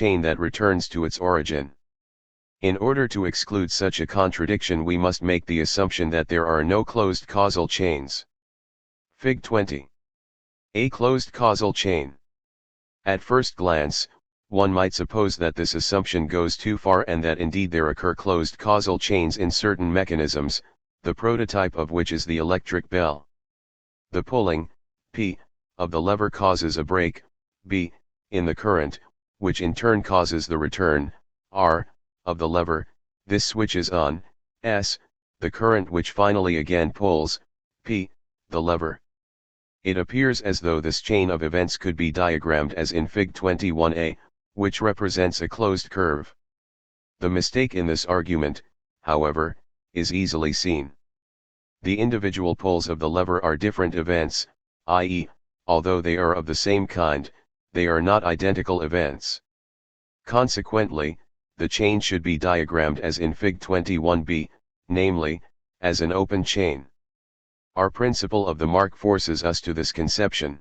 chain that returns to its origin. In order to exclude such a contradiction, we must make the assumption that there are no closed causal chains. Fig 20. A closed causal chain. At first glance, one might suppose that this assumption goes too far and that indeed there occur closed causal chains in certain mechanisms, the prototype of which is the electric bell. The pulling, P, of the lever causes a break, B, in the current, which in turn causes the return, R, of the lever. This switches on, S, the current which finally again pulls, P, the lever. It appears as though this chain of events could be diagrammed as in Fig 21a, which represents a closed curve. The mistake in this argument, however, is easily seen. The individual pulls of the lever are different events, i.e., although they are of the same kind, they are not identical events. Consequently, the chain should be diagrammed as in Fig 21b, namely, as an open chain. Our principle of the mark forces us to this conception.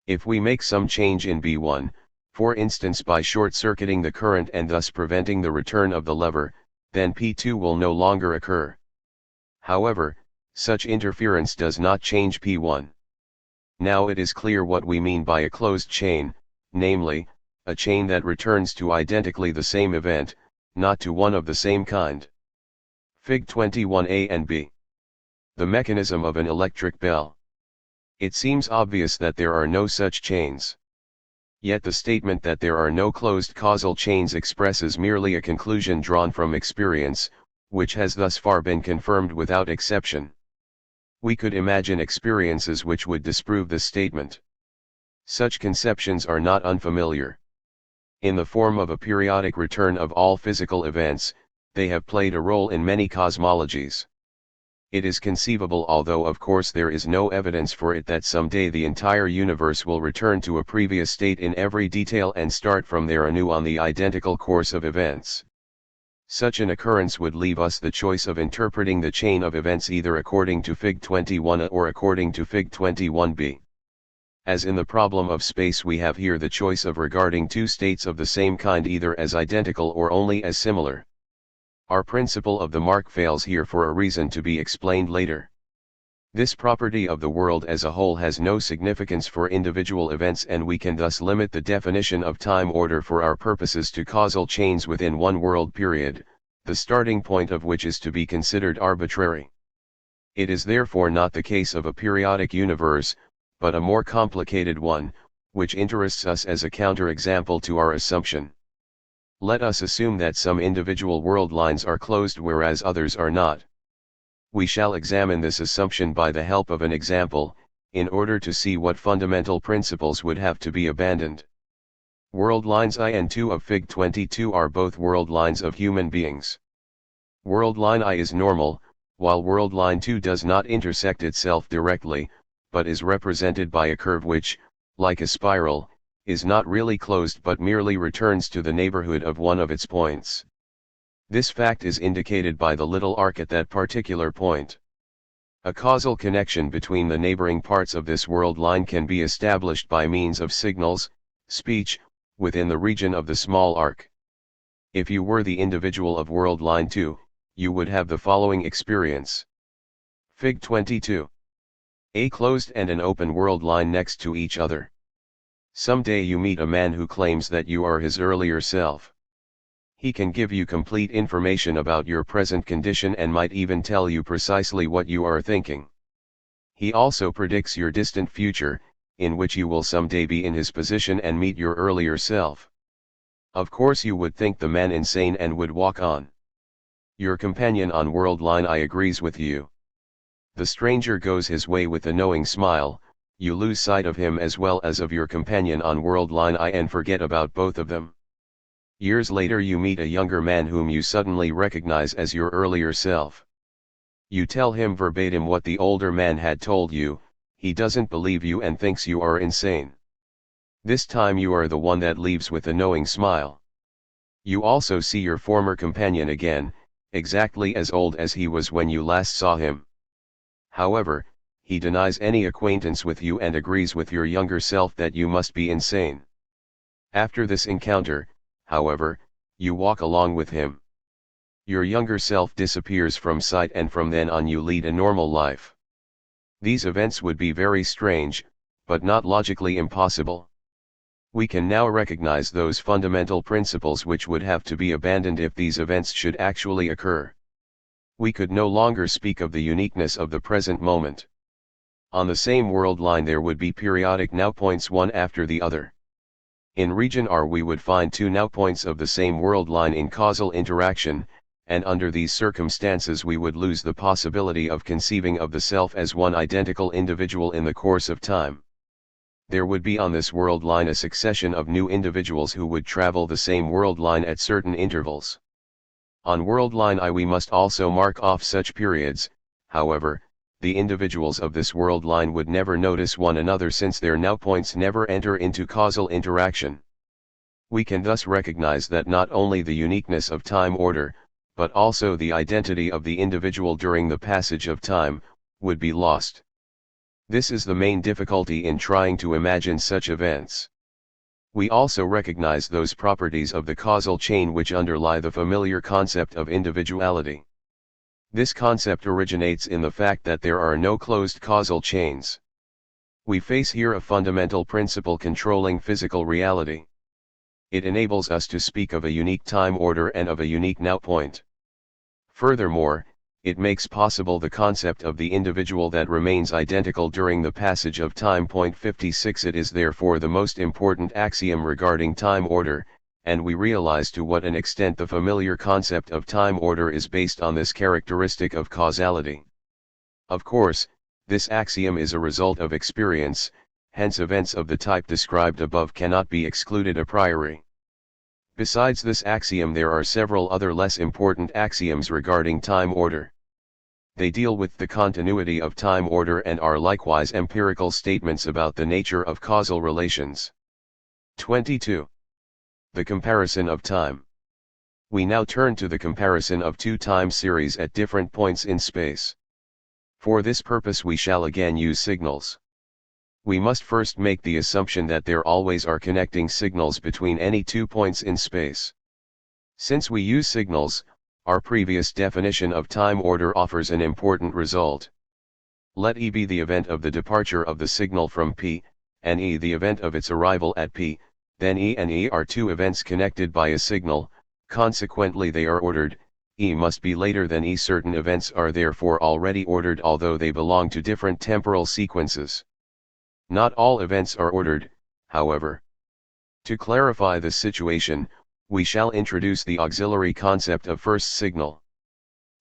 If we make some change in B1, for instance by short-circuiting the current and thus preventing the return of the lever, then P2 will no longer occur. However, such interference does not change P1. Now it is clear what we mean by a closed chain, namely, a chain that returns to identically the same event, not to one of the same kind. Fig 21a and b. The mechanism of an electric bell. It seems obvious that there are no such chains. Yet the statement that there are no closed causal chains expresses merely a conclusion drawn from experience, which has thus far been confirmed without exception. We could imagine experiences which would disprove this statement. Such conceptions are not unfamiliar. In the form of a periodic return of all physical events, they have played a role in many cosmologies. It is conceivable, although of course there is no evidence for it, that someday the entire universe will return to a previous state in every detail and start from there anew on the identical course of events. Such an occurrence would leave us the choice of interpreting the chain of events either according to Fig 21a or according to Fig 21b. As in the problem of space, we have here the choice of regarding two states of the same kind either as identical or only as similar. Our principle of the mark fails here for a reason to be explained later. This property of the world as a whole has no significance for individual events, and we can thus limit the definition of time order for our purposes to causal chains within one world period, the starting point of which is to be considered arbitrary. It is therefore not the case of a periodic universe, but a more complicated one, which interests us as a counterexample to our assumption. Let us assume that some individual world lines are closed whereas others are not. We shall examine this assumption by the help of an example, in order to see what fundamental principles would have to be abandoned. World lines I and II of Fig 22 are both world lines of human beings. World line I is normal, while world line II does not intersect itself directly, but is represented by a curve which, like a spiral, is not really closed but merely returns to the neighborhood of one of its points. This fact is indicated by the little arc at that particular point. A causal connection between the neighboring parts of this world line can be established by means of signals, speech, within the region of the small arc. If you were the individual of world line 2, you would have the following experience. Fig 22. A closed and an open world line next to each other. Someday you meet a man who claims that you are his earlier self. He can give you complete information about your present condition and might even tell you precisely what you are thinking. He also predicts your distant future, in which you will someday be in his position and meet your earlier self. Of course you would think the man insane and would walk on. Your companion on world line I agrees with you. The stranger goes his way with a knowing smile. You lose sight of him as well as of your companion on world line I and forget about both of them. Years later you meet a younger man whom you suddenly recognize as your earlier self. You tell him verbatim what the older man had told you. He doesn't believe you and thinks you are insane. This time you are the one that leaves with a knowing smile. You also see your former companion again, exactly as old as he was when you last saw him. However, he denies any acquaintance with you and agrees with your younger self that you must be insane. After this encounter, however, you walk along with him. Your younger self disappears from sight, and from then on you lead a normal life. These events would be very strange, but not logically impossible. We can now recognize those fundamental principles which would have to be abandoned if these events should actually occur. We could no longer speak of the uniqueness of the present moment. On the same world line there would be periodic now points one after the other. In region R we would find two now points of the same world line in causal interaction, and under these circumstances we would lose the possibility of conceiving of the self as one identical individual in the course of time. There would be on this world line a succession of new individuals who would travel the same world line at certain intervals. On world line I we must also mark off such periods. However, the individuals of this world line would never notice one another, since their now points never enter into causal interaction. We can thus recognize that not only the uniqueness of time order, but also the identity of the individual during the passage of time, would be lost. This is the main difficulty in trying to imagine such events. We also recognize those properties of the causal chain which underlie the familiar concept of individuality. This concept originates in the fact that there are no closed causal chains. We face here a fundamental principle controlling physical reality. It enables us to speak of a unique time order and of a unique now point. Furthermore, it makes possible the concept of the individual that remains identical during the passage of time. 56 It is therefore the most important axiom regarding time order, and we realize to what an extent the familiar concept of time order is based on this characteristic of causality. Of course, this axiom is a result of experience, hence events of the type described above cannot be excluded a priori. Besides this axiom there are several other less important axioms regarding time order. They deal with the continuity of time order and are likewise empirical statements about the nature of causal relations. 22. The comparison of time. We now turn to the comparison of two time series at different points in space. For this purpose we shall again use signals. We must first make the assumption that there always are connecting signals between any 2 points in space. Since we use signals, our previous definition of time order offers an important result. Let E be the event of the departure of the signal from P, and E the event of its arrival at P, then E and E are two events connected by a signal, consequently they are ordered. E must be later than E. Certain events are therefore already ordered although they belong to different temporal sequences. Not all events are ordered, however. To clarify this situation, we shall introduce the auxiliary concept of first signal.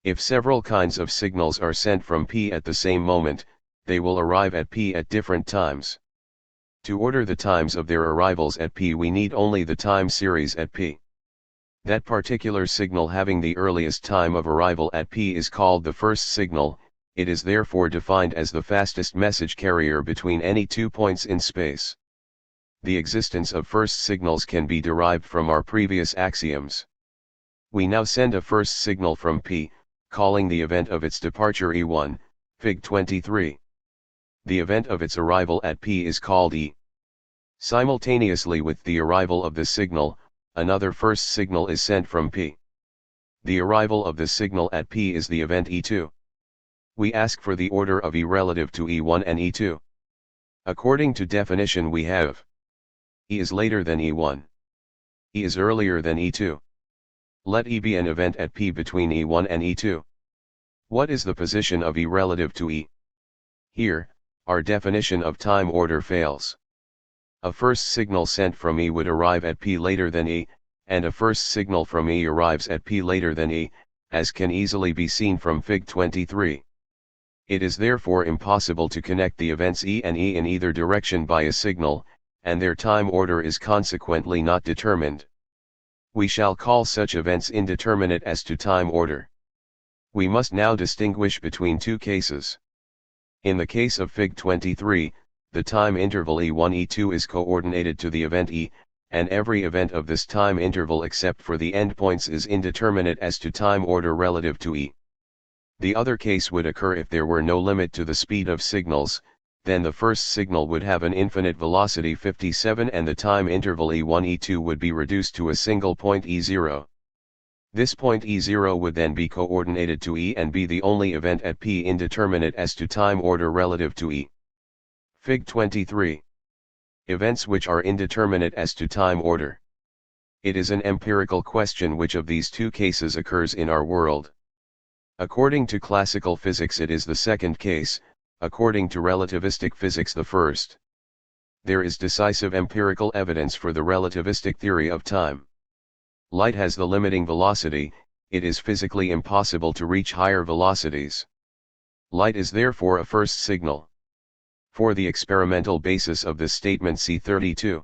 If several kinds of signals are sent from P at the same moment, they will arrive at P at different times. To order the times of their arrivals at P we need only the time series at P. That particular signal having the earliest time of arrival at P is called the first signal. It is therefore defined as the fastest message carrier between any 2 points in space. The existence of first signals can be derived from our previous axioms. We now send a first signal from P, calling the event of its departure E1, Fig 23. The event of its arrival at P is called E. Simultaneously with the arrival of the signal, another first signal is sent from P. The arrival of the signal at P is the event E2. We ask for the order of E relative to E1 and E2. According to definition we have: E is later than E1. E is earlier than E2. Let E be an event at P between E1 and E2. What is the position of E relative to E? Here, our definition of time order fails. A first signal sent from E would arrive at P later than E, and a first signal from E arrives at P later than E, as can easily be seen from Fig 23. It is therefore impossible to connect the events E and E in either direction by a signal, and their time order is consequently not determined. We shall call such events indeterminate as to time order. We must now distinguish between two cases. In the case of Fig 23, the time interval E1 E2 is coordinated to the event E, and every event of this time interval except for the endpoints is indeterminate as to time order relative to E. The other case would occur if there were no limit to the speed of signals, then the first signal would have an infinite velocity 57 and the time interval e1 e2 would be reduced to a single point e0. This point e0 would then be coordinated to e and be the only event at p indeterminate as to time order relative to e. Fig 23. Events which are indeterminate as to time order. It is an empirical question which of these two cases occurs in our world. According to classical physics it is the second case, according to relativistic physics the first. There is decisive empirical evidence for the relativistic theory of time. Light has the limiting velocity, it is physically impossible to reach higher velocities. Light is therefore a first signal. For the experimental basis of this statement see 32.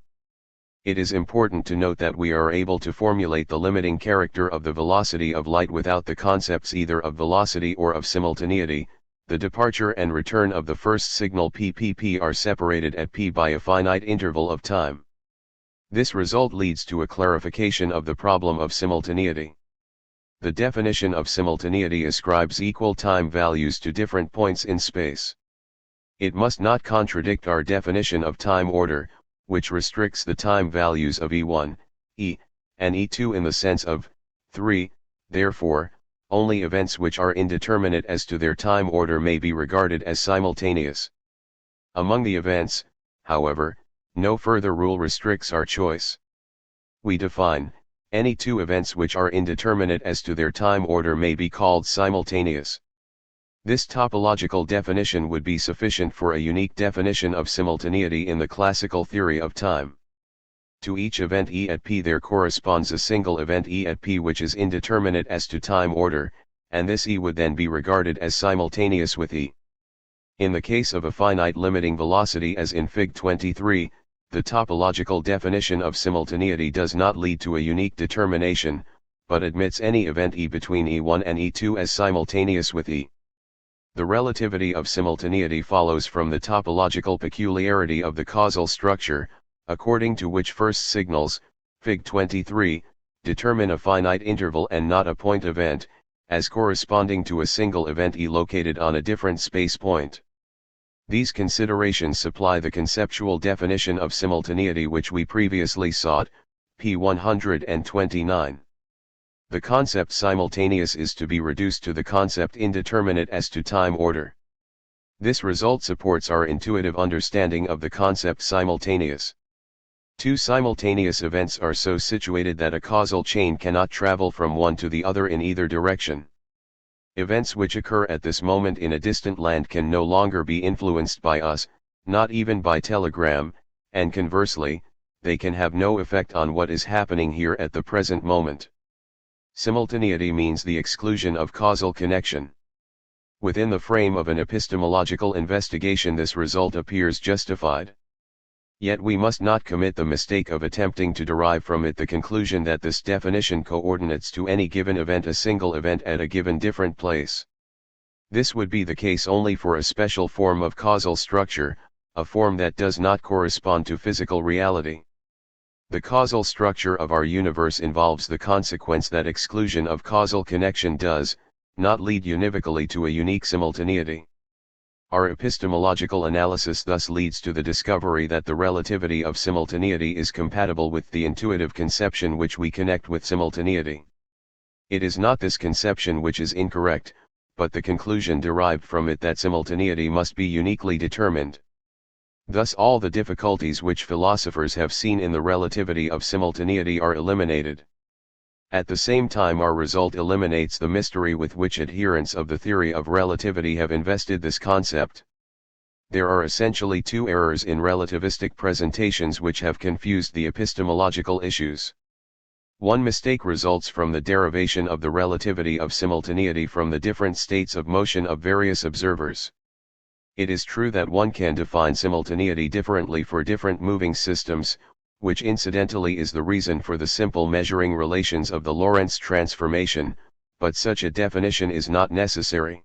It is important to note that we are able to formulate the limiting character of the velocity of light without the concepts either of velocity or of simultaneity. The departure and return of the first signal p are separated at p by a finite interval of time. This result leads to a clarification of the problem of simultaneity. The definition of simultaneity ascribes equal time values to different points in space. It must not contradict our definition of time order, which restricts the time values of e1, e, and e2 in the sense of 3, therefore, only events which are indeterminate as to their time order may be regarded as simultaneous. Among the events, however, no further rule restricts our choice. We define, any two events which are indeterminate as to their time order may be called simultaneous. This topological definition would be sufficient for a unique definition of simultaneity in the classical theory of time. To each event E at P there corresponds a single event E at P which is indeterminate as to time order, and this E would then be regarded as simultaneous with E. In the case of a finite limiting velocity as in Fig 23, the topological definition of simultaneity does not lead to a unique determination, but admits any event E between E1 and E2 as simultaneous with E. The relativity of simultaneity follows from the topological peculiarity of the causal structure, according to which first signals, Fig 23, determine a finite interval and not a point event, as corresponding to a single event E located on a different space point. These considerations supply the conceptual definition of simultaneity which we previously sought, p. 129. The concept simultaneous is to be reduced to the concept indeterminate as to time order. This result supports our intuitive understanding of the concept simultaneous. Two simultaneous events are so situated that a causal chain cannot travel from one to the other in either direction. Events which occur at this moment in a distant land can no longer be influenced by us, not even by telegram, and conversely, they can have no effect on what is happening here at the present moment. Simultaneity means the exclusion of causal connection. Within the frame of an epistemological investigation this result appears justified. Yet we must not commit the mistake of attempting to derive from it the conclusion that this definition coordinates to any given event a single event at a given different place. This would be the case only for a special form of causal structure, a form that does not correspond to physical reality. The causal structure of our universe involves the consequence that exclusion of causal connection does not lead univocally to a unique simultaneity. Our epistemological analysis thus leads to the discovery that the relativity of simultaneity is compatible with the intuitive conception which we connect with simultaneity. It is not this conception which is incorrect, but the conclusion derived from it that simultaneity must be uniquely determined. Thus all the difficulties which philosophers have seen in the relativity of simultaneity are eliminated. At the same time our result eliminates the mystery with which adherents of the theory of relativity have invested this concept. There are essentially two errors in relativistic presentations which have confused the epistemological issues. One mistake results from the derivation of the relativity of simultaneity from the different states of motion of various observers. It is true that one can define simultaneity differently for different moving systems, which incidentally is the reason for the simple measuring relations of the Lorentz transformation, but such a definition is not necessary.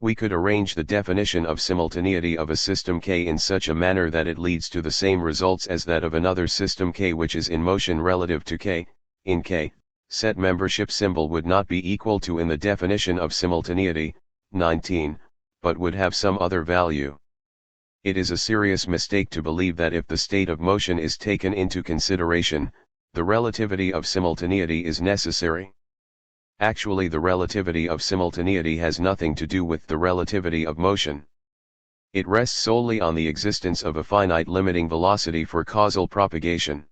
We could arrange the definition of simultaneity of a system K in such a manner that it leads to the same results as that of another system K which is in motion relative to K. In K, set membership symbol would not be equal to in the definition of simultaneity, 19, but would have some other value. It is a serious mistake to believe that if the state of motion is taken into consideration, the relativity of simultaneity is necessary. Actually, the relativity of simultaneity has nothing to do with the relativity of motion. It rests solely on the existence of a finite limiting velocity for causal propagation.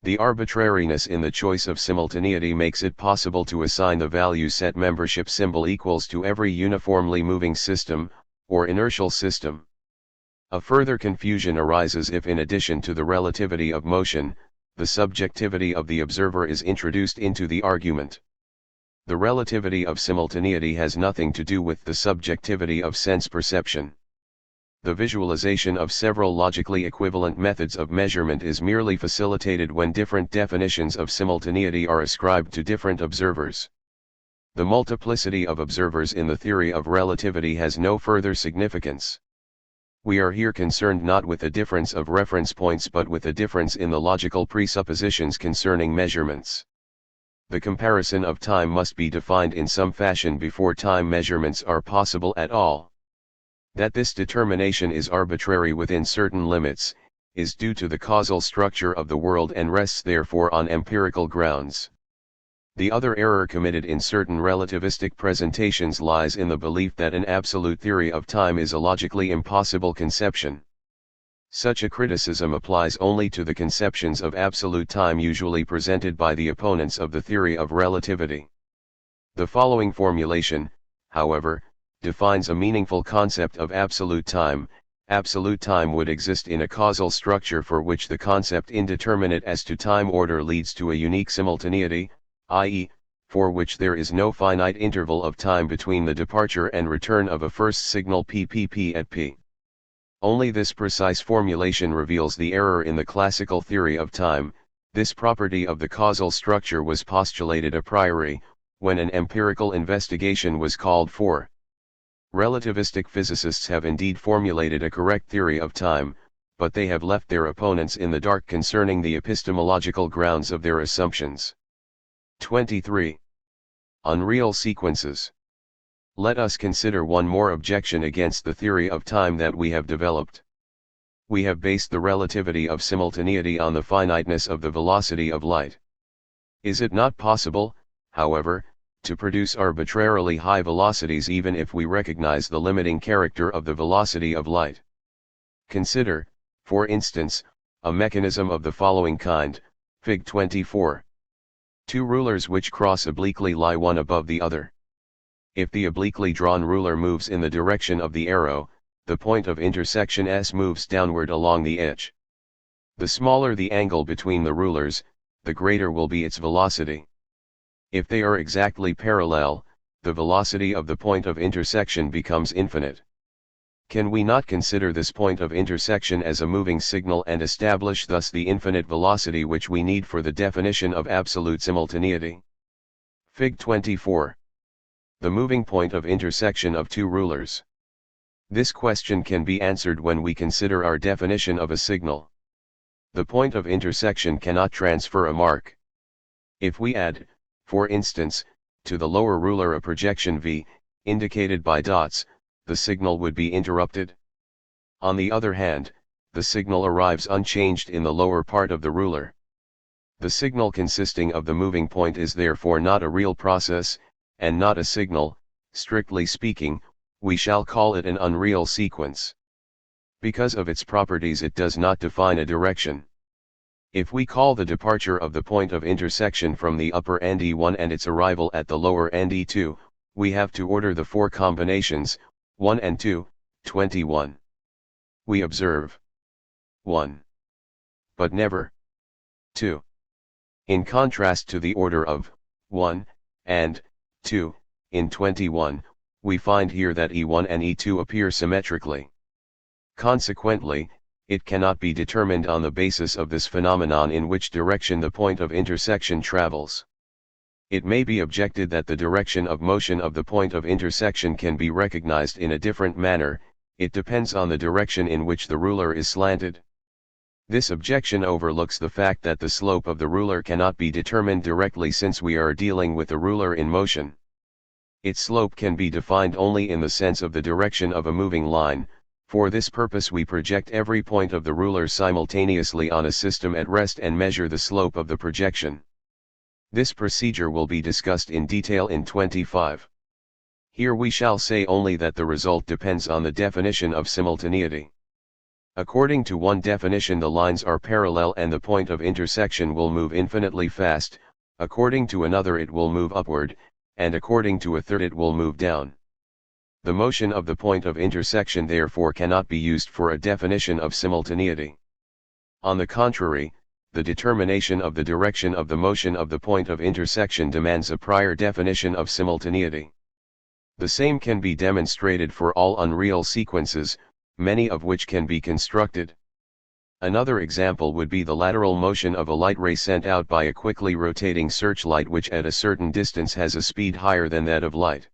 The arbitrariness in the choice of simultaneity makes it possible to assign the value set membership symbol equals to every uniformly moving system, or inertial system. A further confusion arises if, in addition to the relativity of motion, the subjectivity of the observer is introduced into the argument. The relativity of simultaneity has nothing to do with the subjectivity of sense perception. The visualization of several logically equivalent methods of measurement is merely facilitated when different definitions of simultaneity are ascribed to different observers. The multiplicity of observers in the theory of relativity has no further significance. We are here concerned not with a difference of reference points but with a difference in the logical presuppositions concerning measurements. The comparison of time must be defined in some fashion before time measurements are possible at all. That this determination is arbitrary within certain limits, is due to the causal structure of the world and rests therefore on empirical grounds. The other error committed in certain relativistic presentations lies in the belief that an absolute theory of time is a logically impossible conception. Such a criticism applies only to the conceptions of absolute time usually presented by the opponents of the theory of relativity. The following formulation, however, defines a meaningful concept of absolute time. Absolute time would exist in a causal structure for which the concept indeterminate as to time order leads to a unique simultaneity, i.e., for which there is no finite interval of time between the departure and return of a first signal ppp at p. Only this precise formulation reveals the error in the classical theory of time. This property of the causal structure was postulated a priori, when an empirical investigation was called for. Relativistic physicists have indeed formulated a correct theory of time, but they have left their opponents in the dark concerning the epistemological grounds of their assumptions. 23. Unreal sequences. Let us consider one more objection against the theory of time that we have developed. We have based the relativity of simultaneity on the finiteness of the velocity of light. Is it not possible, however, to produce arbitrarily high velocities even if we recognize the limiting character of the velocity of light? Consider, for instance, a mechanism of the following kind, Fig. 24. Two rulers which cross obliquely lie one above the other. If the obliquely drawn ruler moves in the direction of the arrow, the point of intersection S moves downward along the edge. The smaller the angle between the rulers, the greater will be its velocity. If they are exactly parallel, the velocity of the point of intersection becomes infinite. Can we not consider this point of intersection as a moving signal and establish thus the infinite velocity which we need for the definition of absolute simultaneity? Fig. 24. The moving point of intersection of two rulers. This question can be answered when we consider our definition of a signal. The point of intersection cannot transfer a mark. If we add, for instance, to the lower ruler a projection V, indicated by dots, the signal would be interrupted. On the other hand, the signal arrives unchanged in the lower part of the ruler. The signal consisting of the moving point is therefore not a real process, and not a signal. Strictly speaking, we shall call it an unreal sequence. Because of its properties it does not define a direction. If we call the departure of the point of intersection from the upper end E1 and its arrival at the lower end E2, we have to order the four combinations, 1 and 2, 21. We observe 1. But never 2. In contrast to the order of 1 and 2, in 21, we find here that E1 and E2 appear symmetrically. Consequently, it cannot be determined on the basis of this phenomenon in which direction the point of intersection travels. It may be objected that the direction of motion of the point of intersection can be recognized in a different manner. It depends on the direction in which the ruler is slanted. This objection overlooks the fact that the slope of the ruler cannot be determined directly since we are dealing with a ruler in motion. Its slope can be defined only in the sense of the direction of a moving line, For this purpose we project every point of the ruler simultaneously on a system at rest and measure the slope of the projection. This procedure will be discussed in detail in 25. Here we shall say only that the result depends on the definition of simultaneity. According to one definition the lines are parallel and the point of intersection will move infinitely fast, according to another it will move upward, and according to a third it will move down. The motion of the point of intersection therefore cannot be used for a definition of simultaneity. On the contrary, the determination of the direction of the motion of the point of intersection demands a prior definition of simultaneity. The same can be demonstrated for all unreal sequences, many of which can be constructed. Another example would be the lateral motion of a light ray sent out by a quickly rotating searchlight which at a certain distance has a speed higher than that of light.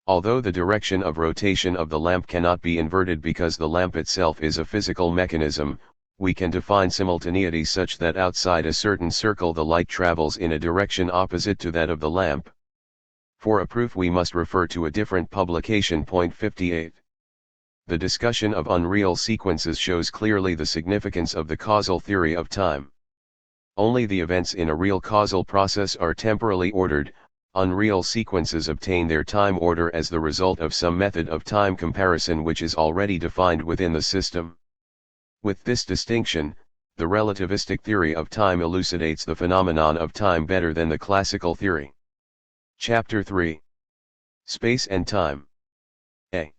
Although the direction of rotation of the lamp cannot be inverted because the lamp itself is a physical mechanism, we can define simultaneity such that outside a certain circle the light travels in a direction opposite to that of the lamp. For a proof we must refer to a different publication. Point 58. The discussion of unreal sequences shows clearly the significance of the causal theory of time. Only the events in a real causal process are temporally ordered. Unreal sequences obtain their time order as the result of some method of time comparison which is already defined within the system. With this distinction, the relativistic theory of time elucidates the phenomenon of time better than the classical theory. Chapter 3. Space and Time. A.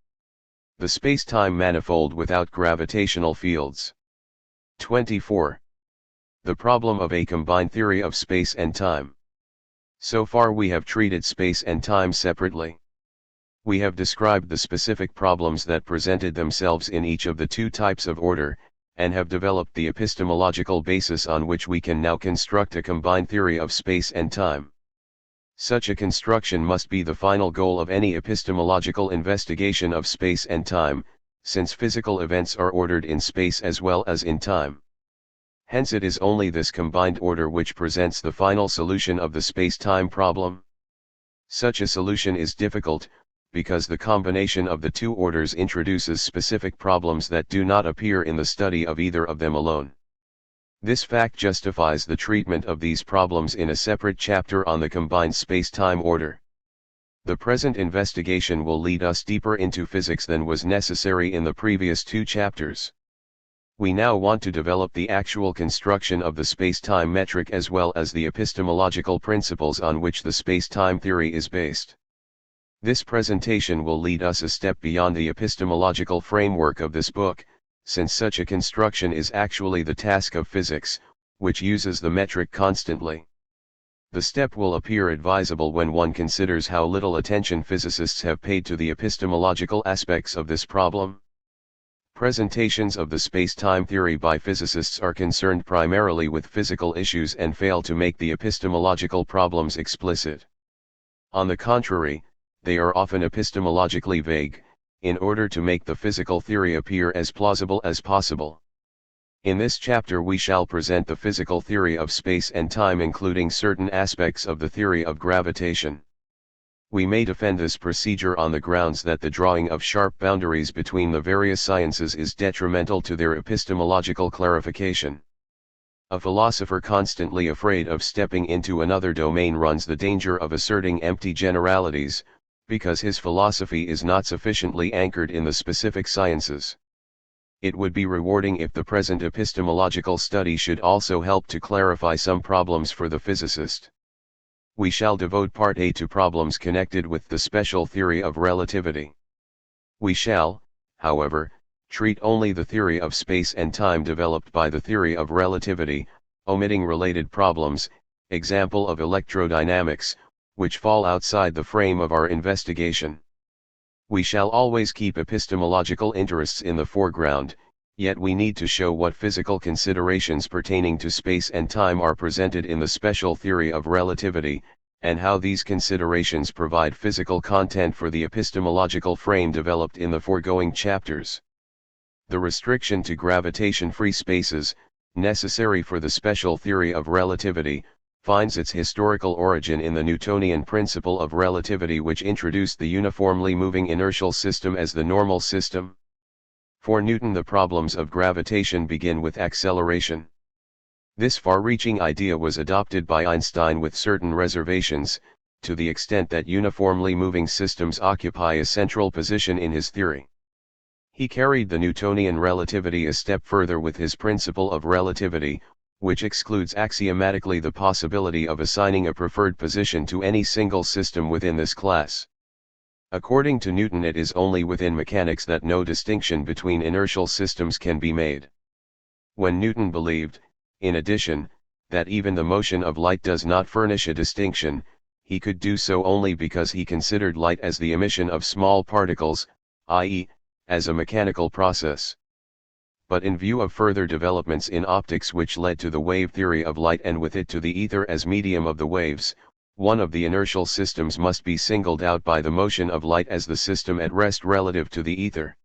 The space-time manifold without gravitational fields. 24. The problem of a combined theory of space and time. So far we have treated space and time separately. We have described the specific problems that presented themselves in each of the two types of order, and have developed the epistemological basis on which we can now construct a combined theory of space and time. Such a construction must be the final goal of any epistemological investigation of space and time, since physical events are ordered in space as well as in time. Hence it is only this combined order which presents the final solution of the space-time problem. Such a solution is difficult, because the combination of the two orders introduces specific problems that do not appear in the study of either of them alone. This fact justifies the treatment of these problems in a separate chapter on the combined space-time order. The present investigation will lead us deeper into physics than was necessary in the previous two chapters. We now want to develop the actual construction of the space-time metric as well as the epistemological principles on which the space-time theory is based. This presentation will lead us a step beyond the epistemological framework of this book, since such a construction is actually the task of physics, which uses the metric constantly. The step will appear advisable when one considers how little attention physicists have paid to the epistemological aspects of this problem. Presentations of the space-time theory by physicists are concerned primarily with physical issues and fail to make the epistemological problems explicit. On the contrary, they are often epistemologically vague, in order to make the physical theory appear as plausible as possible. In this chapter we shall present the physical theory of space and time including certain aspects of the theory of gravitation. We may defend this procedure on the grounds that the drawing of sharp boundaries between the various sciences is detrimental to their epistemological clarification. A philosopher constantly afraid of stepping into another domain runs the danger of asserting empty generalities, because his philosophy is not sufficiently anchored in the specific sciences. It would be rewarding if the present epistemological study should also help to clarify some problems for the physicist. We shall devote Part A to problems connected with the special theory of relativity. We shall, however, treat only the theory of space and time developed by the theory of relativity, omitting related problems, example of electrodynamics, which fall outside the frame of our investigation. We shall always keep epistemological interests in the foreground, yet we need to show what physical considerations pertaining to space and time are presented in the special theory of relativity, and how these considerations provide physical content for the epistemological frame developed in the foregoing chapters. The restriction to gravitation-free spaces, necessary for the special theory of relativity, finds its historical origin in the Newtonian principle of relativity which introduced the uniformly moving inertial system as the normal system. For Newton, the problems of gravitation begin with acceleration. This far-reaching idea was adopted by Einstein with certain reservations, to the extent that uniformly moving systems occupy a central position in his theory. He carried the Newtonian relativity a step further with his principle of relativity, which excludes axiomatically the possibility of assigning a preferred position to any single system within this class. According to Newton, it is only within mechanics that no distinction between inertial systems can be made. When Newton believed, in addition, that even the motion of light does not furnish a distinction, he could do so only because he considered light as the emission of small particles, i.e., as a mechanical process. But in view of further developments in optics which led to the wave theory of light and with it to the ether as medium of the waves, one of the inertial systems must be singled out by the motion of light as the system at rest relative to the ether.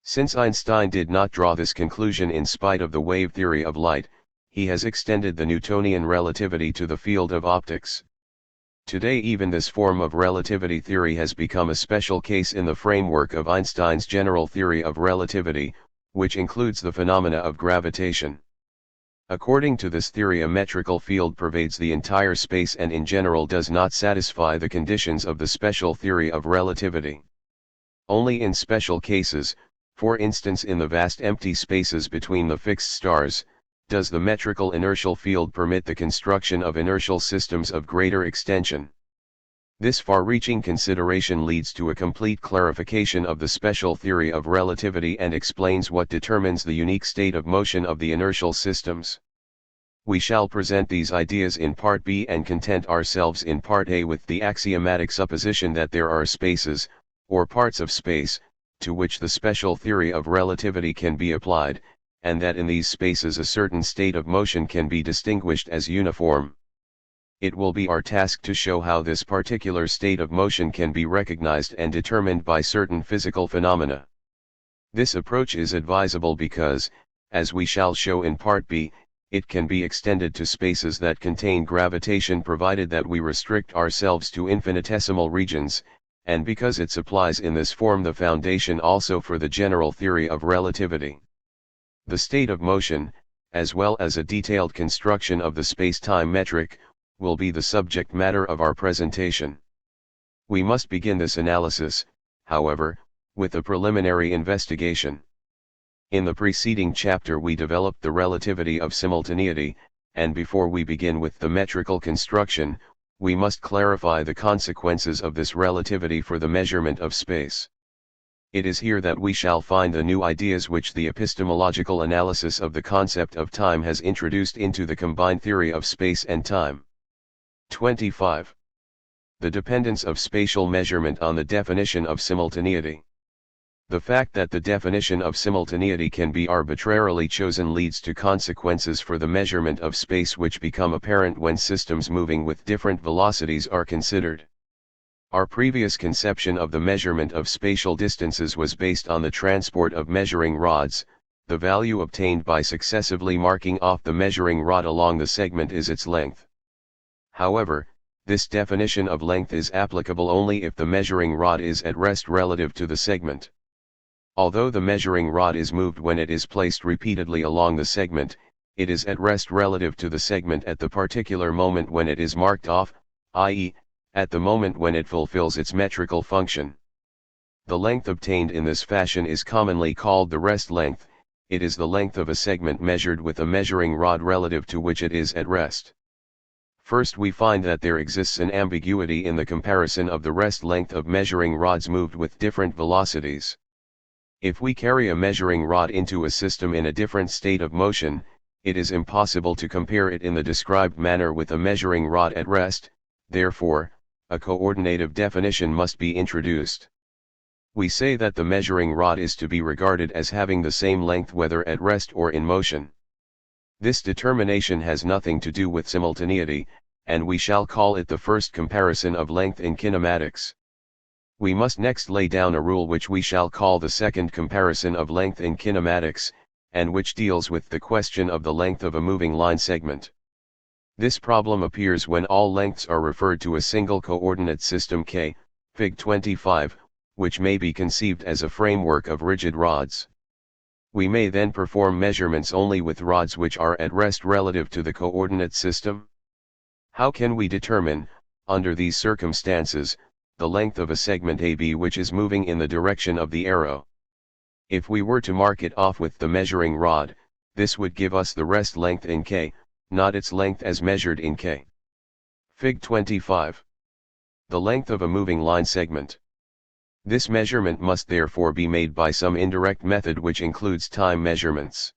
Since Einstein did not draw this conclusion in spite of the wave theory of light, he has extended the Newtonian relativity to the field of optics. Today even this form of relativity theory has become a special case in the framework of Einstein's general theory of relativity, which includes the phenomena of gravitation. According to this theory, a metrical field pervades the entire space and in general does not satisfy the conditions of the special theory of relativity. Only in special cases, for instance in the vast empty spaces between the fixed stars, does the metrical inertial field permit the construction of inertial systems of greater extension. This far-reaching consideration leads to a complete clarification of the special theory of relativity and explains what determines the unique state of motion of the inertial systems. We shall present these ideas in Part B and content ourselves in Part A with the axiomatic supposition that there are spaces, or parts of space, to which the special theory of relativity can be applied, and that in these spaces a certain state of motion can be distinguished as uniform. It will be our task to show how this particular state of motion can be recognized and determined by certain physical phenomena. This approach is advisable because, as we shall show in Part B, it can be extended to spaces that contain gravitation provided that we restrict ourselves to infinitesimal regions, and because it supplies in this form the foundation also for the general theory of relativity. The state of motion, as well as a detailed construction of the space-time metric, will be the subject matter of our presentation. We must begin this analysis, however, with a preliminary investigation. In the preceding chapter we developed the relativity of simultaneity, and before we begin with the metrical construction, we must clarify the consequences of this relativity for the measurement of space. It is here that we shall find the new ideas which the epistemological analysis of the concept of time has introduced into the combined theory of space and time. 25. The dependence of spatial measurement on the definition of simultaneity. The fact that the definition of simultaneity can be arbitrarily chosen leads to consequences for the measurement of space which become apparent when systems moving with different velocities are considered. Our previous conception of the measurement of spatial distances was based on the transport of measuring rods. The value obtained by successively marking off the measuring rod along the segment is its length. However, this definition of length is applicable only if the measuring rod is at rest relative to the segment. Although the measuring rod is moved when it is placed repeatedly along the segment, it is at rest relative to the segment at the particular moment when it is marked off, i.e., at the moment when it fulfills its metrical function. The length obtained in this fashion is commonly called the rest length. It is the length of a segment measured with a measuring rod relative to which it is at rest. First we find that there exists an ambiguity in the comparison of the rest length of measuring rods moved with different velocities. If we carry a measuring rod into a system in a different state of motion, it is impossible to compare it in the described manner with a measuring rod at rest. Therefore, a coordinative definition must be introduced. We say that the measuring rod is to be regarded as having the same length whether at rest or in motion. This determination has nothing to do with simultaneity, and we shall call it the first comparison of length in kinematics. We must next lay down a rule which we shall call the second comparison of length in kinematics, and which deals with the question of the length of a moving line segment. This problem appears when all lengths are referred to a single coordinate system K, Fig 25, which may be conceived as a framework of rigid rods. We may then perform measurements only with rods which are at rest relative to the coordinate system. How can we determine, under these circumstances, the length of a segment AB which is moving in the direction of the arrow? If we were to mark it off with the measuring rod, this would give us the rest length in K, not its length as measured in K. Fig 25. The length of a moving line segment. This measurement must therefore be made by some indirect method which includes time measurements.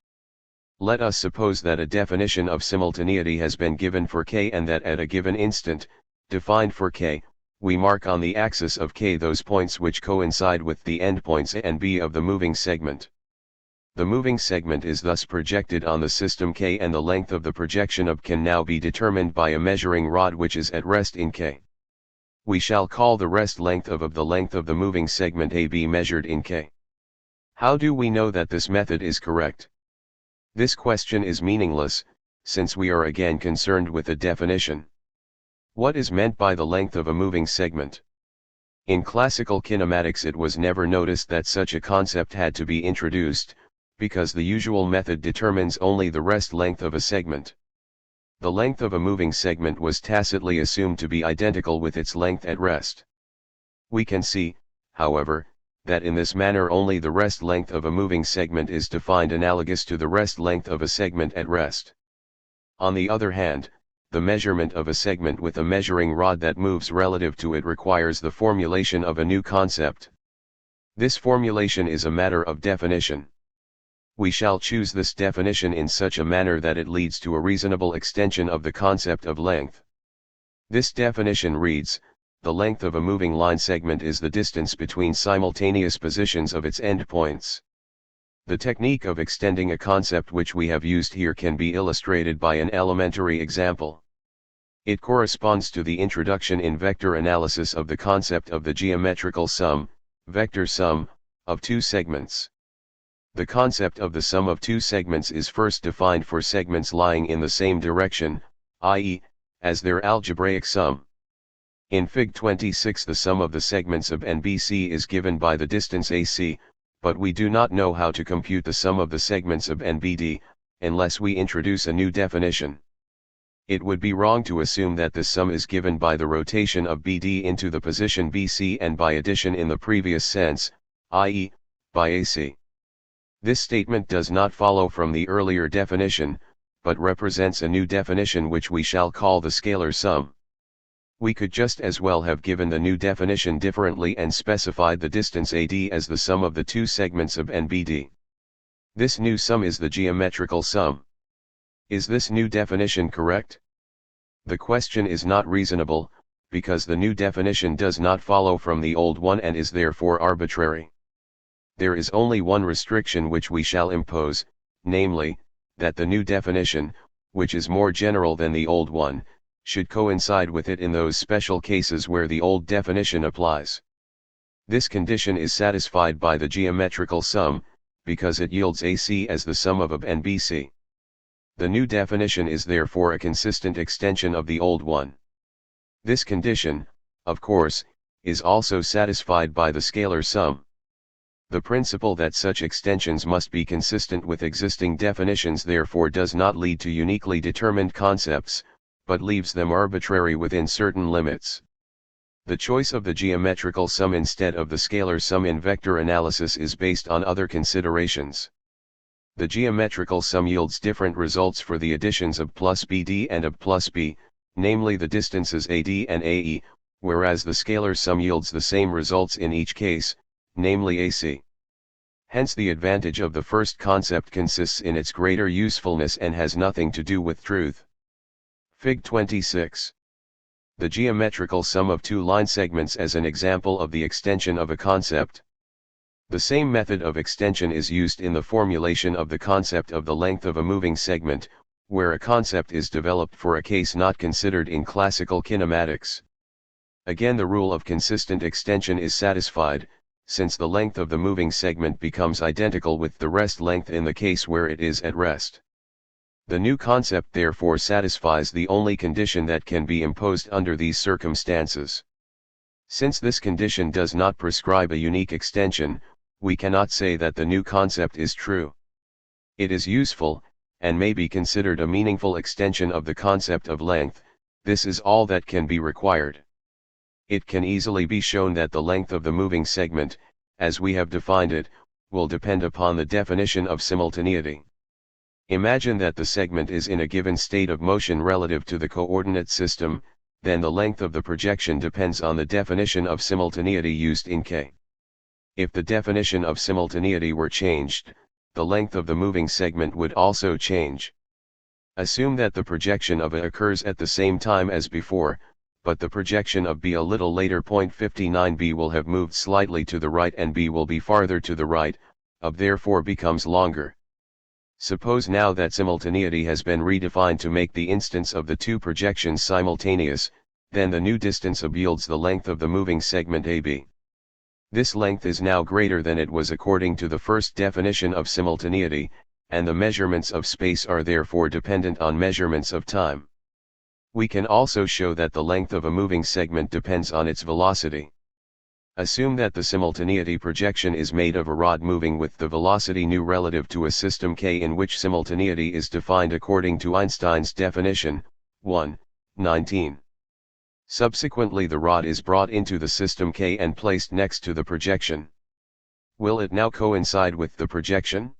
Let us suppose that a definition of simultaneity has been given for K and that at a given instant, defined for K, we mark on the axis of K those points which coincide with the endpoints A and B of the moving segment. The moving segment is thus projected on the system K, and the length of the projection of can now be determined by a measuring rod which is at rest in K. We shall call the rest length of the length of the moving segment AB measured in K. How do we know that this method is correct? This question is meaningless, since we are again concerned with a definition. What is meant by the length of a moving segment? In classical kinematics it was never noticed that such a concept had to be introduced, because the usual method determines only the rest length of a segment. The length of a moving segment was tacitly assumed to be identical with its length at rest. We can see, however, that in this manner only the rest length of a moving segment is defined analogous to the rest length of a segment at rest. On the other hand, the measurement of a segment with a measuring rod that moves relative to it requires the formulation of a new concept. This formulation is a matter of definition. We shall choose this definition in such a manner that it leads to a reasonable extension of the concept of length. This definition reads: the length of a moving line segment is the distance between simultaneous positions of its endpoints. The technique of extending a concept which we have used here can be illustrated by an elementary example. It corresponds to the introduction in vector analysis of the concept of the geometrical sum, vector sum, of two segments. The concept of the sum of two segments is first defined for segments lying in the same direction, i.e., as their algebraic sum. In Fig 26 the sum of the segments of NBC is given by the distance AC, but we do not know how to compute the sum of the segments of NBD, unless we introduce a new definition. It would be wrong to assume that this sum is given by the rotation of BD into the position BC and by addition in the previous sense, i.e., by AC. This statement does not follow from the earlier definition, but represents a new definition which we shall call the scalar sum. We could just as well have given the new definition differently and specified the distance AD as the sum of the two segments of NBD. This new sum is the geometrical sum. Is this new definition correct? The question is not reasonable, because the new definition does not follow from the old one and is therefore arbitrary. There is only one restriction which we shall impose, namely, that the new definition, which is more general than the old one, should coincide with it in those special cases where the old definition applies. This condition is satisfied by the geometrical sum, because it yields AC as the sum of AB and BC. The new definition is therefore a consistent extension of the old one. This condition, of course, is also satisfied by the scalar sum. The principle that such extensions must be consistent with existing definitions therefore does not lead to uniquely determined concepts, but leaves them arbitrary within certain limits. The choice of the geometrical sum instead of the scalar sum in vector analysis is based on other considerations. The geometrical sum yields different results for the additions of plus BD and of plus B, namely the distances AD and AE, whereas the scalar sum yields the same results in each case, namely AC. Hence the advantage of the first concept consists in its greater usefulness and has nothing to do with truth. Fig 26. The geometrical sum of two line segments as an example of the extension of a concept. The same method of extension is used in the formulation of the concept of the length of a moving segment, where a concept is developed for a case not considered in classical kinematics. Again the rule of consistent extension is satisfied, since the length of the moving segment becomes identical with the rest length in the case where it is at rest. The new concept therefore satisfies the only condition that can be imposed under these circumstances. Since this condition does not prescribe a unique extension, we cannot say that the new concept is true. It is useful, and may be considered a meaningful extension of the concept of length. This is all that can be required. It can easily be shown that the length of the moving segment, as we have defined it, will depend upon the definition of simultaneity. Imagine that the segment is in a given state of motion relative to the coordinate system, then the length of the projection depends on the definition of simultaneity used in K. If the definition of simultaneity were changed, the length of the moving segment would also change. Assume that the projection of A occurs at the same time as before, but the projection of B a little later. 59 B will have moved slightly to the right and B will be farther to the right, A therefore becomes longer. Suppose now that simultaneity has been redefined to make the instance of the two projections simultaneous, then the new distance AB yields the length of the moving segment AB. This length is now greater than it was according to the first definition of simultaneity, and the measurements of space are therefore dependent on measurements of time. We can also show that the length of a moving segment depends on its velocity. Assume that the simultaneity projection is made of a rod moving with the velocity nu relative to a system K in which simultaneity is defined according to Einstein's definition, 1:19. Subsequently the rod is brought into the system K and placed next to the projection. Will it now coincide with the projection?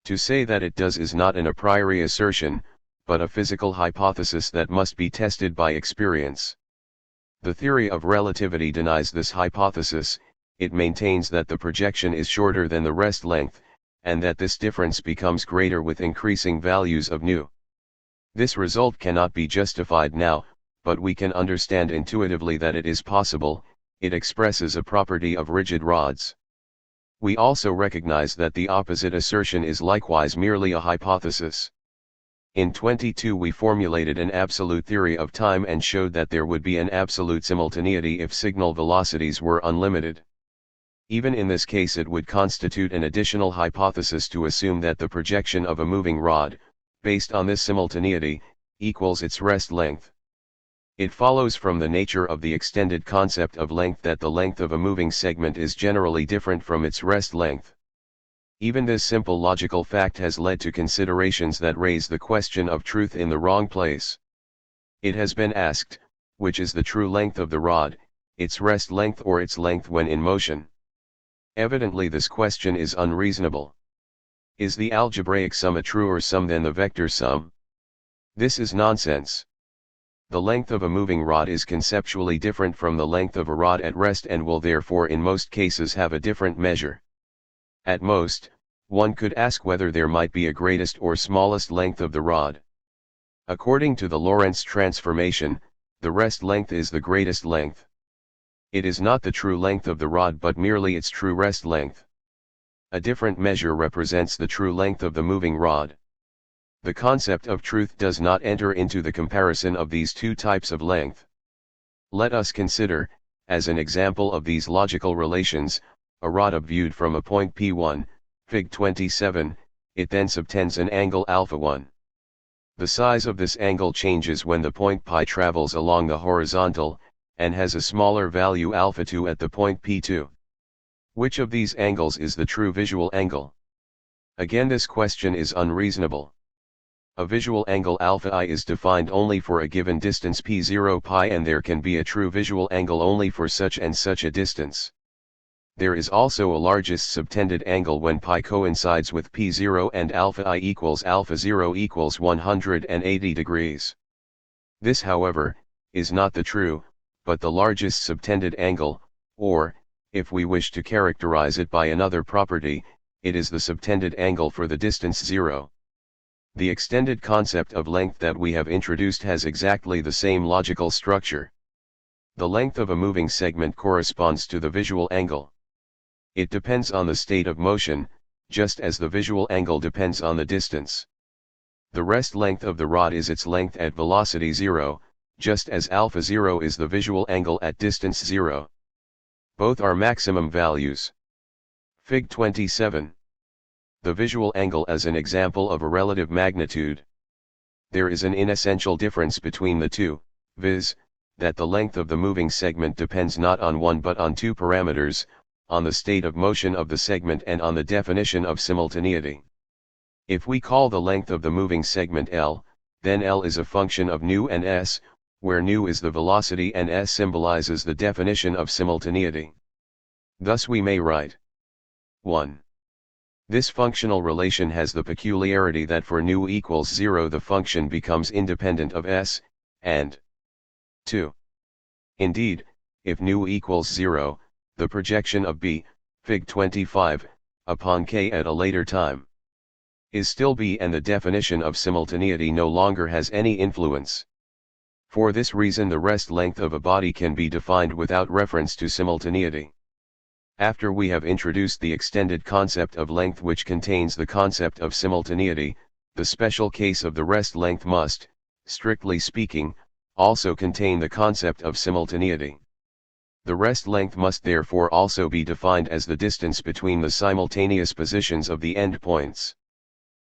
To say that it does is not an a priori assertion, but a physical hypothesis that must be tested by experience. The theory of relativity denies this hypothesis. It maintains that the projection is shorter than the rest length, and that this difference becomes greater with increasing values of nu. This result cannot be justified now, but we can understand intuitively that it is possible. It expresses a property of rigid rods. We also recognize that the opposite assertion is likewise merely a hypothesis. In 22 we formulated an absolute theory of time and showed that there would be an absolute simultaneity if signal velocities were unlimited. Even in this case it would constitute an additional hypothesis to assume that the projection of a moving rod, based on this simultaneity, equals its rest length. It follows from the nature of the extended concept of length that the length of a moving segment is generally different from its rest length. Even this simple logical fact has led to considerations that raise the question of truth in the wrong place. It has been asked, which is the true length of the rod, its rest length or its length when in motion? Evidently this question is unreasonable. Is the algebraic sum a truer sum than the vector sum? This is nonsense. The length of a moving rod is conceptually different from the length of a rod at rest and will therefore in most cases have a different measure. At most, one could ask whether there might be a greatest or smallest length of the rod. According to the Lorentz transformation, the rest length is the greatest length. It is not the true length of the rod but merely its true rest length. A different measure represents the true length of the moving rod. The concept of truth does not enter into the comparison of these two types of length. Let us consider, as an example of these logical relations, a rod viewed from a point P1, Fig 27, it then subtends an angle alpha 1. The size of this angle changes when the point pi travels along the horizontal, and has a smaller value alpha 2 at the point P2. Which of these angles is the true visual angle? Again this question is unreasonable. A visual angle alpha I is defined only for a given distance P0 pi and there can be a true visual angle only for such and such a distance. There is also a largest subtended angle when pi coincides with P0 and alpha I equals alpha 0 equals 180 degrees. This however, is not the true, but the largest subtended angle, or, if we wish to characterize it by another property, it is the subtended angle for the distance 0. The extended concept of length that we have introduced has exactly the same logical structure. The length of a moving segment corresponds to the visual angle. It depends on the state of motion, just as the visual angle depends on the distance. The rest length of the rod is its length at velocity 0, just as alpha 0 is the visual angle at distance 0. Both are maximum values. Fig 27. The visual angle as an example of a relative magnitude. There is an inessential difference between the two, viz., that the length of the moving segment depends not on one but on two parameters, on the state of motion of the segment and on the definition of simultaneity. If we call the length of the moving segment L, then L is a function of nu and s, where nu is the velocity and s symbolizes the definition of simultaneity. Thus we may write 1. This functional relation has the peculiarity that for nu equals 0 the function becomes independent of s, and 2. Indeed, if nu equals 0, the projection of b, Fig 25, upon k at a later time is still b, and the definition of simultaneity no longer has any influence. For this reason the rest length of a body can be defined without reference to simultaneity. After we have introduced the extended concept of length which contains the concept of simultaneity, the special case of the rest length must, strictly speaking, also contain the concept of simultaneity. The rest length must therefore also be defined as the distance between the simultaneous positions of the endpoints.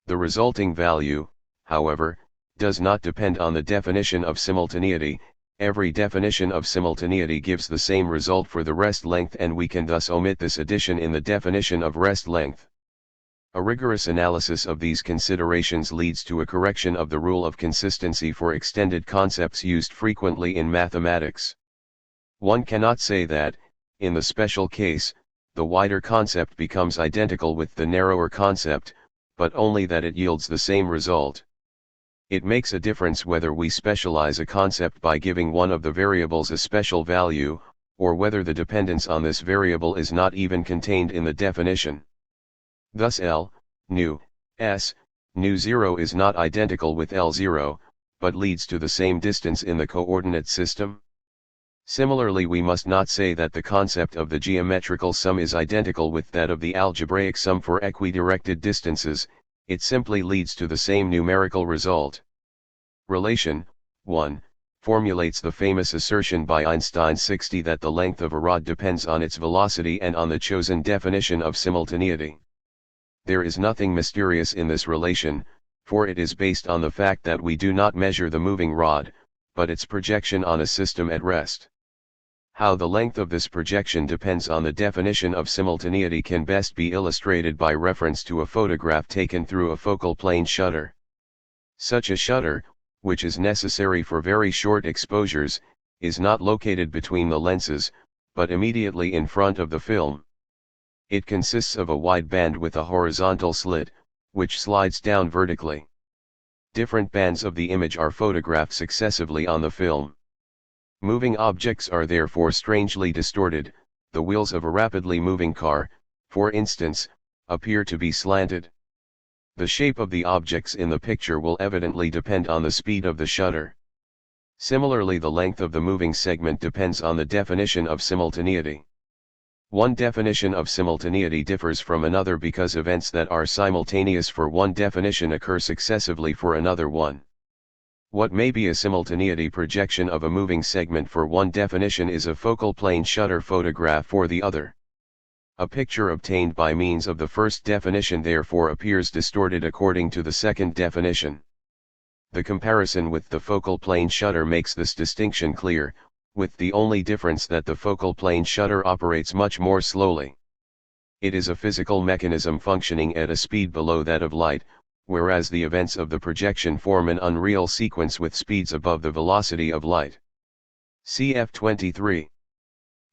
The resulting value, however, does not depend on the definition of simultaneity. Every definition of simultaneity gives the same result for the rest length, and we can thus omit this addition in the definition of rest length. A rigorous analysis of these considerations leads to a correction of the rule of consistency for extended concepts used frequently in mathematics. One cannot say that, in the special case, the wider concept becomes identical with the narrower concept, but only that it yields the same result. It makes a difference whether we specialize a concept by giving one of the variables a special value, or whether the dependence on this variable is not even contained in the definition. Thus L, nu, s, nu 0 is not identical with L0, but leads to the same distance in the coordinate system. Similarly, we must not say that the concept of the geometrical sum is identical with that of the algebraic sum for equidirected distances. It simply leads to the same numerical result. Relation 1 formulates the famous assertion by Einstein 60 that the length of a rod depends on its velocity and on the chosen definition of simultaneity. There is nothing mysterious in this relation, for it is based on the fact that we do not measure the moving rod, but its projection on a system at rest. How the length of this projection depends on the definition of simultaneity can best be illustrated by reference to a photograph taken through a focal plane shutter. Such a shutter, which is necessary for very short exposures, is not located between the lenses, but immediately in front of the film. It consists of a wide band with a horizontal slit, which slides down vertically. Different bands of the image are photographed successively on the film. Moving objects are therefore strangely distorted. The wheels of a rapidly moving car, for instance, appear to be slanted. The shape of the objects in the picture will evidently depend on the speed of the shutter. Similarly, the length of the moving segment depends on the definition of simultaneity. One definition of simultaneity differs from another because events that are simultaneous for one definition occur successively for another one. What may be a simultaneity projection of a moving segment for one definition is a focal plane shutter photograph for the other. A picture obtained by means of the first definition therefore appears distorted according to the second definition. The comparison with the focal plane shutter makes this distinction clear, with the only difference that the focal plane shutter operates much more slowly. It is a physical mechanism functioning at a speed below that of light, whereas the events of the projection form an unreal sequence with speeds above the velocity of light. Cf 23.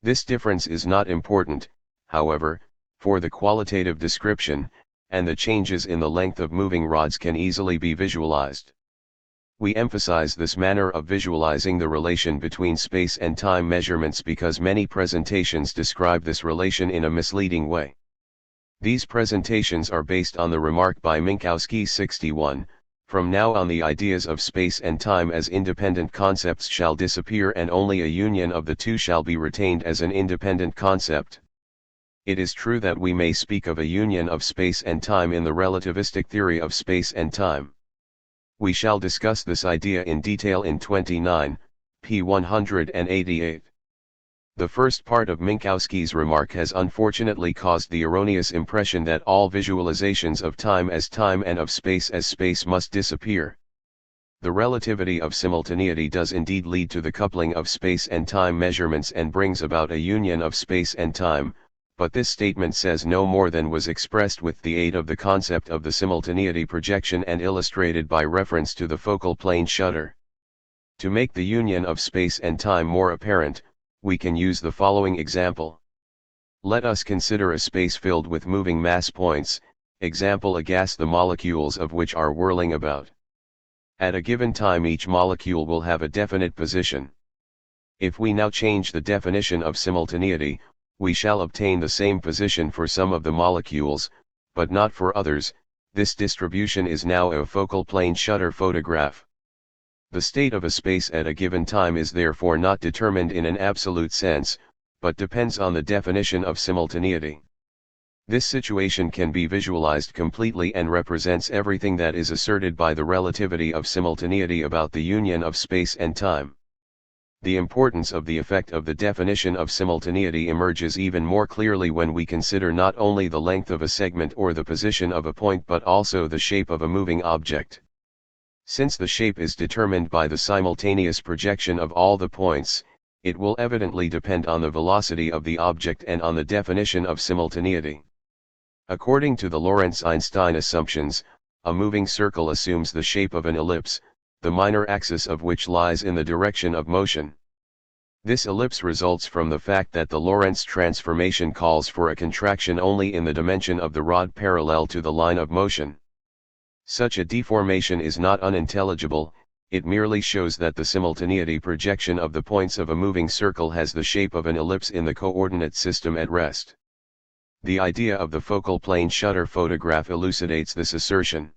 This difference is not important, however, for the qualitative description, and the changes in the length of moving rods can easily be visualized. We emphasize this manner of visualizing the relation between space and time measurements because many presentations describe this relation in a misleading way. These presentations are based on the remark by Minkowski 61, "From now on the ideas of space and time as independent concepts shall disappear and only a union of the two shall be retained as an independent concept." It is true that we may speak of a union of space and time in the relativistic theory of space and time. We shall discuss this idea in detail in 29, p. 188. The first part of Minkowski's remark has unfortunately caused the erroneous impression that all visualizations of time as time and of space as space must disappear. The relativity of simultaneity does indeed lead to the coupling of space and time measurements and brings about a union of space and time, but this statement says no more than was expressed with the aid of the concept of the simultaneity projection and illustrated by reference to the focal plane shutter. To make the union of space and time more apparent, we can use the following example. Let us consider a space filled with moving mass points, example a gas the molecules of which are whirling about. At a given time each molecule will have a definite position. If we now change the definition of simultaneity, we shall obtain the same position for some of the molecules, but not for others. This distribution is now a focal plane shutter photograph. The state of a space at a given time is therefore not determined in an absolute sense, but depends on the definition of simultaneity. This situation can be visualized completely and represents everything that is asserted by the relativity of simultaneity about the union of space and time. The importance of the effect of the definition of simultaneity emerges even more clearly when we consider not only the length of a segment or the position of a point but also the shape of a moving object. Since the shape is determined by the simultaneous projection of all the points, it will evidently depend on the velocity of the object and on the definition of simultaneity. According to the Lorentz-Einstein assumptions, a moving circle assumes the shape of an ellipse, the minor axis of which lies in the direction of motion. This ellipse results from the fact that the Lorentz transformation calls for a contraction only in the dimension of the rod parallel to the line of motion. Such a deformation is not unintelligible, it merely shows that the simultaneity projection of the points of a moving circle has the shape of an ellipse in the coordinate system at rest. The idea of the focal plane shutter photograph elucidates this assertion.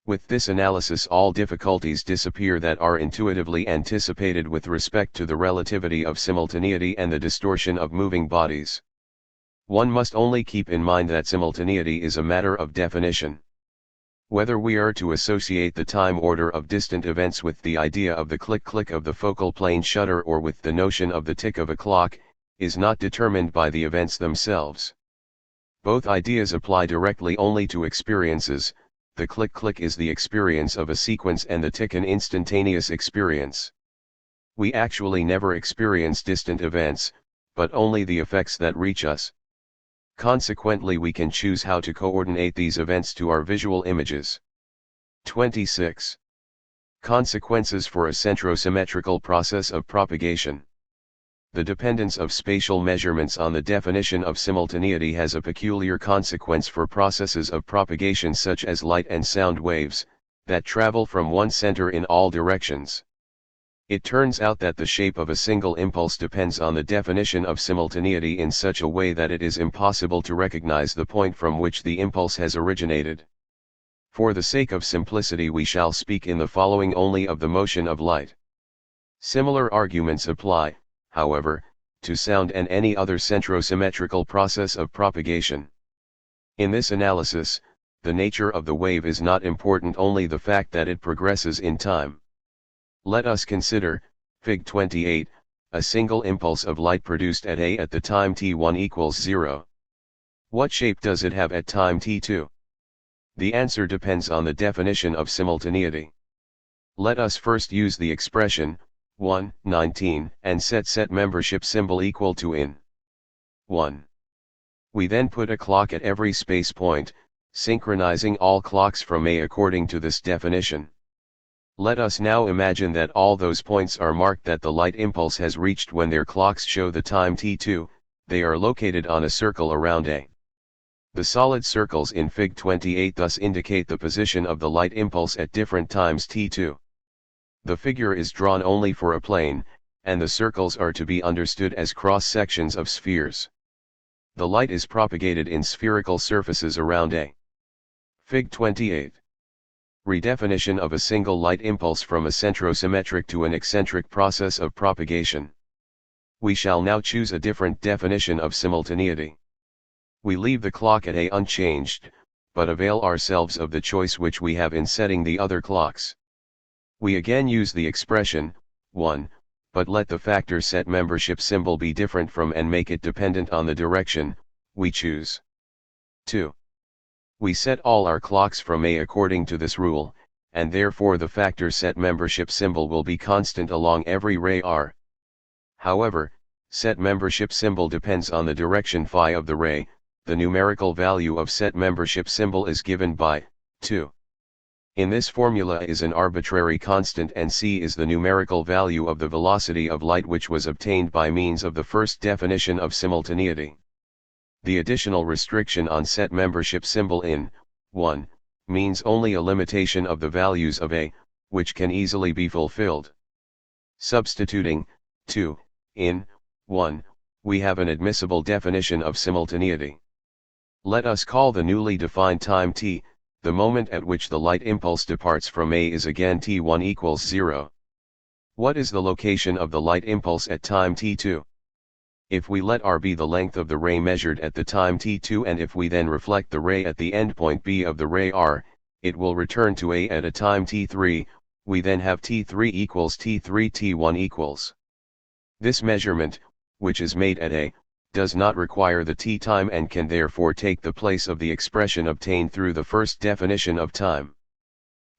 With this analysis all difficulties disappear that are intuitively anticipated with respect to the relativity of simultaneity and the distortion of moving bodies. One must only keep in mind that simultaneity is a matter of definition. Whether we are to associate the time order of distant events with the idea of the click-click of the focal plane shutter or with the notion of the tick of a clock, is not determined by the events themselves. Both ideas apply directly only to experiences. The click-click is the experience of a sequence and the tick an instantaneous experience. We actually never experience distant events, but only the effects that reach us. Consequently we can choose how to coordinate these events to our visual images. 26. Consequences for a centrosymmetrical process of propagation. The dependence of spatial measurements on the definition of simultaneity has a peculiar consequence for processes of propagation such as light and sound waves, that travel from one center in all directions. It turns out that the shape of a single impulse depends on the definition of simultaneity in such a way that it is impossible to recognize the point from which the impulse has originated. For the sake of simplicity we shall speak in the following only of the motion of light. Similar arguments apply, however, to sound and any other centrosymmetrical process of propagation. In this analysis, the nature of the wave is not important, only the fact that it progresses in time. Let us consider, Fig 28, a single impulse of light produced at A at the time t1 equals 0. What shape does it have at time t2? The answer depends on the definition of simultaneity. Let us first use the expression 1, 19 and set membership symbol equal to in 1. We then put a clock at every space point, synchronizing all clocks from A according to this definition. Let us now imagine that all those points are marked that the light impulse has reached when their clocks show the time t2, they are located on a circle around A. The solid circles in Fig 28 thus indicate the position of the light impulse at different times t2. The figure is drawn only for a plane, and the circles are to be understood as cross-sections of spheres. The light is propagated in spherical surfaces around A. Fig 28. Redefinition of a single light impulse from a centrosymmetric to an eccentric process of propagation. We shall now choose a different definition of simultaneity. We leave the clock at A unchanged, but avail ourselves of the choice which we have in setting the other clocks. We again use the expression 1, but let the factor set membership symbol be different from and make it dependent on the direction we choose. 2. We set all our clocks from A according to this rule, and therefore the factor set membership symbol will be constant along every ray R. However, Set membership symbol depends on the direction phi of the ray. The numerical value of set membership symbol is given by 2. In this formula is an arbitrary constant and c is the numerical value of the velocity of light which was obtained by means of the first definition of simultaneity. The additional restriction on set membership symbol in 1 means only a limitation of the values of a, which can easily be fulfilled. Substituting 2 in 1, we have an admissible definition of simultaneity. Let us call the newly defined time t. The moment at which the light impulse departs from A is again t1 equals 0. What is the location of the light impulse at time t2? If we let r be the length of the ray measured at the time t2 and if we then reflect the ray at the endpoint b of the ray r, it will return to A at a time t3, we then have t3 equals t3 t1 equals. This measurement, which is made at A, does not require the t time and can therefore take the place of the expression obtained through the first definition of time.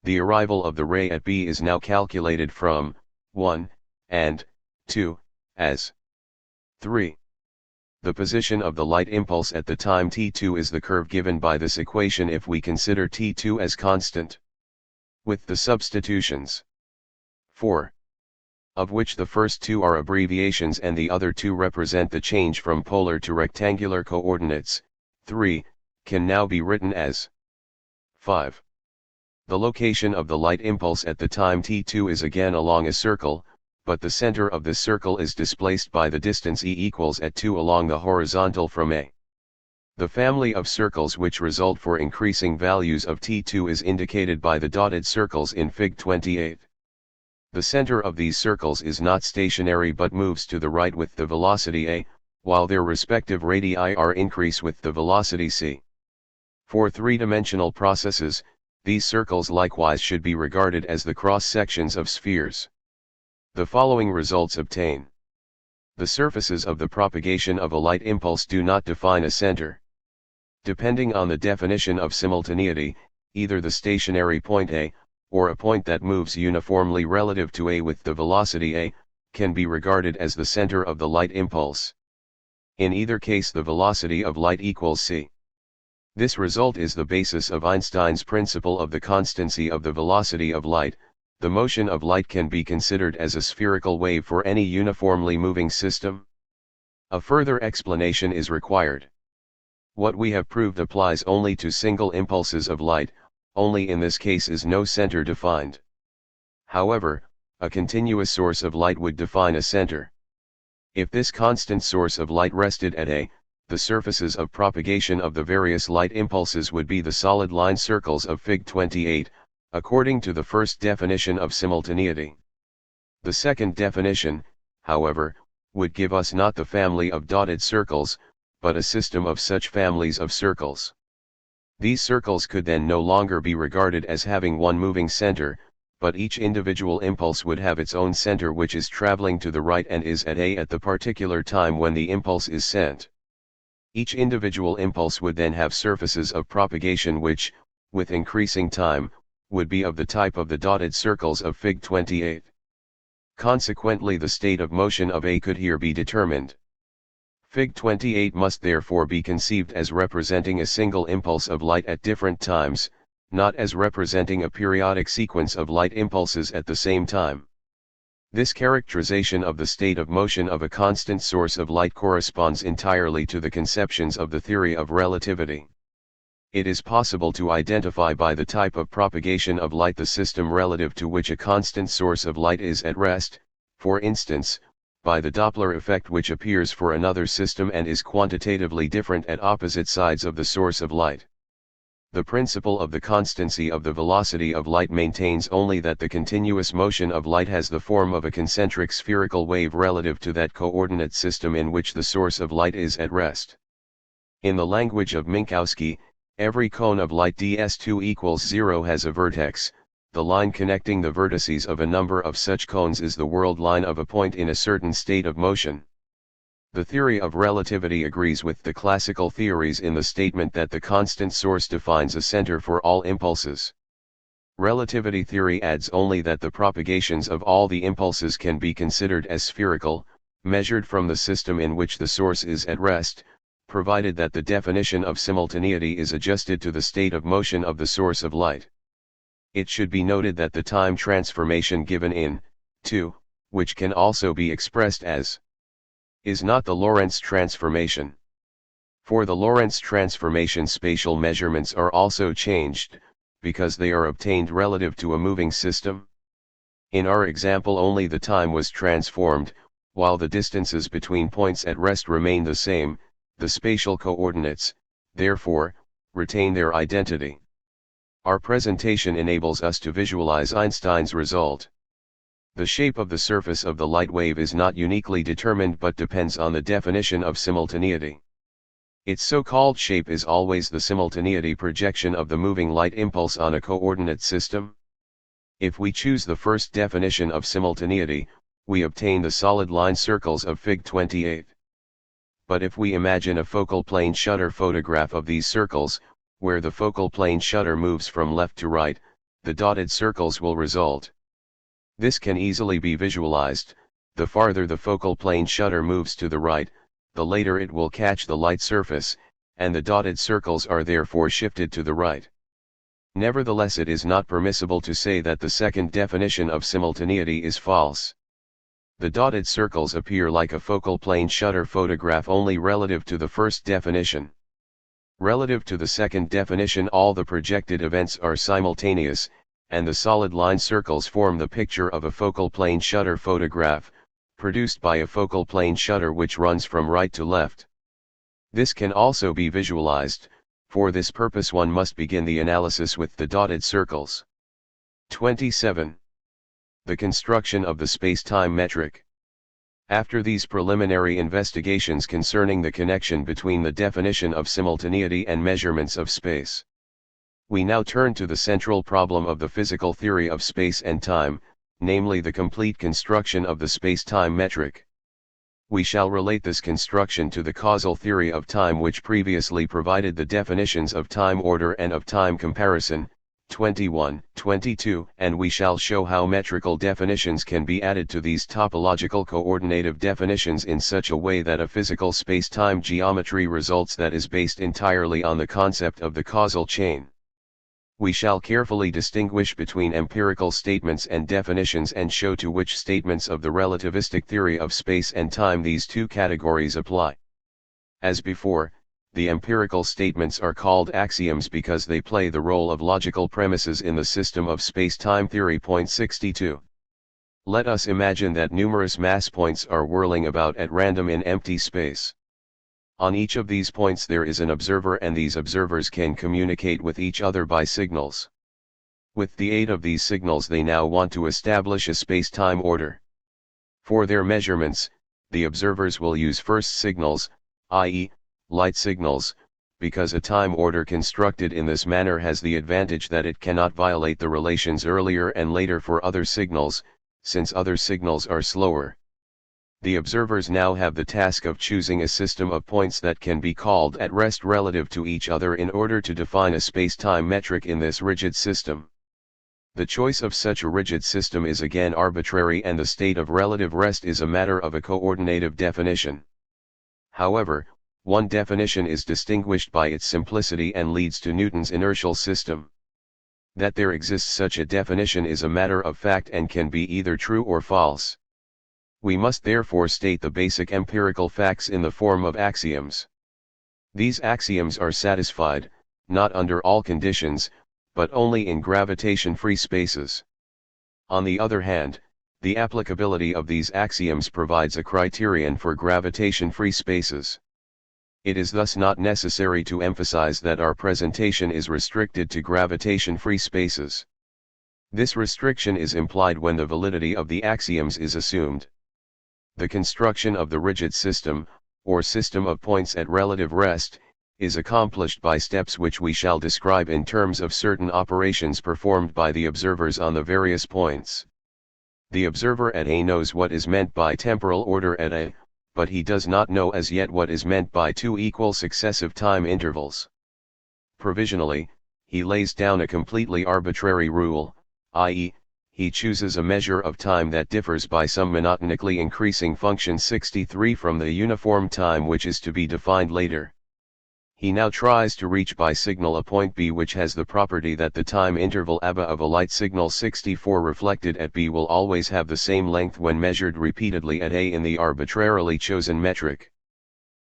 The arrival of the ray at B is now calculated from 1 and 2 as 3. The position of the light impulse at the time t2 is the curve given by this equation if we consider t2 as constant. With the substitutions 4. Of which the first two are abbreviations and the other two represent the change from polar to rectangular coordinates, 3, can now be written as 5. The location of the light impulse at the time t2 is again along a circle, but the center of this circle is displaced by the distance e equals at 2 along the horizontal from A. The family of circles which result for increasing values of t2 is indicated by the dotted circles in Fig 28. The center of these circles is not stationary but moves to the right with the velocity a, while their respective radii are increase with the velocity c. For three-dimensional processes, these circles likewise should be regarded as the cross-sections of spheres. The following results obtain. The surfaces of the propagation of a light impulse do not define a center. Depending on the definition of simultaneity, either the stationary point A, or a point that moves uniformly relative to A with the velocity A, can be regarded as the center of the light impulse. In either case the velocity of light equals c. This result is the basis of Einstein's principle of the constancy of the velocity of light. The motion of light can be considered as a spherical wave for any uniformly moving system. A further explanation is required. What we have proved applies only to single impulses of light, only in this case is no center defined. However, a continuous source of light would define a center. If this constant source of light rested at A, the surfaces of propagation of the various light impulses would be the solid line circles of Fig 28, according to the first definition of simultaneity. The second definition, however, would give us not the family of dotted circles, but a system of such families of circles. These circles could then no longer be regarded as having one moving center, but each individual impulse would have its own center which is traveling to the right and is at A at the particular time when the impulse is sent. Each individual impulse would then have surfaces of propagation which, with increasing time, would be of the type of the dotted circles of Fig 28. Consequently the state of motion of A could here be determined. Fig 28 must therefore be conceived as representing a single impulse of light at different times, not as representing a periodic sequence of light impulses at the same time. This characterization of the state of motion of a constant source of light corresponds entirely to the conceptions of the theory of relativity. It is possible to identify by the type of propagation of light the system relative to which a constant source of light is at rest, for instance, by the Doppler effect which appears for another system and is quantitatively different at opposite sides of the source of light. The principle of the constancy of the velocity of light maintains only that the continuous motion of light has the form of a concentric spherical wave relative to that coordinate system in which the source of light is at rest. In the language of Minkowski, every cone of light ds2 equals 0 has a vertex. The line connecting the vertices of a number of such cones is the world line of a point in a certain state of motion. The theory of relativity agrees with the classical theories in the statement that the constant source defines a center for all impulses. Relativity theory adds only that the propagations of all the impulses can be considered as spherical, measured from the system in which the source is at rest, provided that the definition of simultaneity is adjusted to the state of motion of the source of light. It should be noted that the time transformation given in 2, which can also be expressed as is not the Lorentz transformation. For the Lorentz transformation, spatial measurements are also changed, because they are obtained relative to a moving system. In our example, only the time was transformed, while the distances between points at rest remain the same. The spatial coordinates, therefore, retain their identity. Our presentation enables us to visualize Einstein's result. The shape of the surface of the light wave is not uniquely determined but depends on the definition of simultaneity. Its so-called shape is always the simultaneity projection of the moving light impulse on a coordinate system. If we choose the first definition of simultaneity, we obtain the solid line circles of Fig 28. But if we imagine a focal plane shutter photograph of these circles, where the focal plane shutter moves from left to right, the dotted circles will result. This can easily be visualized. The farther the focal plane shutter moves to the right, the later it will catch the light surface, and the dotted circles are therefore shifted to the right. Nevertheless, it is not permissible to say that the second definition of simultaneity is false. The dotted circles appear like a focal plane shutter photograph only relative to the first definition. Relative to the second definition, all the projected events are simultaneous, and the solid line circles form the picture of a focal plane shutter photograph, produced by a focal plane shutter which runs from right to left. This can also be visualized. For this purpose one must begin the analysis with the dotted circles. 27. The construction of the space-time metric. After these preliminary investigations concerning the connection between the definition of simultaneity and measurements of space, we now turn to the central problem of the physical theory of space and time, namely the complete construction of the space-time metric. We shall relate this construction to the causal theory of time, which previously provided the definitions of time order and of time comparison, 21, 22, and we shall show how metrical definitions can be added to these topological coordinative definitions in such a way that a physical space-time geometry results that is based entirely on the concept of the causal chain. We shall carefully distinguish between empirical statements and definitions and show to which statements of the relativistic theory of space and time these two categories apply. As before, the empirical statements are called axioms because they play the role of logical premises in the system of space-time theory. Point 62. Let us imagine that numerous mass points are whirling about at random in empty space. On each of these points there is an observer, and these observers can communicate with each other by signals. With the aid of these signals they now want to establish a space-time order. For their measurements, the observers will use first signals, i.e., light signals, because a time order constructed in this manner has the advantage that it cannot violate the relations earlier and later for other signals, since other signals are slower. The observers now have the task of choosing a system of points that can be called at rest relative to each other in order to define a space-time metric in this rigid system. The choice of such a rigid system is again arbitrary, and the state of relative rest is a matter of a coordinative definition. However, one definition is distinguished by its simplicity and leads to Newton's inertial system. That there exists such a definition is a matter of fact and can be either true or false. We must therefore state the basic empirical facts in the form of axioms. These axioms are satisfied, not under all conditions, but only in gravitation-free spaces. On the other hand, the applicability of these axioms provides a criterion for gravitation-free spaces. It is thus not necessary to emphasize that our presentation is restricted to gravitation-free spaces. This restriction is implied when the validity of the axioms is assumed. The construction of the rigid system, or system of points at relative rest, is accomplished by steps which we shall describe in terms of certain operations performed by the observers on the various points. The observer at A knows what is meant by temporal order at A, but he does not know as yet what is meant by two equal successive time intervals. Provisionally, he lays down a completely arbitrary rule, i.e., he chooses a measure of time that differs by some monotonically increasing function 63 from the uniform time which is to be defined later. He now tries to reach by signal a point B which has the property that the time interval ABA of a light signal 64 reflected at B will always have the same length when measured repeatedly at A in the arbitrarily chosen metric.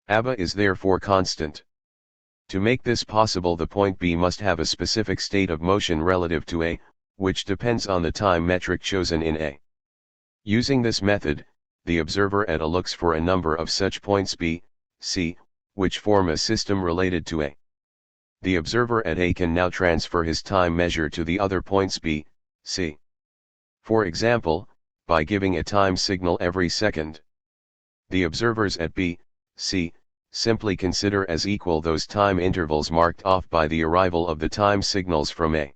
ABA is therefore constant. To make this possible, the point B must have a specific state of motion relative to A, which depends on the time metric chosen in A. Using this method, the observer at A looks for a number of such points B, C, which form a system related to A. The observer at A can now transfer his time measure to the other points B, C. For example, by giving a time signal every second. The observers at B, C, simply consider as equal those time intervals marked off by the arrival of the time signals from A.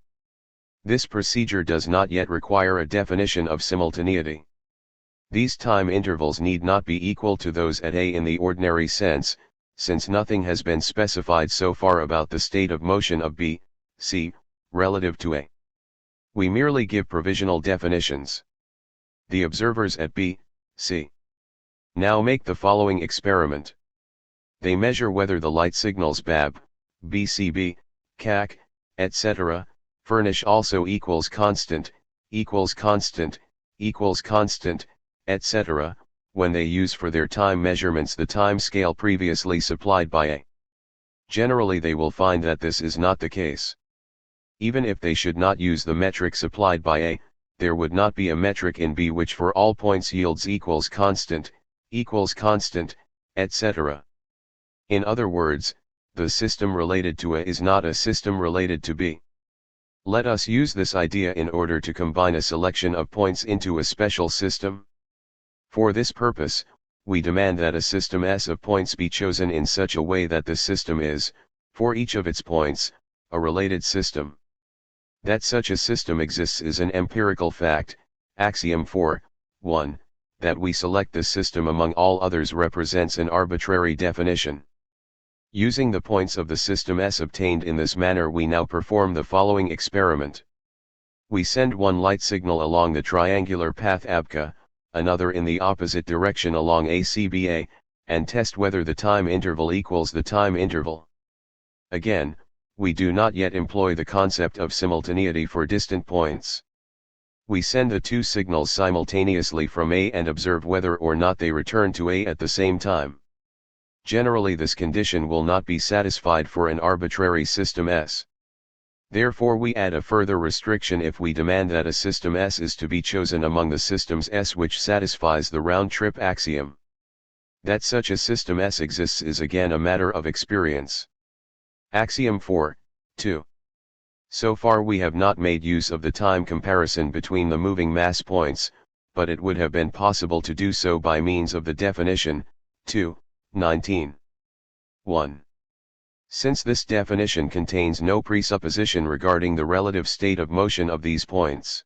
This procedure does not yet require a definition of simultaneity. These time intervals need not be equal to those at A in the ordinary sense, since nothing has been specified so far about the state of motion of B, C, relative to A. We merely give provisional definitions. The observers at B, C. now make the following experiment. They measure whether the light signals BAB, BCB, CAC, etc., furnish also equals constant, etc., when they use for their time measurements the time scale previously supplied by A. Generally they will find that this is not the case. Even if they should not use the metric supplied by A, there would not be a metric in B which for all points yields equals constant, etc. In other words, the system related to A is not a system related to B. Let us use this idea in order to combine a selection of points into a special system. For this purpose, we demand that a system S of points be chosen in such a way that the system is, for each of its points, a related system. That such a system exists is an empirical fact. Axiom 4, 1, that we select the system among all others represents an arbitrary definition. Using the points of the system S obtained in this manner, we now perform the following experiment. We send one light signal along the triangular path ABCA, another in the opposite direction along ACBA, and test whether the time interval equals the time interval. Again, we do not yet employ the concept of simultaneity for distant points. We send the two signals simultaneously from A and observe whether or not they return to A at the same time. Generally this condition will not be satisfied for an arbitrary system S. Therefore we add a further restriction if we demand that a system S is to be chosen among the systems S which satisfies the round-trip axiom. That such a system S exists is again a matter of experience. Axiom 4, 2. So far we have not made use of the time comparison between the moving mass points, but it would have been possible to do so by means of the definition, 2, 19. 1. Since this definition contains no presupposition regarding the relative state of motion of these points,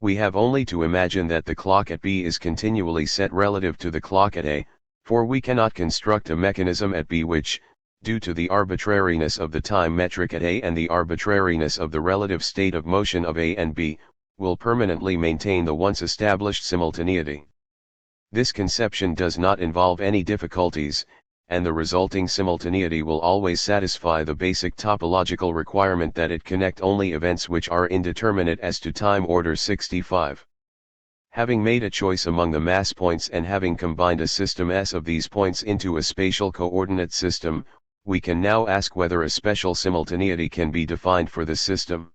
we have only to imagine that the clock at B is continually set relative to the clock at A, for we cannot construct a mechanism at B which, due to the arbitrariness of the time metric at A and the arbitrariness of the relative state of motion of A and B, will permanently maintain the once established simultaneity. This conception does not involve any difficulties, and the resulting simultaneity will always satisfy the basic topological requirement that it connect only events which are indeterminate as to time order 65. Having made a choice among the mass points and having combined a system S of these points into a spatial coordinate system, we can now ask whether a special simultaneity can be defined for the system.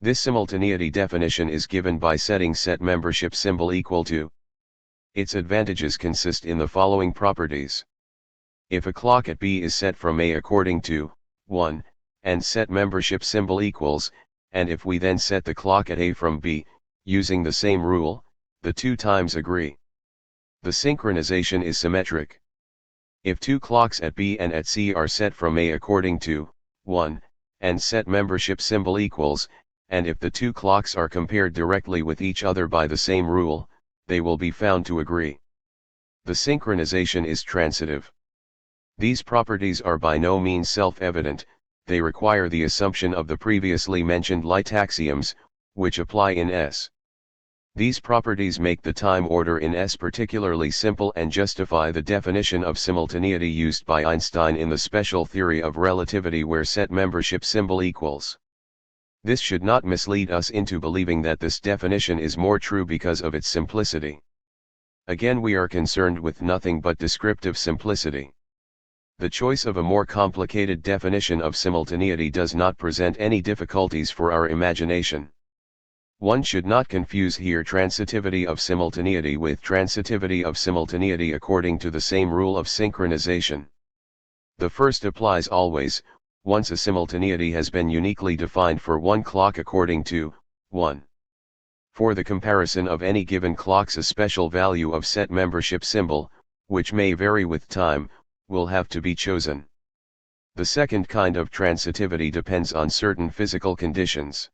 This simultaneity definition is given by setting set membership symbol equal to. Its advantages consist in the following properties. If a clock at B is set from A according to 1, and set membership symbol equals, and if we then set the clock at A from B, using the same rule, the two times agree. The synchronization is symmetric. If two clocks at B and at C are set from A according to 1, and set membership symbol equals, and if the two clocks are compared directly with each other by the same rule, they will be found to agree. The synchronization is transitive. These properties are by no means self-evident, they require the assumption of the previously mentioned light axioms, which apply in S. These properties make the time order in S particularly simple and justify the definition of simultaneity used by Einstein in the special theory of relativity where set membership symbol equals. This should not mislead us into believing that this definition is more true because of its simplicity. Again, we are concerned with nothing but descriptive simplicity. The choice of a more complicated definition of simultaneity does not present any difficulties for our imagination. One should not confuse here transitivity of simultaneity with transitivity of simultaneity according to the same rule of synchronization. The first applies always, once a simultaneity has been uniquely defined for one clock according to 1. For the comparison of any given clocks, a special value of set membership symbol, which may vary with time, will have to be chosen. The second kind of transitivity depends on certain physical conditions.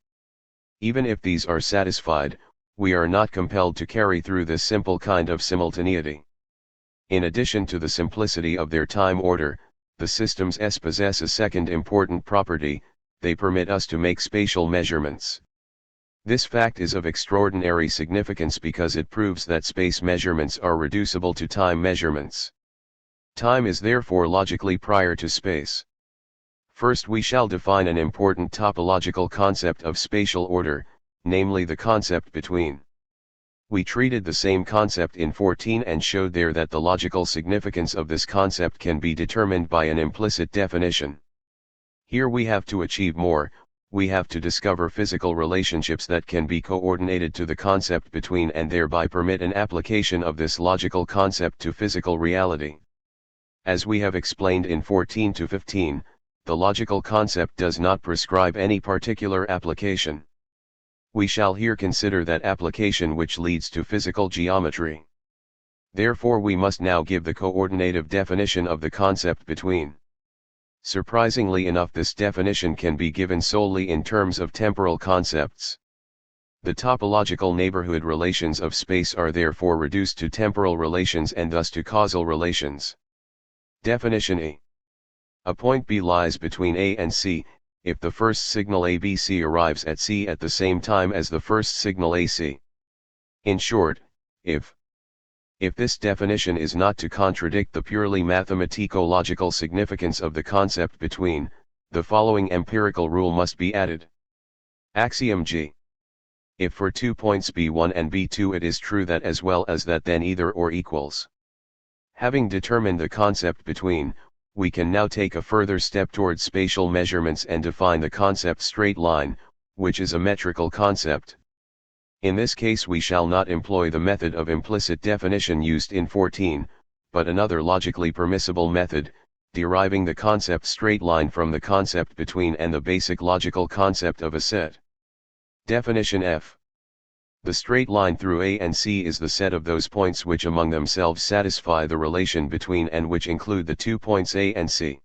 Even if these are satisfied, we are not compelled to carry through this simple kind of simultaneity. In addition to the simplicity of their time order, the systems S possess a second important property: they permit us to make spatial measurements. This fact is of extraordinary significance because it proves that space measurements are reducible to time measurements. Time is therefore logically prior to space. First, we shall define an important topological concept of spatial order, namely the concept between. We treated the same concept in 14 and showed there that the logical significance of this concept can be determined by an implicit definition. Here we have to achieve more. We have to discover physical relationships that can be coordinated to the concept between and thereby permit an application of this logical concept to physical reality. As we have explained in 14 to 15, the logical concept does not prescribe any particular application. We shall here consider that application which leads to physical geometry. Therefore we must now give the coordinative definition of the concept between. Surprisingly enough, this definition can be given solely in terms of temporal concepts. The topological neighborhood relations of space are therefore reduced to temporal relations and thus to causal relations. Definition E. A point B lies between A and C, if the first signal ABC arrives at C at the same time as the first signal AC. In short, if this definition is not to contradict the purely mathematico-logical significance of the concept between, the following empirical rule must be added. Axiom G. If for 2 points B1 and B2 it is true that as well as that then either or equals. Having determined the concept between, we can now take a further step towards spatial measurements and define the concept straight line, which is a metrical concept. In this case we shall not employ the method of implicit definition used in 14, but another logically permissible method, deriving the concept straight line from the concept between and the basic logical concept of a set. Definition F. The straight line through A and C is the set of those points which among themselves satisfy the relation between and which include the 2 points A and C.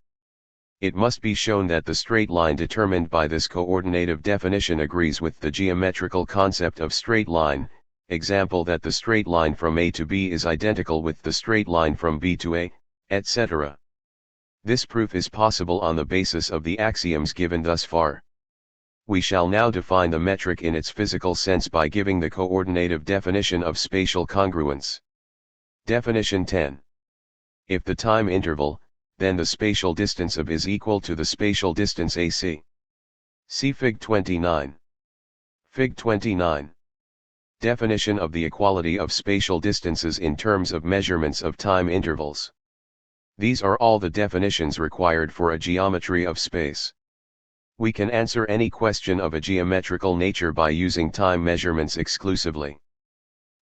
It must be shown that the straight line determined by this coordinative definition agrees with the geometrical concept of straight line, example that the straight line from A to B is identical with the straight line from B to A, etc. This proof is possible on the basis of the axioms given thus far. We shall now define the metric in its physical sense by giving the coordinative definition of spatial congruence. Definition 10. If the time interval, then the spatial distance of is equal to the spatial distance AC. See Fig 29. Fig 29. Definition of the equality of spatial distances in terms of measurements of time intervals. These are all the definitions required for a geometry of space. We can answer any question of a geometrical nature by using time measurements exclusively.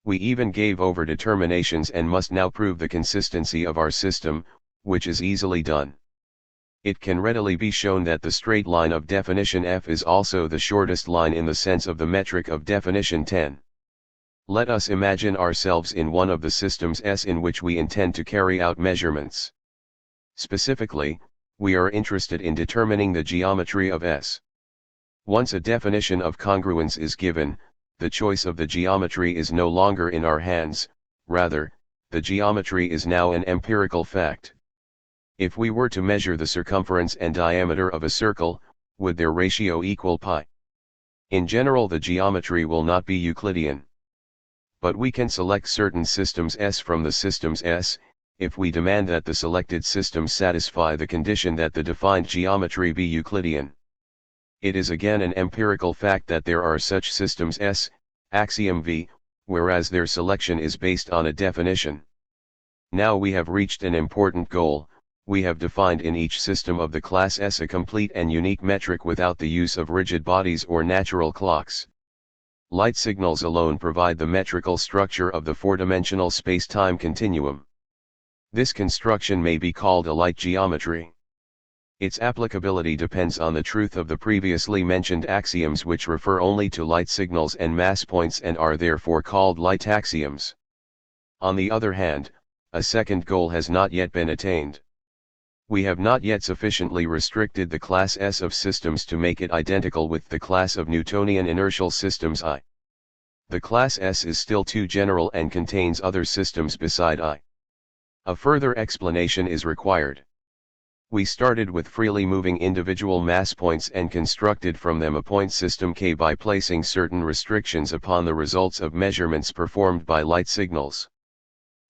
We even gave over determinations and must now prove the consistency of our system, which is easily done. It can readily be shown that the straight line of definition F is also the shortest line in the sense of the metric of definition 10. Let us imagine ourselves in one of the systems S in which we intend to carry out measurements. Specifically, we are interested in determining the geometry of S. Once a definition of congruence is given, the choice of the geometry is no longer in our hands, rather, the geometry is now an empirical fact. If we were to measure the circumference and diameter of a circle, would their ratio equal pi? In general, the geometry will not be Euclidean. But we can select certain systems S from the systems S, if we demand that the selected systems satisfy the condition that the defined geometry be Euclidean. It is again an empirical fact that there are such systems S, axiom V, whereas their selection is based on a definition. Now we have reached an important goal. We have defined in each system of the class S a complete and unique metric without the use of rigid bodies or natural clocks. Light signals alone provide the metrical structure of the four-dimensional space-time continuum. This construction may be called a light geometry. Its applicability depends on the truth of the previously mentioned axioms, which refer only to light signals and mass points and are therefore called light axioms. On the other hand, a second goal has not yet been attained. We have not yet sufficiently restricted the class S of systems to make it identical with the class of Newtonian inertial systems I. The class S is still too general and contains other systems beside I. A further explanation is required. We started with freely moving individual mass points and constructed from them a point system K by placing certain restrictions upon the results of measurements performed by light signals.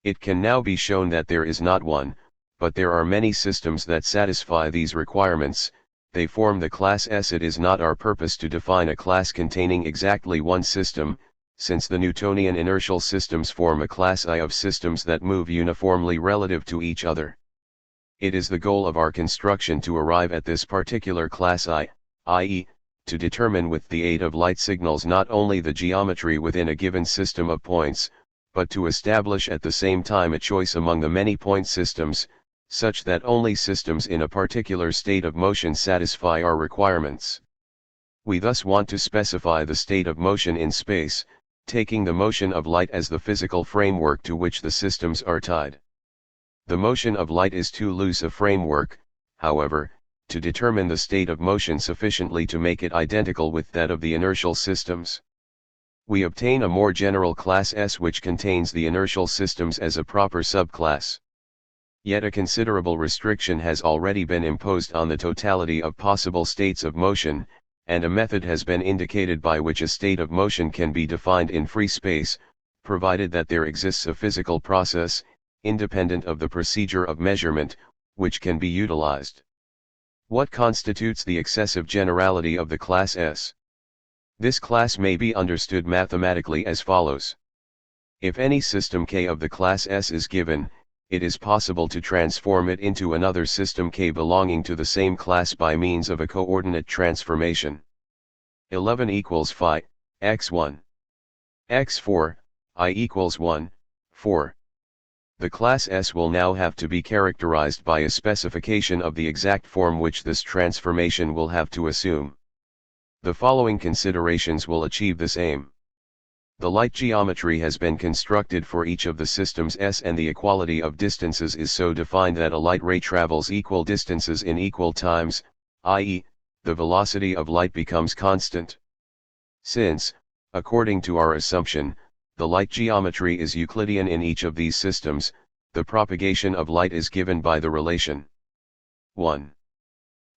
It can now be shown that there is not one, but there are many systems that satisfy these requirements. They form the class S. It is not our purpose to define a class containing exactly one system, since the Newtonian inertial systems form a class I of systems that move uniformly relative to each other. It is the goal of our construction to arrive at this particular class I, i.e., to determine with the aid of light signals not only the geometry within a given system of points, but to establish at the same time a choice among the many point systems, such that only systems in a particular state of motion satisfy our requirements. We thus want to specify the state of motion in space, taking the motion of light as the physical framework to which the systems are tied. The motion of light is too loose a framework, however, to determine the state of motion sufficiently to make it identical with that of the inertial systems. We obtain a more general class S which contains the inertial systems as a proper subclass. Yet a considerable restriction has already been imposed on the totality of possible states of motion, and a method has been indicated by which a state of motion can be defined in free space, provided that there exists a physical process, independent of the procedure of measurement, which can be utilized. What constitutes the excessive generality of the class S? This class may be understood mathematically as follows. If any system K of the class S is given, it is possible to transform it into another system K belonging to the same class by means of a coordinate transformation. 11 equals phi, x1. x4, I equals 1, 4. The class S will now have to be characterized by a specification of the exact form which this transformation will have to assume. The following considerations will achieve this aim. The light geometry has been constructed for each of the systems S, and the equality of distances is so defined that a light ray travels equal distances in equal times, i.e., the velocity of light becomes constant. Since, according to our assumption, the light geometry is Euclidean in each of these systems, the propagation of light is given by the relation 1,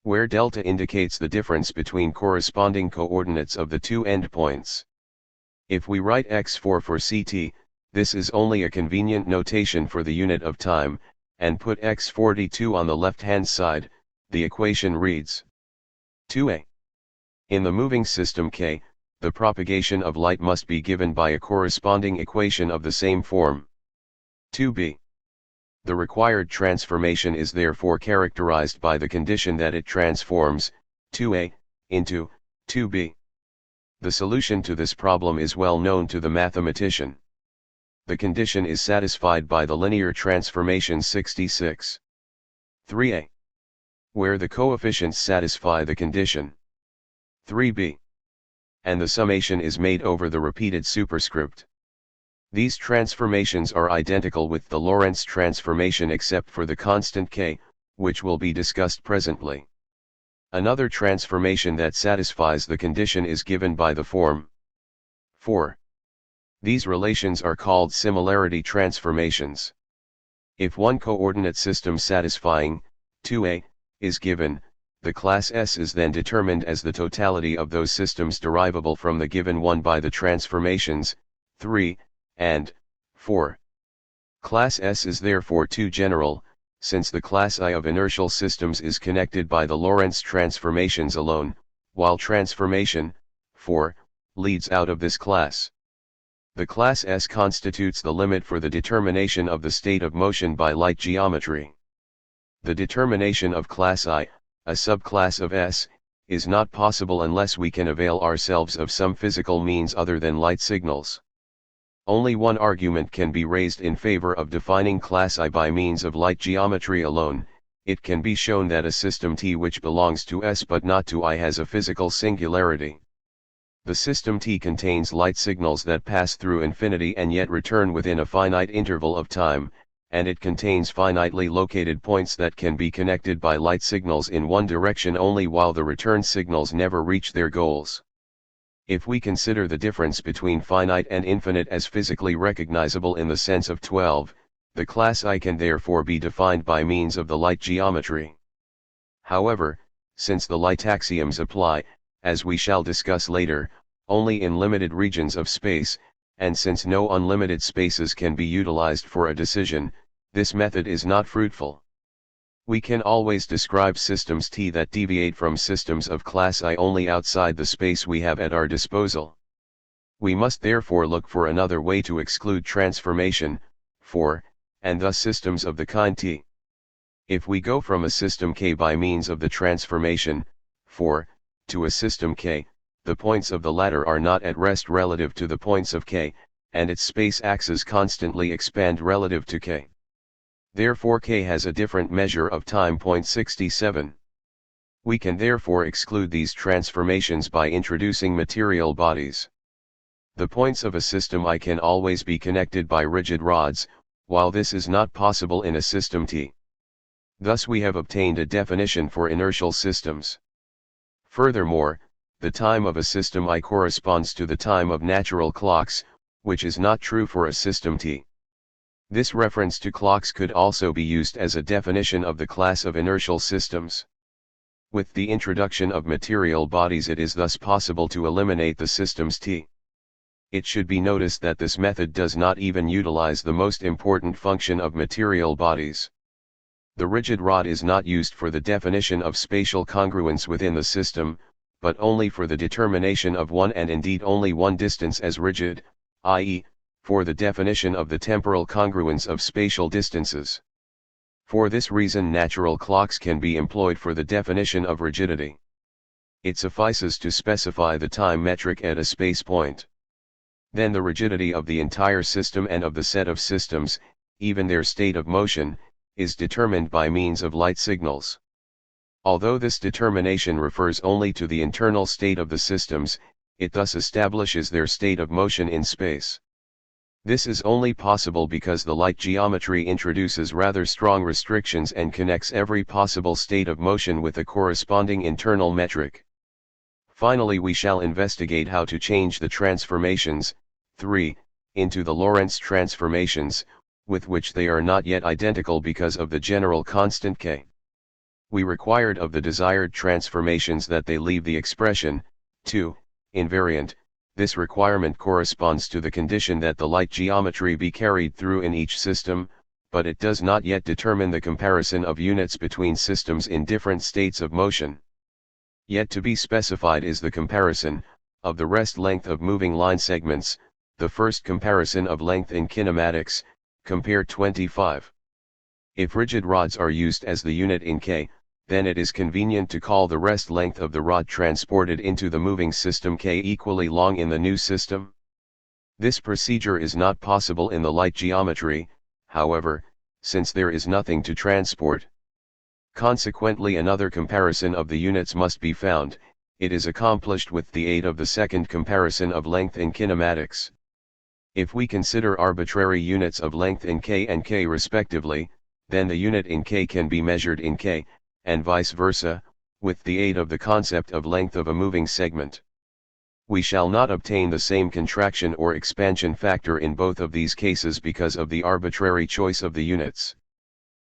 where delta indicates the difference between corresponding coordinates of the two endpoints. If we write x4 for ct, this is only a convenient notation for the unit of time, and put x42 on the left-hand side, the equation reads 2a. In the moving system K, the propagation of light must be given by a corresponding equation of the same form 2b. The required transformation is therefore characterized by the condition that it transforms 2a into 2b. The solution to this problem is well known to the mathematician. The condition is satisfied by the linear transformation 66. 3a, where the coefficients satisfy the condition 3b, and the summation is made over the repeated superscript. These transformations are identical with the Lorentz transformation except for the constant k, which will be discussed presently. Another transformation that satisfies the condition is given by the form 4. These relations are called similarity transformations. If one coordinate system satisfying 2a is given, the class S is then determined as the totality of those systems derivable from the given one by the transformations 3 and 4. Class S is therefore too general, since the class I of inertial systems is connected by the Lorentz transformations alone, while transformation 4 leads out of this class. The class S constitutes the limit for the determination of the state of motion by light geometry. The determination of class I, a subclass of S, is not possible unless we can avail ourselves of some physical means other than light signals. Only one argument can be raised in favor of defining class I by means of light geometry alone. It can be shown that a system T which belongs to S but not to I has a physical singularity. The system T contains light signals that pass through infinity and yet return within a finite interval of time, and it contains finitely located points that can be connected by light signals in one direction only while the return signals never reach their goals. If we consider the difference between finite and infinite as physically recognizable in the sense of 12, the class I can therefore be defined by means of the light geometry. However, since the light axioms apply, as we shall discuss later, only in limited regions of space, and since no unlimited spaces can be utilized for a decision, this method is not fruitful. We can always describe systems T that deviate from systems of class I only outside the space we have at our disposal. We must therefore look for another way to exclude transformation, 4, and thus systems of the kind T. If we go from a system K by means of the transformation, 4, to a system K, the points of the latter are not at rest relative to the points of K, and its space axes constantly expand relative to K. Therefore K has a different measure of time. 67. We can therefore exclude these transformations by introducing material bodies. The points of a system I can always be connected by rigid rods, while this is not possible in a system T. Thus we have obtained a definition for inertial systems. Furthermore, the time of a system I corresponds to the time of natural clocks, which is not true for a system T. This reference to clocks could also be used as a definition of the class of inertial systems. With the introduction of material bodies it is thus possible to eliminate the systems T. It should be noticed that this method does not even utilize the most important function of material bodies. The rigid rod is not used for the definition of spatial congruence within the system, but only for the determination of one and indeed only one distance as rigid, i.e., for the definition of the temporal congruence of spatial distances. For this reason natural clocks can be employed for the definition of rigidity. It suffices to specify the time metric at a space point. Then the rigidity of the entire system and of the set of systems, even their state of motion, is determined by means of light signals. Although this determination refers only to the internal state of the systems, it thus establishes their state of motion in space. This is only possible because the light geometry introduces rather strong restrictions and connects every possible state of motion with a corresponding internal metric. Finally we shall investigate how to change the transformations, 3, into the Lorentz transformations, with which they are not yet identical because of the general constant K. We required of the desired transformations that they leave the expression, 2, invariant. This requirement corresponds to the condition that the light geometry be carried through in each system, but it does not yet determine the comparison of units between systems in different states of motion. Yet to be specified is the comparison of the rest length of moving line segments, the first comparison of length in kinematics, compare 25. If rigid rods are used as the unit in K, then it is convenient to call the rest length of the rod transported into the moving system K equally long in the new system. This procedure is not possible in the light geometry, however, since there is nothing to transport. Consequently another comparison of the units must be found. It is accomplished with the aid of the second comparison of length in kinematics. If we consider arbitrary units of length in K and K respectively, then the unit in K can be measured in K, and vice versa, with the aid of the concept of length of a moving segment. We shall not obtain the same contraction or expansion factor in both of these cases because of the arbitrary choice of the units.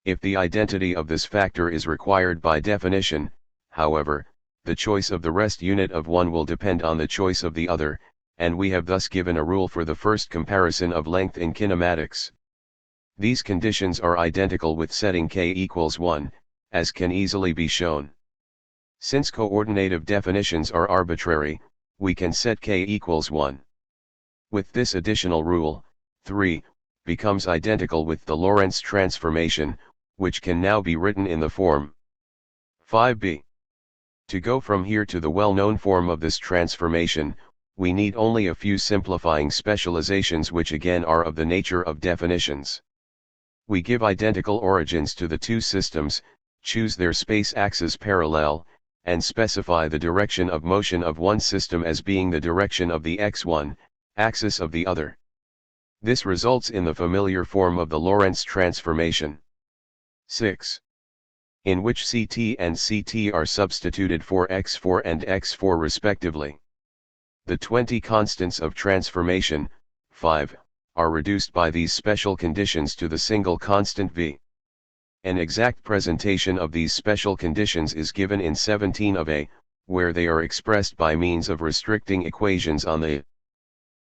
If the identity of this factor is required by definition, however, the choice of the rest unit of one will depend on the choice of the other, and we have thus given a rule for the first comparison of length in kinematics. These conditions are identical with setting k equals 1, as can easily be shown. Since coordinative definitions are arbitrary, we can set k equals 1. With this additional rule, 3 becomes identical with the Lorentz transformation, which can now be written in the form 5b. To go from here to the well-known form of this transformation, we need only a few simplifying specializations which again are of the nature of definitions. We give identical origins to the two systems, choose their space axes parallel, and specify the direction of motion of one system as being the direction of the x1 axis of the other. This results in the familiar form of the Lorentz transformation. 6. In which ct and ct are substituted for x4 and x4 respectively. The 20 constants of transformation, 5, are reduced by these special conditions to the single constant v. An exact presentation of these special conditions is given in 17 of a, where they are expressed by means of restricting equations on the.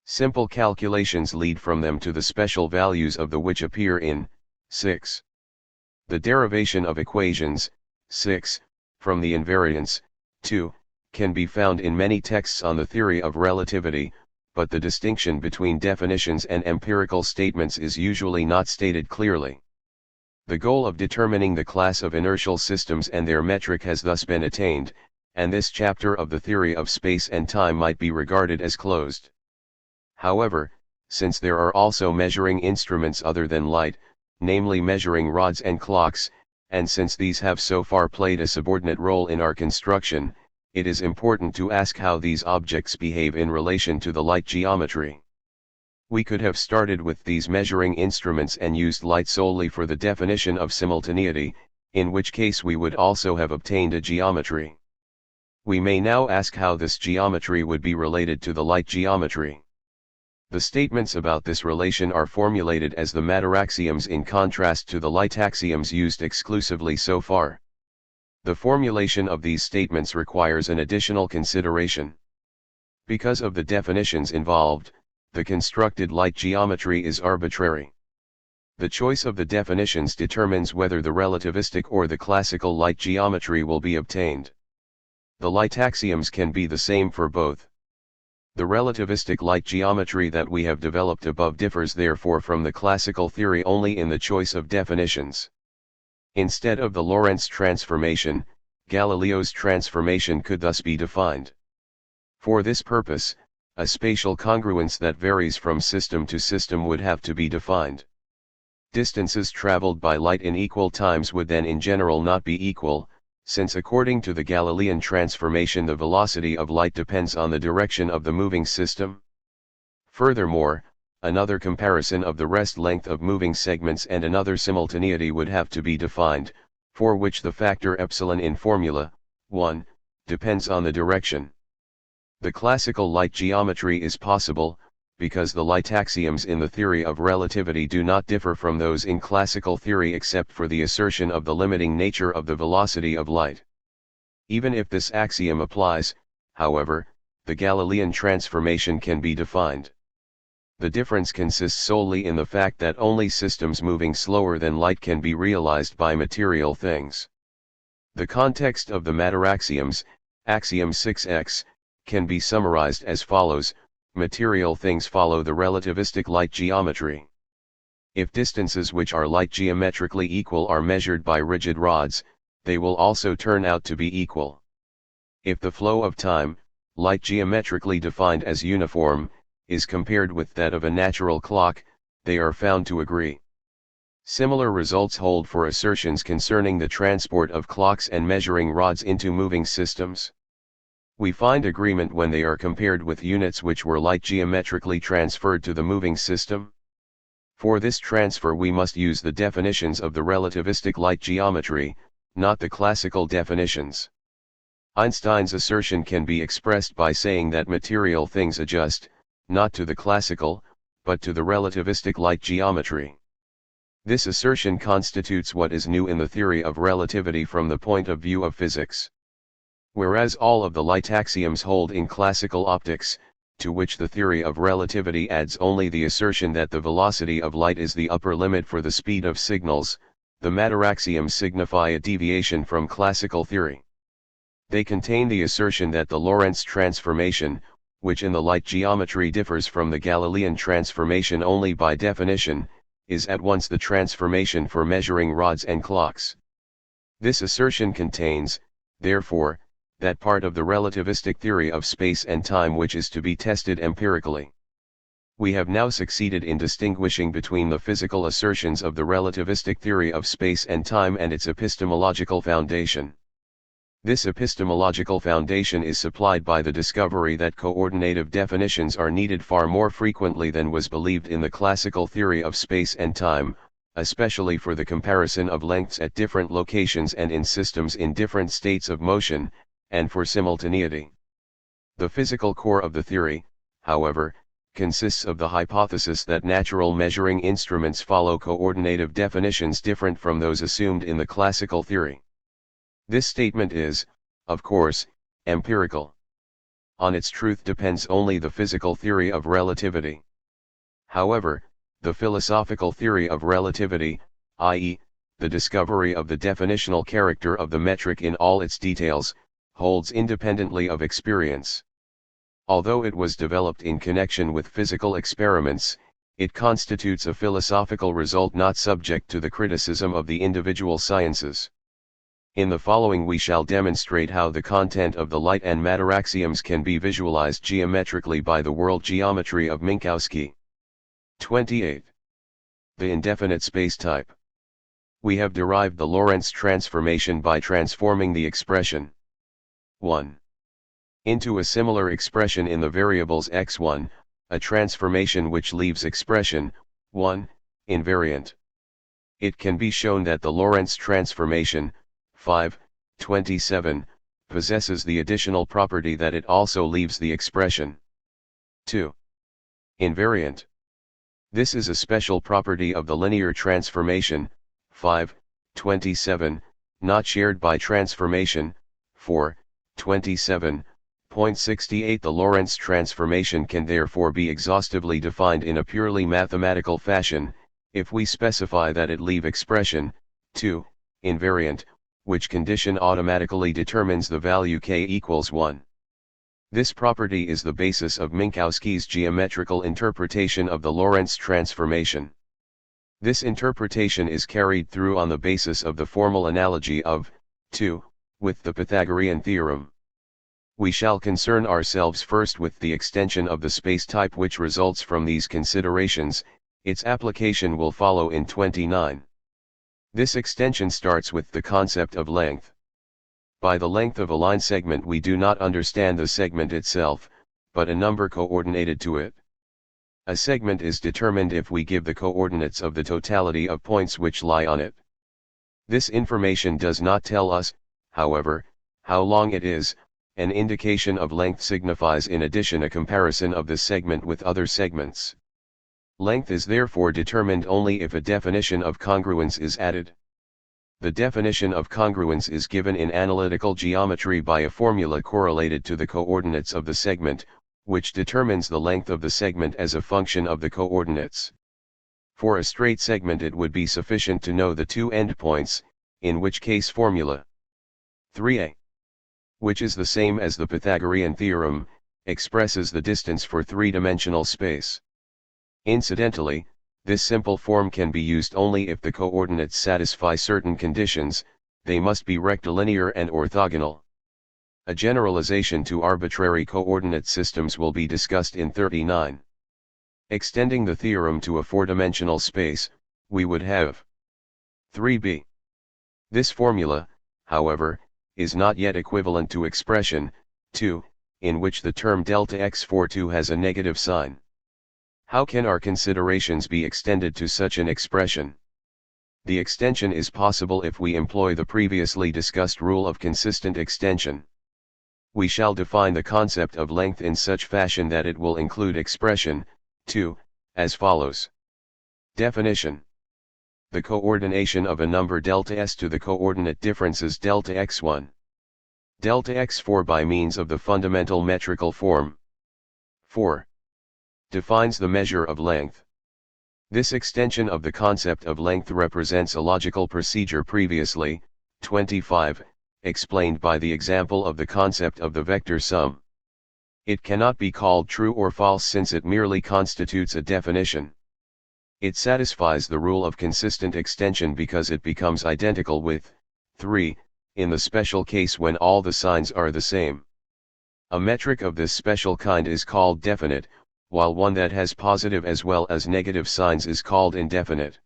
Simple calculations lead from them to the special values of the which appear in 6. The derivation of equations, 6, from the invariants, 2, can be found in many texts on the theory of relativity, but the distinction between definitions and empirical statements is usually not stated clearly. The goal of determining the class of inertial systems and their metric has thus been attained, and this chapter of the theory of space and time might be regarded as closed. However, since there are also measuring instruments other than light, namely measuring rods and clocks, and since these have so far played a subordinate role in our construction, it is important to ask how these objects behave in relation to the light geometry. We could have started with these measuring instruments and used light solely for the definition of simultaneity, in which case we would also have obtained a geometry. We may now ask how this geometry would be related to the light geometry. The statements about this relation are formulated as the matter axioms in contrast to the light axioms used exclusively so far. The formulation of these statements requires an additional consideration. Because of the definitions involved, the constructed light geometry is arbitrary. The choice of the definitions determines whether the relativistic or the classical light geometry will be obtained. The light axioms can be the same for both. The relativistic light geometry that we have developed above differs therefore from the classical theory only in the choice of definitions. Instead of the Lorentz transformation, Galileo's transformation could thus be defined. For this purpose, a spatial congruence that varies from system to system would have to be defined. Distances traveled by light in equal times would then in general not be equal, since according to the Galilean transformation the velocity of light depends on the direction of the moving system. Furthermore, another comparison of the rest length of moving segments and another simultaneity would have to be defined, for which the factor epsilon in formula 1 depends on the direction. The classical light geometry is possible, because the light axioms in the theory of relativity do not differ from those in classical theory except for the assertion of the limiting nature of the velocity of light. Even if this axiom applies, however, the Galilean transformation can be defined. The difference consists solely in the fact that only systems moving slower than light can be realized by material things. The context of the matter axioms, axiom 6x, can be summarized as follows: material things follow the relativistic light geometry. If distances which are light geometrically equal are measured by rigid rods, they will also turn out to be equal. If the flow of time, light geometrically defined as uniform, is compared with that of a natural clock, they are found to agree. Similar results hold for assertions concerning the transport of clocks and measuring rods into moving systems. We find agreement when they are compared with units which were light geometrically transferred to the moving system. For this transfer we must use the definitions of the relativistic light geometry, not the classical definitions. Einstein's assertion can be expressed by saying that material things adjust, not to the classical, but to the relativistic light geometry. This assertion constitutes what is new in the theory of relativity from the point of view of physics. Whereas all of the light axioms hold in classical optics, to which the theory of relativity adds only the assertion that the velocity of light is the upper limit for the speed of signals, the matter axioms signify a deviation from classical theory. They contain the assertion that the Lorentz transformation, which in the light geometry differs from the Galilean transformation only by definition, is at once the transformation for measuring rods and clocks. This assertion contains, therefore, that part of the relativistic theory of space and time which is to be tested empirically. We have now succeeded in distinguishing between the physical assertions of the relativistic theory of space and time and its epistemological foundation. This epistemological foundation is supplied by the discovery that coordinative definitions are needed far more frequently than was believed in the classical theory of space and time, especially for the comparison of lengths at different locations and in systems in different states of motion, and for simultaneity. The physical core of the theory, however, consists of the hypothesis that natural measuring instruments follow coordinative definitions different from those assumed in the classical theory. This statement is, of course, empirical. On its truth depends only the physical theory of relativity. However, the philosophical theory of relativity, i.e., the discovery of the definitional character of the metric in all its details, holds independently of experience. Although it was developed in connection with physical experiments, it constitutes a philosophical result not subject to the criticism of the individual sciences. In the following we shall demonstrate how the content of the light and matter axioms can be visualized geometrically by the world geometry of Minkowski. 28. The indefinite space-type. We have derived the Lorentz transformation by transforming the expression 1 into a similar expression in the variables x1, a transformation which leaves expression 1 invariant. It can be shown that the Lorentz transformation 5.27 possesses the additional property that it also leaves the expression 2 invariant. This is a special property of the linear transformation 5.27, not shared by transformation 4.27.68. The Lorentz transformation can therefore be exhaustively defined in a purely mathematical fashion, if we specify that it leave expression 2 invariant, which condition automatically determines the value k equals 1. This property is the basis of Minkowski's geometrical interpretation of the Lorentz transformation. This interpretation is carried through on the basis of the formal analogy of 2 with the Pythagorean theorem. We shall concern ourselves first with the extension of the space-type which results from these considerations. Its application will follow in 29. This extension starts with the concept of length. By the length of a line segment we do not understand the segment itself, but a number coordinated to it. A segment is determined if we give the coordinates of the totality of points which lie on it. This information does not tell us, however, how long it is. An indication of length signifies in addition a comparison of the segment with other segments. Length is therefore determined only if a definition of congruence is added. The definition of congruence is given in analytical geometry by a formula correlated to the coordinates of the segment, which determines the length of the segment as a function of the coordinates. For a straight segment it would be sufficient to know the two endpoints, in which case formula 3a, which is the same as the Pythagorean theorem, expresses the distance for three-dimensional space. Incidentally, this simple form can be used only if the coordinates satisfy certain conditions. They must be rectilinear and orthogonal. A generalization to arbitrary coordinate systems will be discussed in 39. Extending the theorem to a four-dimensional space, we would have 3b. This formula, however, is not yet equivalent to expression 2, in which the term delta x42 has a negative sign. How can our considerations be extended to such an expression? The extension is possible if we employ the previously discussed rule of consistent extension. We shall define the concept of length in such fashion that it will include expression 2, as follows. Definition. The coordination of a number delta s to the coordinate differences delta x1, delta x4 by means of the fundamental metrical form 4. Defines the measure of length. This extension of the concept of length represents a logical procedure previously, 25, explained by the example of the concept of the vector sum. It cannot be called true or false since it merely constitutes a definition. It satisfies the rule of consistent extension because it becomes identical with 3, in the special case when all the signs are the same. A metric of this special kind is called definite, while one that has positive as well as negative signs is called indefinite.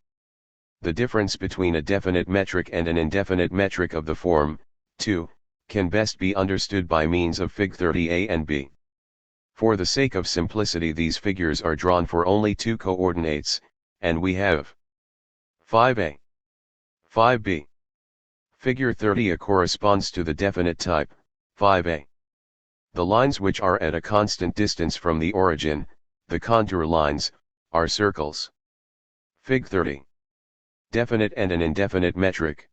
The difference between a definite metric and an indefinite metric of the form 2 can best be understood by means of Fig 30a and b. For the sake of simplicity, these figures are drawn for only two coordinates, and we have 5a, 5b. Figure 30a corresponds to the definite type, 5a. The lines which are at a constant distance from the origin, the contour lines, are circles. Fig 30. Definite and an indefinite metric.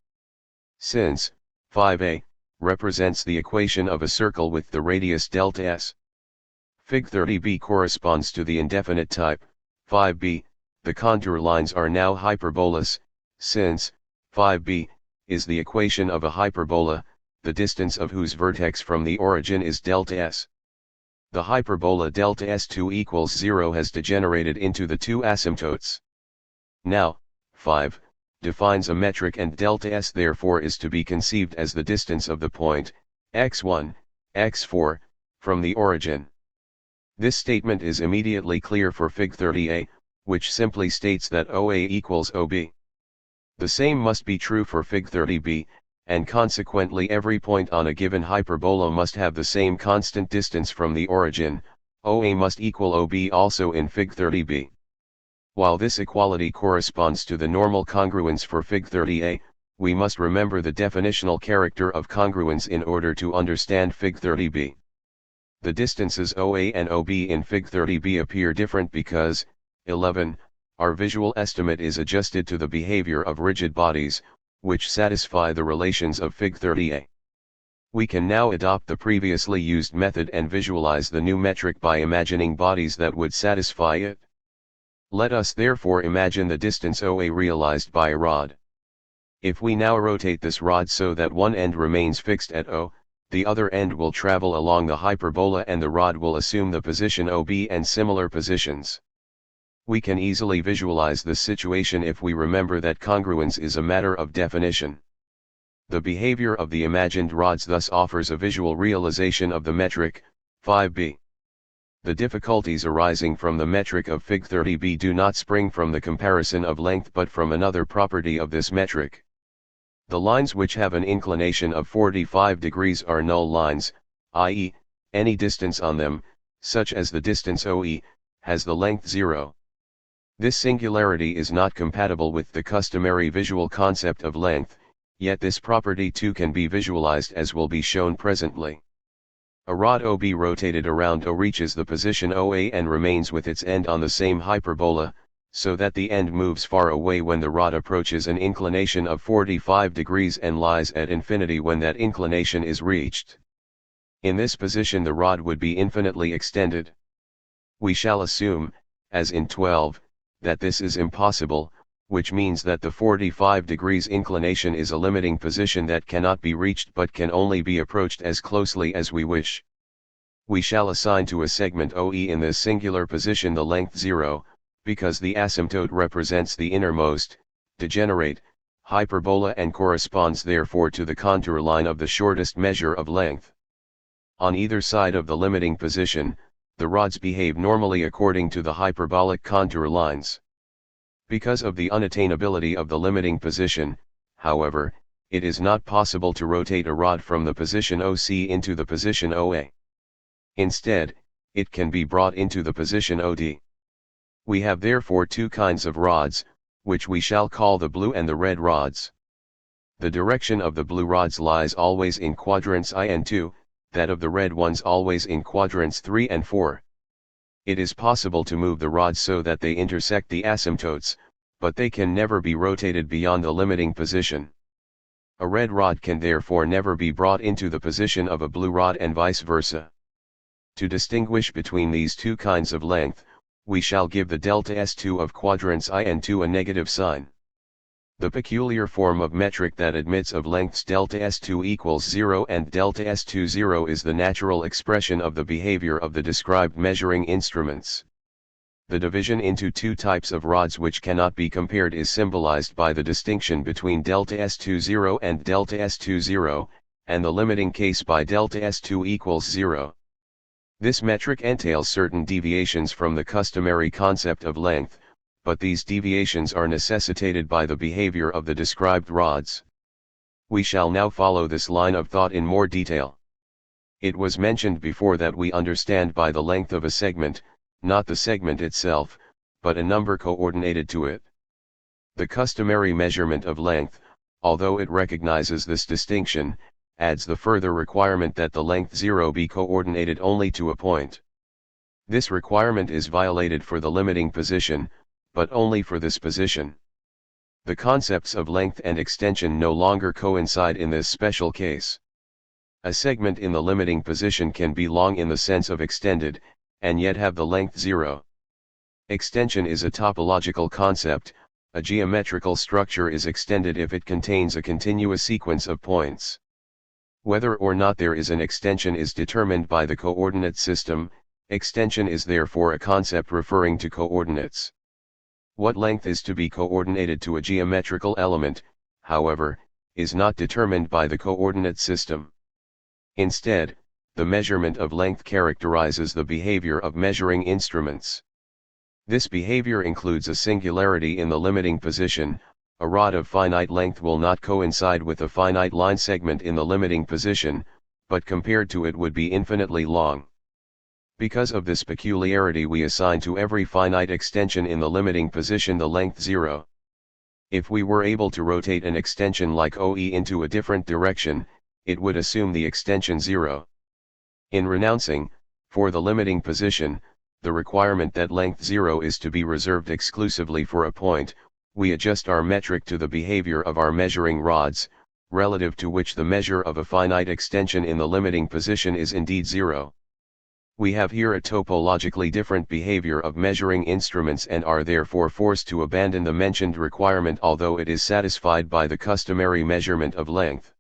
Since 5a represents the equation of a circle with the radius delta s. Fig 30b corresponds to the indefinite type, 5b. The contour lines are now hyperbolas, since 5b is the equation of a hyperbola, the distance of whose vertex from the origin is delta s. The hyperbola delta s2 equals 0 has degenerated into the two asymptotes. Now, 5 defines a metric and delta s therefore is to be conceived as the distance of the point, x1, x4, from the origin. This statement is immediately clear for Fig 30a, which simply states that OA equals OB. The same must be true for Fig 30b, and consequently every point on a given hyperbola must have the same constant distance from the origin. OA must equal OB also in Fig 30b. While this equality corresponds to the normal congruence for Fig 30a, we must remember the definitional character of congruence in order to understand Fig 30b. The distances OA and OB in Fig 30b appear different because, 11, our visual estimate is adjusted to the behavior of rigid bodies, which satisfy the relations of Fig 30a. We can now adopt the previously used method and visualize the new metric by imagining bodies that would satisfy it. Let us therefore imagine the distance OA realized by a rod. If we now rotate this rod so that one end remains fixed at O, the other end will travel along the hyperbola and the rod will assume the position OB and similar positions. We can easily visualize this situation if we remember that congruence is a matter of definition. The behavior of the imagined rods thus offers a visual realization of the metric, 5b. The difficulties arising from the metric of Fig 30b do not spring from the comparison of length but from another property of this metric. The lines which have an inclination of 45 degrees are null lines, i.e., any distance on them, such as the distance OE, has the length 0. This singularity is not compatible with the customary visual concept of length, yet this property too can be visualized as will be shown presently. A rod OB rotated around O reaches the position OA and remains with its end on the same hyperbola, so that the end moves far away when the rod approaches an inclination of 45 degrees and lies at infinity when that inclination is reached. In this position the rod would be infinitely extended. We shall assume, as in 12, that this is impossible, which means that the 45 degrees inclination is a limiting position that cannot be reached but can only be approached as closely as we wish. We shall assign to a segment OE in this singular position the length 0, because the asymptote represents the innermost, degenerate, hyperbola and corresponds therefore to the contour line of the shortest measure of length. On either side of the limiting position, the rods behave normally according to the hyperbolic contour lines. Because of the unattainability of the limiting position, however, it is not possible to rotate a rod from the position OC into the position OA. Instead, it can be brought into the position OD. We have therefore two kinds of rods, which we shall call the blue and the red rods. The direction of the blue rods lies always in quadrants I and II, that of the red ones always in quadrants 3 and 4. It is possible to move the rods so that they intersect the asymptotes, but they can never be rotated beyond the limiting position. A red rod can therefore never be brought into the position of a blue rod and vice versa. To distinguish between these two kinds of length, we shall give the delta S2 of quadrants I and 2 a negative sign. The peculiar form of metric that admits of lengths delta S2 equals 0 and delta S2 0 is the natural expression of the behavior of the described measuring instruments. The division into two types of rods which cannot be compared is symbolized by the distinction between delta S2 0 and delta S2 0, and the limiting case by delta S2 equals 0. This metric entails certain deviations from the customary concept of length, but these deviations are necessitated by the behavior of the described rods. We shall now follow this line of thought in more detail. It was mentioned before that we understand by the length of a segment, not the segment itself, but a number coordinated to it. The customary measurement of length, although it recognizes this distinction, adds the further requirement that the length 0 be coordinated only to a point. This requirement is violated for the limiting position, but only for this position. The concepts of length and extension no longer coincide in this special case. A segment in the limiting position can be long in the sense of extended, and yet have the length 0. Extension is a topological concept. A geometrical structure is extended if it contains a continuous sequence of points. Whether or not there is an extension is determined by the coordinate system. Extension is therefore a concept referring to coordinates. What length is to be coordinated to a geometrical element, however, is not determined by the coordinate system. Instead, the measurement of length characterizes the behavior of measuring instruments. This behavior includes a singularity in the limiting position. A rod of finite length will not coincide with a finite line segment in the limiting position, but compared to it would be infinitely long. Because of this peculiarity, we assign to every finite extension in the limiting position the length 0. If we were able to rotate an extension like OE into a different direction, it would assume the extension 0. In renouncing, for the limiting position, the requirement that length 0 is to be reserved exclusively for a point, we adjust our metric to the behavior of our measuring rods, relative to which the measure of a finite extension in the limiting position is indeed 0. We have here a topologically different behavior of measuring instruments and are therefore forced to abandon the mentioned requirement, although it is satisfied by the customary measurement of length.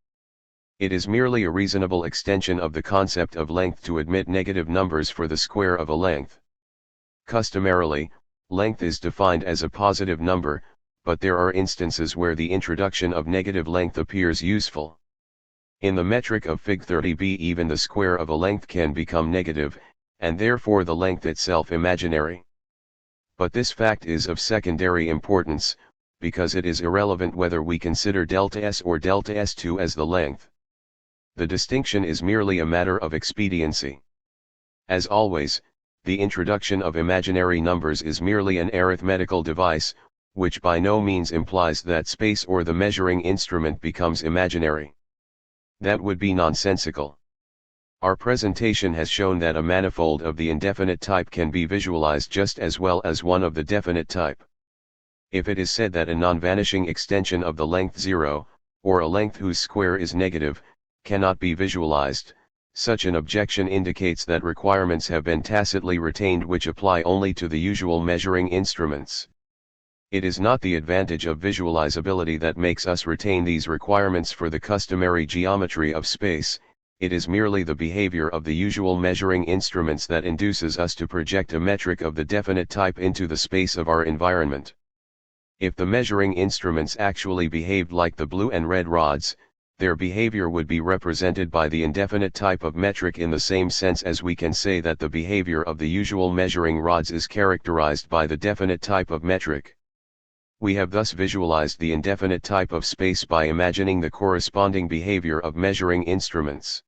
It is merely a reasonable extension of the concept of length to admit negative numbers for the square of a length. Customarily, length is defined as a positive number, but there are instances where the introduction of negative length appears useful. In the metric of Fig 30b, even the square of a length can become negative, and therefore the length itself imaginary. But this fact is of secondary importance, because it is irrelevant whether we consider delta S or delta S2 as the length. The distinction is merely a matter of expediency. As always, the introduction of imaginary numbers is merely an arithmetical device, which by no means implies that space or the measuring instrument becomes imaginary. That would be nonsensical. Our presentation has shown that a manifold of the indefinite type can be visualized just as well as one of the definite type. If it is said that a non-vanishing extension of the length 0, or a length whose square is negative, cannot be visualized, such an objection indicates that requirements have been tacitly retained which apply only to the usual measuring instruments. It is not the advantage of visualizability that makes us retain these requirements for the customary geometry of space, it is merely the behavior of the usual measuring instruments that induces us to project a metric of the definite type into the space of our environment. If the measuring instruments actually behaved like the blue and red rods, their behavior would be represented by the indefinite type of metric in the same sense as we can say that the behavior of the usual measuring rods is characterized by the definite type of metric. We have thus visualized the indefinite type of space by imagining the corresponding behavior of measuring instruments.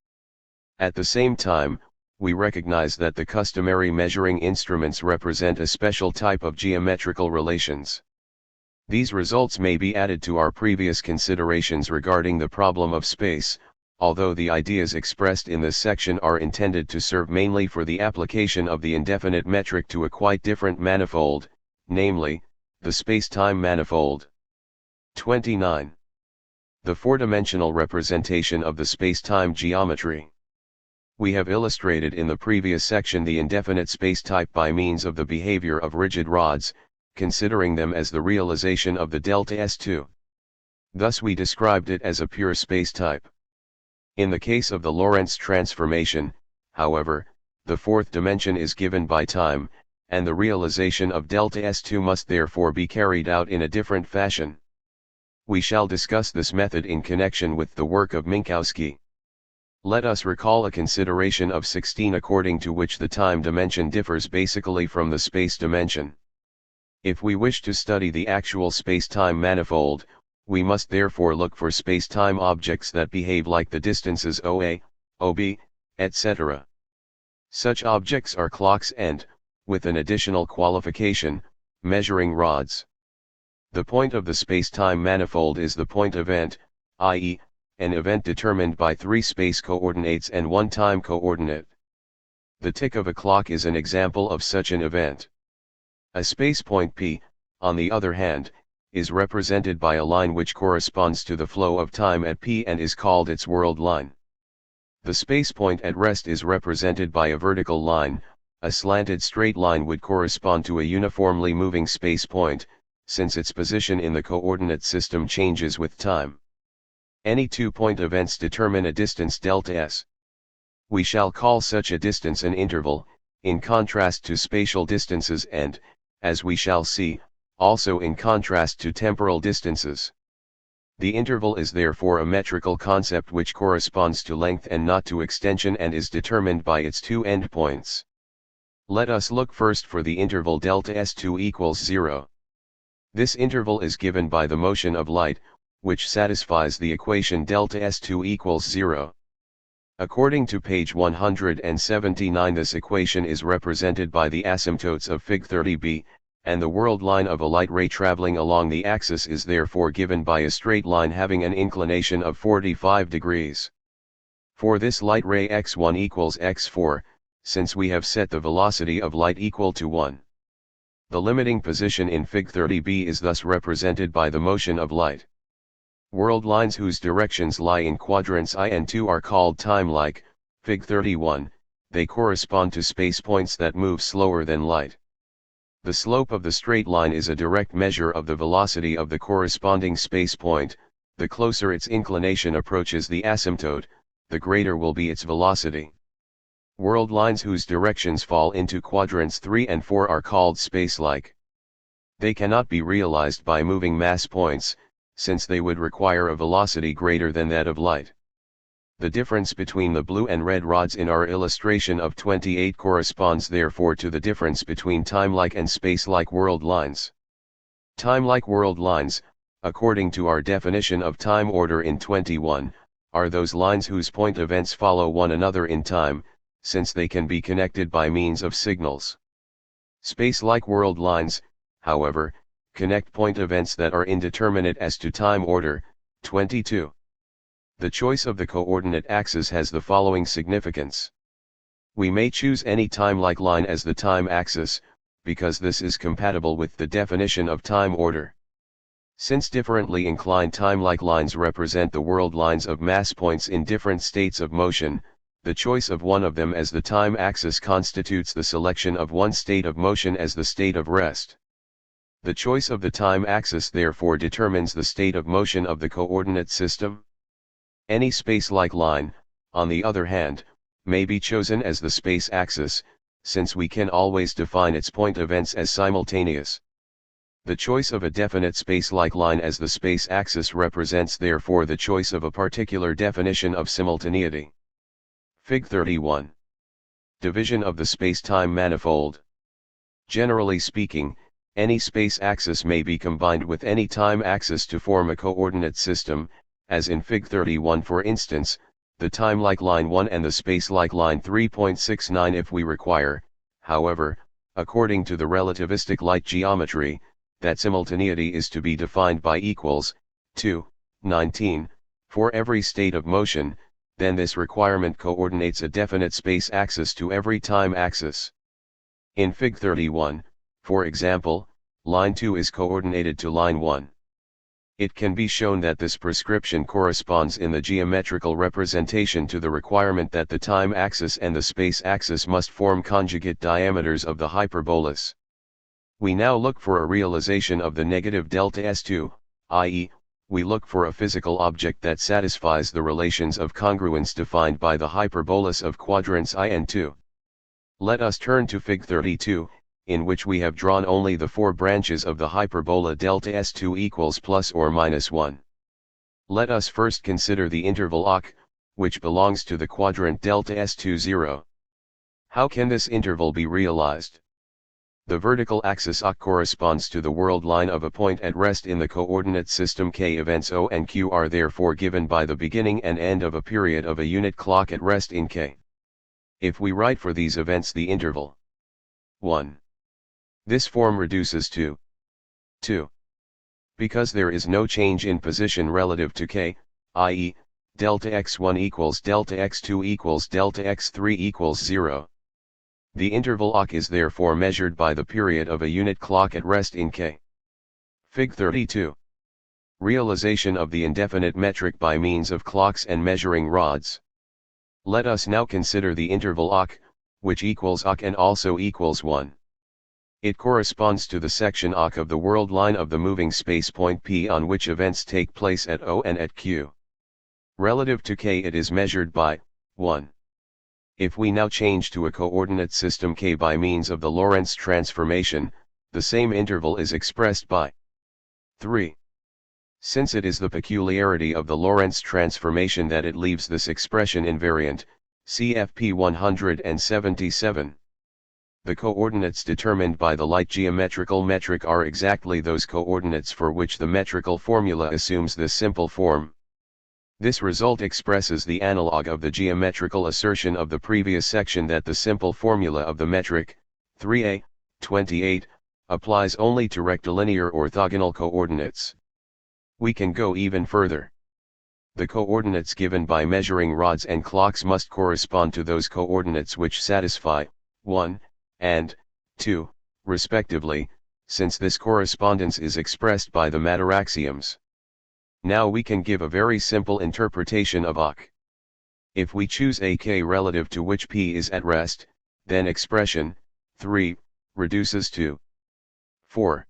At the same time, we recognize that the customary measuring instruments represent a special type of geometrical relations. These results may be added to our previous considerations regarding the problem of space, although the ideas expressed in this section are intended to serve mainly for the application of the indefinite metric to a quite different manifold, namely, the space-time manifold. 29. The four-dimensional representation of the space-time geometry. We have illustrated in the previous section the indefinite space-type by means of the behavior of rigid rods, considering them as the realization of the delta S2. Thus we described it as a pure space-type. In the case of the Lorentz transformation, however, the fourth dimension is given by time, and the realization of delta S2 must therefore be carried out in a different fashion. We shall discuss this method in connection with the work of Minkowski. Let us recall a consideration of 16 according to which the time dimension differs basically from the space dimension. If we wish to study the actual space-time manifold, we must therefore look for space-time objects that behave like the distances OA, OB, etc. Such objects are clocks and, with an additional qualification, measuring rods. The point of the space-time manifold is the point event, i.e., an event determined by 3 space coordinates and 1 time coordinate. The tick of a clock is an example of such an event. A space point P, on the other hand, is represented by a line which corresponds to the flow of time at P and is called its world line. The space point at rest is represented by a vertical line. A slanted straight line would correspond to a uniformly moving space point, since its position in the coordinate system changes with time. Any 2-point events determine a distance delta s. We shall call such a distance an interval, in contrast to spatial distances and, as we shall see, also in contrast to temporal distances. The interval is therefore a metrical concept which corresponds to length and not to extension and is determined by its 2 endpoints. Let us look first for the interval delta S2 equals 0. This interval is given by the motion of light, which satisfies the equation delta S2 equals 0. According to page 179, this equation is represented by the asymptotes of Fig 30b, and the world line of a light ray traveling along the axis is therefore given by a straight line having an inclination of 45 degrees. For this light ray x1 equals x4, since we have set the velocity of light equal to 1. The limiting position in Fig 30b is thus represented by the motion of light. World lines whose directions lie in quadrants I and II are called time-like. Fig 31, they correspond to space points that move slower than light. The slope of the straight line is a direct measure of the velocity of the corresponding space point. The closer its inclination approaches the asymptote, the greater will be its velocity. World lines whose directions fall into quadrants 3 and 4 are called space-like. They cannot be realized by moving mass points, since they would require a velocity greater than that of light. The difference between the blue and red rods in our illustration of 28 corresponds therefore to the difference between time-like and space-like world lines. Time-like world lines, according to our definition of time order in 21, are those lines whose point events follow one another in time, since they can be connected by means of signals. Space-like world lines, however, connect point events that are indeterminate as to time order. 22. The choice of the coordinate axis has the following significance. We may choose any time-like line as the time axis, because this is compatible with the definition of time order. Since differently inclined time-like lines represent the world lines of mass points in different states of motion, the choice of one of them as the time axis constitutes the selection of one state of motion as the state of rest. The choice of the time axis therefore determines the state of motion of the coordinate system. Any space-like line, on the other hand, may be chosen as the space axis, since we can always define its point events as simultaneous. The choice of a definite space-like line as the space axis represents therefore the choice of a particular definition of simultaneity. Fig 31. Division of the space-time manifold. Generally speaking, any space axis may be combined with any time axis to form a coordinate system, as in Fig 31 for instance, the time-like line 1 and the space-like line 3.69 if we require. However, according to the relativistic light geometry, that simultaneity is to be defined by equals 2.19 for every state of motion, then this requirement coordinates a definite space axis to every time axis. In Fig 31, for example, line 2 is coordinated to line 1. It can be shown that this prescription corresponds in the geometrical representation to the requirement that the time axis and the space axis must form conjugate diameters of the hyperbolus. We now look for a realization of the negative delta S2, i.e., we look for a physical object that satisfies the relations of congruence defined by the hyperbolus of quadrants I and II. Let us turn to Fig 32, in which we have drawn only the four branches of the hyperbola delta S2 equals plus or minus 1. Let us first consider the interval OC, which belongs to the quadrant delta S2 0. How can this interval be realized? The vertical axis OC corresponds to the world line of a point at rest in the coordinate system K. Events O and Q are therefore given by the beginning and end of a period of a unit clock at rest in K. If we write for these events the interval 1. This form reduces to 2. Because there is no change in position relative to K, i.e., delta x1 equals delta x2 equals delta x3 equals 0. The interval OC is therefore measured by the period of a unit clock at rest in K. Fig 32. Realization of the indefinite metric by means of clocks and measuring rods. Let us now consider the interval OC, which equals OC and also equals 1. It corresponds to the section OC of the world line of the moving space point P on which events take place at O and at Q. Relative to K it is measured by 1. If we now change to a coordinate system K by means of the Lorentz transformation, the same interval is expressed by 3. Since it is the peculiarity of the Lorentz transformation that it leaves this expression invariant, CFP 177. The coordinates determined by the light geometrical metric are exactly those coordinates for which the metrical formula assumes this simple form. This result expresses the analog of the geometrical assertion of the previous section that the simple formula of the metric, 3a, 28, applies only to rectilinear orthogonal coordinates. We can go even further. The coordinates given by measuring rods and clocks must correspond to those coordinates which satisfy 1 and 2, respectively, since this correspondence is expressed by the matter axioms. Now we can give a very simple interpretation of OC. If we choose a K relative to which P is at rest, then expression 3 reduces to 4.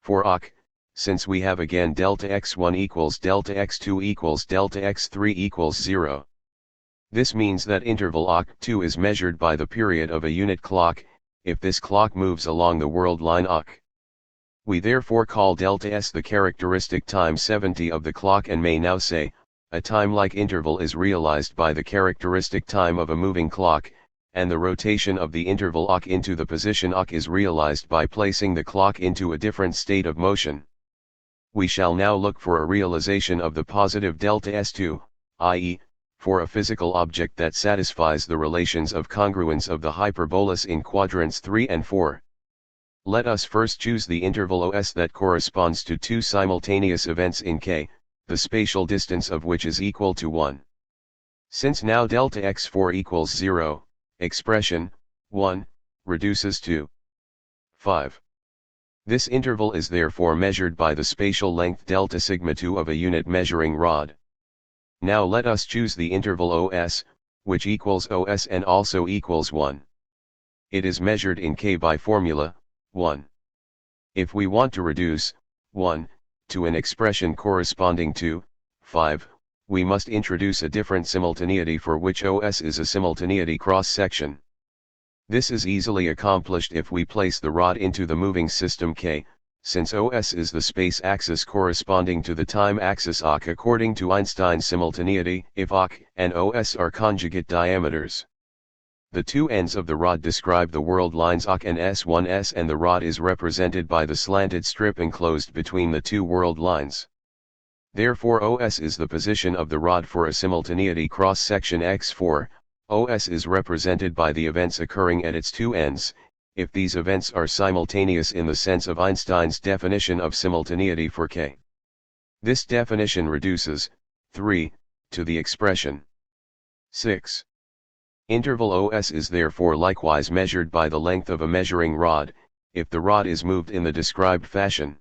For OC, since we have again delta x1 equals delta x2 equals delta x3 equals 0. This means that interval OC2 is measured by the period of a unit clock, if this clock moves along the world line OC. We therefore call delta S the characteristic time 70 of the clock and may now say, a time-like interval is realized by the characteristic time of a moving clock, and the rotation of the interval OC into the position OC is realized by placing the clock into a different state of motion. We shall now look for a realization of the positive delta S2, i.e., for a physical object that satisfies the relations of congruence of the hyperbolus in quadrants 3 and 4. Let us first choose the interval OS that corresponds to two simultaneous events in K, the spatial distance of which is equal to 1. Since now delta x4 equals 0, expression 1 reduces to 5. This interval is therefore measured by the spatial length delta sigma 2 of a unit measuring rod. Now let us choose the interval OS, which equals OS and also equals 1. It is measured in K by formula 1. If we want to reduce 1 to an expression corresponding to 5, we must introduce a different simultaneity for which OS is a simultaneity cross-section. This is easily accomplished if we place the rod into the moving system K, since OS is the space axis corresponding to the time axis OC according to Einstein's simultaneity, if OC and OS are conjugate diameters. The two ends of the rod describe the world lines OC and S1S, and the rod is represented by the slanted strip enclosed between the two world lines. Therefore OS is the position of the rod for a simultaneity cross-section x4, OS is represented by the events occurring at its two ends, if these events are simultaneous in the sense of Einstein's definition of simultaneity for K. This definition reduces 3 to the expression 6. Interval OS is therefore likewise measured by the length of a measuring rod, if the rod is moved in the described fashion.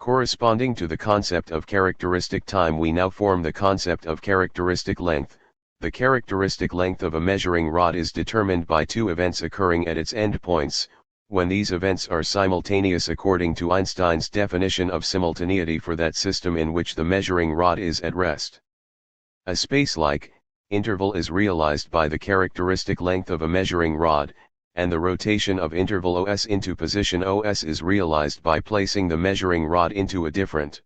Corresponding to the concept of characteristic time, we now form the concept of characteristic length. The characteristic length of a measuring rod is determined by two events occurring at its endpoints, when these events are simultaneous according to Einstein's definition of simultaneity for that system in which the measuring rod is at rest. A space-like interval is realized by the characteristic length of a measuring rod, and the rotation of interval OS into position OS is realized by placing the measuring rod into a different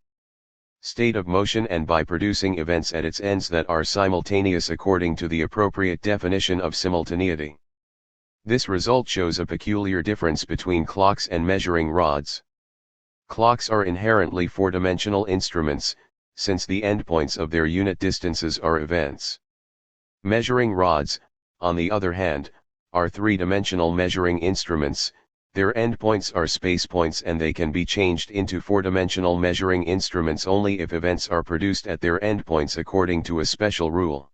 state of motion and by producing events at its ends that are simultaneous according to the appropriate definition of simultaneity. This result shows a peculiar difference between clocks and measuring rods. Clocks are inherently four-dimensional instruments, since the endpoints of their unit distances are events. Measuring rods, on the other hand, are three-dimensional measuring instruments. Their endpoints are space points and they can be changed into four-dimensional measuring instruments only if events are produced at their endpoints according to a special rule.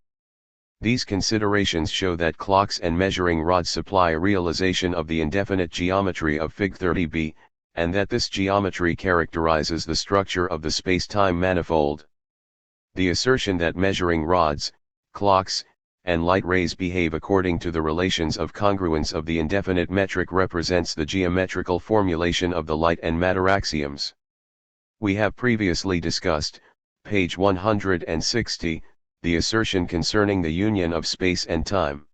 These considerations show that clocks and measuring rods supply a realization of the indefinite geometry of Fig 30b, and that this geometry characterizes the structure of the space-time manifold. The assertion that measuring rods, clocks, and light rays behave according to the relations of congruence of the indefinite metric represents the geometrical formulation of the light and matter axioms. We have previously discussed, page 160, the assertion concerning the union of space and time.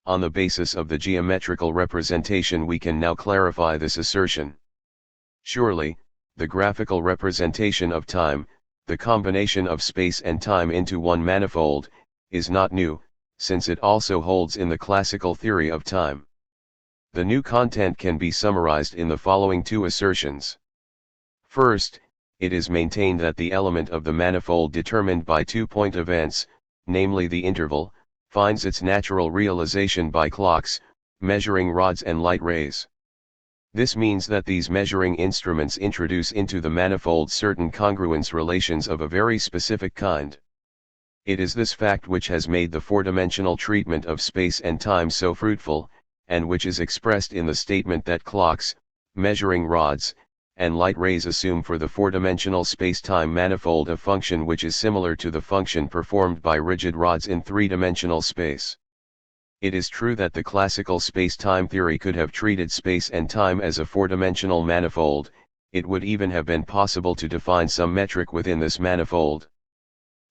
On the basis of the geometrical representation we can now clarify this assertion. Surely, the graphical representation of time, the combination of space and time into one manifold, is not new, since it also holds in the classical theory of time. The new content can be summarized in the following two assertions. First, it is maintained that the element of the manifold determined by two-point events, namely the interval, finds its natural realization by clocks, measuring rods and light rays. This means that these measuring instruments introduce into the manifold certain congruence relations of a very specific kind. It is this fact which has made the four-dimensional treatment of space and time so fruitful, and which is expressed in the statement that clocks, measuring rods, and light rays assume for the four-dimensional space-time manifold a function which is similar to the function performed by rigid rods in three-dimensional space. It is true that the classical space-time theory could have treated space and time as a four-dimensional manifold. It would even have been possible to define some metric within this manifold.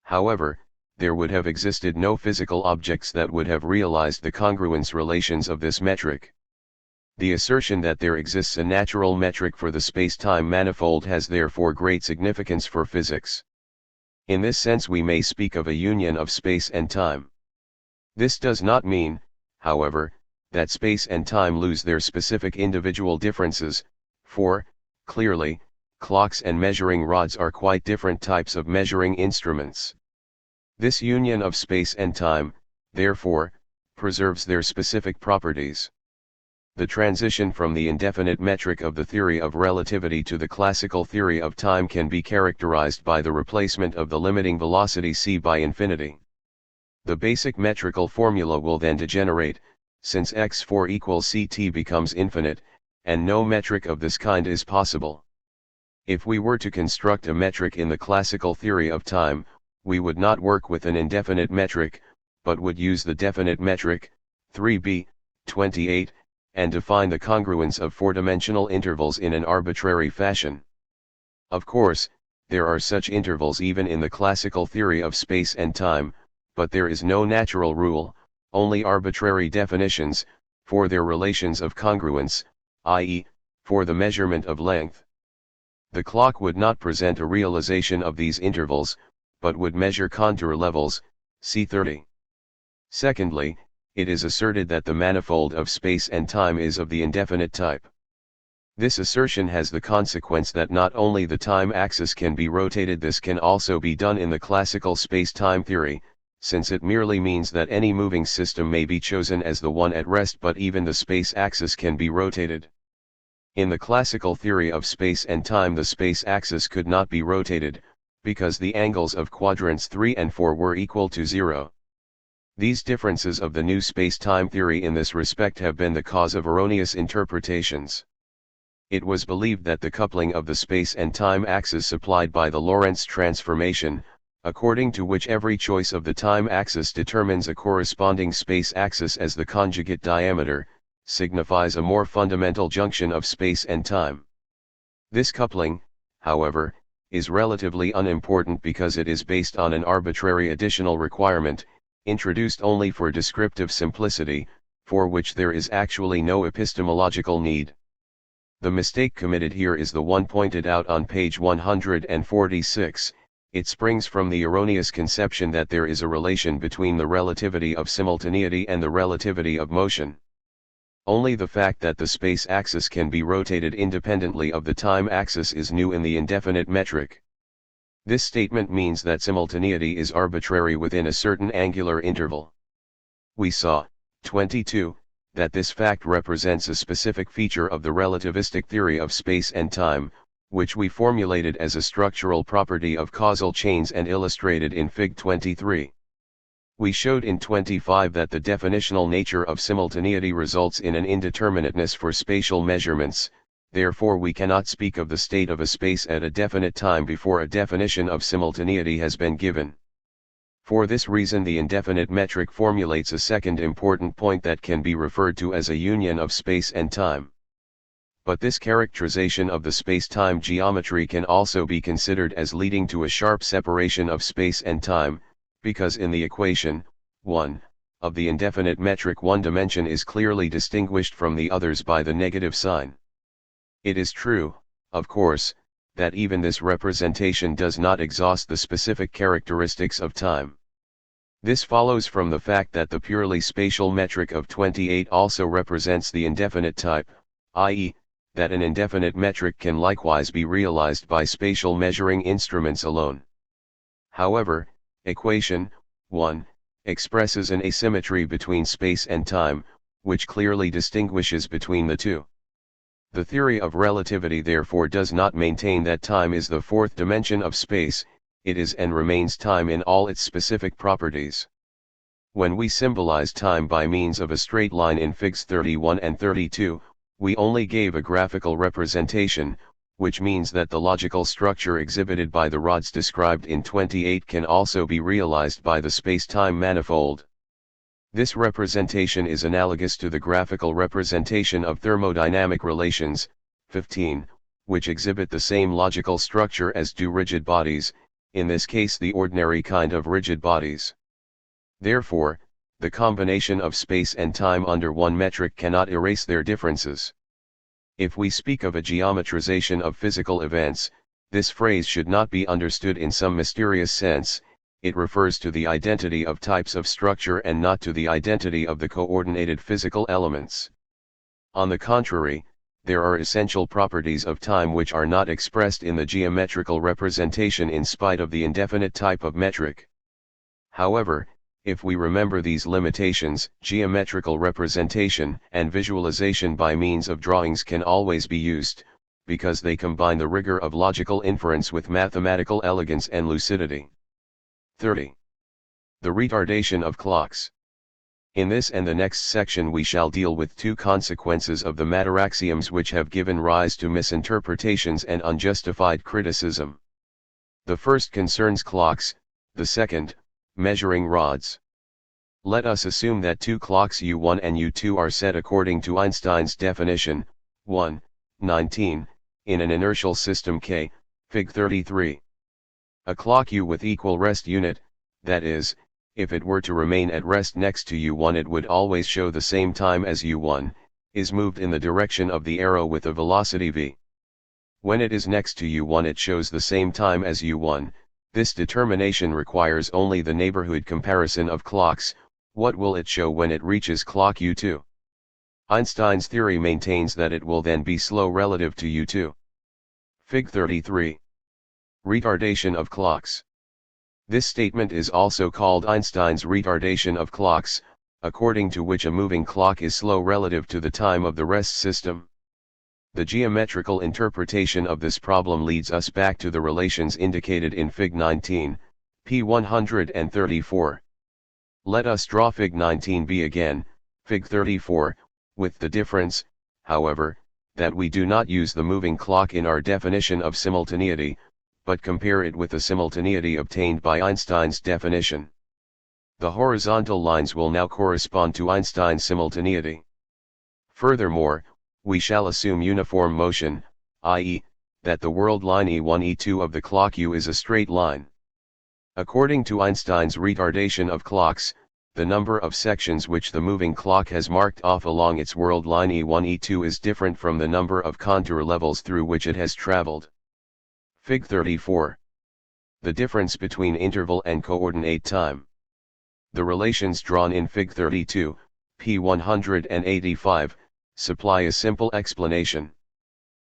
However, there would have existed no physical objects that would have realized the congruence relations of this metric. The assertion that there exists a natural metric for the space-time manifold has therefore great significance for physics. In this sense we may speak of a union of space and time. This does not mean, however, that space and time lose their specific individual differences, for, clearly, clocks and measuring rods are quite different types of measuring instruments. This union of space and time, therefore, preserves their specific properties. The transition from the indefinite metric of the theory of relativity to the classical theory of time can be characterized by the replacement of the limiting velocity c by infinity. The basic metrical formula will then degenerate, since x4 equals ct becomes infinite, and no metric of this kind is possible. If we were to construct a metric in the classical theory of time, we would not work with an indefinite metric, but would use the definite metric, 3b, 28, and define the congruence of four-dimensional intervals in an arbitrary fashion. Of course, there are such intervals even in the classical theory of space and time, but there is no natural rule, only arbitrary definitions, for their relations of congruence, i.e., for the measurement of length. The clock would not present a realization of these intervals, but would measure contour levels, see 30. Secondly, it is asserted that the manifold of space and time is of the indefinite type. This assertion has the consequence that not only the time axis can be rotated, this can also be done in the classical space-time theory, since it merely means that any moving system may be chosen as the one at rest, but even the space axis can be rotated. In the classical theory of space and time the space axis could not be rotated, because the angles of quadrants 3 and 4 were equal to 0. These differences of the new space-time theory in this respect have been the cause of erroneous interpretations. It was believed that the coupling of the space and time axis supplied by the Lorentz transformation, according to which every choice of the time axis determines a corresponding space axis as the conjugate diameter, signifies a more fundamental junction of space and time. This coupling, however, is relatively unimportant because it is based on an arbitrary additional requirement, introduced only for descriptive simplicity, for which there is actually no epistemological need. The mistake committed here is the one pointed out on page 146. It springs from the erroneous conception that there is a relation between the relativity of simultaneity and the relativity of motion. Only the fact that the space axis can be rotated independently of the time axis is new in the indefinite metric. This statement means that simultaneity is arbitrary within a certain angular interval. We saw, 22, that this fact represents a specific feature of the relativistic theory of space and time, which we formulated as a structural property of causal chains and illustrated in Fig. 23. We showed in 25 that the definitional nature of simultaneity results in an indeterminateness for spatial measurements, therefore we cannot speak of the state of a space at a definite time before a definition of simultaneity has been given. For this reason the indefinite metric formulates a second important point that can be referred to as a union of space and time. But this characterization of the space-time geometry can also be considered as leading to a sharp separation of space and time, because in the equation, 1, of the indefinite metric one dimension is clearly distinguished from the others by the negative sign. It is true, of course, that even this representation does not exhaust the specific characteristics of time. This follows from the fact that the purely spatial metric of 28 also represents the indefinite type, i.e., that an indefinite metric can likewise be realized by spatial measuring instruments alone. However, equation 1 expresses an asymmetry between space and time, which clearly distinguishes between the two. The theory of relativity therefore does not maintain that time is the fourth dimension of space, it is and remains time in all its specific properties. When we symbolize time by means of a straight line in Figs 31 and 32, we only gave a graphical representation, which means that the logical structure exhibited by the rods described in 28 can also be realized by the space-time manifold. This representation is analogous to the graphical representation of thermodynamic relations, 15, which exhibit the same logical structure as do rigid bodies, in this case the ordinary kind of rigid bodies. Therefore, the combination of space and time under one metric cannot erase their differences. If we speak of a geometrization of physical events, this phrase should not be understood in some mysterious sense, it refers to the identity of types of structure and not to the identity of the coordinated physical elements. On the contrary, there are essential properties of time which are not expressed in the geometrical representation in spite of the indefinite type of metric. However, if we remember these limitations, geometrical representation and visualization by means of drawings can always be used, because they combine the rigor of logical inference with mathematical elegance and lucidity. 30. The retardation of clocks. In this and the next section we shall deal with two consequences of the matter axioms which have given rise to misinterpretations and unjustified criticism. The first concerns clocks, the second, measuring rods. Let us assume that two clocks U1 and U2 are set according to Einstein's definition, 1, 19, in an inertial system K, Fig 33. A clock U with equal rest unit, that is, if it were to remain at rest next to U1 it would always show the same time as U1, is moved in the direction of the arrow with a velocity v. When it is next to U1 it shows the same time as U1. This determination requires only the neighborhood comparison of clocks. What will it show when it reaches clock U2? Einstein's theory maintains that it will then be slow relative to U2. Fig 33. Retardation of clocks. This statement is also called Einstein's retardation of clocks, according to which a moving clock is slow relative to the time of the rest system. The geometrical interpretation of this problem leads us back to the relations indicated in Fig 19, p. 134. Let us draw Fig 19b again, Fig 34, with the difference, however, that we do not use the moving clock in our definition of simultaneity, but compare it with the simultaneity obtained by Einstein's definition. The horizontal lines will now correspond to Einstein's simultaneity. Furthermore, we shall assume uniform motion, i.e., that the world line E1 E2 of the clock U is a straight line. According to Einstein's retardation of clocks, the number of sections which the moving clock has marked off along its world line E1 E2 is different from the number of contour levels through which it has traveled. Fig 34. The difference between interval and coordinate time. The relations drawn in Fig 32, p. 185, supply a simple explanation.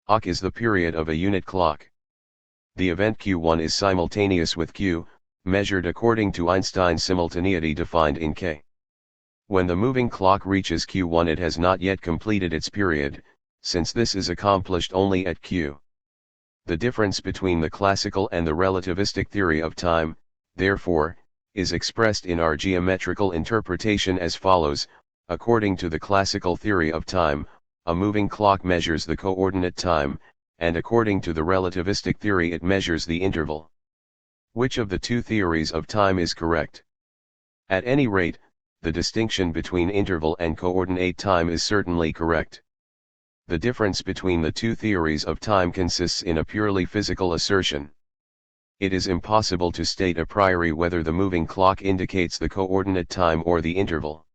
Oc is the period of a unit clock. The event Q1 is simultaneous with Q, measured according to Einstein's simultaneity defined in K. When the moving clock reaches Q1 it has not yet completed its period, since this is accomplished only at Q. The difference between the classical and the relativistic theory of time, therefore, is expressed in our geometrical interpretation as follows. According to the classical theory of time, a moving clock measures the coordinate time, and according to the relativistic theory it measures the interval. Which of the two theories of time is correct? At any rate, the distinction between interval and coordinate time is certainly correct. The difference between the two theories of time consists in a purely physical assertion. It is impossible to state a priori whether the moving clock indicates the coordinate time or the interval.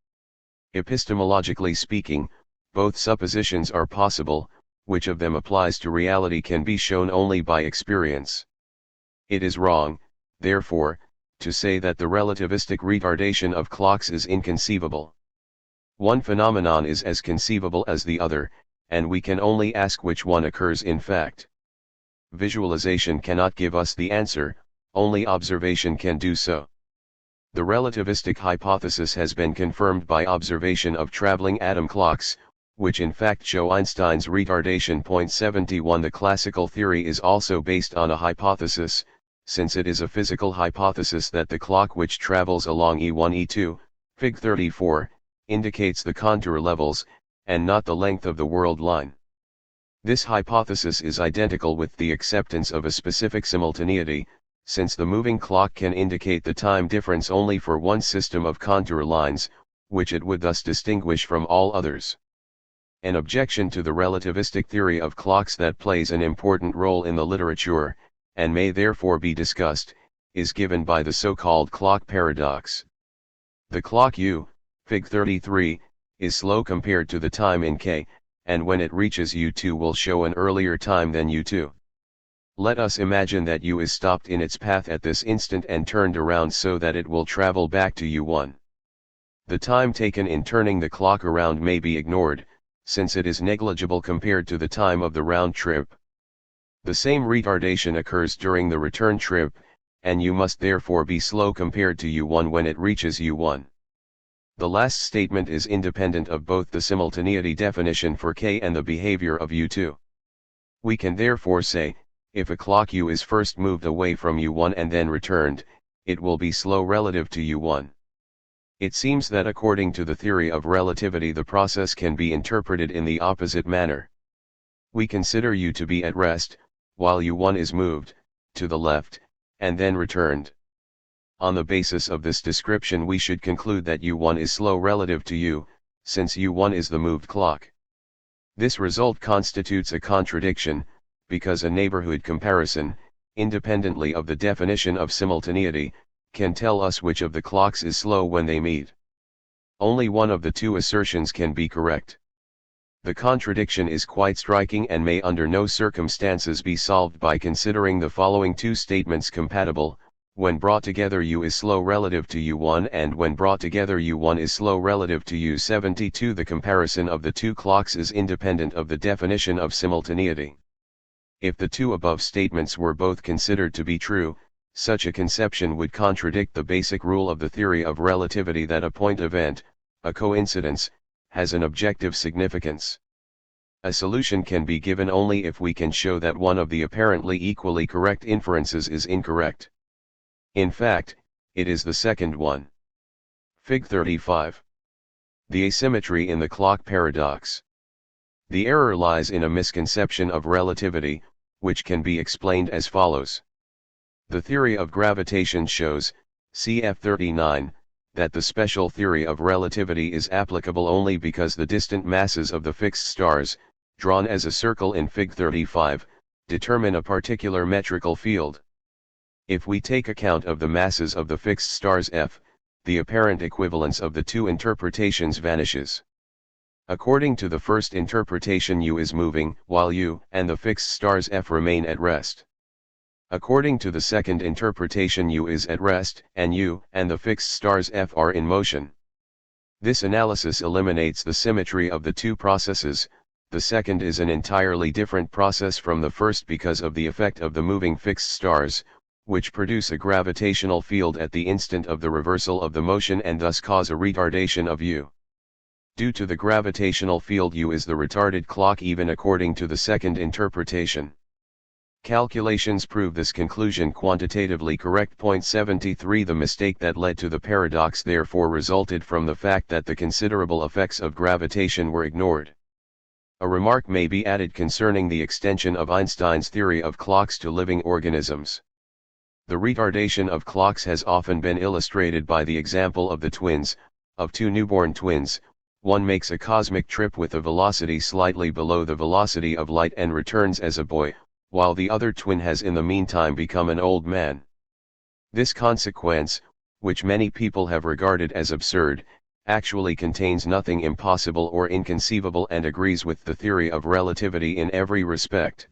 Epistemologically speaking, both suppositions are possible. Which of them applies to reality can be shown only by experience. It is wrong, therefore, to say that the relativistic retardation of clocks is inconceivable. One phenomenon is as conceivable as the other, and we can only ask which one occurs in fact. Visualization cannot give us the answer, only observation can do so. The relativistic hypothesis has been confirmed by observation of traveling atom clocks, which in fact show Einstein's retardation. 71. The classical theory is also based on a hypothesis, since it is a physical hypothesis that the clock which travels along E1 E2, Fig 34, indicates the contour levels, and not the length of the world line. This hypothesis is identical with the acceptance of a specific simultaneity, since the moving clock can indicate the time difference only for one system of contour lines, which it would thus distinguish from all others. An objection to the relativistic theory of clocks that plays an important role in the literature, and may therefore be discussed, is given by the so-called clock paradox. The clock U, Fig 33, is slow compared to the time in K, and when it reaches U2 will show an earlier time than U2. Let us imagine that U is stopped in its path at this instant and turned around so that it will travel back to U1. The time taken in turning the clock around may be ignored, since it is negligible compared to the time of the round trip. The same retardation occurs during the return trip, and U must therefore be slow compared to U1 when it reaches U1. The last statement is independent of both the simultaneity definition for K and the behavior of U2. We can therefore say, if a clock U is first moved away from U1 and then returned, it will be slow relative to U1. It seems that according to the theory of relativity the process can be interpreted in the opposite manner. We consider U to be at rest, while U1 is moved, to the left, and then returned. On the basis of this description we should conclude that U1 is slow relative to U, since U1 is the moved clock. This result constitutes a contradiction, because a neighborhood comparison, independently of the definition of simultaneity, can tell us which of the clocks is slow when they meet. Only one of the two assertions can be correct. The contradiction is quite striking and may under no circumstances be solved by considering the following two statements compatible: when brought together U is slow relative to U1 and when brought together U1 is slow relative to U. 72. The comparison of the two clocks is independent of the definition of simultaneity. If the two above statements were both considered to be true, such a conception would contradict the basic rule of the theory of relativity that a point event, a coincidence, has an objective significance. A solution can be given only if we can show that one of the apparently equally correct inferences is incorrect. In fact, it is the second one. Fig 35. The asymmetry in the clock paradox. The error lies in a misconception of relativity, which can be explained as follows. The theory of gravitation shows, cf 39, that the special theory of relativity is applicable only because the distant masses of the fixed stars, drawn as a circle in Fig 35, determine a particular metrical field. If we take account of the masses of the fixed stars F, the apparent equivalence of the two interpretations vanishes. According to the first interpretation U is moving, while U and the fixed stars F remain at rest. According to the second interpretation U is at rest, and U and the fixed stars F are in motion. This analysis eliminates the symmetry of the two processes. The second is an entirely different process from the first because of the effect of the moving fixed stars, which produce a gravitational field at the instant of the reversal of the motion and thus cause a retardation of U. Due to the gravitational field U is the retarded clock even according to the second interpretation. Calculations prove this conclusion quantitatively correct. 73 The mistake that led to the paradox therefore resulted from the fact that the considerable effects of gravitation were ignored. A remark may be added concerning the extension of Einstein's theory of clocks to living organisms. The retardation of clocks has often been illustrated by the example of the twins. Of two newborn twins, one makes a cosmic trip with a velocity slightly below the velocity of light and returns as a boy, while the other twin has in the meantime become an old man. This consequence, which many people have regarded as absurd, actually contains nothing impossible or inconceivable and agrees with the theory of relativity in every respect.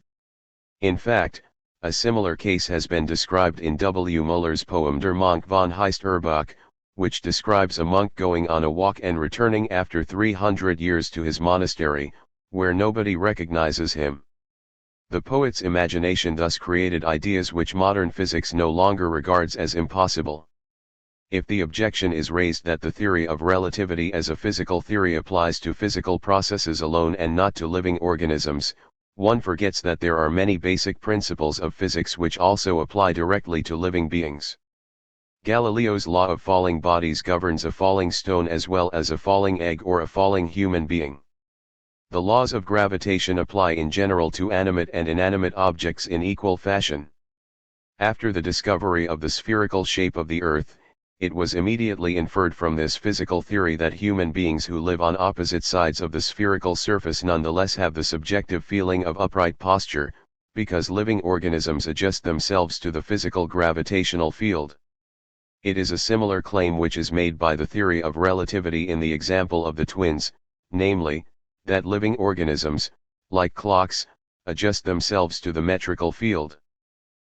In fact, a similar case has been described in W. Muller's poem Der Monk von Reichenbach, which describes a monk going on a walk and returning after 300 years to his monastery, where nobody recognizes him. The poet's imagination thus created ideas which modern physics no longer regards as impossible. If the objection is raised that the theory of relativity as a physical theory applies to physical processes alone and not to living organisms, one forgets that there are many basic principles of physics which also apply directly to living beings. Galileo's law of falling bodies governs a falling stone as well as a falling egg or a falling human being. The laws of gravitation apply in general to animate and inanimate objects in equal fashion. After the discovery of the spherical shape of the Earth, it was immediately inferred from this physical theory that human beings who live on opposite sides of the spherical surface nonetheless have the subjective feeling of upright posture, because living organisms adjust themselves to the physical gravitational field. It is a similar claim which is made by the theory of relativity in the example of the twins, namely, that living organisms, like clocks, adjust themselves to the metrical field.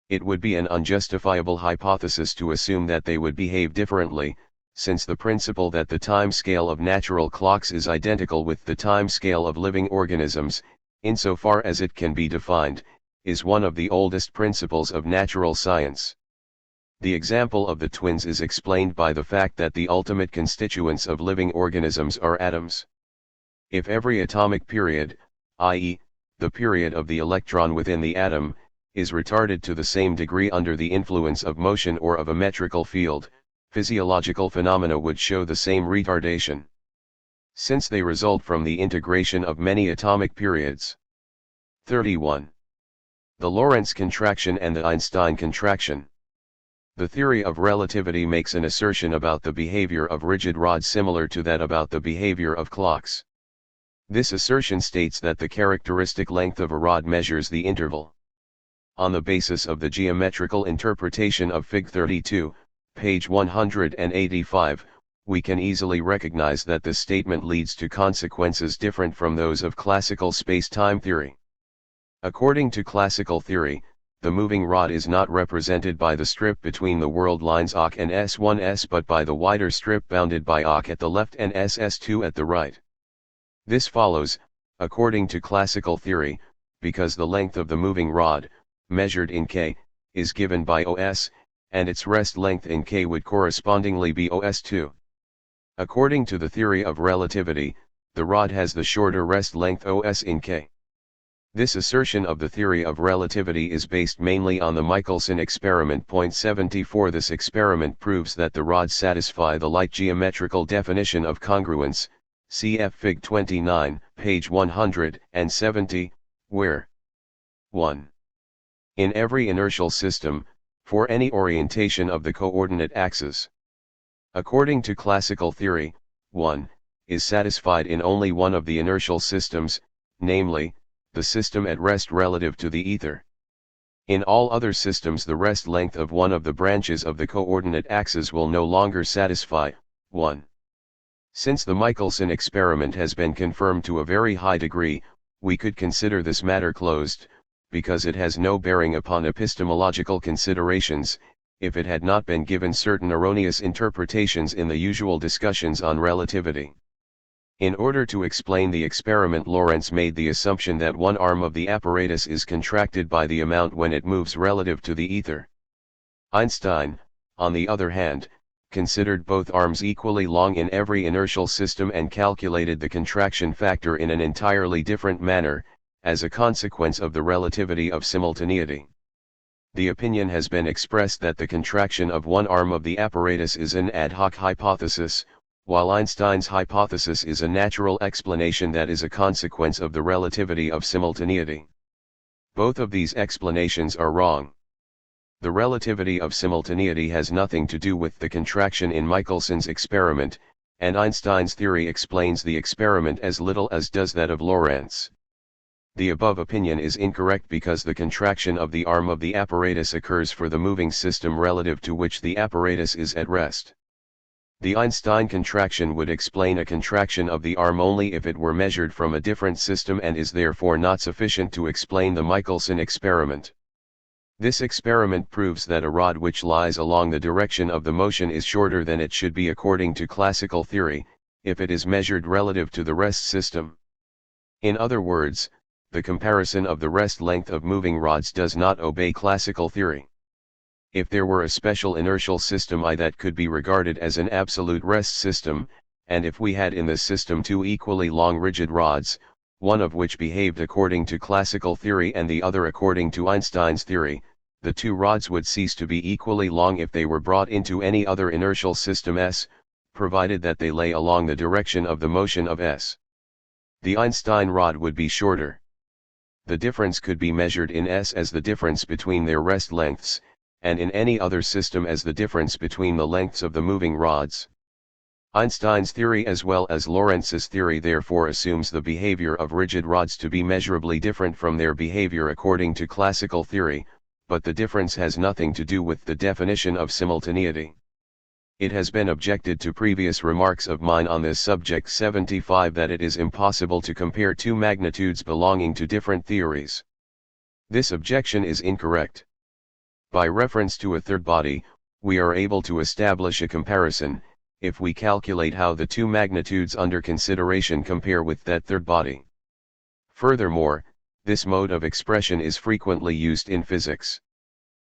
It would be an unjustifiable hypothesis to assume that they would behave differently, since the principle that the time scale of natural clocks is identical with the time scale of living organisms, insofar as it can be defined, is one of the oldest principles of natural science. The example of the twins is explained by the fact that the ultimate constituents of living organisms are atoms. If every atomic period, i.e., the period of the electron within the atom, is retarded to the same degree under the influence of motion or of a metrical field, physiological phenomena would show the same retardation. Since they result from the integration of many atomic periods. 31. The Lorentz contraction and the Einstein contraction. The theory of relativity makes an assertion about the behavior of rigid rods similar to that about the behavior of clocks. This assertion states that the characteristic length of a rod measures the interval. On the basis of the geometrical interpretation of Fig 32, page 185, we can easily recognize that this statement leads to consequences different from those of classical space-time theory. According to classical theory, the moving rod is not represented by the strip between the world lines OC and S1S but by the wider strip bounded by OC at the left and SS2 at the right. This follows, according to classical theory, because the length of the moving rod, measured in K, is given by OS, and its rest length in K would correspondingly be OS2. According to the theory of relativity, the rod has the shorter rest length OS in K. This assertion of the theory of relativity is based mainly on the Michelson experiment. 74 This experiment proves that the rods satisfy the light geometrical definition of congruence, cf. Fig 29, page 170, where 1. In every inertial system, for any orientation of the coordinate axis, according to classical theory, 1 is satisfied in only one of the inertial systems, namely, the system at rest relative to the ether. In all other systems the rest length of one of the branches of the coordinate axis will no longer satisfy 1. Since the Michelson experiment has been confirmed to a very high degree, we could consider this matter closed, because it has no bearing upon epistemological considerations, if it had not been given certain erroneous interpretations in the usual discussions on relativity. In order to explain the experiment, Lorentz made the assumption that one arm of the apparatus is contracted by the amount when it moves relative to the ether. Einstein, on the other hand, considered both arms equally long in every inertial system and calculated the contraction factor in an entirely different manner, as a consequence of the relativity of simultaneity. The opinion has been expressed that the contraction of one arm of the apparatus is an ad hoc hypothesis, while Einstein's hypothesis is a natural explanation that is a consequence of the relativity of simultaneity. Both of these explanations are wrong. The relativity of simultaneity has nothing to do with the contraction in Michelson's experiment, and Einstein's theory explains the experiment as little as does that of Lorentz. The above opinion is incorrect because the contraction of the arm of the apparatus occurs for the moving system relative to which the apparatus is at rest. The Einstein contraction would explain a contraction of the arm only if it were measured from a different system and is therefore not sufficient to explain the Michelson experiment. This experiment proves that a rod which lies along the direction of the motion is shorter than it should be according to classical theory, if it is measured relative to the rest system. In other words, the comparison of the rest length of moving rods does not obey classical theory. If there were a special inertial system I that could be regarded as an absolute rest system, and if we had in this system two equally long rigid rods, one of which behaved according to classical theory and the other according to Einstein's theory, the two rods would cease to be equally long if they were brought into any other inertial system S, provided that they lay along the direction of the motion of S. The Einstein rod would be shorter. The difference could be measured in S as the difference between their rest lengths, and in any other system as the difference between the lengths of the moving rods. Einstein's theory as well as Lorentz's theory therefore assumes the behavior of rigid rods to be measurably different from their behavior according to classical theory, but the difference has nothing to do with the definition of simultaneity. It has been objected to previous remarks of mine on this subject 75 that it is impossible to compare two magnitudes belonging to different theories. This objection is incorrect. By reference to a third body, we are able to establish a comparison, if we calculate how the two magnitudes under consideration compare with that third body. Furthermore, this mode of expression is frequently used in physics.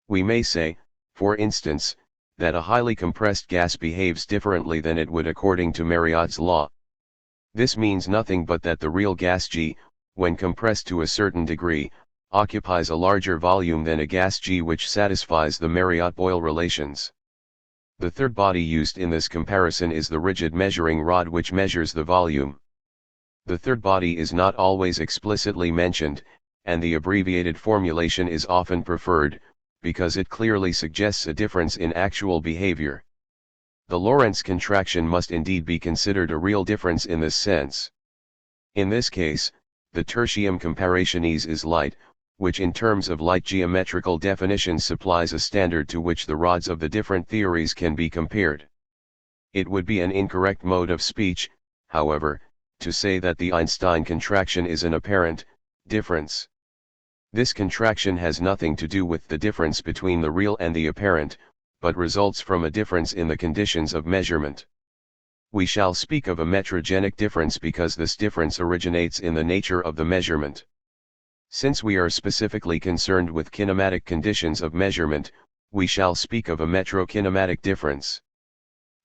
We may say, for instance, that a highly compressed gas behaves differently than it would according to Mariott's law. This means nothing but that the real gas G, when compressed to a certain degree, occupies a larger volume than a gas G which satisfies the Mariotte-Boyle relations. The third body used in this comparison is the rigid measuring rod which measures the volume. The third body is not always explicitly mentioned, and the abbreviated formulation is often preferred, because it clearly suggests a difference in actual behavior. The Lorentz contraction must indeed be considered a real difference in this sense. In this case, the tertium comparationis is light, which in terms of light geometrical definition supplies a standard to which the rods of the different theories can be compared. It would be an incorrect mode of speech, however, to say that the Einstein contraction is an apparent difference. This contraction has nothing to do with the difference between the real and the apparent, but results from a difference in the conditions of measurement. We shall speak of a metrogenic difference because this difference originates in the nature of the measurement. Since we are specifically concerned with kinematic conditions of measurement, we shall speak of a metrokinematic difference.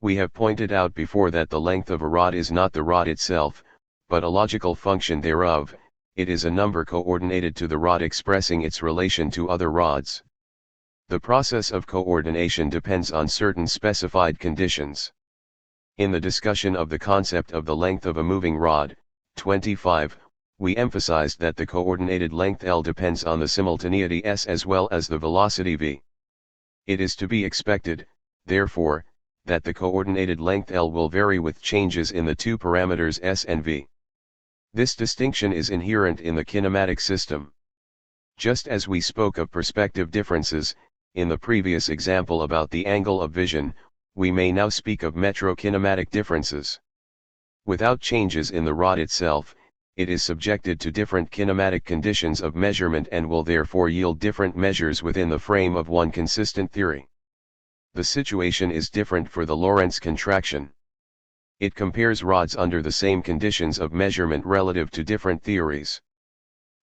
We have pointed out before that the length of a rod is not the rod itself, but a logical function thereof. It is a number coordinated to the rod expressing its relation to other rods. The process of coordination depends on certain specified conditions. In the discussion of the concept of the length of a moving rod, 25, we emphasized that the coordinated length L depends on the simultaneity S as well as the velocity v. It is to be expected, therefore, that the coordinated length L will vary with changes in the two parameters S and v. This distinction is inherent in the kinematic system. Just as we spoke of perspective differences, in the previous example about the angle of vision, we may now speak of metrokinematic differences. Without changes in the rod itself, it is subjected to different kinematic conditions of measurement and will therefore yield different measures within the frame of one consistent theory. The situation is different for the Lorentz contraction. It compares rods under the same conditions of measurement relative to different theories.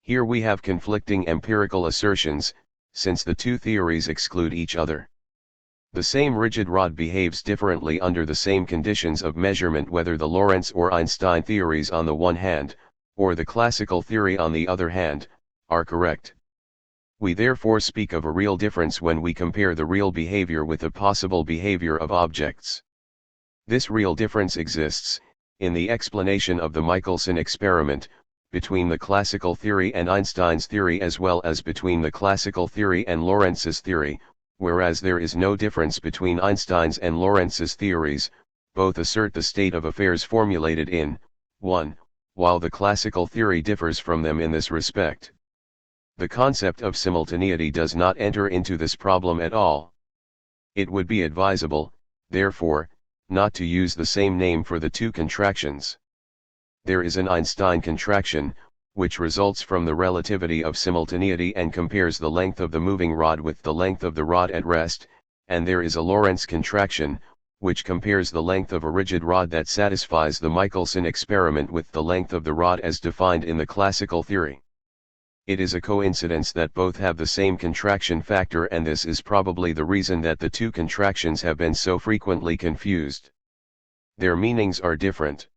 Here we have conflicting empirical assertions, since the two theories exclude each other. The same rigid rod behaves differently under the same conditions of measurement whether the Lorentz or Einstein theories on the one hand, or the classical theory on the other hand, are correct. We therefore speak of a real difference when we compare the real behavior with the possible behavior of objects. This real difference exists, in the explanation of the Michelson experiment, between the classical theory and Einstein's theory as well as between the classical theory and Lorentz's theory, whereas there is no difference between Einstein's and Lorentz's theories, both assert the state of affairs formulated in 1, while the classical theory differs from them in this respect. The concept of simultaneity does not enter into this problem at all. It would be advisable, therefore, not to use the same name for the two contractions. There is an Einstein contraction, which results from the relativity of simultaneity and compares the length of the moving rod with the length of the rod at rest, and there is a Lorentz contraction, which compares the length of a rigid rod that satisfies the Michelson experiment with the length of the rod as defined in the classical theory. It is a coincidence that both have the same contraction factor, and this is probably the reason that the two contractions have been so frequently confused. Their meanings are different.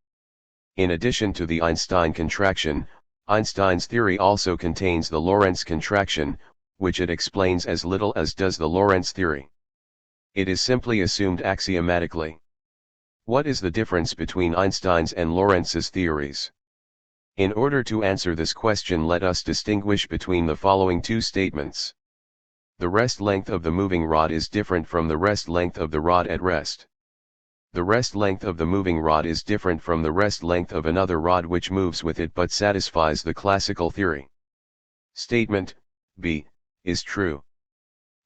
In addition to the Einstein contraction, Einstein's theory also contains the Lorentz contraction, which it explains as little as does the Lorentz theory. It is simply assumed axiomatically. What is the difference between Einstein's and Lorentz's theories? In order to answer this question, let us distinguish between the following two statements. The rest length of the moving rod is different from the rest length of the rod at rest. The rest length of the moving rod is different from the rest length of another rod which moves with it but satisfies the classical theory. Statement B is true.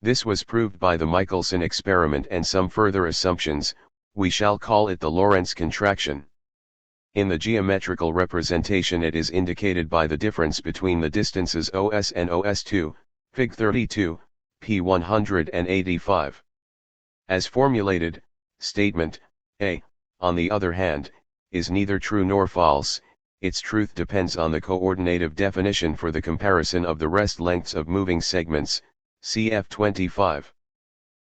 This was proved by the Michelson experiment and some further assumptions. We shall call it the Lorentz contraction. In the geometrical representation it is indicated by the difference between the distances OS and OS2, Fig 32, p. 185. As formulated, statement A, on the other hand, is neither true nor false. Its truth depends on the coordinative definition for the comparison of the rest lengths of moving segments, cf 25.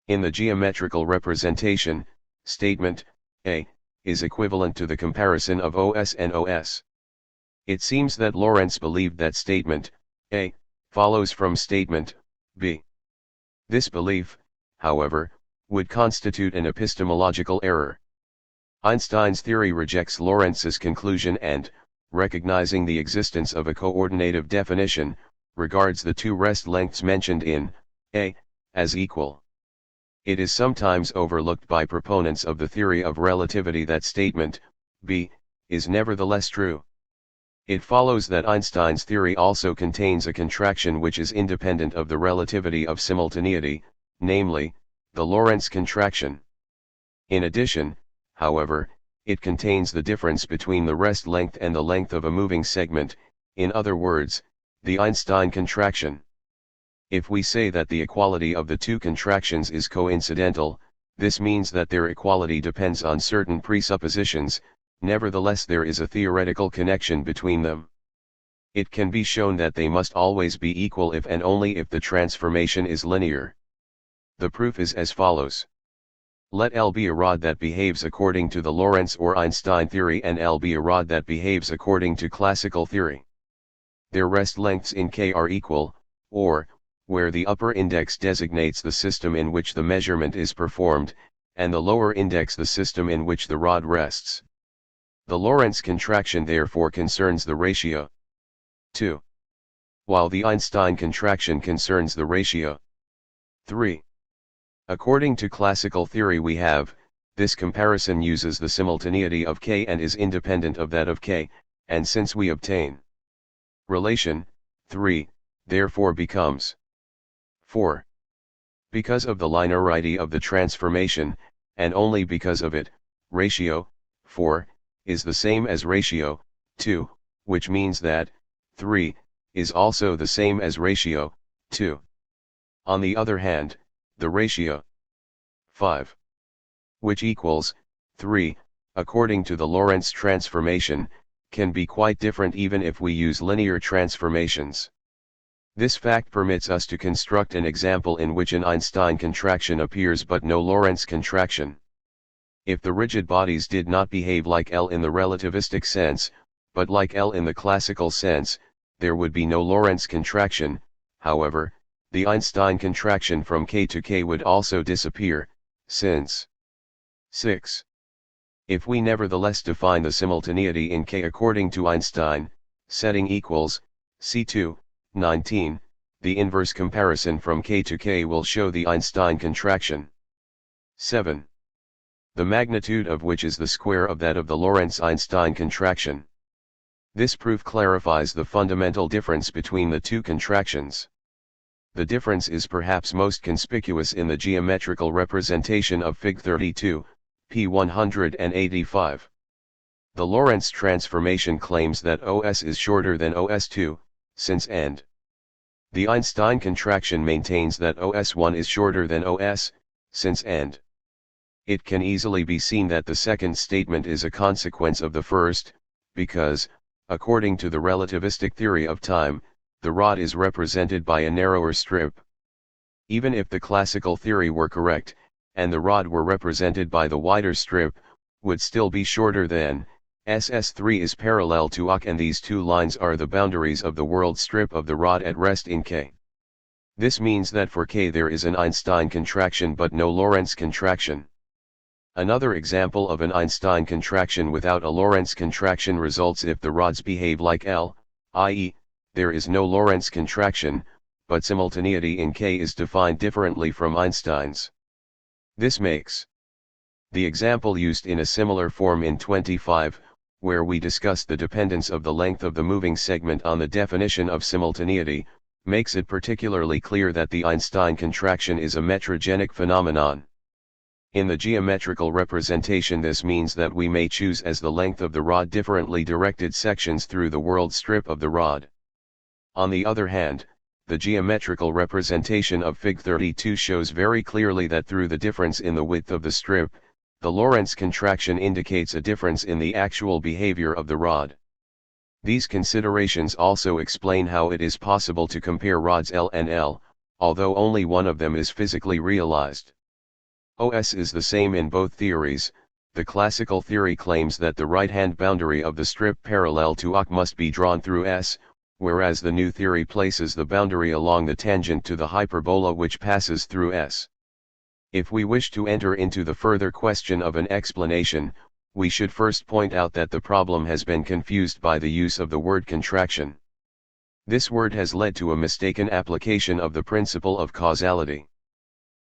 In the geometrical representation, statement A is equivalent to the comparison of OS and OS. It seems that Lorentz believed that statement A follows from statement B. This belief, however, would constitute an epistemological error. Einstein's theory rejects Lorentz's conclusion and, recognizing the existence of a coordinative definition, regards the two rest lengths mentioned in A as equal. It is sometimes overlooked by proponents of the theory of relativity that statement B is nevertheless true. It follows that Einstein's theory also contains a contraction which is independent of the relativity of simultaneity, namely, the Lorentz contraction. In addition, however, it contains the difference between the rest length and the length of a moving segment, in other words, the Einstein contraction. If we say that the equality of the two contractions is coincidental, this means that their equality depends on certain presuppositions. Nevertheless, there is a theoretical connection between them. It can be shown that they must always be equal if and only if the transformation is linear. The proof is as follows. Let L be a rod that behaves according to the Lorentz or Einstein theory and L be a rod that behaves according to classical theory. Their rest lengths in K are equal, or, where the upper index designates the system in which the measurement is performed, and the lower index the system in which the rod rests. The Lorentz contraction therefore concerns the ratio 2, while the Einstein contraction concerns the ratio 3. According to classical theory we have, this comparison uses the simultaneity of K and is independent of that of K, and since we obtain relation 3, therefore becomes 4. Because of the linearity of the transformation, and only because of it, ratio 4 is the same as ratio 2, which means that 3 is also the same as ratio 2. On the other hand, the ratio 5, which equals 3, according to the Lorentz transformation, can be quite different even if we use linear transformations. This fact permits us to construct an example in which an Einstein contraction appears but no Lorentz contraction. If the rigid bodies did not behave like L in the relativistic sense, but like L in the classical sense, there would be no Lorentz contraction. However, the Einstein contraction from K to K would also disappear, since 6. If we nevertheless define the simultaneity in K according to Einstein, setting equals C2, 19, the inverse comparison from K to K will show the Einstein contraction 7, the magnitude of which is the square of that of the Lorentz-Einstein contraction. This proof clarifies the fundamental difference between the two contractions. The difference is perhaps most conspicuous in the geometrical representation of Fig 32, p. 185. The Lorentz transformation claims that OS is shorter than OS2, since and. The Einstein contraction maintains that OS1 is shorter than OS, since and. It can easily be seen that the second statement is a consequence of the first, because, according to the relativistic theory of time, the rod is represented by a narrower strip. Even if the classical theory were correct, and the rod were represented by the wider strip, would still be shorter than, SS3 is parallel to OK and these two lines are the boundaries of the world strip of the rod at rest in K. This means that for K there is an Einstein contraction but no Lorentz contraction. Another example of an Einstein contraction without a Lorentz contraction results if the rods behave like L, i.e., there is no Lorentz contraction, but simultaneity in K is defined differently from Einstein's. This makes the example used in a similar form in 25, where we discuss the dependence of the length of the moving segment on the definition of simultaneity, makes it particularly clear that the Einstein contraction is a metrogenic phenomenon. In the geometrical representation this means that we may choose as the length of the rod differently directed sections through the world strip of the rod. On the other hand, the geometrical representation of Fig 32 shows very clearly that through the difference in the width of the strip, the Lorentz contraction indicates a difference in the actual behavior of the rod. These considerations also explain how it is possible to compare rods L and L, although only one of them is physically realized. OS is the same in both theories. The classical theory claims that the right-hand boundary of the strip parallel to OK must be drawn through S, whereas the new theory places the boundary along the tangent to the hyperbola which passes through S. If we wish to enter into the further question of an explanation, we should first point out that the problem has been confused by the use of the word contraction. This word has led to a mistaken application of the principle of causality.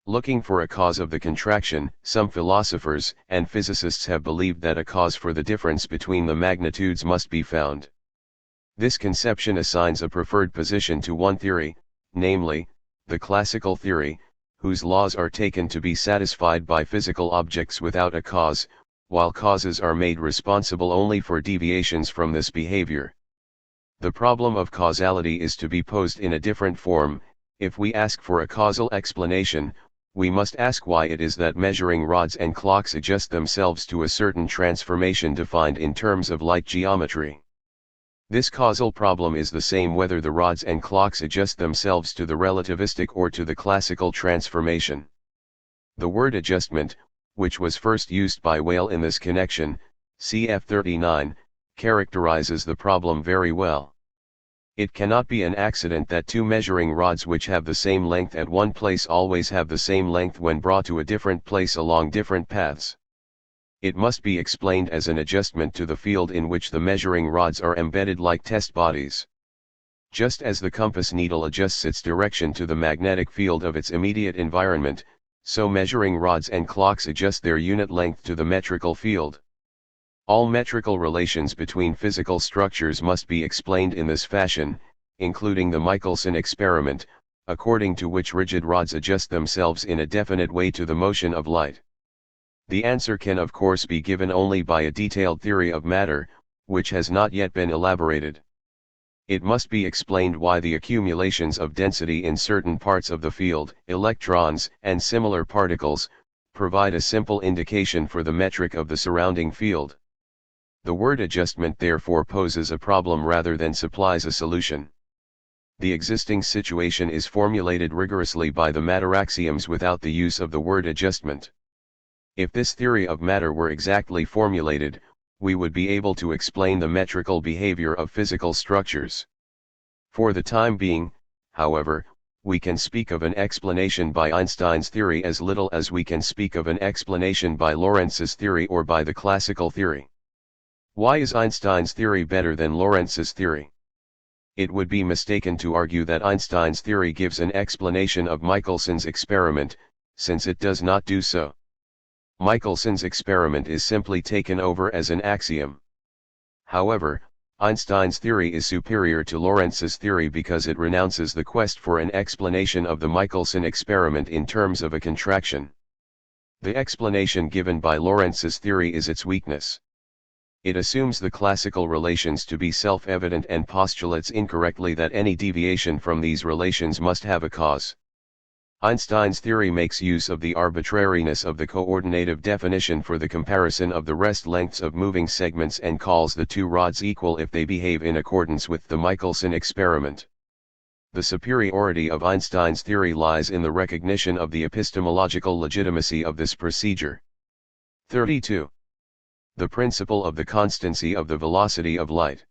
Looking for a cause of the contraction, some philosophers and physicists have believed that a cause for the difference between the magnitudes must be found. This conception assigns a preferred position to one theory, namely, the classical theory, whose laws are taken to be satisfied by physical objects without a cause, while causes are made responsible only for deviations from this behavior. The problem of causality is to be posed in a different form. If we ask for a causal explanation, we must ask why it is that measuring rods and clocks adjust themselves to a certain transformation defined in terms of light geometry. This causal problem is the same whether the rods and clocks adjust themselves to the relativistic or to the classical transformation. The word adjustment, which was first used by Weyl in this connection, cf 39, characterizes the problem very well. It cannot be an accident that two measuring rods which have the same length at one place always have the same length when brought to a different place along different paths. It must be explained as an adjustment to the field in which the measuring rods are embedded like test bodies. Just as the compass needle adjusts its direction to the magnetic field of its immediate environment, so measuring rods and clocks adjust their unit length to the metrical field. All metrical relations between physical structures must be explained in this fashion, including the Michelson experiment, according to which rigid rods adjust themselves in a definite way to the motion of light. The answer can of course be given only by a detailed theory of matter, which has not yet been elaborated. It must be explained why the accumulations of density in certain parts of the field, electrons and similar particles, provide a simple indication for the metric of the surrounding field. The word adjustment therefore poses a problem rather than supplies a solution. The existing situation is formulated rigorously by the matter axioms without the use of the word adjustment. If this theory of matter were exactly formulated, we would be able to explain the metrical behavior of physical structures. For the time being, however, we can speak of an explanation by Einstein's theory as little as we can speak of an explanation by Lorentz's theory or by the classical theory. Why is Einstein's theory better than Lorentz's theory? It would be mistaken to argue that Einstein's theory gives an explanation of Michelson's experiment, since it does not do so. Michelson's experiment is simply taken over as an axiom. However, Einstein's theory is superior to Lorentz's theory because it renounces the quest for an explanation of the Michelson experiment in terms of a contraction. The explanation given by Lorentz's theory is its weakness. It assumes the classical relations to be self-evident and postulates incorrectly that any deviation from these relations must have a cause. Einstein's theory makes use of the arbitrariness of the coordinative definition for the comparison of the rest lengths of moving segments and calls the two rods equal if they behave in accordance with the Michelson experiment. The superiority of Einstein's theory lies in the recognition of the epistemological legitimacy of this procedure. 32. The principle of the constancy of the velocity of light.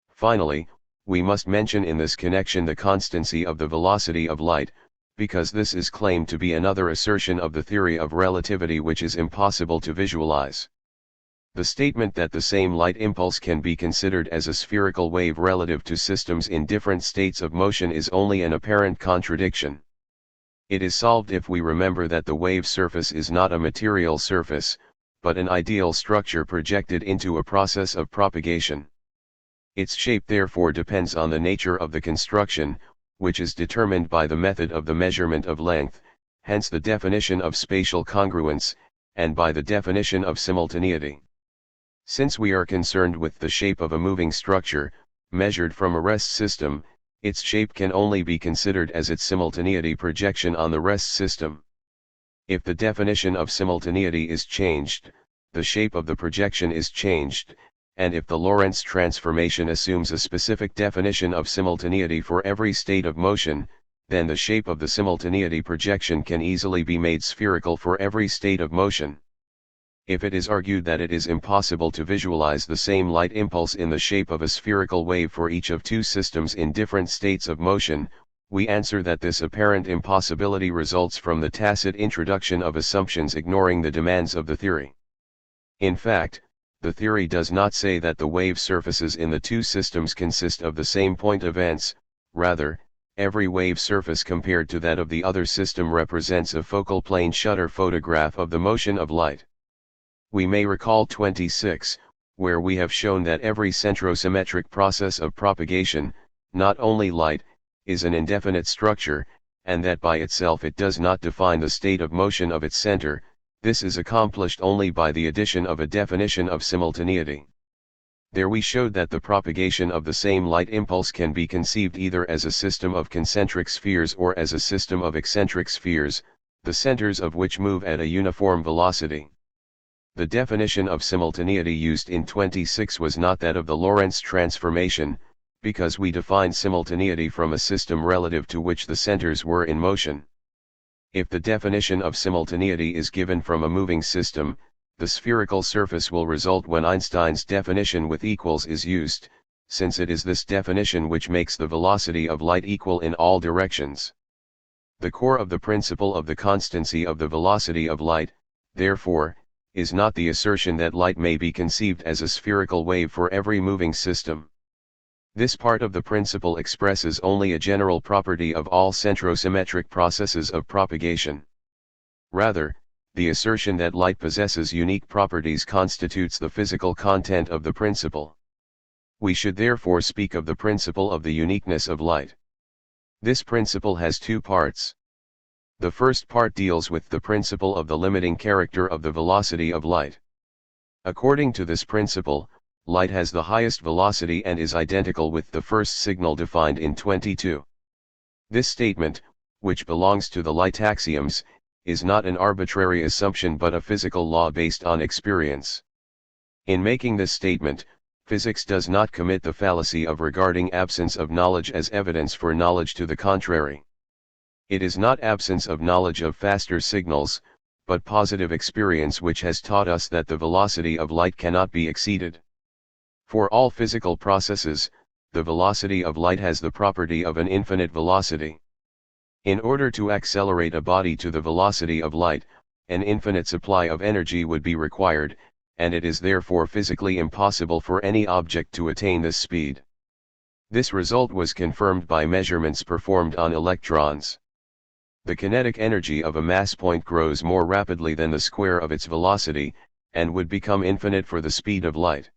Finally, we must mention in this connection the constancy of the velocity of light, because this is claimed to be another assertion of the theory of relativity which is impossible to visualize. The statement that the same light impulse can be considered as a spherical wave relative to systems in different states of motion is only an apparent contradiction. It is solved if we remember that the wave surface is not a material surface, but an ideal structure projected into a process of propagation. Its shape therefore depends on the nature of the construction, which is determined by the method of the measurement of length, hence the definition of spatial congruence, and by the definition of simultaneity. Since we are concerned with the shape of a moving structure, measured from a rest system, its shape can only be considered as its simultaneity projection on the rest system. If the definition of simultaneity is changed, the shape of the projection is changed, and if the Lorentz transformation assumes a specific definition of simultaneity for every state of motion, then the shape of the simultaneity projection can easily be made spherical for every state of motion. If it is argued that it is impossible to visualize the same light impulse in the shape of a spherical wave for each of two systems in different states of motion, we answer that this apparent impossibility results from the tacit introduction of assumptions ignoring the demands of the theory. In fact, the theory does not say that the wave surfaces in the two systems consist of the same point events, rather, every wave surface compared to that of the other system represents a focal plane shutter photograph of the motion of light. We may recall 26, where we have shown that every centrosymmetric process of propagation, not only light, is an indefinite structure, and that by itself it does not define the state of motion of its center. This is accomplished only by the addition of a definition of simultaneity. There we showed that the propagation of the same light impulse can be conceived either as a system of concentric spheres or as a system of eccentric spheres, the centers of which move at a uniform velocity. The definition of simultaneity used in 26 was not that of the Lorentz transformation, because we defined simultaneity from a system relative to which the centers were in motion. If the definition of simultaneity is given from a moving system, the spherical surface will result when Einstein's definition with equals is used, since it is this definition which makes the velocity of light equal in all directions. The core of the principle of the constancy of the velocity of light, therefore, is not the assertion that light may be conceived as a spherical wave for every moving system. This part of the principle expresses only a general property of all centrosymmetric processes of propagation. Rather, the assertion that light possesses unique properties constitutes the physical content of the principle. We should therefore speak of the principle of the uniqueness of light. This principle has two parts. The first part deals with the principle of the limiting character of the velocity of light. According to this principle, light has the highest velocity and is identical with the first signal defined in 22. This statement, which belongs to the light axioms, is not an arbitrary assumption but a physical law based on experience. In making this statement, physics does not commit the fallacy of regarding absence of knowledge as evidence for knowledge to the contrary. It is not absence of knowledge of faster signals, but positive experience which has taught us that the velocity of light cannot be exceeded. For all physical processes, the velocity of light has the property of an infinite velocity. In order to accelerate a body to the velocity of light, an infinite supply of energy would be required, and it is therefore physically impossible for any object to attain this speed. This result was confirmed by measurements performed on electrons. The kinetic energy of a mass point grows more rapidly than the square of its velocity, and would become infinite for the speed of light.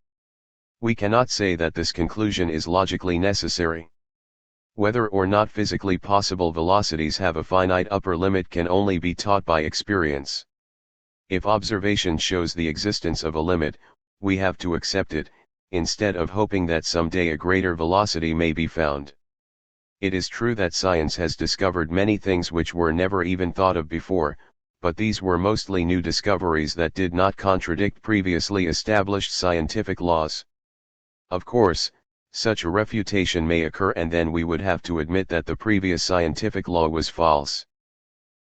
We cannot say that this conclusion is logically necessary. Whether or not physically possible velocities have a finite upper limit can only be taught by experience. If observation shows the existence of a limit, we have to accept it, instead of hoping that someday a greater velocity may be found. It is true that science has discovered many things which were never even thought of before, but these were mostly new discoveries that did not contradict previously established scientific laws. Of course, such a refutation may occur and then we would have to admit that the previous scientific law was false.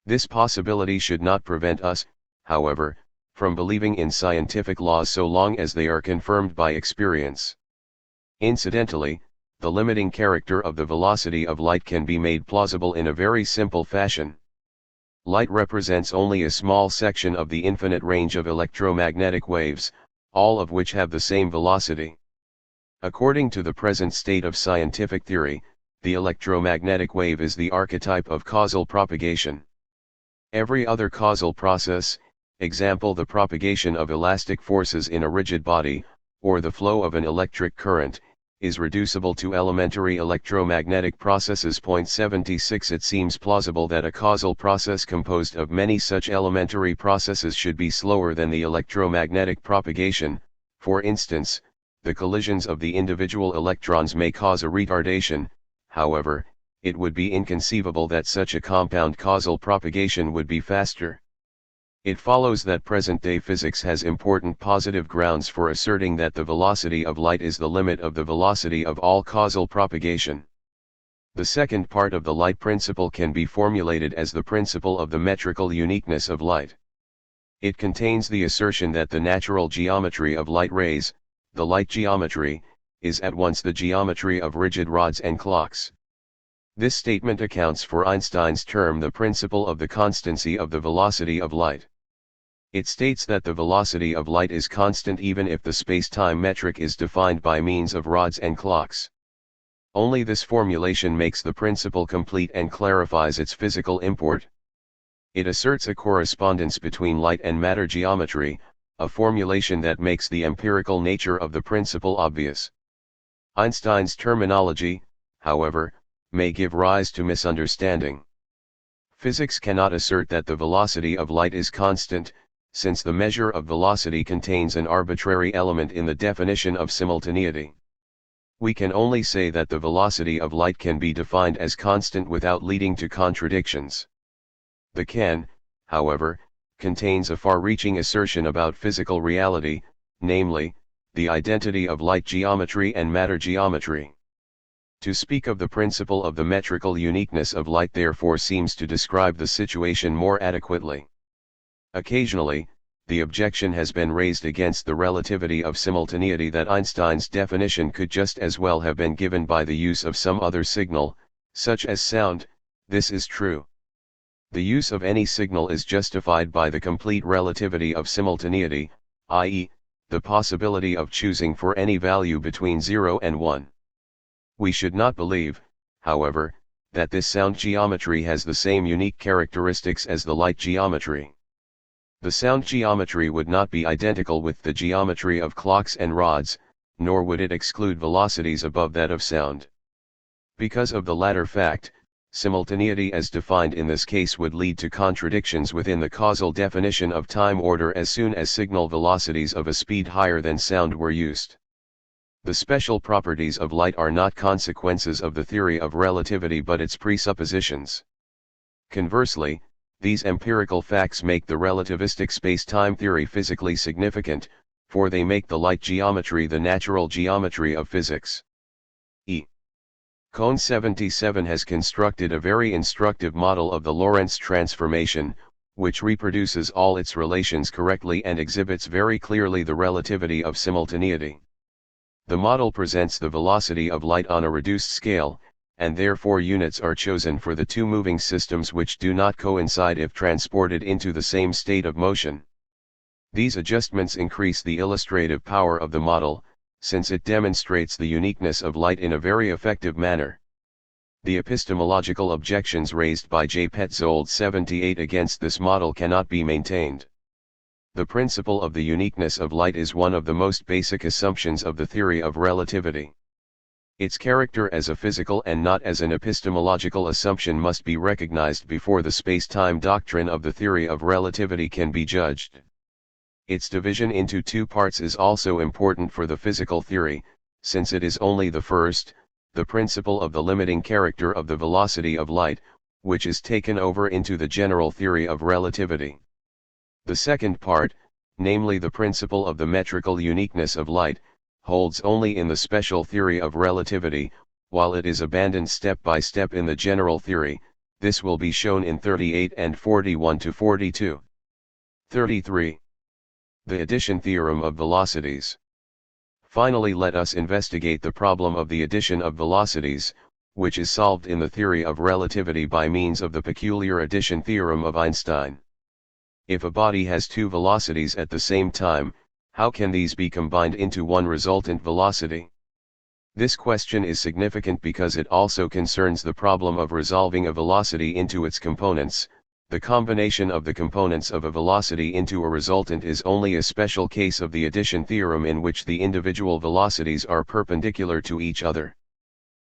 This possibility should not prevent us, however, from believing in scientific laws so long as they are confirmed by experience. Incidentally, the limiting character of the velocity of light can be made plausible in a very simple fashion. Light represents only a small section of the infinite range of electromagnetic waves, all of which have the same velocity. According to the present state of scientific theory, the electromagnetic wave is the archetype of causal propagation. Every other causal process, example the propagation of elastic forces in a rigid body, or the flow of an electric current, is reducible to elementary electromagnetic processes. 76 It seems plausible that a causal process composed of many such elementary processes should be slower than the electromagnetic propagation. For instance, the collisions of the individual electrons may cause a retardation. However, it would be inconceivable that such a compound causal propagation would be faster. It follows that present-day physics has important positive grounds for asserting that the velocity of light is the limit of the velocity of all causal propagation. The second part of the light principle can be formulated as the principle of the metrical uniqueness of light. It contains the assertion that the natural geometry of light rays, the light geometry, is at once the geometry of rigid rods and clocks. This statement accounts for Einstein's term the principle of the constancy of the velocity of light. It states that the velocity of light is constant even if the space-time metric is defined by means of rods and clocks. Only this formulation makes the principle complete and clarifies its physical import. It asserts a correspondence between light and matter geometry, a formulation that makes the empirical nature of the principle obvious. Einstein's terminology, however, may give rise to misunderstanding. Physics cannot assert that the velocity of light is constant, since the measure of velocity contains an arbitrary element in the definition of simultaneity. We can only say that the velocity of light can be defined as constant without leading to contradictions. The can, however, contains a far-reaching assertion about physical reality, namely, the identity of light geometry and matter geometry. To speak of the principle of the metrical uniqueness of light therefore seems to describe the situation more adequately. Occasionally, the objection has been raised against the relativity of simultaneity that Einstein's definition could just as well have been given by the use of some other signal, such as sound. This is true. The use of any signal is justified by the complete relativity of simultaneity, i.e., the possibility of choosing for any value between 0 and 1. We should not believe, however, that this sound geometry has the same unique characteristics as the light geometry. The sound geometry would not be identical with the geometry of clocks and rods, nor would it exclude velocities above that of sound. Because of the latter fact, simultaneity as defined in this case would lead to contradictions within the causal definition of time order as soon as signal velocities of a speed higher than sound were used. The special properties of light are not consequences of the theory of relativity but its presuppositions. Conversely, these empirical facts make the relativistic space-time theory physically significant, for they make the light geometry the natural geometry of physics. E. Kohn 77 has constructed a very instructive model of the Lorentz transformation, which reproduces all its relations correctly and exhibits very clearly the relativity of simultaneity. The model presents the velocity of light on a reduced scale, and therefore units are chosen for the two moving systems which do not coincide if transported into the same state of motion. These adjustments increase the illustrative power of the model, since it demonstrates the uniqueness of light in a very effective manner. The epistemological objections raised by J. Petzold 78 against this model cannot be maintained. The principle of the uniqueness of light is one of the most basic assumptions of the theory of relativity. Its character as a physical and not as an epistemological assumption must be recognized before the space-time doctrine of the theory of relativity can be judged. Its division into two parts is also important for the physical theory, since it is only the first, the principle of the limiting character of the velocity of light, which is taken over into the general theory of relativity. The second part, namely the principle of the metrical uniqueness of light, holds only in the special theory of relativity, while it is abandoned step by step in the general theory. This will be shown in 38 and 41 to 42. 33. The addition theorem of velocities. Finally, let us investigate the problem of the addition of velocities, which is solved in the theory of relativity by means of the peculiar addition theorem of Einstein. If a body has two velocities at the same time, how can these be combined into one resultant velocity? This question is significant because it also concerns the problem of resolving a velocity into its components. The combination of the components of a velocity into a resultant is only a special case of the addition theorem in which the individual velocities are perpendicular to each other.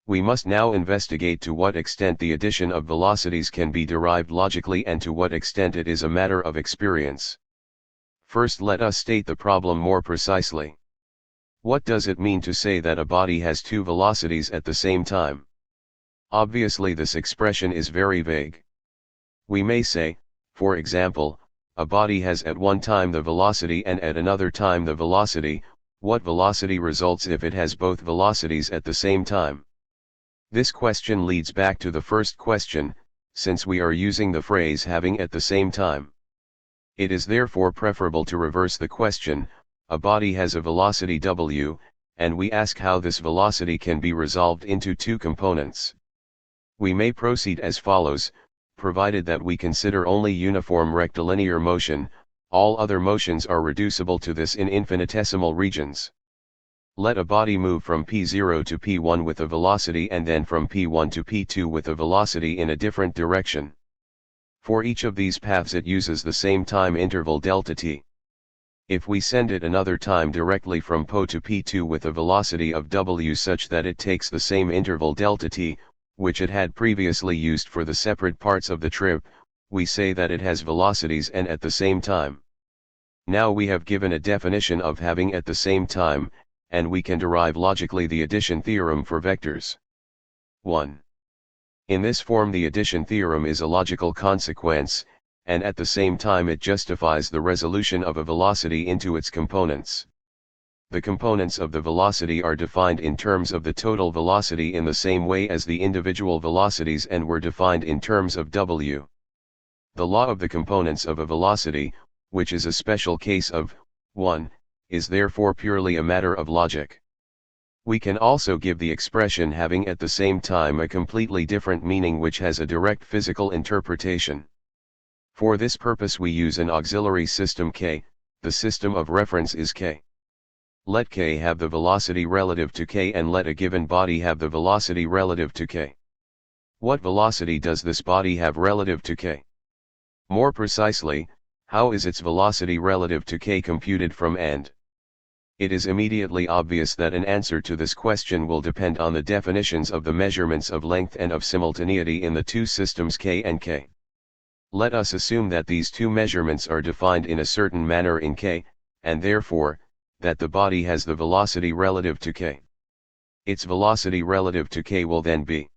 We must now investigate to what extent the addition of velocities can be derived logically and to what extent it is a matter of experience. First, let us state the problem more precisely. What does it mean to say that a body has two velocities at the same time? Obviously, this expression is very vague. We may say, for example, a body has at one time the velocity and at another time the velocity. What velocity results if it has both velocities at the same time? This question leads back to the first question, since we are using the phrase having at the same time. It is therefore preferable to reverse the question. A body has a velocity w, and we ask how this velocity can be resolved into two components. We may proceed as follows, provided that we consider only uniform rectilinear motion. All other motions are reducible to this in infinitesimal regions. Let a body move from p0 to p1 with a velocity and then from p1 to p2 with a velocity in a different direction. For each of these paths it uses the same time interval delta t. If we send it another time directly from p to p2 with a velocity of w such that it takes the same interval delta t, which it had previously used for the separate parts of the trip, we say that it has velocities n at the same time. Now we have given a definition of having at the same time, and we can derive logically the addition theorem for vectors. 1. In this form the addition theorem is a logical consequence, and at the same time it justifies the resolution of a velocity into its components. The components of the velocity are defined in terms of the total velocity in the same way as the individual velocities and were defined in terms of w. The law of the components of a velocity, which is a special case of 1, is therefore purely a matter of logic. We can also give the expression having at the same time a completely different meaning which has a direct physical interpretation. For this purpose we use an auxiliary system K, the system of reference is K. Let K have the velocity relative to K and let a given body have the velocity relative to K. What velocity does this body have relative to K? More precisely, how is its velocity relative to K computed from and? It is immediately obvious that an answer to this question will depend on the definitions of the measurements of length and of simultaneity in the two systems K and K. Let us assume that these two measurements are defined in a certain manner in K, and therefore, that the body has the velocity relative to K. Its velocity relative to K will then be.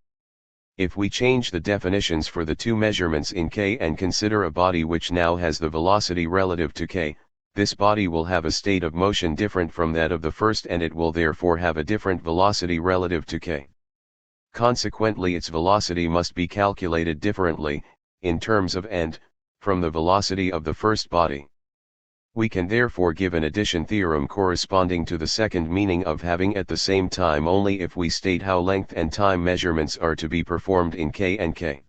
If we change the definitions for the two measurements in K and consider a body which now has the velocity relative to K, this body will have a state of motion different from that of the first and it will therefore have a different velocity relative to K. Consequently its velocity must be calculated differently, in terms of and, from the velocity of the first body. We can therefore give an addition theorem corresponding to the second meaning of having at the same time only if we state how length and time measurements are to be performed in K and K.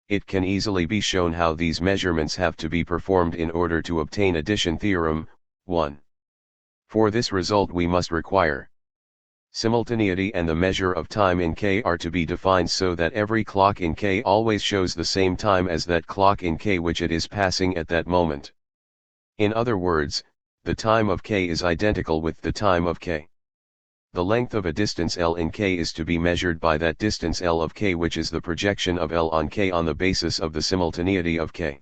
It can easily be shown how these measurements have to be performed in order to obtain addition theorem, 1. For this result we must require simultaneity and the measure of time in K are to be defined so that every clock in K always shows the same time as that clock in K which it is passing at that moment. In other words, the time of K is identical with the time of K. The length of a distance L in K is to be measured by that distance L of K which is the projection of L on K on the basis of the simultaneity of K.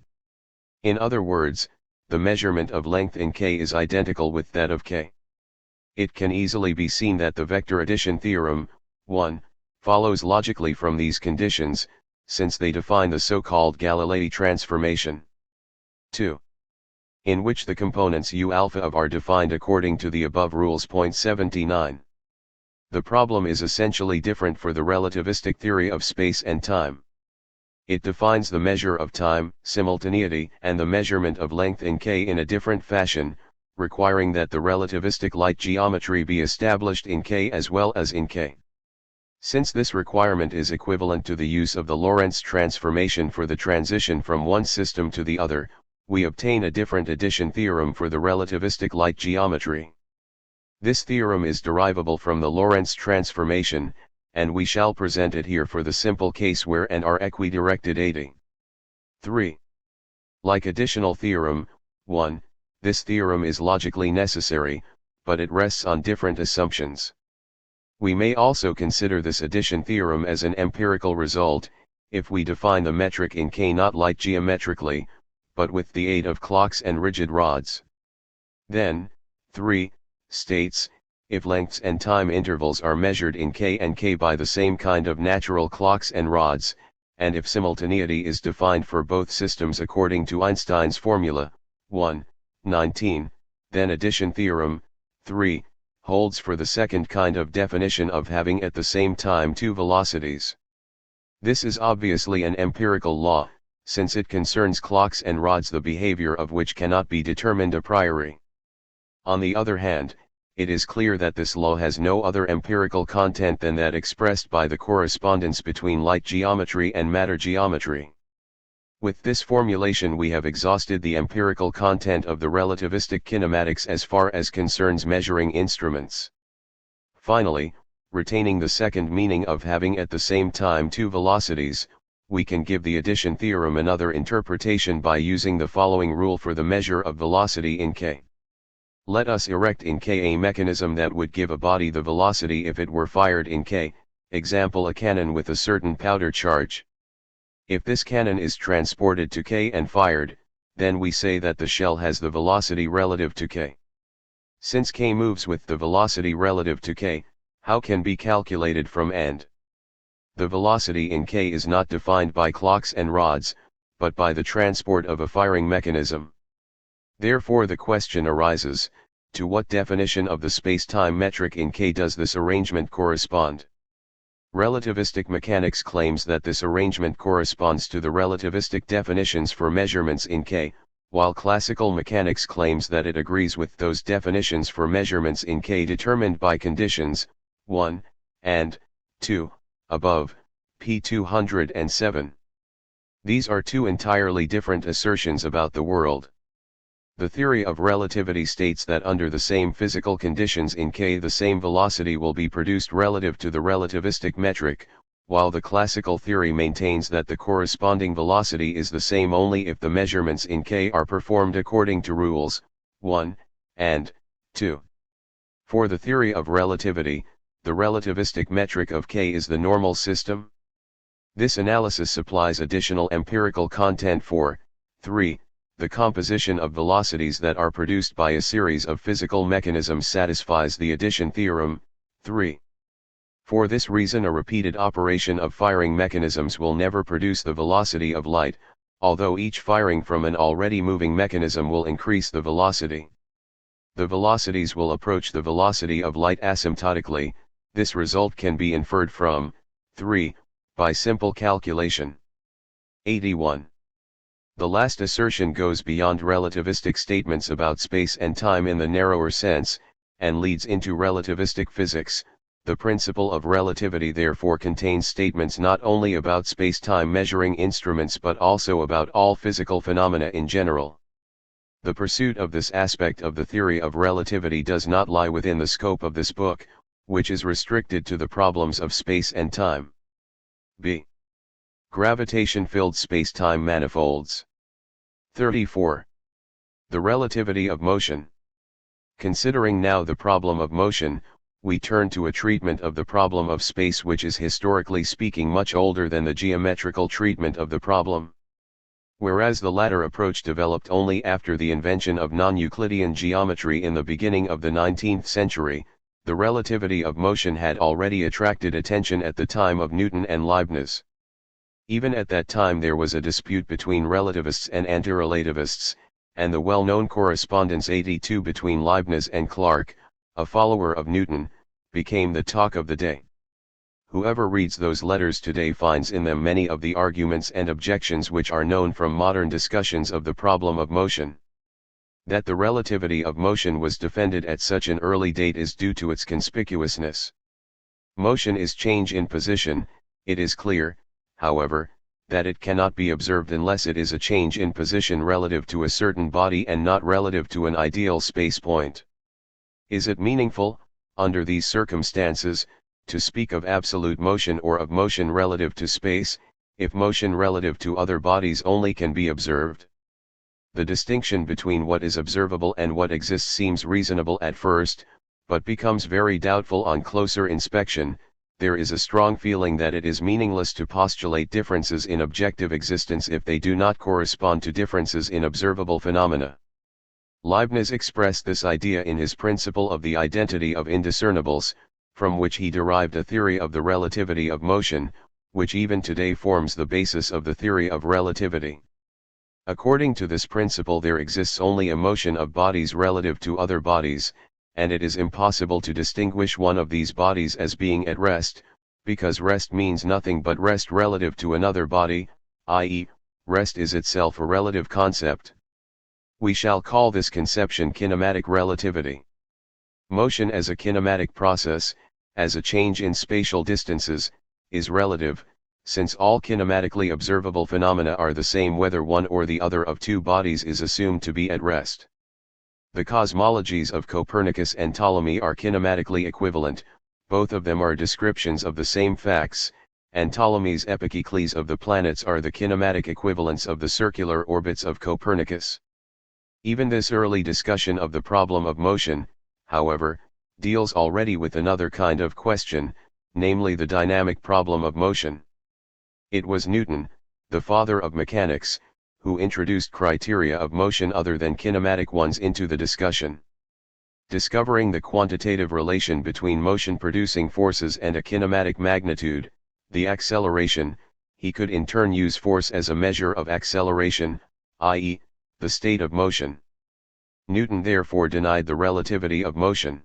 In other words, the measurement of length in K is identical with that of K. It can easily be seen that the vector addition theorem, 1, follows logically from these conditions, since they define the so-called Galilei transformation. 2. In which the components U alpha of are defined according to the above rules. 79. The problem is essentially different for the relativistic theory of space and time. It defines the measure of time, simultaneity, and the measurement of length in K in a different fashion, requiring that the relativistic light geometry be established in K as well as in K. Since this requirement is equivalent to the use of the Lorentz transformation for the transition from one system to the other, we obtain a different addition theorem for the relativistic light geometry. This theorem is derivable from the Lorentz transformation, and we shall present it here for the simple case where n are equidirected 80. 3. Like additional theorem, 1, this theorem is logically necessary, but it rests on different assumptions. We may also consider this addition theorem as an empirical result, if we define the metric in K not light geometrically, but with the aid of clocks and rigid rods. Then, 3, states, if lengths and time intervals are measured in K and K by the same kind of natural clocks and rods, and if simultaneity is defined for both systems according to Einstein's formula, 1, 19, then addition theorem, 3, holds for the second kind of definition of having at the same time two velocities. This is obviously an empirical law, since it concerns clocks and rods the behavior of which cannot be determined a priori. On the other hand, it is clear that this law has no other empirical content than that expressed by the correspondence between light geometry and matter geometry. With this formulation we have exhausted the empirical content of the relativistic kinematics as far as concerns measuring instruments. Finally, retaining the second meaning of having at the same time two velocities, we can give the addition theorem another interpretation by using the following rule for the measure of velocity in K. Let us erect in K a mechanism that would give a body the velocity if it were fired in K, example a cannon with a certain powder charge. If this cannon is transported to K and fired, then we say that the shell has the velocity relative to K. Since K moves with the velocity relative to K, how can be calculated from and? The velocity in K is not defined by clocks and rods, but by the transport of a firing mechanism. Therefore the question arises, to what definition of the space-time metric in K does this arrangement correspond? Relativistic mechanics claims that this arrangement corresponds to the relativistic definitions for measurements in K, while classical mechanics claims that it agrees with those definitions for measurements in K determined by conditions 1 and 2 above, p. 207. These are two entirely different assertions about the world. The theory of relativity states that under the same physical conditions in K the same velocity will be produced relative to the relativistic metric, while the classical theory maintains that the corresponding velocity is the same only if the measurements in K are performed according to rules 1 and 2. For the theory of relativity, the relativistic metric of K is the normal system. This analysis supplies additional empirical content for 3. The composition of velocities that are produced by a series of physical mechanisms satisfies the addition theorem. 3. For this reason a repeated operation of firing mechanisms will never produce the velocity of light, although each firing from an already moving mechanism will increase the velocity. The velocities will approach the velocity of light asymptotically. This result can be inferred from 3. By simple calculation. 81. The last assertion goes beyond relativistic statements about space and time in the narrower sense, and leads into relativistic physics. The principle of relativity therefore contains statements not only about space-time measuring instruments but also about all physical phenomena in general. The pursuit of this aspect of the theory of relativity does not lie within the scope of this book, which is restricted to the problems of space and time. b. Gravitation-filled space-time manifolds. 34. The relativity of motion. Considering now the problem of motion, we turn to a treatment of the problem of space which is historically speaking much older than the geometrical treatment of the problem. Whereas the latter approach developed only after the invention of non-Euclidean geometry in the beginning of the 19th century, the relativity of motion had already attracted attention at the time of Newton and Leibniz. Even at that time there was a dispute between relativists and antirelativists, and the well-known correspondence 82 between Leibniz and Clarke, a follower of Newton, became the talk of the day. Whoever reads those letters today finds in them many of the arguments and objections which are known from modern discussions of the problem of motion. That the relativity of motion was defended at such an early date is due to its conspicuousness. Motion is change in position. It is clear, however, that it cannot be observed unless it is a change in position relative to a certain body and not relative to an ideal space point. Is it meaningful, under these circumstances, to speak of absolute motion or of motion relative to space, if motion relative to other bodies only can be observed? The distinction between what is observable and what exists seems reasonable at first, but becomes very doubtful on closer inspection. There is a strong feeling that it is meaningless to postulate differences in objective existence if they do not correspond to differences in observable phenomena. Leibniz expressed this idea in his principle of the identity of indiscernibles, from which he derived a theory of the relativity of motion, which even today forms the basis of the theory of relativity. According to this principle there exists only a motion of bodies relative to other bodies, and it is impossible to distinguish one of these bodies as being at rest, because rest means nothing but rest relative to another body, i.e., rest is itself a relative concept. We shall call this conception kinematic relativity. Motion as a kinematic process, as a change in spatial distances, is relative, since all kinematically observable phenomena are the same whether one or the other of two bodies is assumed to be at rest. The cosmologies of Copernicus and Ptolemy are kinematically equivalent, both of them are descriptions of the same facts, and Ptolemy's epicecles of the planets are the kinematic equivalents of the circular orbits of Copernicus. Even this early discussion of the problem of motion, however, deals already with another kind of question, namely the dynamic problem of motion. It was Newton, the father of mechanics, who introduced criteria of motion other than kinematic ones into the discussion. Discovering the quantitative relation between motion-producing forces and a kinematic magnitude, the acceleration, he could in turn use force as a measure of acceleration, i.e., the state of motion. Newton therefore denied the relativity of motion.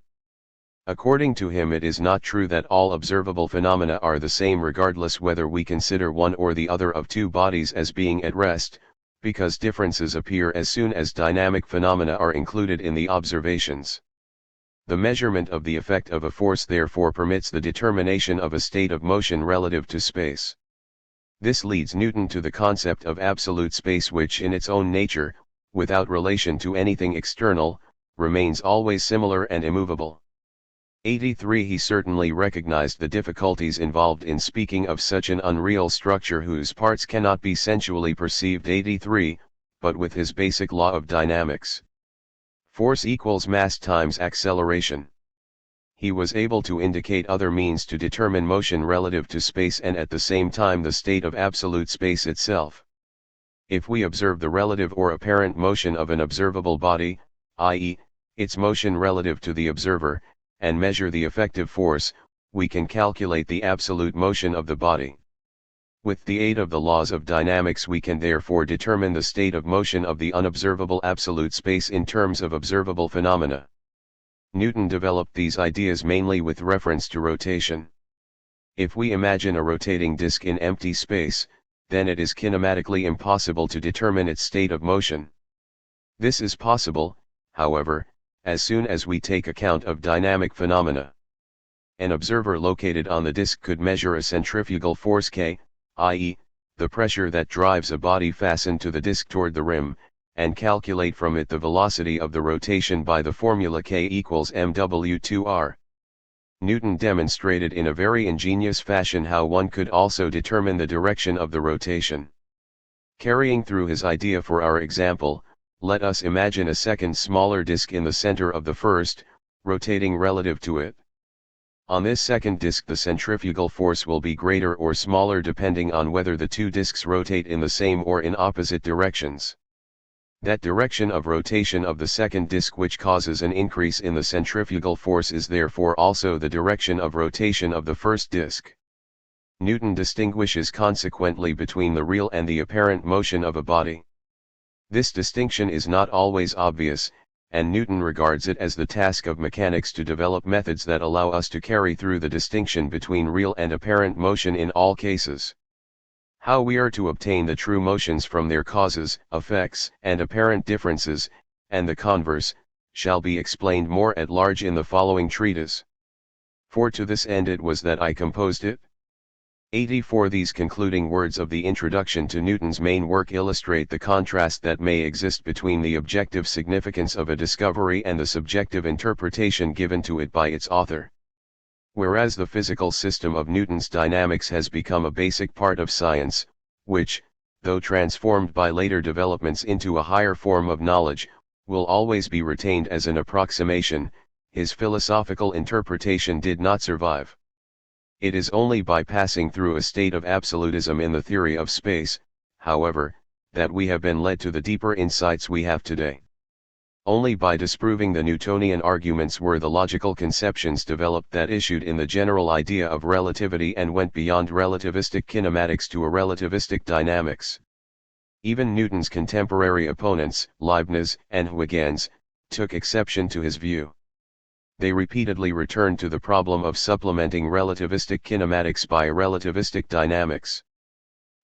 According to him it is not true that all observable phenomena are the same regardless whether we consider one or the other of two bodies as being at rest, because differences appear as soon as dynamic phenomena are included in the observations. The measurement of the effect of a force therefore permits the determination of a state of motion relative to space. This leads Newton to the concept of absolute space, which in its own nature, without relation to anything external, remains always similar and immovable. 83. He certainly recognized the difficulties involved in speaking of such an unreal structure whose parts cannot be sensually perceived. 83. But with his basic law of dynamics, force equals mass times acceleration, he was able to indicate other means to determine motion relative to space and at the same time the state of absolute space itself. If we observe the relative or apparent motion of an observable body, i.e., its motion relative to the observer, and measure the effective force, we can calculate the absolute motion of the body. With the aid of the laws of dynamics we can therefore determine the state of motion of the unobservable absolute space in terms of observable phenomena. Newton developed these ideas mainly with reference to rotation. If we imagine a rotating disk in empty space, then it is kinematically impossible to determine its state of motion. This is possible, however, as soon as we take account of dynamic phenomena. An observer located on the disk could measure a centrifugal force K, i.e., the pressure that drives a body fastened to the disk toward the rim, and calculate from it the velocity of the rotation by the formula K equals mw2r. Newton demonstrated in a very ingenious fashion how one could also determine the direction of the rotation. Carrying through his idea for our example, let us imagine a second smaller disk in the center of the first, rotating relative to it. On this second disk the centrifugal force will be greater or smaller depending on whether the two disks rotate in the same or in opposite directions. That direction of rotation of the second disk which causes an increase in the centrifugal force is therefore also the direction of rotation of the first disk. Newton distinguishes consequently between the real and the apparent motion of a body. This distinction is not always obvious, and Newton regards it as the task of mechanics to develop methods that allow us to carry through the distinction between real and apparent motion in all cases. How we are to obtain the true motions from their causes, effects, and apparent differences, and the converse, shall be explained more at large in the following treatise. For to this end it was that I composed it. 84. These concluding words of the introduction to Newton's main work illustrate the contrast that may exist between the objective significance of a discovery and the subjective interpretation given to it by its author. Whereas the physical system of Newton's dynamics has become a basic part of science, which, though transformed by later developments into a higher form of knowledge, will always be retained as an approximation, his philosophical interpretation did not survive. It is only by passing through a state of absolutism in the theory of space, however, that we have been led to the deeper insights we have today. Only by disproving the Newtonian arguments were the logical conceptions developed that issued in the general idea of relativity and went beyond relativistic kinematics to a relativistic dynamics. Even Newton's contemporary opponents, Leibniz and Huygens, took exception to his view. They repeatedly returned to the problem of supplementing relativistic kinematics by relativistic dynamics.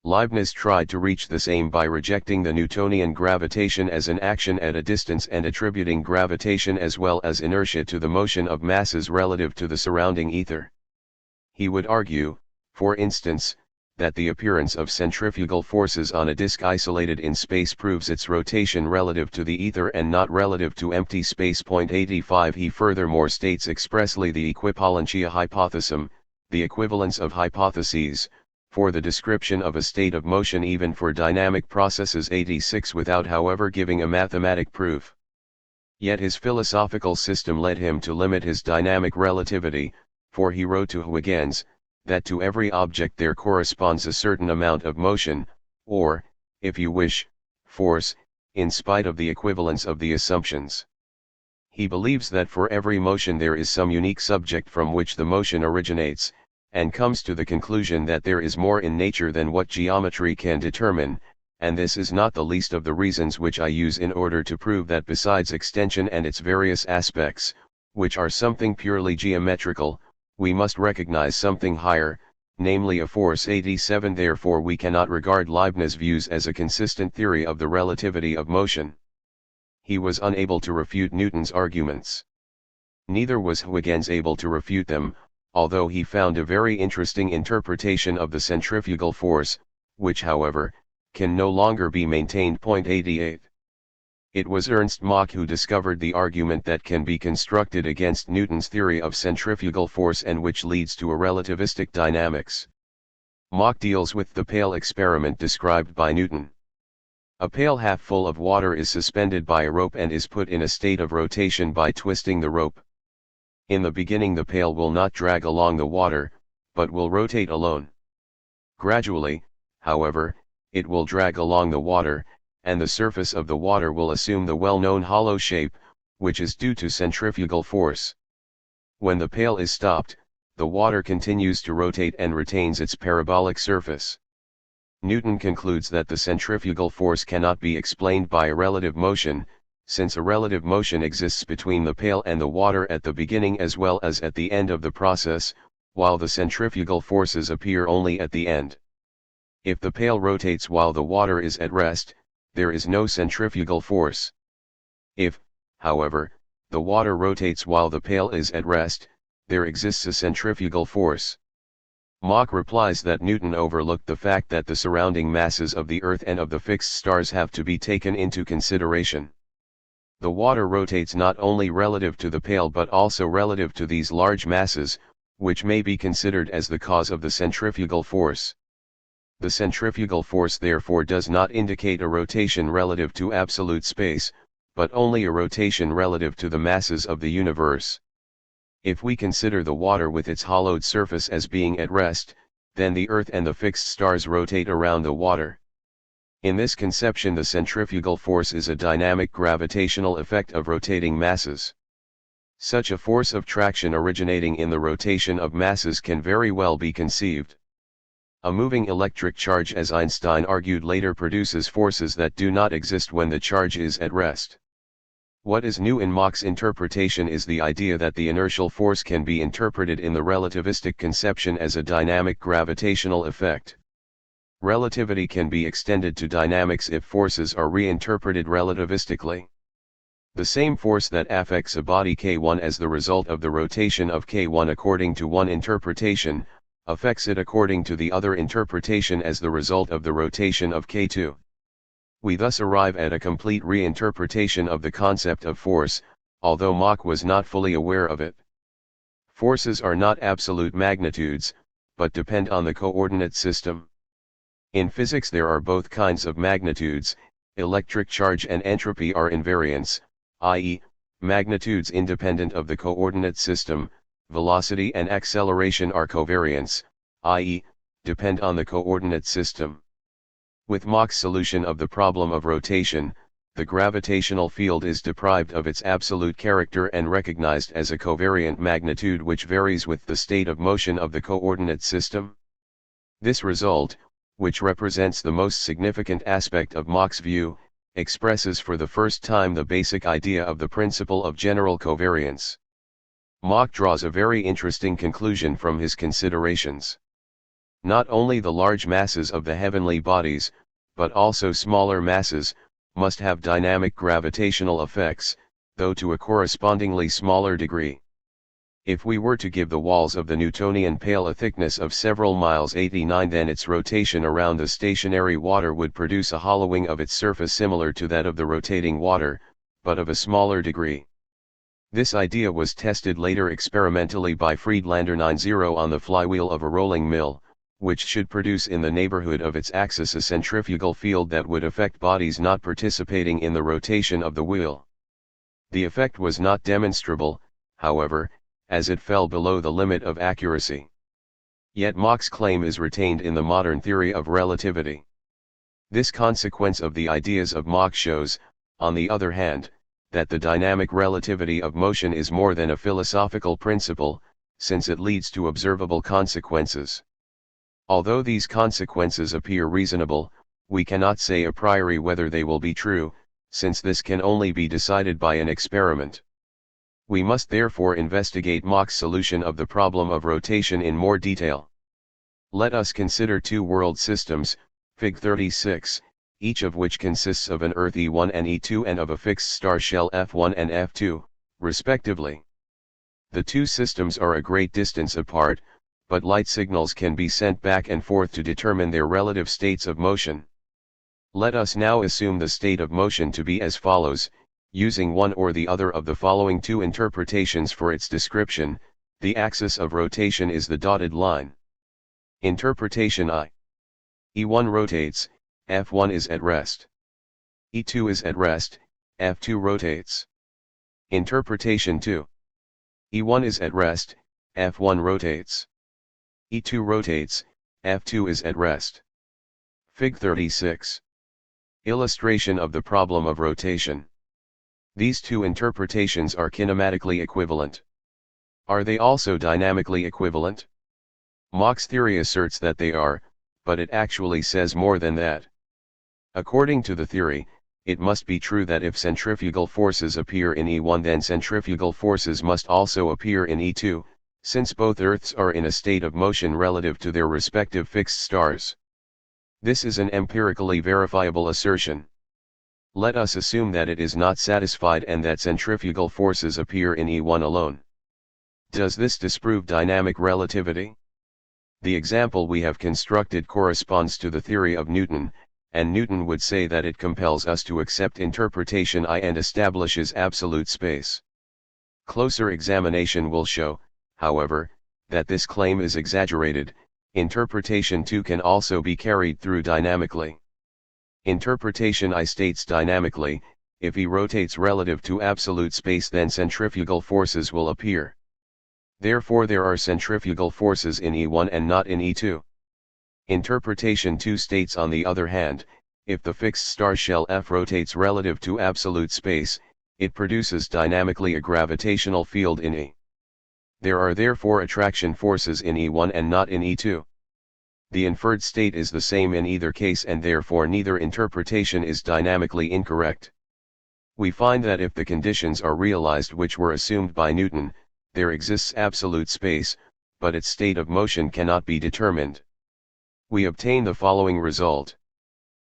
Leibniz tried to reach this aim by rejecting the Newtonian gravitation as an action at a distance and attributing gravitation as well as inertia to the motion of masses relative to the surrounding ether. He would argue, for instance, that the appearance of centrifugal forces on a disk isolated in space proves its rotation relative to the ether and not relative to empty space. 85. He furthermore states expressly the equipolentia hypothesum, the equivalence of hypotheses, for the description of a state of motion even for dynamic processes. 86. Without however giving a mathematic proof. Yet his philosophical system led him to limit his dynamic relativity, for he wrote to Huygens, that to every object there corresponds a certain amount of motion, or, if you wish, force, in spite of the equivalence of the assumptions. He believes that for every motion there is some unique subject from which the motion originates, and comes to the conclusion that there is more in nature than what geometry can determine, and this is not the least of the reasons which I use in order to prove that besides extension and its various aspects, which are something purely geometrical, we must recognize something higher, namely a force 87. Therefore we cannot regard Leibniz's views as a consistent theory of the relativity of motion. He was unable to refute Newton's arguments. Neither was Huygens able to refute them, although he found a very interesting interpretation of the centrifugal force, which however, can no longer be maintained. 88. It was Ernst Mach who discovered the argument that can be constructed against Newton's theory of centrifugal force and which leads to a relativistic dynamics. Mach deals with the pail experiment described by Newton. A pail half full of water is suspended by a rope and is put in a state of rotation by twisting the rope. In the beginning the pail will not drag along the water, but will rotate alone. Gradually, however, it will drag along the water, and the surface of the water will assume the well-known hollow shape, which is due to centrifugal force. When the pail is stopped, the water continues to rotate and retains its parabolic surface. Newton concludes that the centrifugal force cannot be explained by a relative motion, since a relative motion exists between the pail and the water at the beginning as well as at the end of the process, while the centrifugal forces appear only at the end. If the pail rotates while the water is at rest, there is no centrifugal force. If, however, the water rotates while the pail is at rest, there exists a centrifugal force. Mach replies that Newton overlooked the fact that the surrounding masses of the Earth and of the fixed stars have to be taken into consideration. The water rotates not only relative to the pail but also relative to these large masses, which may be considered as the cause of the centrifugal force. The centrifugal force therefore does not indicate a rotation relative to absolute space, but only a rotation relative to the masses of the universe. If we consider the water with its hollowed surface as being at rest, then the Earth and the fixed stars rotate around the water. In this conception the centrifugal force is a dynamic gravitational effect of rotating masses. Such a force of traction originating in the rotation of masses can very well be conceived. A moving electric charge, as Einstein argued later, produces forces that do not exist when the charge is at rest. What is new in Mach's interpretation is the idea that the inertial force can be interpreted in the relativistic conception as a dynamic gravitational effect. Relativity can be extended to dynamics if forces are reinterpreted relativistically. The same force that affects a body K1 as the result of the rotation of K1 according to one interpretation, affects it according to the other interpretation as the result of the rotation of K2. We thus arrive at a complete reinterpretation of the concept of force, although Mach was not fully aware of it. Forces are not absolute magnitudes, but depend on the coordinate system. In physics there are both kinds of magnitudes. Electric charge and entropy are invariants, i.e., magnitudes independent of the coordinate system. Velocity and acceleration are covariants, i.e., depend on the coordinate system. With Mach's solution of the problem of rotation, the gravitational field is deprived of its absolute character and recognized as a covariant magnitude which varies with the state of motion of the coordinate system. This result, which represents the most significant aspect of Mach's view, expresses for the first time the basic idea of the principle of general covariance. Mach draws a very interesting conclusion from his considerations. Not only the large masses of the heavenly bodies, but also smaller masses, must have dynamic gravitational effects, though to a correspondingly smaller degree. If we were to give the walls of the Newtonian pail a thickness of several miles 89, then its rotation around the stationary water would produce a hollowing of its surface similar to that of the rotating water, but of a smaller degree. This idea was tested later experimentally by Friedlander 90 on the flywheel of a rolling mill, which should produce in the neighborhood of its axis a centrifugal field that would affect bodies not participating in the rotation of the wheel. The effect was not demonstrable, however, as it fell below the limit of accuracy. Yet Mach's claim is retained in the modern theory of relativity. This consequence of the ideas of Mach shows, on the other hand, that the dynamic relativity of motion is more than a philosophical principle, since it leads to observable consequences. Although these consequences appear reasonable, we cannot say a priori whether they will be true, since this can only be decided by an experiment. We must therefore investigate Mach's solution of the problem of rotation in more detail. Let us consider two world systems, Fig 36, each of which consists of an Earth E1 and E2 and of a fixed star shell F1 and F2, respectively. The two systems are a great distance apart, but light signals can be sent back and forth to determine their relative states of motion. Let us now assume the state of motion to be as follows, using one or the other of the following two interpretations for its description. The axis of rotation is the dotted line. Interpretation I. E1 rotates, F1 is at rest. E2 is at rest, F2 rotates. Interpretation 2. E1 is at rest, F1 rotates. E2 rotates, F2 is at rest. Fig 36. Illustration of the problem of rotation. These two interpretations are kinematically equivalent. Are they also dynamically equivalent? Mach's theory asserts that they are, but it actually says more than that. According to the theory, it must be true that if centrifugal forces appear in E1 then centrifugal forces must also appear in E2, since both Earths are in a state of motion relative to their respective fixed stars. This is an empirically verifiable assertion. Let us assume that it is not satisfied and that centrifugal forces appear in E1 alone. Does this disprove dynamic relativity? The example we have constructed corresponds to the theory of Newton, and Newton would say that it compels us to accept interpretation I and establishes absolute space. Closer examination will show, however, that this claim is exaggerated. Interpretation 2 can also be carried through dynamically. Interpretation I states dynamically, if E rotates relative to absolute space then centrifugal forces will appear. Therefore there are centrifugal forces in E1 and not in E2. Interpretation 2 states on the other hand, if the fixed star shell F rotates relative to absolute space, it produces dynamically a gravitational field in E. There are therefore attraction forces in E1 and not in E2. The inferred state is the same in either case and therefore neither interpretation is dynamically incorrect. We find that if the conditions are realized which were assumed by Newton, there exists absolute space, but its state of motion cannot be determined. We obtain the following result.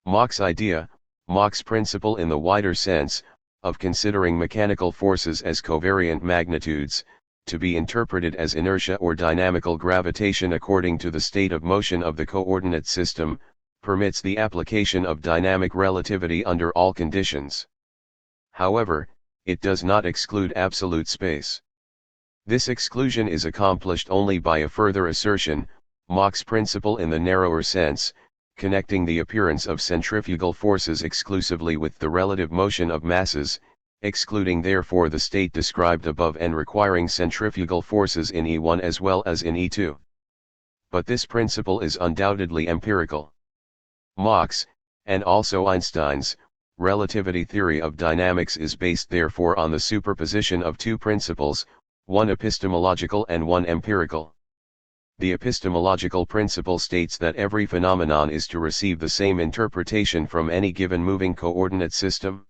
Mach's idea, Mach's principle in the wider sense, of considering mechanical forces as covariant magnitudes, to be interpreted as inertia or dynamical gravitation according to the state of motion of the coordinate system, permits the application of dynamic relativity under all conditions. However, it does not exclude absolute space. This exclusion is accomplished only by a further assertion, Mach's principle in the narrower sense, connecting the appearance of centrifugal forces exclusively with the relative motion of masses, excluding therefore the state described above and requiring centrifugal forces in E1 as well as in E2. But this principle is undoubtedly empirical. Mach's, and also Einstein's, relativity theory of dynamics is based therefore on the superposition of two principles, one epistemological and one empirical. The epistemological principle states that every phenomenon is to receive the same interpretation from any given moving coordinate system.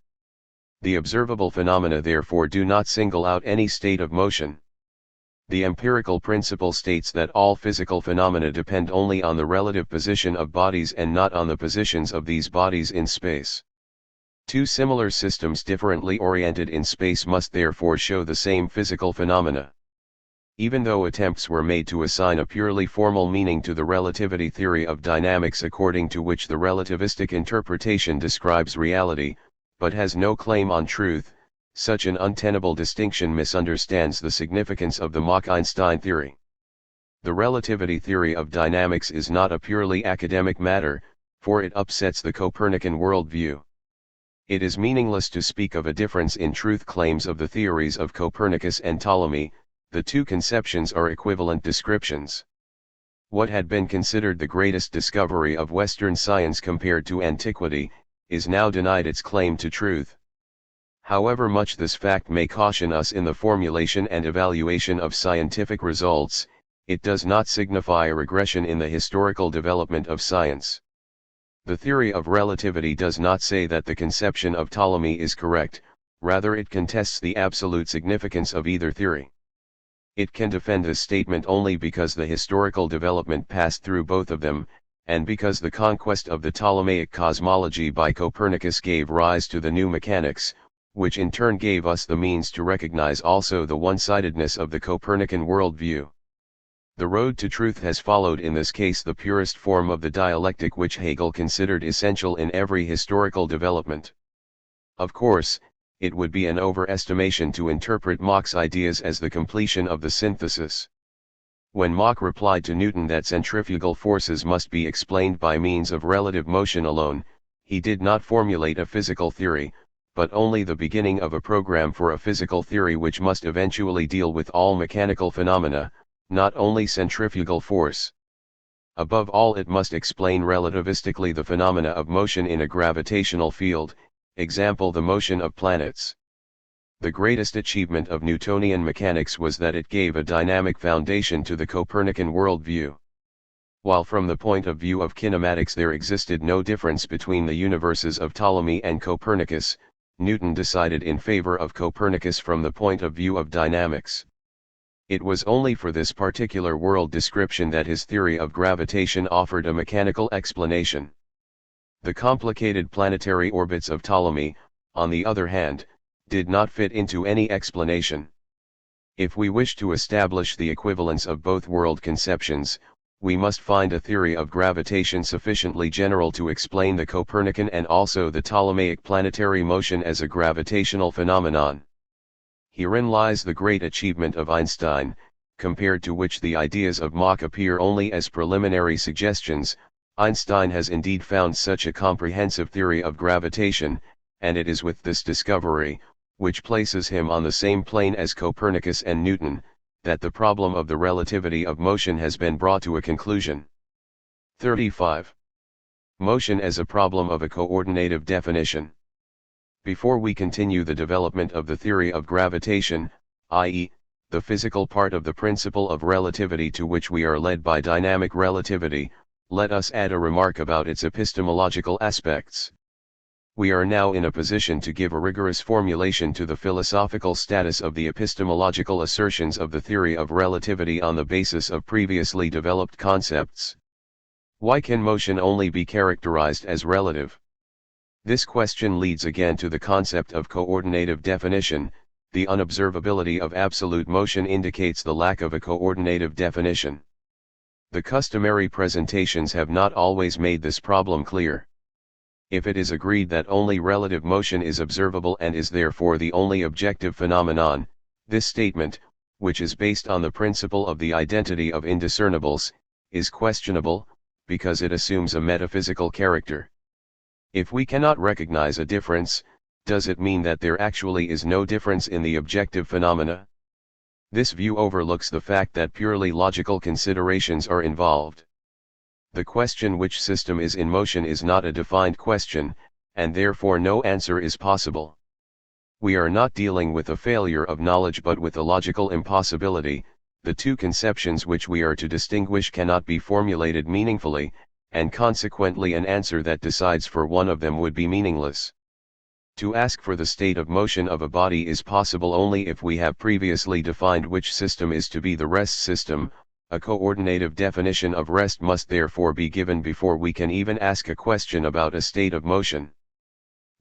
The observable phenomena therefore do not single out any state of motion. The empirical principle states that all physical phenomena depend only on the relative position of bodies and not on the positions of these bodies in space. Two similar systems differently oriented in space must therefore show the same physical phenomena. Even though attempts were made to assign a purely formal meaning to the relativity theory of dynamics according to which the relativistic interpretation describes reality, but has no claim on truth, such an untenable distinction misunderstands the significance of the Mach-Einstein theory. The relativity theory of dynamics is not a purely academic matter, for it upsets the Copernican worldview. It is meaningless to speak of a difference in truth claims of the theories of Copernicus and Ptolemy. The two conceptions are equivalent descriptions. What had been considered the greatest discovery of Western science compared to antiquity, is now denied its claim to truth. However much this fact may caution us in the formulation and evaluation of scientific results, it does not signify a regression in the historical development of science. The theory of relativity does not say that the conception of Ptolemy is correct, rather it contests the absolute significance of either theory. It can defend this statement only because the historical development passed through both of them, and because the conquest of the Ptolemaic cosmology by Copernicus gave rise to the new mechanics, which in turn gave us the means to recognize also the one-sidedness of the Copernican worldview. The road to truth has followed in this case the purest form of the dialectic which Hegel considered essential in every historical development. Of course, it would be an overestimation to interpret Mach's ideas as the completion of the synthesis. When Mach replied to Newton that centrifugal forces must be explained by means of relative motion alone, he did not formulate a physical theory, but only the beginning of a program for a physical theory which must eventually deal with all mechanical phenomena, not only centrifugal force. Above all, it must explain relativistically the phenomena of motion in a gravitational field, example the motion of planets. The greatest achievement of Newtonian mechanics was that it gave a dynamic foundation to the Copernican worldview. While from the point of view of kinematics there existed no difference between the universes of Ptolemy and Copernicus, Newton decided in favor of Copernicus from the point of view of dynamics. It was only for this particular world description that his theory of gravitation offered a mechanical explanation. The complicated planetary orbits of Ptolemy, on the other hand, did not fit into any explanation. If we wish to establish the equivalence of both world conceptions, we must find a theory of gravitation sufficiently general to explain the Copernican and also the Ptolemaic planetary motion as a gravitational phenomenon. Herein lies the great achievement of Einstein, compared to which the ideas of Mach appear only as preliminary suggestions. Einstein has indeed found such a comprehensive theory of gravitation, and it is with this discovery, which places him on the same plane as Copernicus and Newton, that the problem of the relativity of motion has been brought to a conclusion. 35. Motion as a problem of a coordinative definition. Before we continue the development of the theory of gravitation, i.e., the physical part of the principle of relativity to which we are led by dynamic relativity, let us add a remark about its epistemological aspects. We are now in a position to give a rigorous formulation to the philosophical status of the epistemological assertions of the theory of relativity on the basis of previously developed concepts. Why can motion only be characterized as relative? This question leads again to the concept of coordinative definition. The unobservability of absolute motion indicates the lack of a coordinative definition. The customary presentations have not always made this problem clear. If it is agreed that only relative motion is observable and is therefore the only objective phenomenon, this statement, which is based on the principle of the identity of indiscernibles, is questionable, because it assumes a metaphysical character. If we cannot recognize a difference, does it mean that there actually is no difference in the objective phenomena? This view overlooks the fact that purely logical considerations are involved. The question which system is in motion is not a defined question, and therefore no answer is possible. We are not dealing with a failure of knowledge but with a logical impossibility. The two conceptions which we are to distinguish cannot be formulated meaningfully, and consequently an answer that decides for one of them would be meaningless. To ask for the state of motion of a body is possible only if we have previously defined which system is to be the rest system. A coordinative definition of rest must therefore be given before we can even ask a question about a state of motion.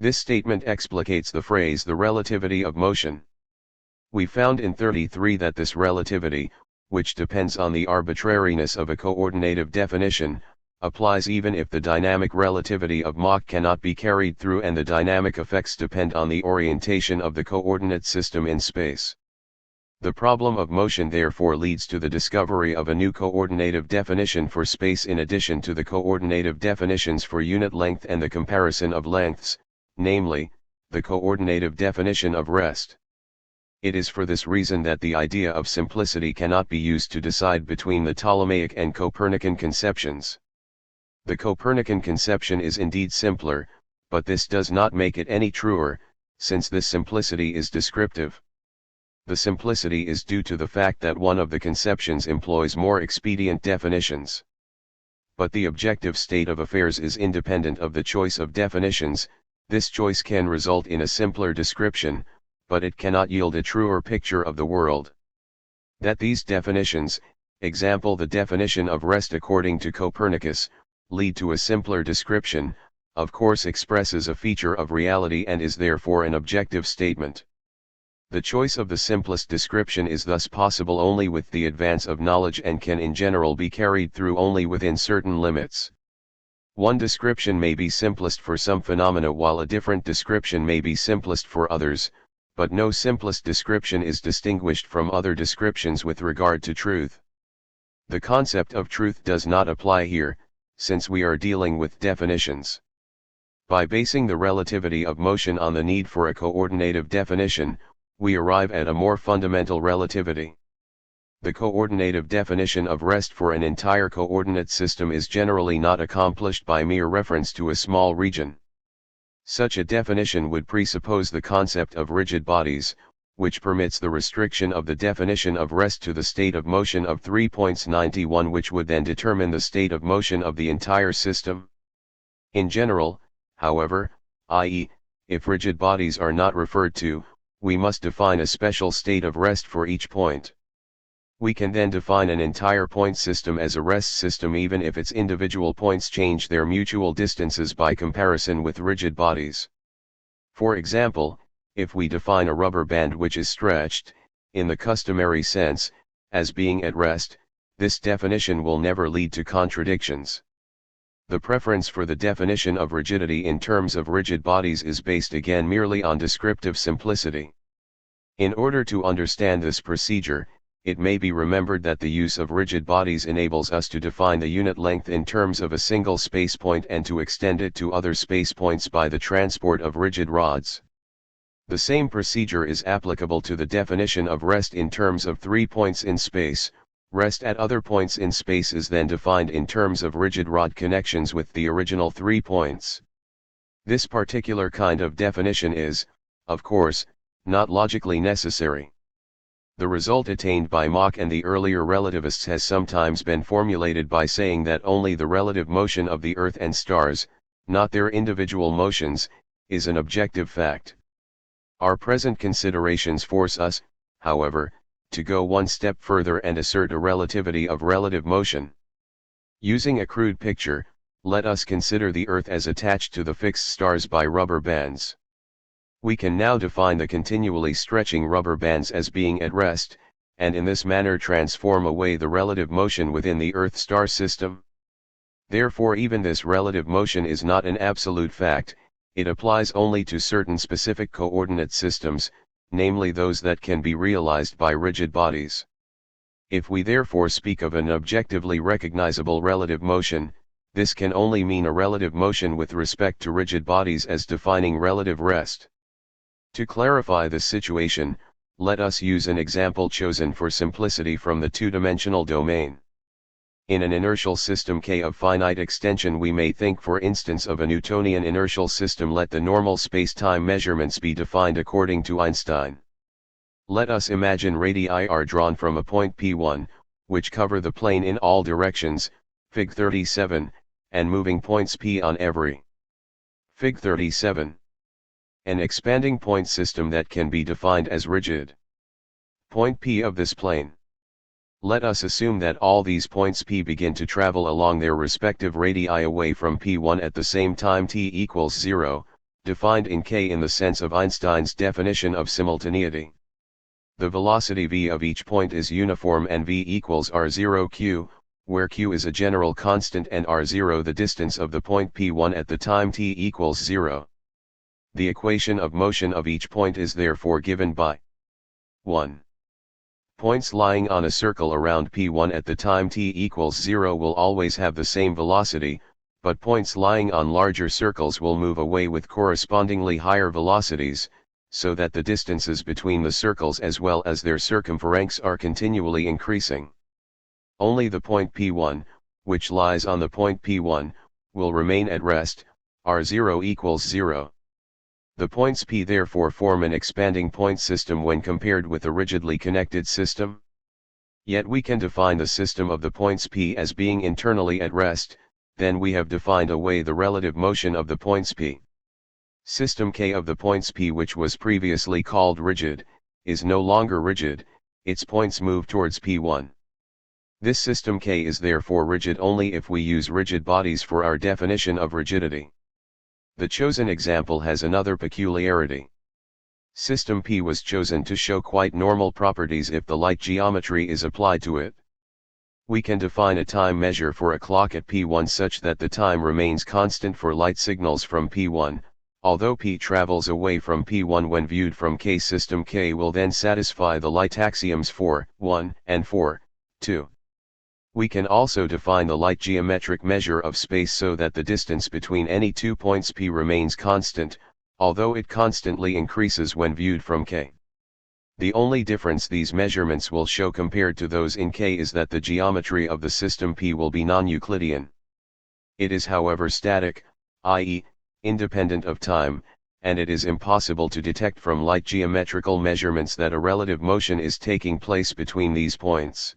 This statement explicates the phrase the relativity of motion. We found in 33 that this relativity, which depends on the arbitrariness of a coordinative definition, applies even if the dynamic relativity of Mach cannot be carried through and the dynamic effects depend on the orientation of the coordinate system in space. The problem of motion therefore leads to the discovery of a new coordinative definition for space in addition to the coordinative definitions for unit length and the comparison of lengths, namely, the coordinative definition of rest. It is for this reason that the idea of simplicity cannot be used to decide between the Ptolemaic and Copernican conceptions. The Copernican conception is indeed simpler, but this does not make it any truer, since this simplicity is descriptive. The simplicity is due to the fact that one of the conceptions employs more expedient definitions. But the objective state of affairs is independent of the choice of definitions. This choice can result in a simpler description, but it cannot yield a truer picture of the world. That these definitions, example the definition of rest according to Copernicus, lead to a simpler description, of course expresses a feature of reality and is therefore an objective statement. The choice of the simplest description is thus possible only with the advance of knowledge and can in general be carried through only within certain limits. One description may be simplest for some phenomena while a different description may be simplest for others, but no simplest description is distinguished from other descriptions with regard to truth. The concept of truth does not apply here, since we are dealing with definitions. By basing the relativity of motion on the need for a coordinative definition, we arrive at a more fundamental relativity. The coordinative definition of rest for an entire coordinate system is generally not accomplished by mere reference to a small region. Such a definition would presuppose the concept of rigid bodies, which permits the restriction of the definition of rest to the state of motion of 3.91, which would then determine the state of motion of the entire system. In general, however, i.e., if rigid bodies are not referred to, we must define a special state of rest for each point. We can then define an entire point system as a rest system even if its individual points change their mutual distances by comparison with rigid bodies. For example, if we define a rubber band which is stretched, in the customary sense, as being at rest, this definition will never lead to contradictions. The preference for the definition of rigidity in terms of rigid bodies is based again merely on descriptive simplicity. In order to understand this procedure, it may be remembered that the use of rigid bodies enables us to define the unit length in terms of a single space point and to extend it to other space points by the transport of rigid rods. The same procedure is applicable to the definition of rest in terms of 3 points in space. Rest at other points in space is then defined in terms of rigid rod connections with the original 3 points. This particular kind of definition is, of course, not logically necessary. The result attained by Mach and the earlier relativists has sometimes been formulated by saying that only the relative motion of the Earth and stars, not their individual motions, is an objective fact. Our present considerations force us, however, to go one step further and assert a relativity of relative motion. Using a crude picture, let us consider the Earth as attached to the fixed stars by rubber bands. We can now define the continually stretching rubber bands as being at rest, and in this manner transform away the relative motion within the Earth-star system. Therefore even this relative motion is not an absolute fact, it applies only to certain specific coordinate systems, namely those that can be realized by rigid bodies. If we therefore speak of an objectively recognizable relative motion, this can only mean a relative motion with respect to rigid bodies as defining relative rest. To clarify this situation, let us use an example chosen for simplicity from the two-dimensional domain. In an inertial system K of finite extension we may think for instance of a Newtonian inertial system. Let the normal space-time measurements be defined according to Einstein. Let us imagine radii are drawn from a point P1, which cover the plane in all directions, Fig 37, and moving points P on every. Fig 37. An expanding point system that can be defined as rigid. Point P of this plane. Let us assume that all these points P begin to travel along their respective radii away from P1 at the same time t equals 0, defined in K in the sense of Einstein's definition of simultaneity. The velocity v of each point is uniform and v equals r0 q, where q is a general constant and r0 the distance of the point P1 at the time t equals 0. The equation of motion of each point is therefore given by 1. Points lying on a circle around P1 at the time t equals 0 will always have the same velocity, but points lying on larger circles will move away with correspondingly higher velocities, so that the distances between the circles as well as their circumferences are continually increasing. Only the point P1, which lies on the point P1, will remain at rest, r0 equals 0. The points P therefore form an expanding point system when compared with a rigidly connected system. Yet we can define the system of the points P as being internally at rest, then we have defined away the relative motion of the points P. System K of the points P, which was previously called rigid, is no longer rigid, its points move towards P1. This system K is therefore rigid only if we use rigid bodies for our definition of rigidity. The chosen example has another peculiarity. System P was chosen to show quite normal properties if the light geometry is applied to it. We can define a time measure for a clock at P1 such that the time remains constant for light signals from P1, although P travels away from P1 when viewed from K. System K will then satisfy the light axioms for 1 and for 2. We can also define the light geometric measure of space so that the distance between any 2 points P remains constant, although it constantly increases when viewed from K. The only difference these measurements will show compared to those in K is that the geometry of the system P will be non-Euclidean. It is however static, i.e., independent of time, and it is impossible to detect from light geometrical measurements that a relative motion is taking place between these points.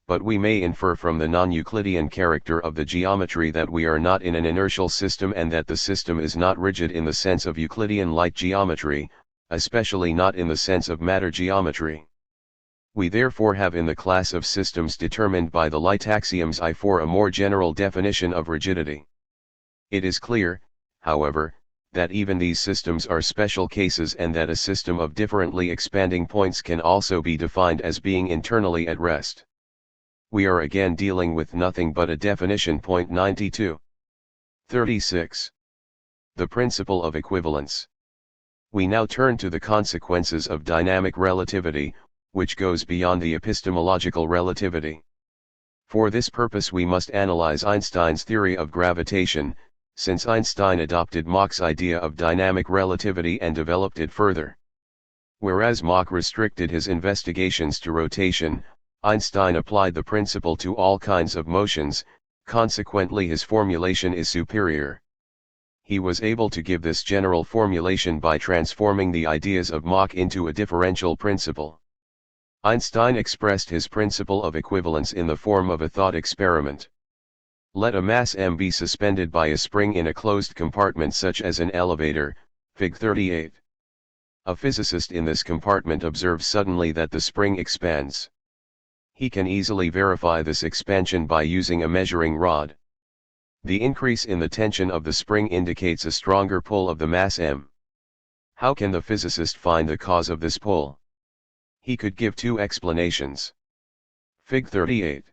But we may infer from the non-Euclidean character of the geometry that we are not in an inertial system and that the system is not rigid in the sense of Euclidean light geometry, especially not in the sense of matter geometry. We therefore have in the class of systems determined by the light axioms I4 a more general definition of rigidity. It is clear, however, that even these systems are special cases and that a system of differently expanding points can also be defined as being internally at rest. We are again dealing with nothing but a definition. Point 92. 36. The principle of equivalence. We now turn to the consequences of dynamic relativity, which goes beyond the epistemological relativity. For this purpose we must analyze Einstein's theory of gravitation, since Einstein adopted Mach's idea of dynamic relativity and developed it further. Whereas Mach restricted his investigations to rotation, Einstein applied the principle to all kinds of motions, consequently his formulation is superior. He was able to give this general formulation by transforming the ideas of Mach into a differential principle. Einstein expressed his principle of equivalence in the form of a thought experiment. Let a mass m be suspended by a spring in a closed compartment such as an elevator, Fig. 38. A physicist in this compartment observes suddenly that the spring expands. He can easily verify this expansion by using a measuring rod. The increase in the tension of the spring indicates a stronger pull of the mass m. How can the physicist find the cause of this pull? He could give two explanations. Fig. 38.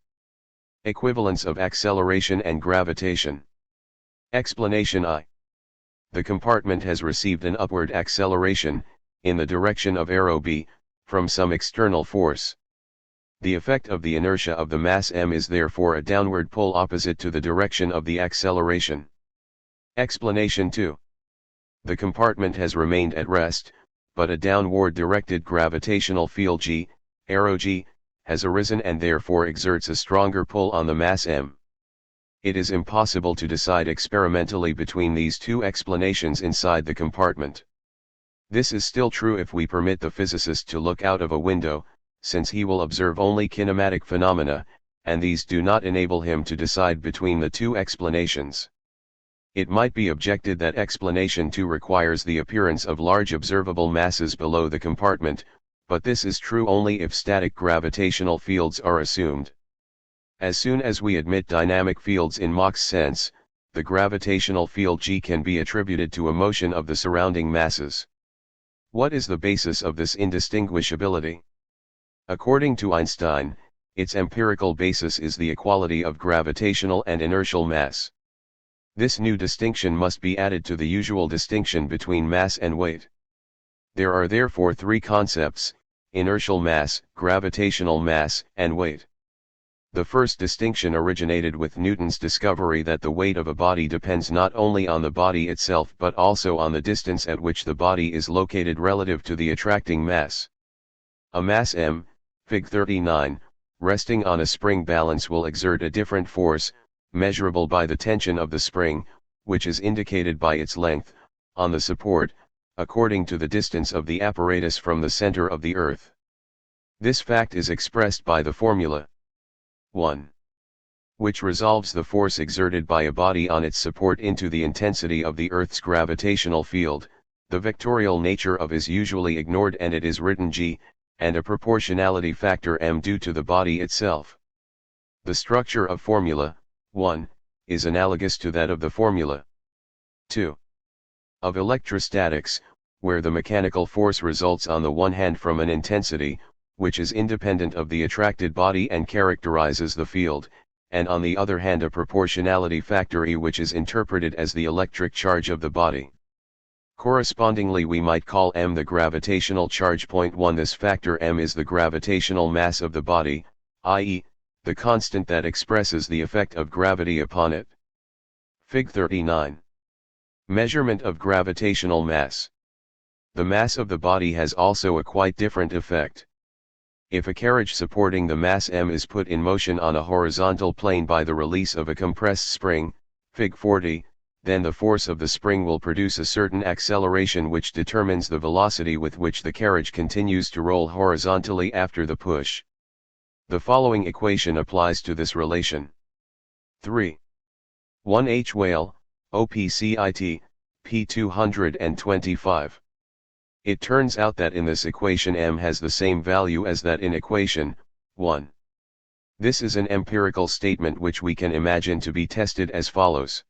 Equivalence of acceleration and gravitation. Explanation I. The compartment has received an upward acceleration, in the direction of arrow B, from some external force. The effect of the inertia of the mass m is therefore a downward pull opposite to the direction of the acceleration. Explanation 2. The compartment has remained at rest, but a downward directed gravitational field G, arrow G, has arisen and therefore exerts a stronger pull on the mass m. It is impossible to decide experimentally between these two explanations inside the compartment. This is still true if we permit the physicist to look out of a window, since he will observe only kinematic phenomena, and these do not enable him to decide between the two explanations. It might be objected that explanation 2 requires the appearance of large observable masses below the compartment, but this is true only if static gravitational fields are assumed. As soon as we admit dynamic fields in Mach's sense, the gravitational field G can be attributed to a motion of the surrounding masses. What is the basis of this indistinguishability? According to Einstein, its empirical basis is the equality of gravitational and inertial mass. This new distinction must be added to the usual distinction between mass and weight. There are therefore three concepts: inertial mass, gravitational mass, and weight. The first distinction originated with Newton's discovery that the weight of a body depends not only on the body itself but also on the distance at which the body is located relative to the attracting mass. A mass m, Fig. 39, resting on a spring balance will exert a different force, measurable by the tension of the spring, which is indicated by its length, on the support, according to the distance of the apparatus from the center of the earth. This fact is expressed by the formula 1, which resolves the force exerted by a body on its support into the intensity of the Earth's gravitational field. The vectorial nature of is usually ignored and it is written G, and a proportionality factor m due to the body itself. The structure of formula 1 is analogous to that of the formula 2 of electrostatics, where the mechanical force results on the one hand from an intensity, which is independent of the attracted body and characterizes the field, and on the other hand a proportionality factor E which is interpreted as the electric charge of the body. Correspondingly we might call m the gravitational charge. Point 1 This factor m is the gravitational mass of the body, i.e., the constant that expresses the effect of gravity upon it. Fig 39. Measurement of gravitational mass. The mass of the body has also a quite different effect. If a carriage supporting the mass m is put in motion on a horizontal plane by the release of a compressed spring, Fig 40, then the force of the spring will produce a certain acceleration which determines the velocity with which the carriage continues to roll horizontally after the push. The following equation applies to this relation. 3. 1 H whale, OPCIT, P 225. It turns out that in this equation m has the same value as that in equation 1. This is an empirical statement which we can imagine to be tested as follows.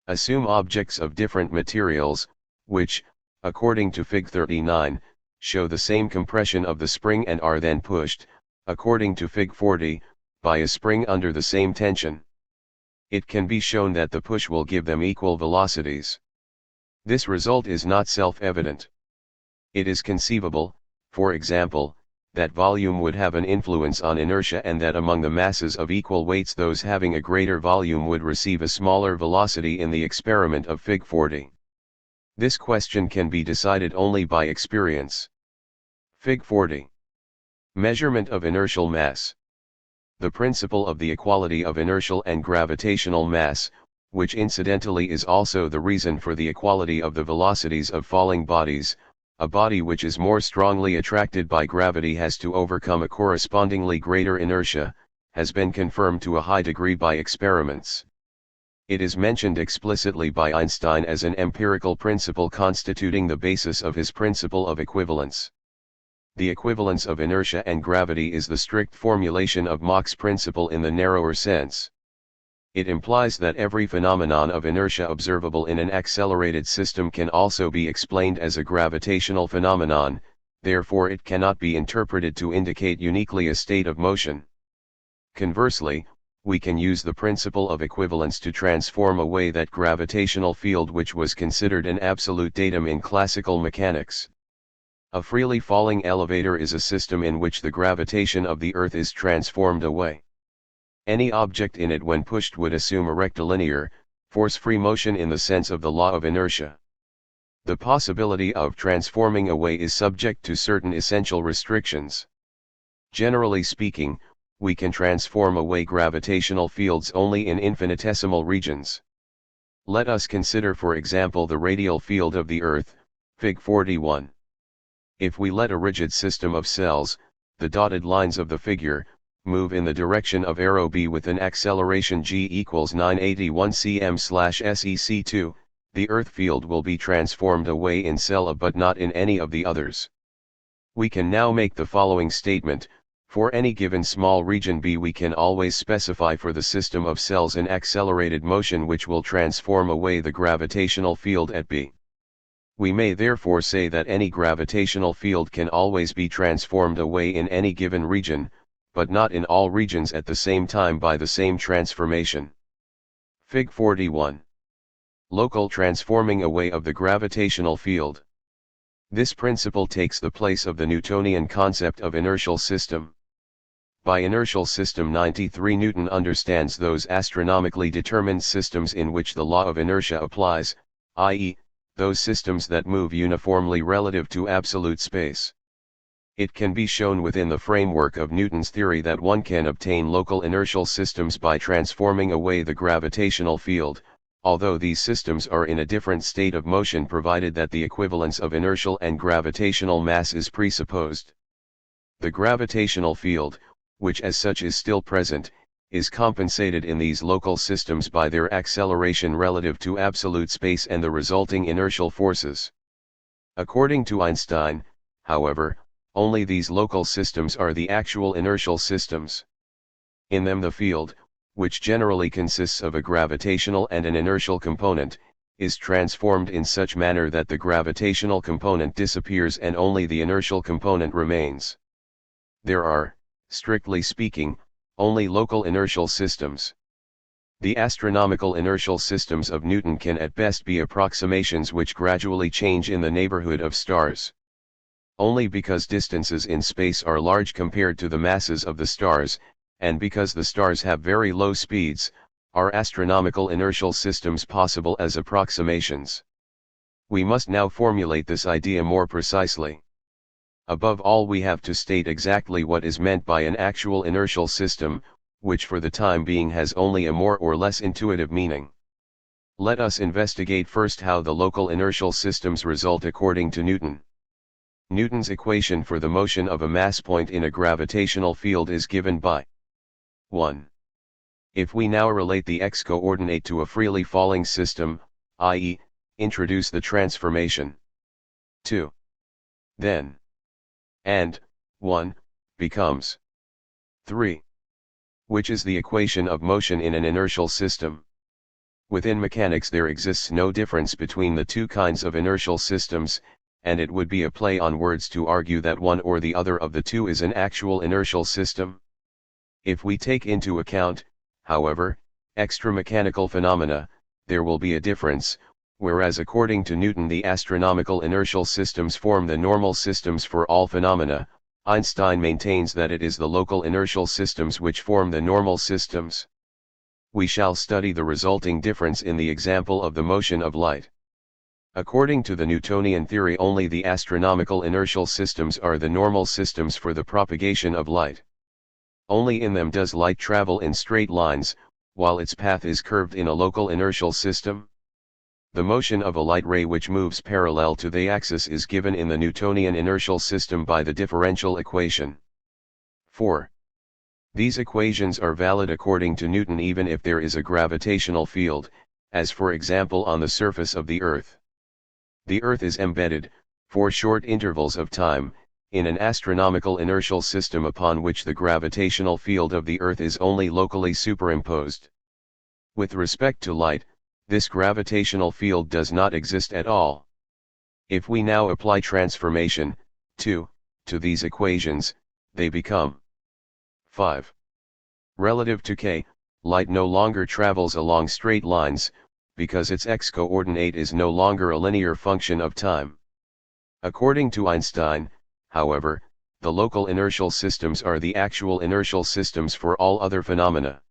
Assume objects of different materials, which, according to Fig 39, show the same compression of the spring and are then pushed, according to Fig 40, by a spring under the same tension. It can be shown that the push will give them equal velocities. This result is not self-evident. It is conceivable, for example, that volume would have an influence on inertia and that among the masses of equal weights those having a greater volume would receive a smaller velocity in the experiment of Fig 40. This question can be decided only by experience. Fig 40. Measurement of inertial mass. The principle of the equality of inertial and gravitational mass, which incidentally is also the reason for the equality of the velocities of falling bodies, a body which is more strongly attracted by gravity has to overcome a correspondingly greater inertia, has been confirmed to a high degree by experiments. It is mentioned explicitly by Einstein as an empirical principle constituting the basis of his principle of equivalence. The equivalence of inertia and gravity is the strict formulation of Mach's principle in the narrower sense. It implies that every phenomenon of inertia observable in an accelerated system can also be explained as a gravitational phenomenon, therefore it cannot be interpreted to indicate uniquely a state of motion. Conversely, we can use the principle of equivalence to transform away that gravitational field which was considered an absolute datum in classical mechanics. A freely falling elevator is a system in which the gravitation of the Earth is transformed away. Any object in it when pushed would assume a rectilinear, force-free motion in the sense of the law of inertia. The possibility of transforming away is subject to certain essential restrictions. Generally speaking, we can transform away gravitational fields only in infinitesimal regions. Let us consider for example the radial field of the Earth, Fig 41. If we let a rigid system of cells, the dotted lines of the figure, move in the direction of arrow B with an acceleration g equals 981 cm/sec2, the Earth field will be transformed away in cell A but not in any of the others. We can now make the following statement: for any given small region B we can always specify for the system of cells an accelerated motion which will transform away the gravitational field at B. We may therefore say that any gravitational field can always be transformed away in any given region, but not in all regions at the same time by the same transformation. Fig 41. Local transforming away of the gravitational field. This principle takes the place of the Newtonian concept of inertial system. By inertial system 93 Newton understands those astronomically determined systems in which the law of inertia applies, i.e., those systems that move uniformly relative to absolute space. It can be shown within the framework of Newton's theory that one can obtain local inertial systems by transforming away the gravitational field, although these systems are in a different state of motion provided that the equivalence of inertial and gravitational mass is presupposed. The gravitational field, which as such is still present, is compensated in these local systems by their acceleration relative to absolute space and the resulting inertial forces. According to Einstein, however, only these local systems are the actual inertial systems. In them the field, which generally consists of a gravitational and an inertial component, is transformed in such manner that the gravitational component disappears and only the inertial component remains. There are, strictly speaking, only local inertial systems. The astronomical inertial systems of Newton can at best be approximations which gradually change in the neighborhood of stars. Only because distances in space are large compared to the masses of the stars, and because the stars have very low speeds, are astronomical inertial systems possible as approximations. We must now formulate this idea more precisely. Above all, we have to state exactly what is meant by an actual inertial system, which for the time being has only a more or less intuitive meaning. Let us investigate first how the local inertial systems result according to Newton. Newton's equation for the motion of a mass point in a gravitational field is given by 1. If we now relate the x-coordinate to a freely falling system, i.e., introduce the transformation 2. Then and 1 becomes 3. Which is the equation of motion in an inertial system. Within mechanics there exists no difference between the two kinds of inertial systems, and it would be a play on words to argue that one or the other of the two is an actual inertial system. If we take into account, however, extramechanical phenomena, there will be a difference, whereas according to Newton the astronomical inertial systems form the normal systems for all phenomena, Einstein maintains that it is the local inertial systems which form the normal systems. We shall study the resulting difference in the example of the motion of light. According to the Newtonian theory, only the astronomical inertial systems are the normal systems for the propagation of light. Only in them does light travel in straight lines, while its path is curved in a local inertial system. The motion of a light ray which moves parallel to the axis is given in the Newtonian inertial system by the differential equation. 4. These equations are valid according to Newton even if there is a gravitational field, as for example on the surface of the Earth. The Earth is embedded, for short intervals of time, in an astronomical inertial system upon which the gravitational field of the Earth is only locally superimposed. With respect to light, this gravitational field does not exist at all. If we now apply transformation 2 to these equations, they become 5. Relative to k, light no longer travels along straight lines, because its x-coordinate is no longer a linear function of time. According to Einstein, however, the local inertial systems are the actual inertial systems for all other phenomena.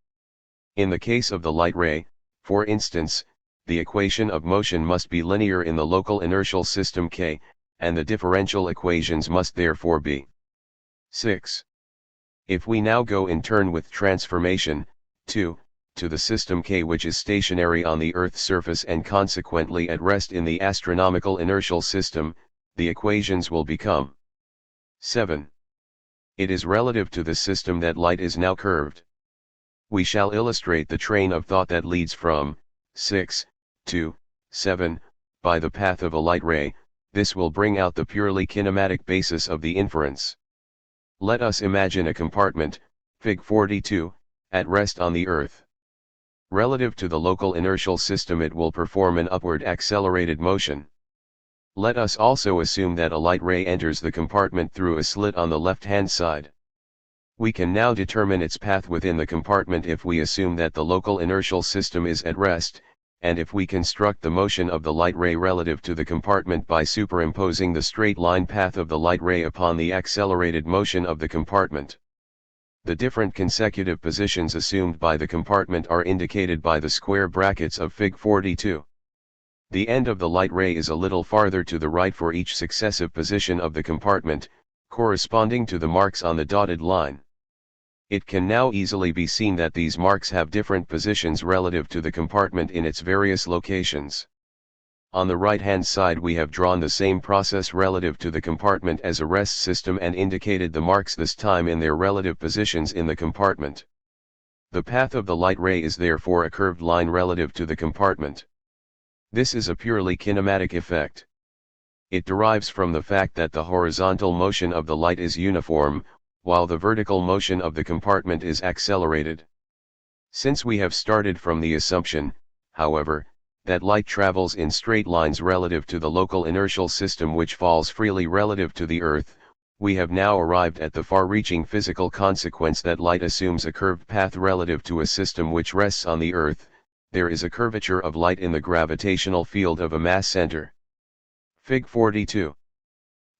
In the case of the light ray, for instance, the equation of motion must be linear in the local inertial system k, and the differential equations must therefore be 6. If we now go in turn with transformation 2 to the system k which is stationary on the Earth's surface and consequently at rest in the astronomical inertial system, the equations will become 7. It is relative to the system that light is now curved. We shall illustrate the train of thought that leads from 6 to 7 by the path of a light ray. This will bring out the purely kinematic basis of the inference. Let us imagine a compartment, Fig 42, at rest on the Earth. Relative to the local inertial system it will perform an upward accelerated motion. Let us also assume that a light ray enters the compartment through a slit on the left-hand side. We can now determine its path within the compartment if we assume that the local inertial system is at rest, and if we construct the motion of the light ray relative to the compartment by superimposing the straight line path of the light ray upon the accelerated motion of the compartment. The different consecutive positions assumed by the compartment are indicated by the square brackets of Fig 42. The end of the light ray is a little farther to the right for each successive position of the compartment, corresponding to the marks on the dotted line. It can now easily be seen that these marks have different positions relative to the compartment in its various locations. On the right-hand side we have drawn the same process relative to the compartment as a rest system and indicated the marks this time in their relative positions in the compartment. The path of the light ray is therefore a curved line relative to the compartment. This is a purely kinematic effect. It derives from the fact that the horizontal motion of the light is uniform, while the vertical motion of the compartment is accelerated. Since we have started from the assumption, however, that light travels in straight lines relative to the local inertial system which falls freely relative to the Earth, we have now arrived at the far-reaching physical consequence that light assumes a curved path relative to a system which rests on the Earth. There is a curvature of light in the gravitational field of a mass center. Fig. 42.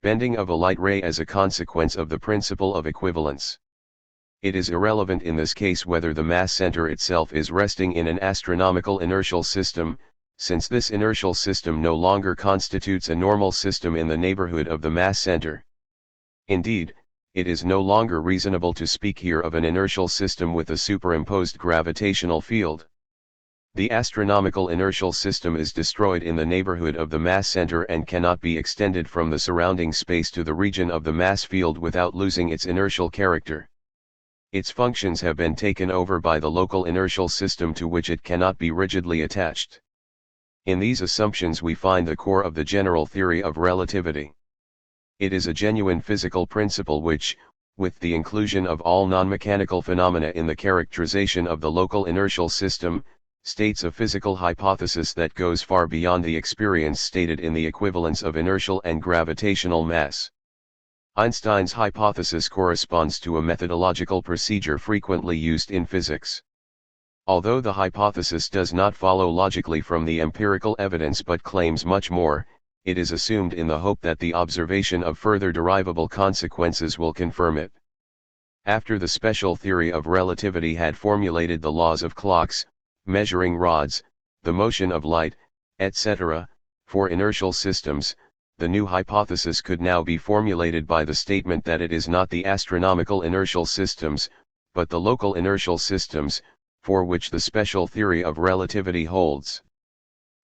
Bending of a light ray as a consequence of the principle of equivalence. It is irrelevant in this case whether the mass center itself is resting in an astronomical inertial system, since this inertial system no longer constitutes a normal system in the neighborhood of the mass center. Indeed, it is no longer reasonable to speak here of an inertial system with a superimposed gravitational field. The astronomical inertial system is destroyed in the neighborhood of the mass center and cannot be extended from the surrounding space to the region of the mass field without losing its inertial character. Its functions have been taken over by the local inertial system to which it cannot be rigidly attached. In these assumptions we find the core of the general theory of relativity. It is a genuine physical principle which, with the inclusion of all non-mechanical phenomena in the characterization of the local inertial system, states a physical hypothesis that goes far beyond the experience stated in the equivalence of inertial and gravitational mass. Einstein's hypothesis corresponds to a methodological procedure frequently used in physics. Although the hypothesis does not follow logically from the empirical evidence but claims much more, it is assumed in the hope that the observation of further derivable consequences will confirm it. After the special theory of relativity had formulated the laws of clocks, measuring rods, the motion of light, etc., for inertial systems, the new hypothesis could now be formulated by the statement that it is not the astronomical inertial systems, but the local inertial systems, for which the special theory of relativity holds.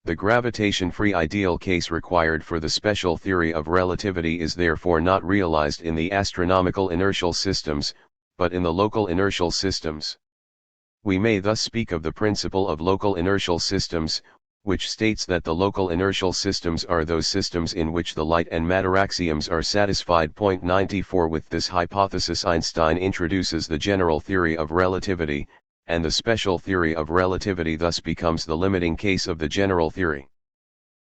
The gravitation-free ideal case required for the special theory of relativity is therefore not realized in the astronomical inertial systems, but in the local inertial systems. We may thus speak of the principle of local inertial systems, which states that the local inertial systems are those systems in which the light and matter axioms are satisfied. 94 With this hypothesis Einstein introduces the general theory of relativity, and the special theory of relativity thus becomes the limiting case of the general theory.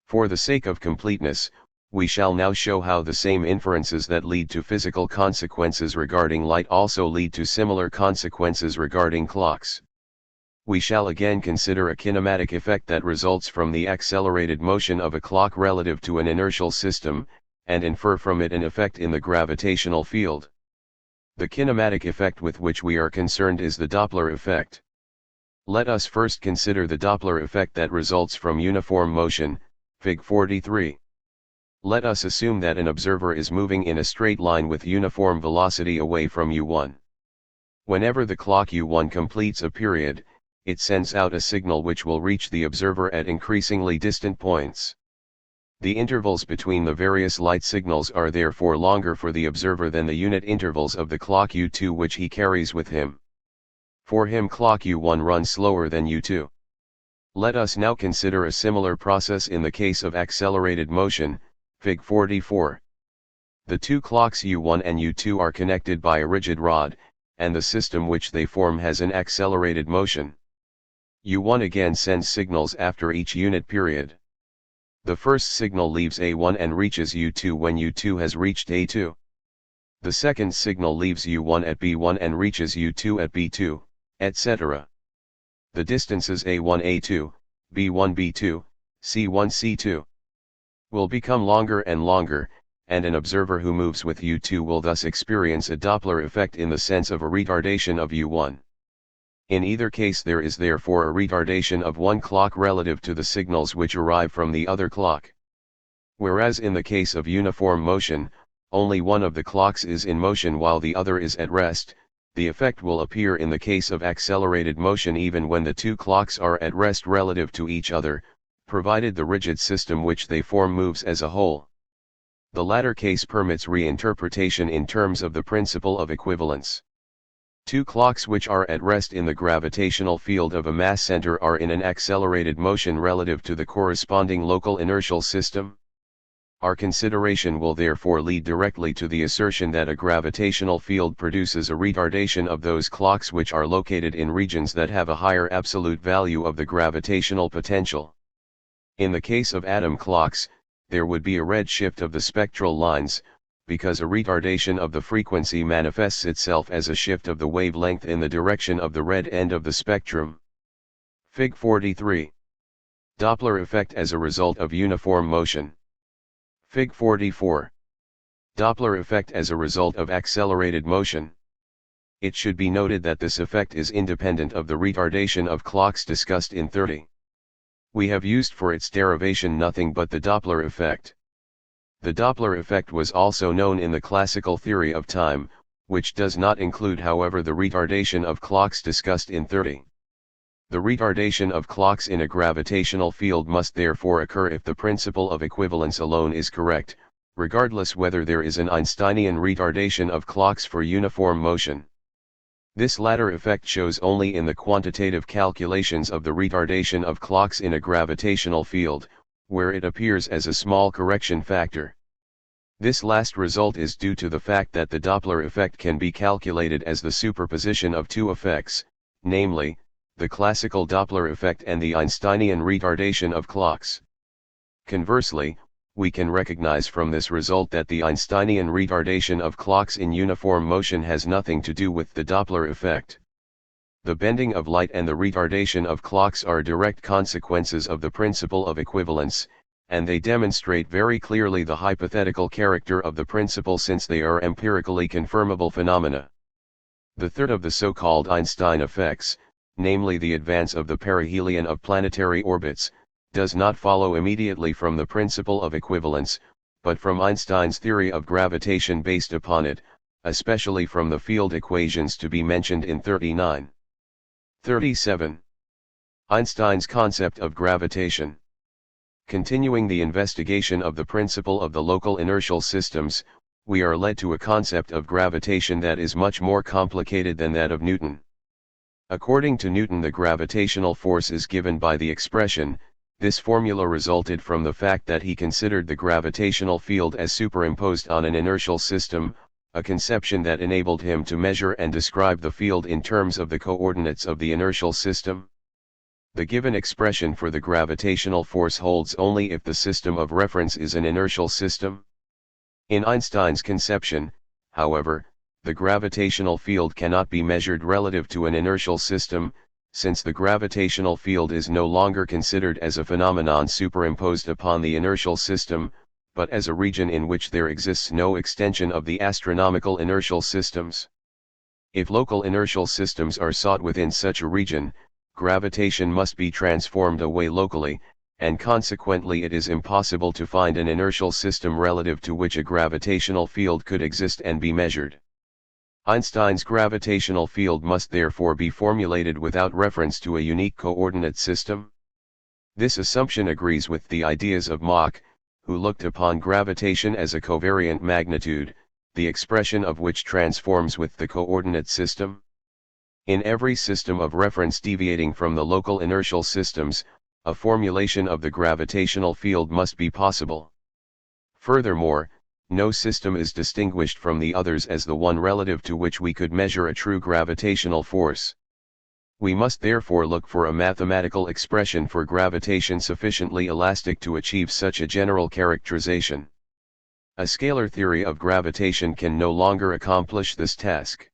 For the sake of completeness, we shall now show how the same inferences that lead to physical consequences regarding light also lead to similar consequences regarding clocks. We shall again consider a kinematic effect that results from the accelerated motion of a clock relative to an inertial system, and infer from it an effect in the gravitational field. The kinematic effect with which we are concerned is the Doppler effect. Let us first consider the Doppler effect that results from uniform motion, Fig. 43. Let us assume that an observer is moving in a straight line with uniform velocity away from U1. Whenever the clock U1 completes a period, it sends out a signal which will reach the observer at increasingly distant points. The intervals between the various light signals are therefore longer for the observer than the unit intervals of the clock U2 which he carries with him. For him clock U1 runs slower than U2. Let us now consider a similar process in the case of accelerated motion, Fig. 44. The two clocks U1 and U2 are connected by a rigid rod, and the system which they form has an accelerated motion. U1 again sends signals after each unit period. The first signal leaves A1 and reaches U2 when U2 has reached A2. The second signal leaves U1 at B1 and reaches U2 at B2, etc. The distances A1 A2, B1 B2, C1 C2 will become longer and longer, and an observer who moves with U2 will thus experience a Doppler effect in the sense of a retardation of U1. In either case there is therefore a retardation of one clock relative to the signals which arrive from the other clock. Whereas in the case of uniform motion, only one of the clocks is in motion while the other is at rest, the effect will appear in the case of accelerated motion even when the two clocks are at rest relative to each other, provided the rigid system which they form moves as a whole. The latter case permits reinterpretation in terms of the principle of equivalence. Two clocks which are at rest in the gravitational field of a mass center are in an accelerated motion relative to the corresponding local inertial system. Our consideration will therefore lead directly to the assertion that a gravitational field produces a retardation of those clocks which are located in regions that have a higher absolute value of the gravitational potential. In the case of atom clocks, there would be a red shift of the spectral lines, because a retardation of the frequency manifests itself as a shift of the wavelength in the direction of the red end of the spectrum. Fig. 43. Doppler effect as a result of uniform motion. Fig. 44. Doppler effect as a result of accelerated motion. It should be noted that this effect is independent of the retardation of clocks discussed in 30. We have used for its derivation nothing but the Doppler effect. The Doppler effect was also known in the classical theory of time, which does not include however the retardation of clocks discussed in 30. The retardation of clocks in a gravitational field must therefore occur if the principle of equivalence alone is correct, regardless whether there is an Einsteinian retardation of clocks for uniform motion. This latter effect shows only in the quantitative calculations of the retardation of clocks in a gravitational field, where it appears as a small correction factor. This last result is due to the fact that the Doppler effect can be calculated as the superposition of two effects, namely, the classical Doppler effect and the Einsteinian retardation of clocks. Conversely, we can recognize from this result that the Einsteinian retardation of clocks in uniform motion has nothing to do with the Doppler effect. The bending of light and the retardation of clocks are direct consequences of the principle of equivalence, and they demonstrate very clearly the hypothetical character of the principle since they are empirically confirmable phenomena. The third of the so-called Einstein effects, namely the advance of the perihelion of planetary orbits, does not follow immediately from the principle of equivalence, but from Einstein's theory of gravitation based upon it, especially from the field equations to be mentioned in 39. 37. Einstein's concept of gravitation. Continuing the investigation of the principle of the local inertial systems, we are led to a concept of gravitation that is much more complicated than that of Newton. According to Newton, the gravitational force is given by the expression. This formula resulted from the fact that he considered the gravitational field as superimposed on an inertial system, a conception that enabled him to measure and describe the field in terms of the coordinates of the inertial system. The given expression for the gravitational force holds only if the system of reference is an inertial system. In Einstein's conception, however, the gravitational field cannot be measured relative to an inertial system, since the gravitational field is no longer considered as a phenomenon superimposed upon the inertial system, but as a region in which there exists no extension of the astronomical inertial systems. If local inertial systems are sought within such a region, gravitation must be transformed away locally, and consequently it is impossible to find an inertial system relative to which a gravitational field could exist and be measured. Einstein's gravitational field must therefore be formulated without reference to a unique coordinate system. This assumption agrees with the ideas of Mach, who looked upon gravitation as a covariant magnitude, the expression of which transforms with the coordinate system. In every system of reference deviating from the local inertial systems, a formulation of the gravitational field must be possible. Furthermore, no system is distinguished from the others as the one relative to which we could measure a true gravitational force. We must therefore look for a mathematical expression for gravitation sufficiently elastic to achieve such a general characterization. A scalar theory of gravitation can no longer accomplish this task.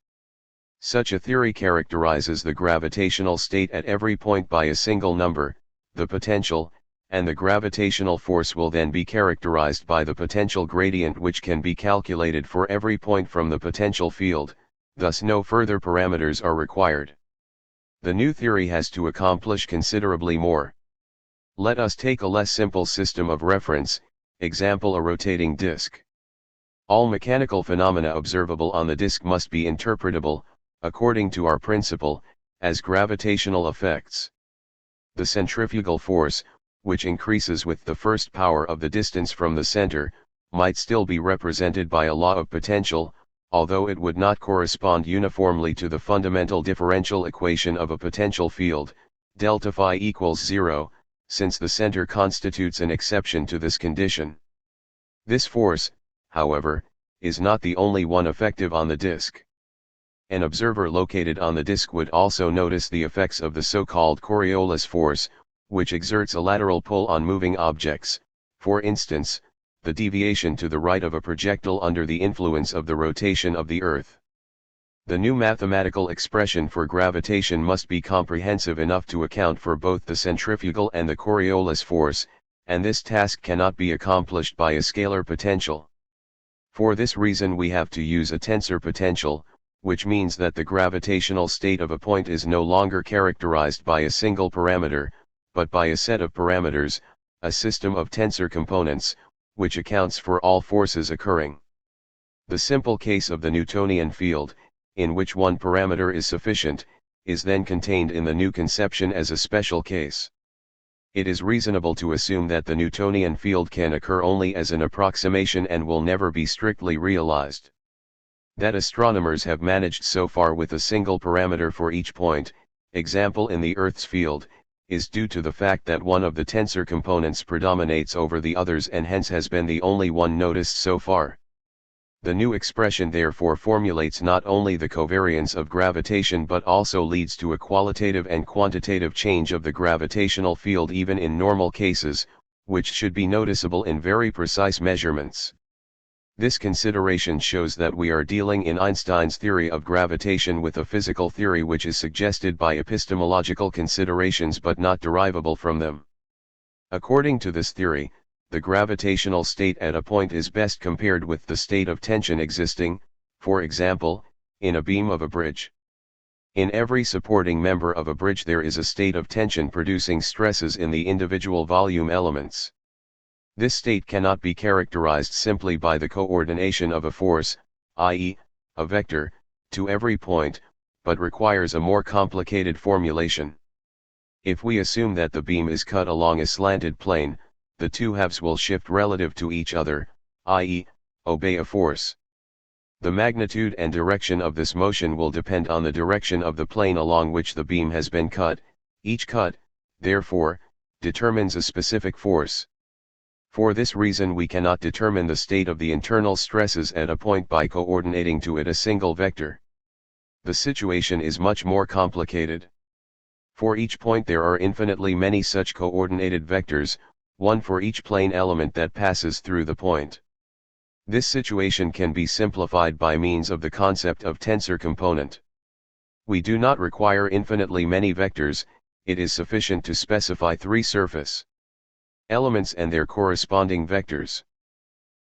Such a theory characterizes the gravitational state at every point by a single number, the potential, and the gravitational force will then be characterized by the potential gradient which can be calculated for every point from the potential field, thus no further parameters are required. The new theory has to accomplish considerably more. Let us take a less simple system of reference, example a rotating disk. All mechanical phenomena observable on the disk must be interpretable, according to our principle, as gravitational effects. The centrifugal force, which increases with the first power of the distance from the center, might still be represented by a law of potential, although it would not correspond uniformly to the fundamental differential equation of a potential field, delta phi equals 0, since the center constitutes an exception to this condition. This force, however, is not the only one effective on the disk. An observer located on the disk would also notice the effects of the so-called Coriolis force, which exerts a lateral pull on moving objects, for instance, the deviation to the right of a projectile under the influence of the rotation of the Earth. The new mathematical expression for gravitation must be comprehensive enough to account for both the centrifugal and the Coriolis force, and this task cannot be accomplished by a scalar potential. For this reason we have to use a tensor potential, which means that the gravitational state of a point is no longer characterized by a single parameter, but by a set of parameters, a system of tensor components, which accounts for all forces occurring. The simple case of the Newtonian field, in which one parameter is sufficient, is then contained in the new conception as a special case. It is reasonable to assume that the Newtonian field can occur only as an approximation and will never be strictly realized. That astronomers have managed so far with a single parameter for each point, example in the Earth's field, is due to the fact that one of the tensor components predominates over the others and hence has been the only one noticed so far. The new expression therefore formulates not only the covariance of gravitation but also leads to a qualitative and quantitative change of the gravitational field even in normal cases, which should be noticeable in very precise measurements. This consideration shows that we are dealing in Einstein's theory of gravitation with a physical theory which is suggested by epistemological considerations but not derivable from them. According to this theory, the gravitational state at a point is best compared with the state of tension existing, for example, in a beam of a bridge. In every supporting member of a bridge there is a state of tension producing stresses in the individual volume elements. This state cannot be characterized simply by the coordination of a force, i.e., a vector, to every point, but requires a more complicated formulation. If we assume that the beam is cut along a slanted plane, the two halves will shift relative to each other, i.e., obey a force. The magnitude and direction of this motion will depend on the direction of the plane along which the beam has been cut. Each cut, therefore, determines a specific force. For this reason we cannot determine the state of the internal stresses at a point by coordinating to it a single vector. The situation is much more complicated. For each point there are infinitely many such coordinated vectors, one for each plane element that passes through the point. This situation can be simplified by means of the concept of tensor component. We do not require infinitely many vectors, it is sufficient to specify three surface elements and their corresponding vectors.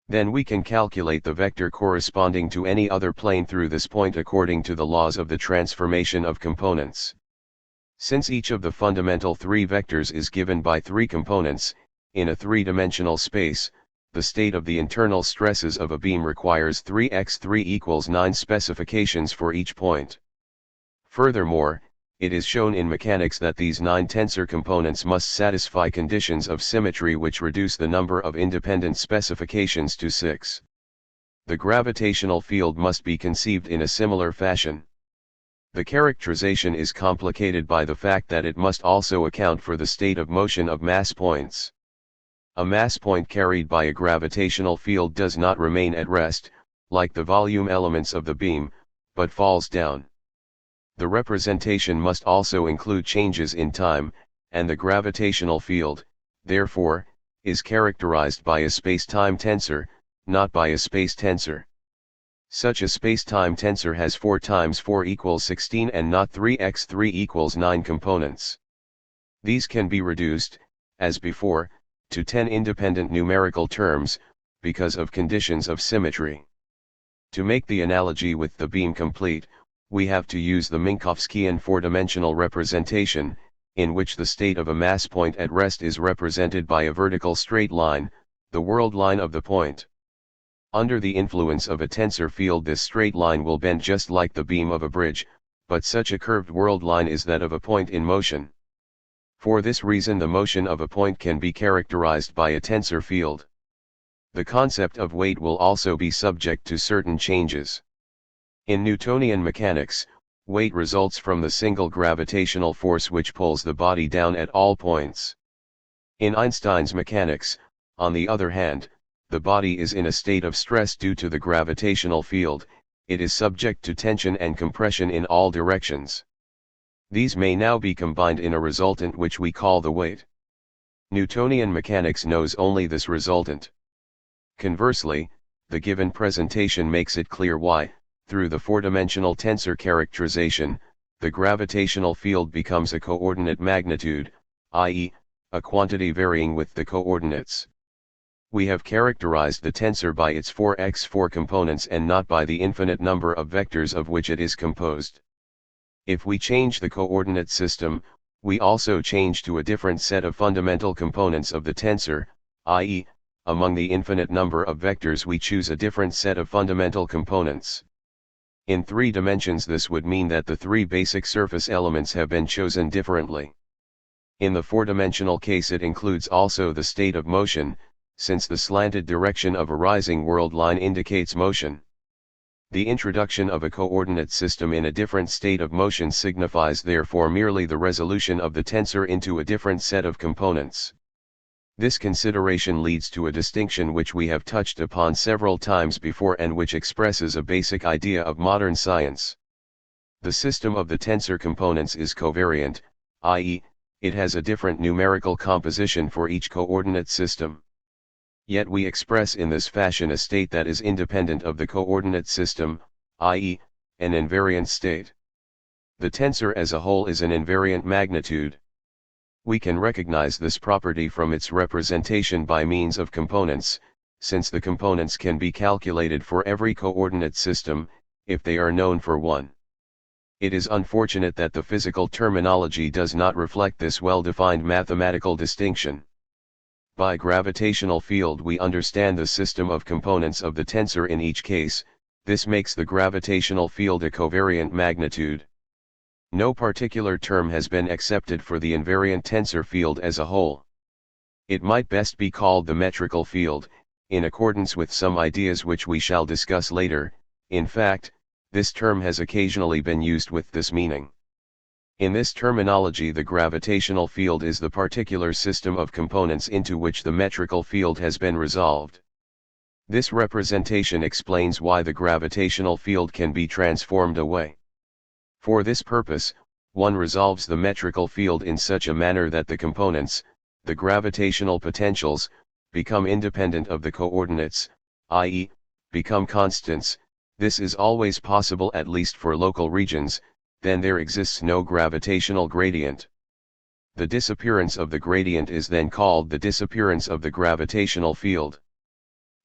Then we can calculate the vector corresponding to any other plane through this point according to the laws of the transformation of components. Since each of the fundamental three vectors is given by three components, in a three-dimensional space, the state of the internal stresses of a beam requires 3x3 equals 9 specifications for each point. Furthermore, it is shown in mechanics that these 9 tensor components must satisfy conditions of symmetry which reduce the number of independent specifications to 6. The gravitational field must be conceived in a similar fashion. The characterization is complicated by the fact that it must also account for the state of motion of mass points. A mass point carried by a gravitational field does not remain at rest, like the volume elements of the beam, but falls down. The representation must also include changes in time, and the gravitational field, therefore, is characterized by a space-time tensor, not by a space tensor. Such a space-time tensor has 4 times 4 equals 16 and not 3x3 equals 9 components. These can be reduced, as before, to 10 independent numerical terms, because of conditions of symmetry. To make the analogy with the beam complete, we have to use the Minkowskian four-dimensional representation, in which the state of a mass point at rest is represented by a vertical straight line, the world line of the point. Under the influence of a tensor field this straight line will bend just like the beam of a bridge, but such a curved world line is that of a point in motion. For this reason the motion of a point can be characterized by a tensor field. The concept of weight will also be subject to certain changes. In Newtonian mechanics, weight results from the single gravitational force which pulls the body down at all points. In Einstein's mechanics, on the other hand, the body is in a state of stress due to the gravitational field, it is subject to tension and compression in all directions. These may now be combined in a resultant which we call the weight. Newtonian mechanics knows only this resultant. Conversely, the given presentation makes it clear why, through the four-dimensional tensor characterization, the gravitational field becomes a coordinate magnitude, i.e., a quantity varying with the coordinates. We have characterized the tensor by its 4x4 components and not by the infinite number of vectors of which it is composed. If we change the coordinate system, we also change to a different set of fundamental components of the tensor, i.e., among the infinite number of vectors we choose a different set of fundamental components. In 3 dimensions this would mean that the 3 basic surface elements have been chosen differently. In the 4-dimensional case it includes also the state of motion, since the slanted direction of a rising world line indicates motion. The introduction of a coordinate system in a different state of motion signifies therefore merely the resolution of the tensor into a different set of components. This consideration leads to a distinction which we have touched upon several times before and which expresses a basic idea of modern science. The system of the tensor components is covariant, i.e., it has a different numerical composition for each coordinate system. Yet we express in this fashion a state that is independent of the coordinate system, i.e., an invariant state. The tensor as a whole is an invariant magnitude. We can recognize this property from its representation by means of components, since the components can be calculated for every coordinate system, if they are known for one. It is unfortunate that the physical terminology does not reflect this well-defined mathematical distinction. By gravitational field we understand the system of components of the tensor in each case. This makes the gravitational field a covariant magnitude. No particular term has been accepted for the invariant tensor field as a whole. It might best be called the metrical field, in accordance with some ideas which we shall discuss later. In fact, this term has occasionally been used with this meaning. In this terminology the gravitational field is the particular system of components into which the metrical field has been resolved. This representation explains why the gravitational field can be transformed away. For this purpose, one resolves the metrical field in such a manner that the components, the gravitational potentials, become independent of the coordinates, i.e., become constants. This is always possible at least for local regions. Then there exists no gravitational gradient. The disappearance of the gradient is then called the disappearance of the gravitational field.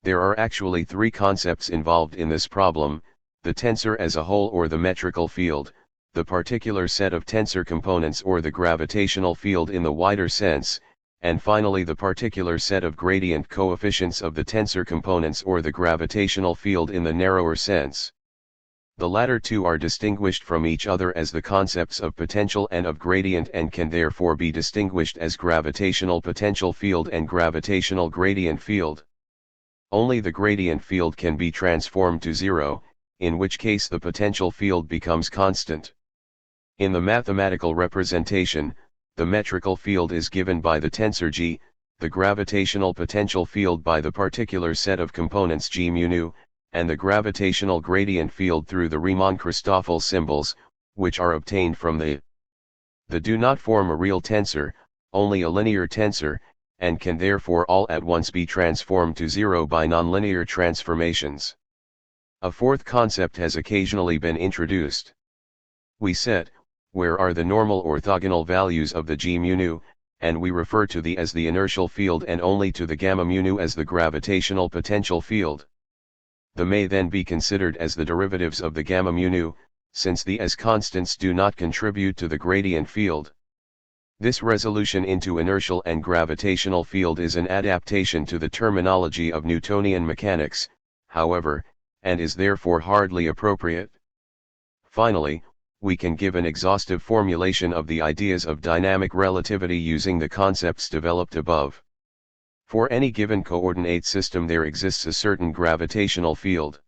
There are actually 3 concepts involved in this problem: the tensor as a whole or the metrical field, the particular set of tensor components or the gravitational field in the wider sense, and finally the particular set of gradient coefficients of the tensor components or the gravitational field in the narrower sense. The latter 2 are distinguished from each other as the concepts of potential and of gradient and can therefore be distinguished as gravitational potential field and gravitational gradient field. Only the gradient field can be transformed to 0, in which case the potential field becomes constant. In the mathematical representation, the metrical field is given by the tensor G, the gravitational potential field by the particular set of components G mu nu, and the gravitational gradient field through the Riemann-Christoffel symbols, which are obtained from the do not form a real tensor, only a linear tensor, and can therefore all at once be transformed to 0 by nonlinear transformations. A 4th concept has occasionally been introduced. We set, where are the normal orthogonal values of the G mu nu, and we refer to the as the inertial field and only to the gamma mu nu as the gravitational potential field. The may then be considered as the derivatives of the gamma mu nu, since the as constants do not contribute to the gradient field. This resolution into inertial and gravitational field is an adaptation to the terminology of Newtonian mechanics, however, and is therefore hardly appropriate. Finally, we can give an exhaustive formulation of the ideas of dynamic relativity using the concepts developed above. For any given coordinate system there exists a certain gravitational field.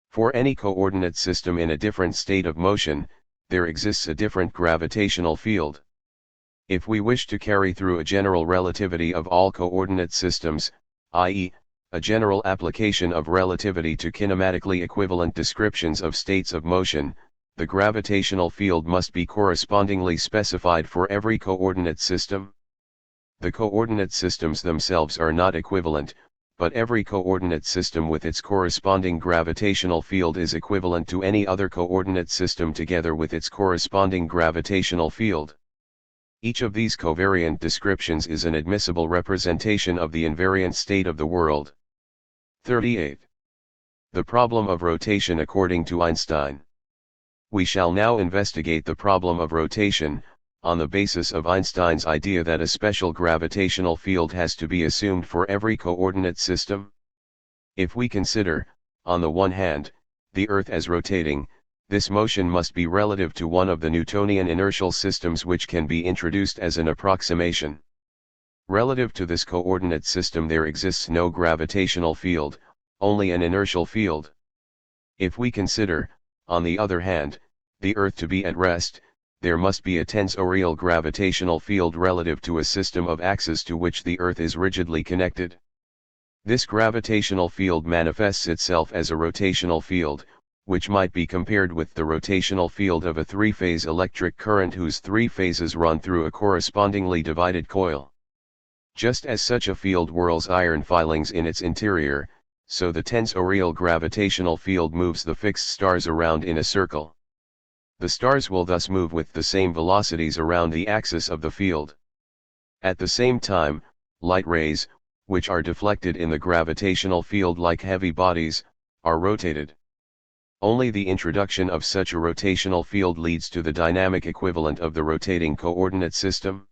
For any coordinate system in a different state of motion, there exists a different gravitational field. If we wish to carry through a general relativity of all coordinate systems, i.e., a general application of relativity to kinematically equivalent descriptions of states of motion, the gravitational field must be correspondingly specified for every coordinate system. The coordinate systems themselves are not equivalent, but every coordinate system with its corresponding gravitational field is equivalent to any other coordinate system together with its corresponding gravitational field. Each of these covariant descriptions is an admissible representation of the invariant state of the world. 38. The problem of rotation according to Einstein. We shall now investigate the problem of rotation, on the basis of Einstein's idea that a special gravitational field has to be assumed for every coordinate system. If we consider, on the one hand, the Earth as rotating, this motion must be relative to one of the Newtonian inertial systems which can be introduced as an approximation. Relative to this coordinate system there exists no gravitational field, only an inertial field. If we consider, on the other hand, the Earth to be at rest, there must be a tensorial gravitational field relative to a system of axes to which the Earth is rigidly connected. This gravitational field manifests itself as a rotational field, which might be compared with the rotational field of a three-phase electric current whose three phases run through a correspondingly divided coil. Just as such a field whirls iron filings in its interior, so the tensorial gravitational field moves the fixed stars around in a circle. The stars will thus move with the same velocities around the axis of the field. At the same time, light rays, which are deflected in the gravitational field like heavy bodies, are rotated. Only the introduction of such a rotational field leads to the dynamic equivalent of the rotating coordinate system.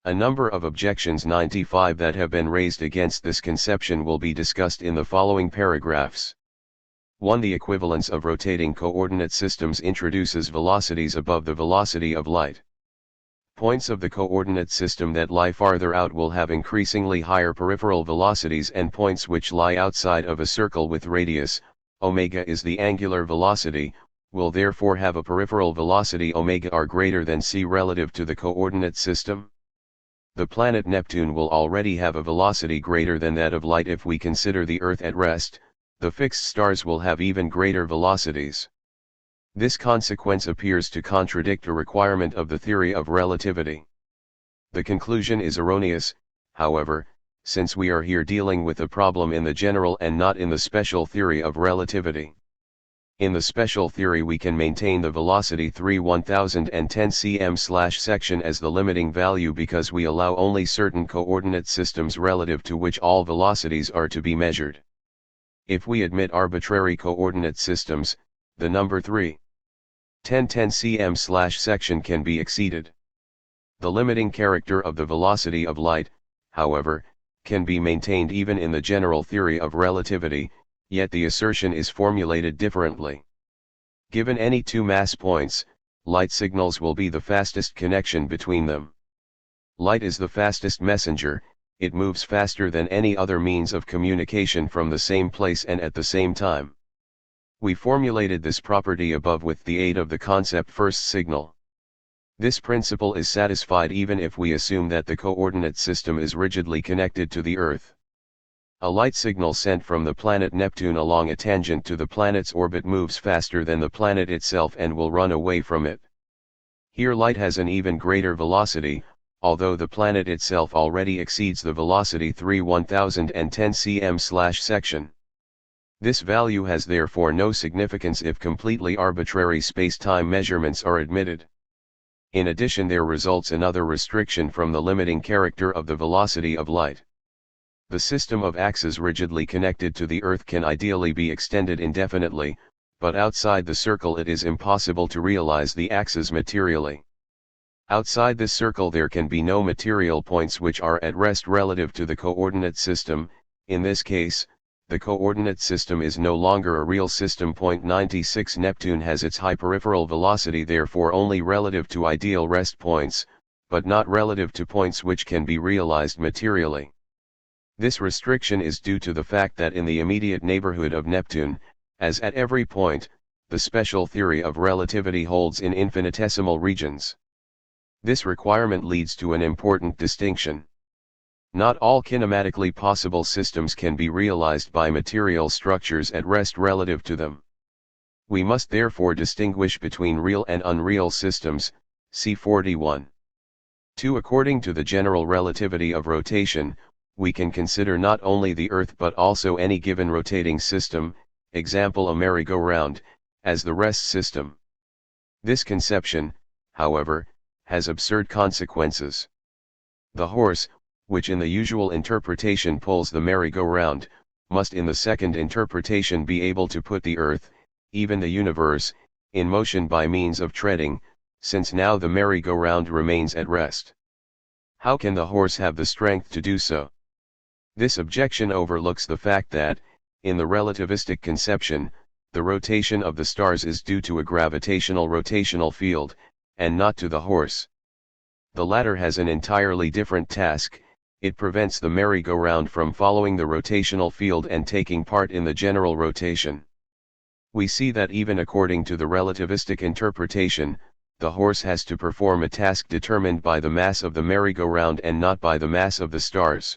A number of objections 95 that have been raised against this conception will be discussed in the following paragraphs. 1. The equivalence of rotating coordinate systems introduces velocities above the velocity of light. Points of the coordinate system that lie farther out will have increasingly higher peripheral velocities, and points which lie outside of a circle with radius, omega is the angular velocity, will therefore have a peripheral velocity omega r greater than c relative to the coordinate system. The planet Neptune will already have a velocity greater than that of light if we consider the Earth at rest. The fixed stars will have even greater velocities. This consequence appears to contradict a requirement of the theory of relativity. The conclusion is erroneous, however, since we are here dealing with a problem in the general and not in the special theory of relativity. In the special theory we can maintain the velocity 1010 cm/section as the limiting value because we allow only certain coordinate systems relative to which all velocities are to be measured. If we admit arbitrary coordinate systems, the number 1010 cm/section can be exceeded. The limiting character of the velocity of light, however, can be maintained even in the general theory of relativity, yet the assertion is formulated differently. Given any two mass points, light signals will be the fastest connection between them. Light is the fastest messenger, it moves faster than any other means of communication from the same place and at the same time. We formulated this property above with the aid of the concept first signal. This principle is satisfied even if we assume that the coordinate system is rigidly connected to the Earth. A light signal sent from the planet Neptune along a tangent to the planet's orbit moves faster than the planet itself and will run away from it. Here light has an even greater velocity, although the planet itself already exceeds the velocity 1010 cm/section. This value has therefore no significance if completely arbitrary space-time measurements are admitted. In addition, there results another restriction from the limiting character of the velocity of light. The system of axes rigidly connected to the Earth can ideally be extended indefinitely, but outside the circle it is impossible to realize the axes materially. Outside this circle there can be no material points which are at rest relative to the coordinate system. In this case, the coordinate system is no longer a real system. 96 Neptune has its high peripheral velocity therefore only relative to ideal rest points, but not relative to points which can be realized materially. This restriction is due to the fact that in the immediate neighborhood of Neptune, as at every point, the special theory of relativity holds in infinitesimal regions. This requirement leads to an important distinction. Not all kinematically possible systems can be realized by material structures at rest relative to them. We must therefore distinguish between real and unreal systems, see 41. 2. According to the general relativity of rotation, we can consider not only the Earth but also any given rotating system, example a merry-go-round, as the rest system. This conception, however, has absurd consequences. The horse, which in the usual interpretation pulls the merry-go-round, must in the second interpretation be able to put the Earth, even the universe, in motion by means of treading, since now the merry-go-round remains at rest. How can the horse have the strength to do so? This objection overlooks the fact that, in the relativistic conception, the rotation of the stars is due to a gravitational rotational field, and not to the horse. The latter has an entirely different task. It prevents the merry-go-round from following the rotational field and taking part in the general rotation. We see that even according to the relativistic interpretation, the horse has to perform a task determined by the mass of the merry-go-round and not by the mass of the stars.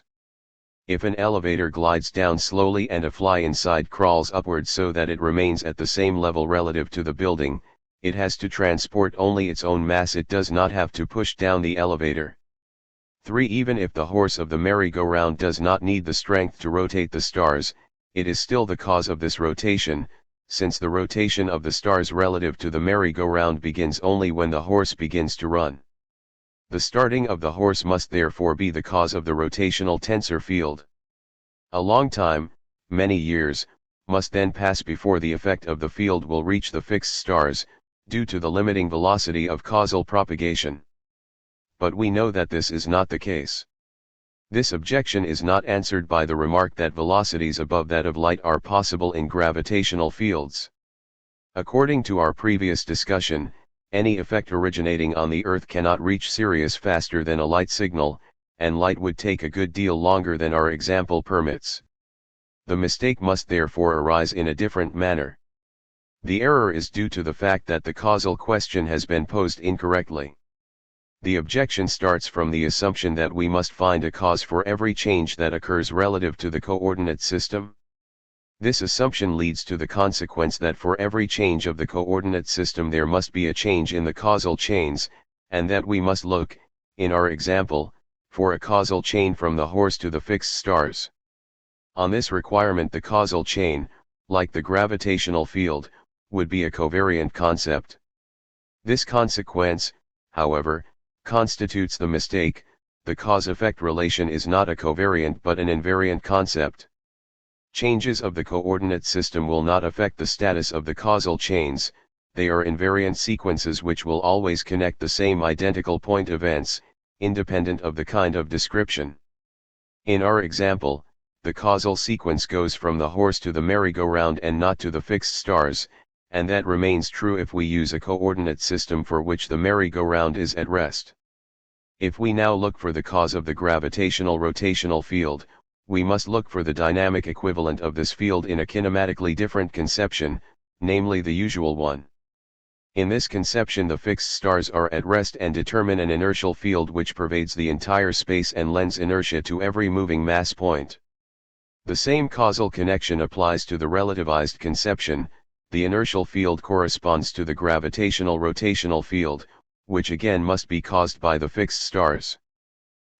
If an elevator glides down slowly and a fly inside crawls upward so that it remains at the same level relative to the building, it has to transport only its own mass, it does not have to push down the elevator. 3. Even if the horse of the merry-go-round does not need the strength to rotate the stars, it is still the cause of this rotation, since the rotation of the stars relative to the merry-go-round begins only when the horse begins to run. The starting of the horse must therefore be the cause of the rotational tensor field. A long time, many years, must then pass before the effect of the field will reach the fixed stars, due to the limiting velocity of causal propagation. But we know that this is not the case. This objection is not answered by the remark that velocities above that of light are possible in gravitational fields. According to our previous discussion, any effect originating on the Earth cannot reach Sirius faster than a light signal, and light would take a good deal longer than our example permits. The mistake must therefore arise in a different manner. The error is due to the fact that the causal question has been posed incorrectly. The objection starts from the assumption that we must find a cause for every change that occurs relative to the coordinate system. This assumption leads to the consequence that for every change of the coordinate system there must be a change in the causal chains, and that we must look, in our example, for a causal chain from the horse to the fixed stars. On this requirement, the causal chain, like the gravitational field, would be a covariant concept. This consequence, however, constitutes the mistake. The cause-effect relation is not a covariant but an invariant concept. Changes of the coordinate system will not affect the status of the causal chains, they are invariant sequences which will always connect the same identical point events, independent of the kind of description. In our example, the causal sequence goes from the horse to the merry-go-round and not to the fixed stars, and that remains true if we use a coordinate system for which the merry-go-round is at rest. If we now look for the cause of the gravitational rotational field, we must look for the dynamic equivalent of this field in a kinematically different conception, namely the usual one. In this conception, the fixed stars are at rest and determine an inertial field which pervades the entire space and lends inertia to every moving mass point. The same causal connection applies to the relativized conception. The inertial field corresponds to the gravitational rotational field, which again must be caused by the fixed stars.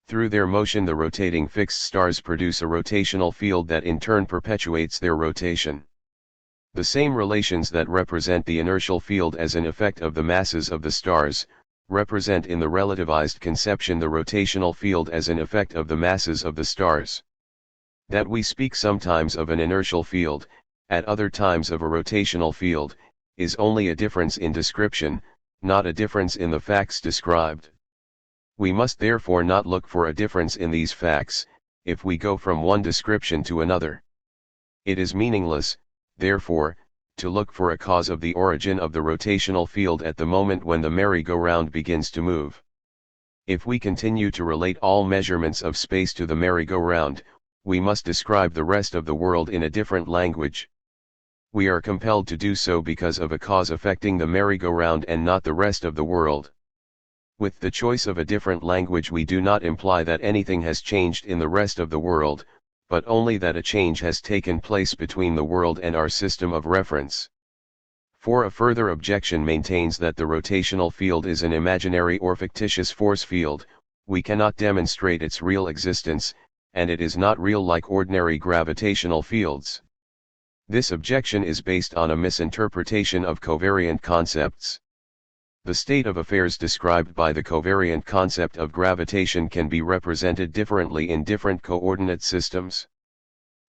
Through their motion, the rotating fixed stars produce a rotational field that in turn perpetuates their rotation. The same relations that represent the inertial field as an effect of the masses of the stars, represent in the relativized conception the rotational field as an effect of the masses of the stars. That we speak sometimes of an inertial field, at other times of a rotational field, is only a difference in description, not a difference in the facts described. We must therefore not look for a difference in these facts, if we go from one description to another. It is meaningless, therefore, to look for a cause of the origin of the rotational field at the moment when the merry-go-round begins to move. If we continue to relate all measurements of space to the merry-go-round, we must describe the rest of the world in a different language. We are compelled to do so because of a cause affecting the merry-go-round and not the rest of the world. With the choice of a different language we do not imply that anything has changed in the rest of the world, but only that a change has taken place between the world and our system of reference. For a further objection maintains that the rotational field is an imaginary or fictitious force field, we cannot demonstrate its real existence, and it is not real like ordinary gravitational fields. This objection is based on a misinterpretation of covariant concepts. The state of affairs described by the covariant concept of gravitation can be represented differently in different coordinate systems.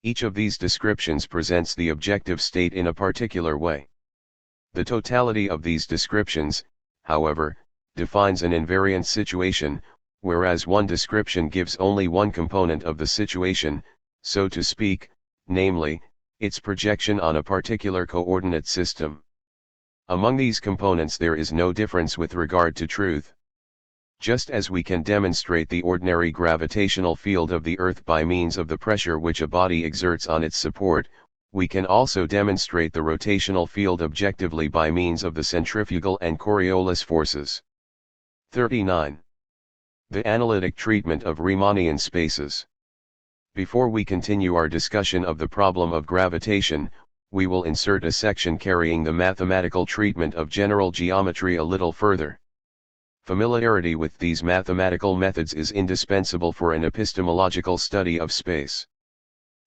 Each of these descriptions presents the objective state in a particular way. The totality of these descriptions, however, defines an invariant situation, whereas one description gives only one component of the situation, so to speak, namely, its projection on a particular coordinate system. Among these components there is no difference with regard to truth. Just as we can demonstrate the ordinary gravitational field of the Earth by means of the pressure which a body exerts on its support, we can also demonstrate the rotational field objectively by means of the centrifugal and Coriolis forces. 39. The analytic treatment of Riemannian spaces. Before we continue our discussion of the problem of gravitation, we will insert a section carrying the mathematical treatment of general geometry a little further. Familiarity with these mathematical methods is indispensable for an epistemological study of space.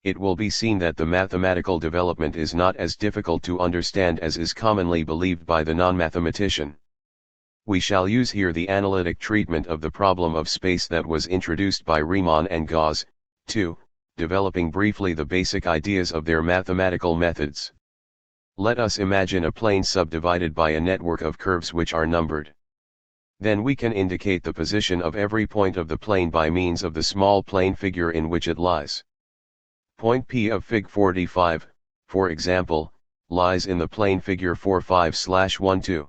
It will be seen that the mathematical development is not as difficult to understand as is commonly believed by the non-mathematician. We shall use here the analytic treatment of the problem of space that was introduced by Riemann and Gauss, developing briefly the basic ideas of their mathematical methods. Let us imagine a plane subdivided by a network of curves which are numbered. Then we can indicate the position of every point of the plane by means of the small plane figure in which it lies. Point P of Fig 45, for example, lies in the plane figure 45/12.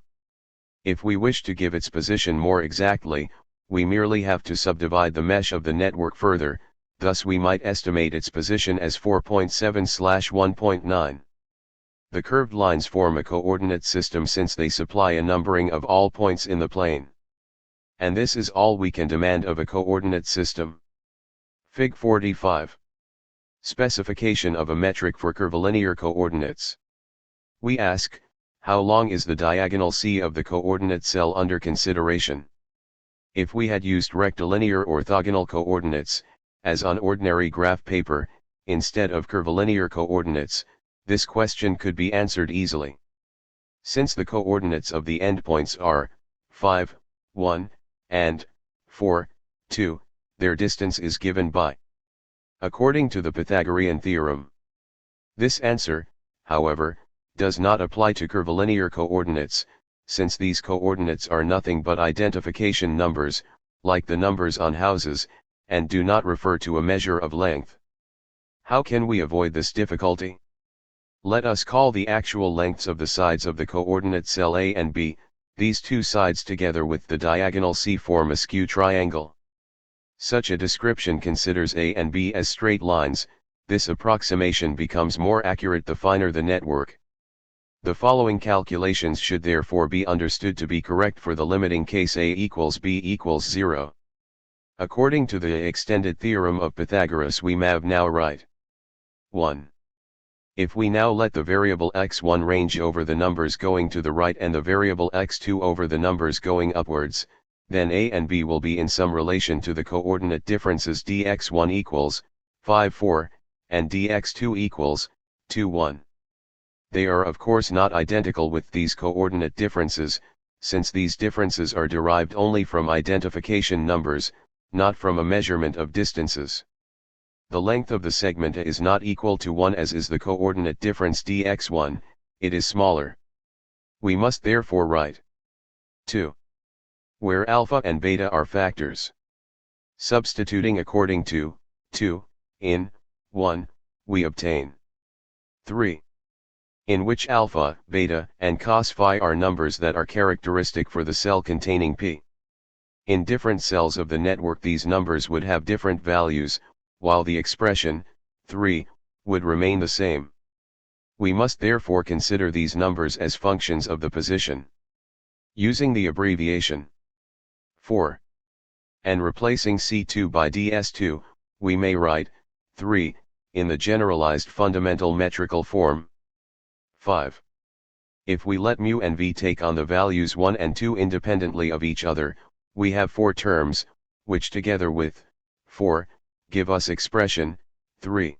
If we wish to give its position more exactly, we merely have to subdivide the mesh of the network further, thus we might estimate its position as 4.7/1.9. The curved lines form a coordinate system since they supply a numbering of all points in the plane. And this is all we can demand of a coordinate system. Fig 45. Specification of a metric for curvilinear coordinates. We ask, how long is the diagonal C of the coordinate cell under consideration? If we had used rectilinear orthogonal coordinates, as on ordinary graph paper, instead of curvilinear coordinates, this question could be answered easily. Since the coordinates of the endpoints are 5, 1, and 4, 2, their distance is given by, according to the Pythagorean theorem. This answer, however, does not apply to curvilinear coordinates, since these coordinates are nothing but identification numbers, like the numbers on houses, and do not refer to a measure of length. How can we avoid this difficulty? Let us call the actual lengths of the sides of the coordinate cell A and B. These two sides together with the diagonal C form a skew triangle. Such a description considers A and B as straight lines. This approximation becomes more accurate the finer the network. The following calculations should therefore be understood to be correct for the limiting case A equals B equals 0. According to the extended theorem of Pythagoras we may now write 1. If we now let the variable x1 range over the numbers going to the right and the variable x2 over the numbers going upwards, then A and B will be in some relation to the coordinate differences dx1 equals 5, 4, and dx2 equals 2, 1. They are of course not identical with these coordinate differences, since these differences are derived only from identification numbers, not from a measurement of distances. The length of the segment is not equal to 1 as is the coordinate difference dx1, it is smaller. We must therefore write 2. Where alpha and beta are factors. Substituting according to 2, in 1, we obtain 3. In which alpha, beta, and cos phi are numbers that are characteristic for the cell containing P. In different cells of the network these numbers would have different values, while the expression 3 would remain the same. We must therefore consider these numbers as functions of the position. Using the abbreviation 4. And replacing C2 by ds2, we may write 3 in the generalized fundamental metrical form. 5. If we let mu and v take on the values 1 and 2 independently of each other, we have 4 terms, which together with 4, give us expression 3.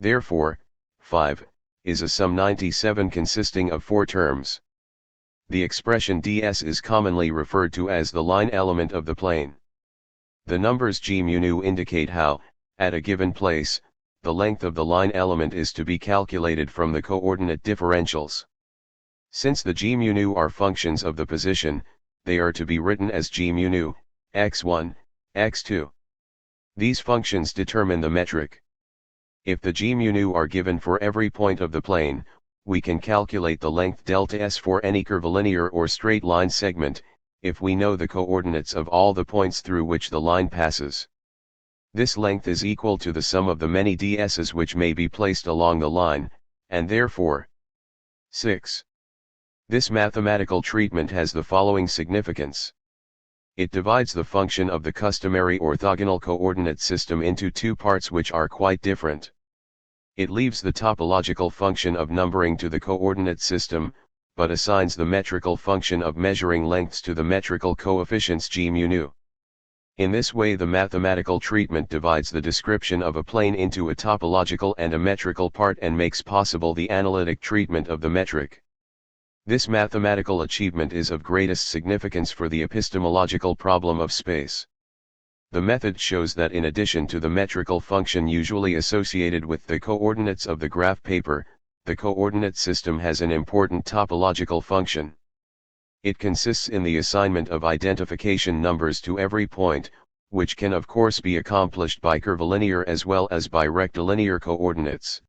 Therefore, 5 is a sum 97 consisting of 4 terms. The expression ds is commonly referred to as the line element of the plane. The numbers g mu nu indicate how, at a given place, the length of the line element is to be calculated from the coordinate differentials. Since the g mu nu are functions of the position, they are to be written as g mu nu, x1, x2. These functions determine the metric. If the g mu nu are given for every point of the plane, we can calculate the length delta s for any curvilinear or straight line segment, if we know the coordinates of all the points through which the line passes. This length is equal to the sum of the many ds's which may be placed along the line, and therefore 6. This mathematical treatment has the following significance. It divides the function of the customary orthogonal coordinate system into 2 parts which are quite different. It leaves the topological function of numbering to the coordinate system, but assigns the metrical function of measuring lengths to the metrical coefficients g mu nu. In this way the mathematical treatment divides the description of a plane into a topological and a metrical part and makes possible the analytic treatment of the metric. This mathematical achievement is of greatest significance for the epistemological problem of space. The method shows that in addition to the metrical function usually associated with the coordinates of the graph paper, the coordinate system has an important topological function. It consists in the assignment of identification numbers to every point, which can of course be accomplished by curvilinear as well as by rectilinear coordinates.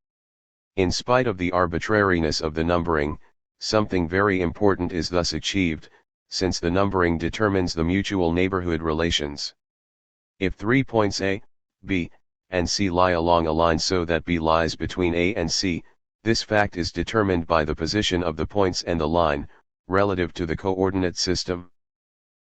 In spite of the arbitrariness of the numbering, something very important is thus achieved, since the numbering determines the mutual neighborhood relations. If 3 points A, B, and C lie along a line so that B lies between A and C, this fact is determined by the position of the points and the line, relative to the coordinate system.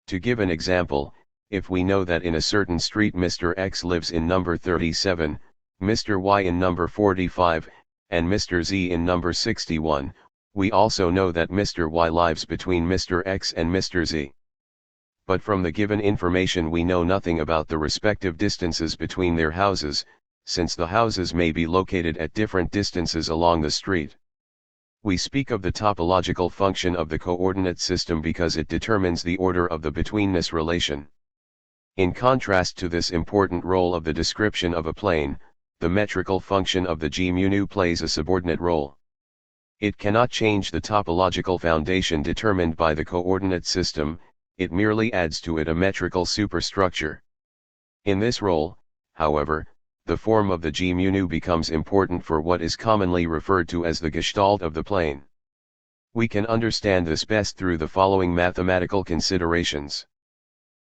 To give an example, if we know that in a certain street Mr. X lives in number 37, Mr. Y in number 45, and Mr. Z in number 61, we also know that Mr. Y lives between Mr. X and Mr. Z. But from the given information we know nothing about the respective distances between their houses, since the houses may be located at different distances along the street. We speak of the topological function of the coordinate system because it determines the order of the betweenness relation. In contrast to this important role of the description of a plane, the metrical function of the g mu nu plays a subordinate role. It cannot change the topological foundation determined by the coordinate system, it merely adds to it a metrical superstructure. In this role, however, the form of the g mu nu becomes important for what is commonly referred to as the gestalt of the plane. We can understand this best through the following mathematical considerations.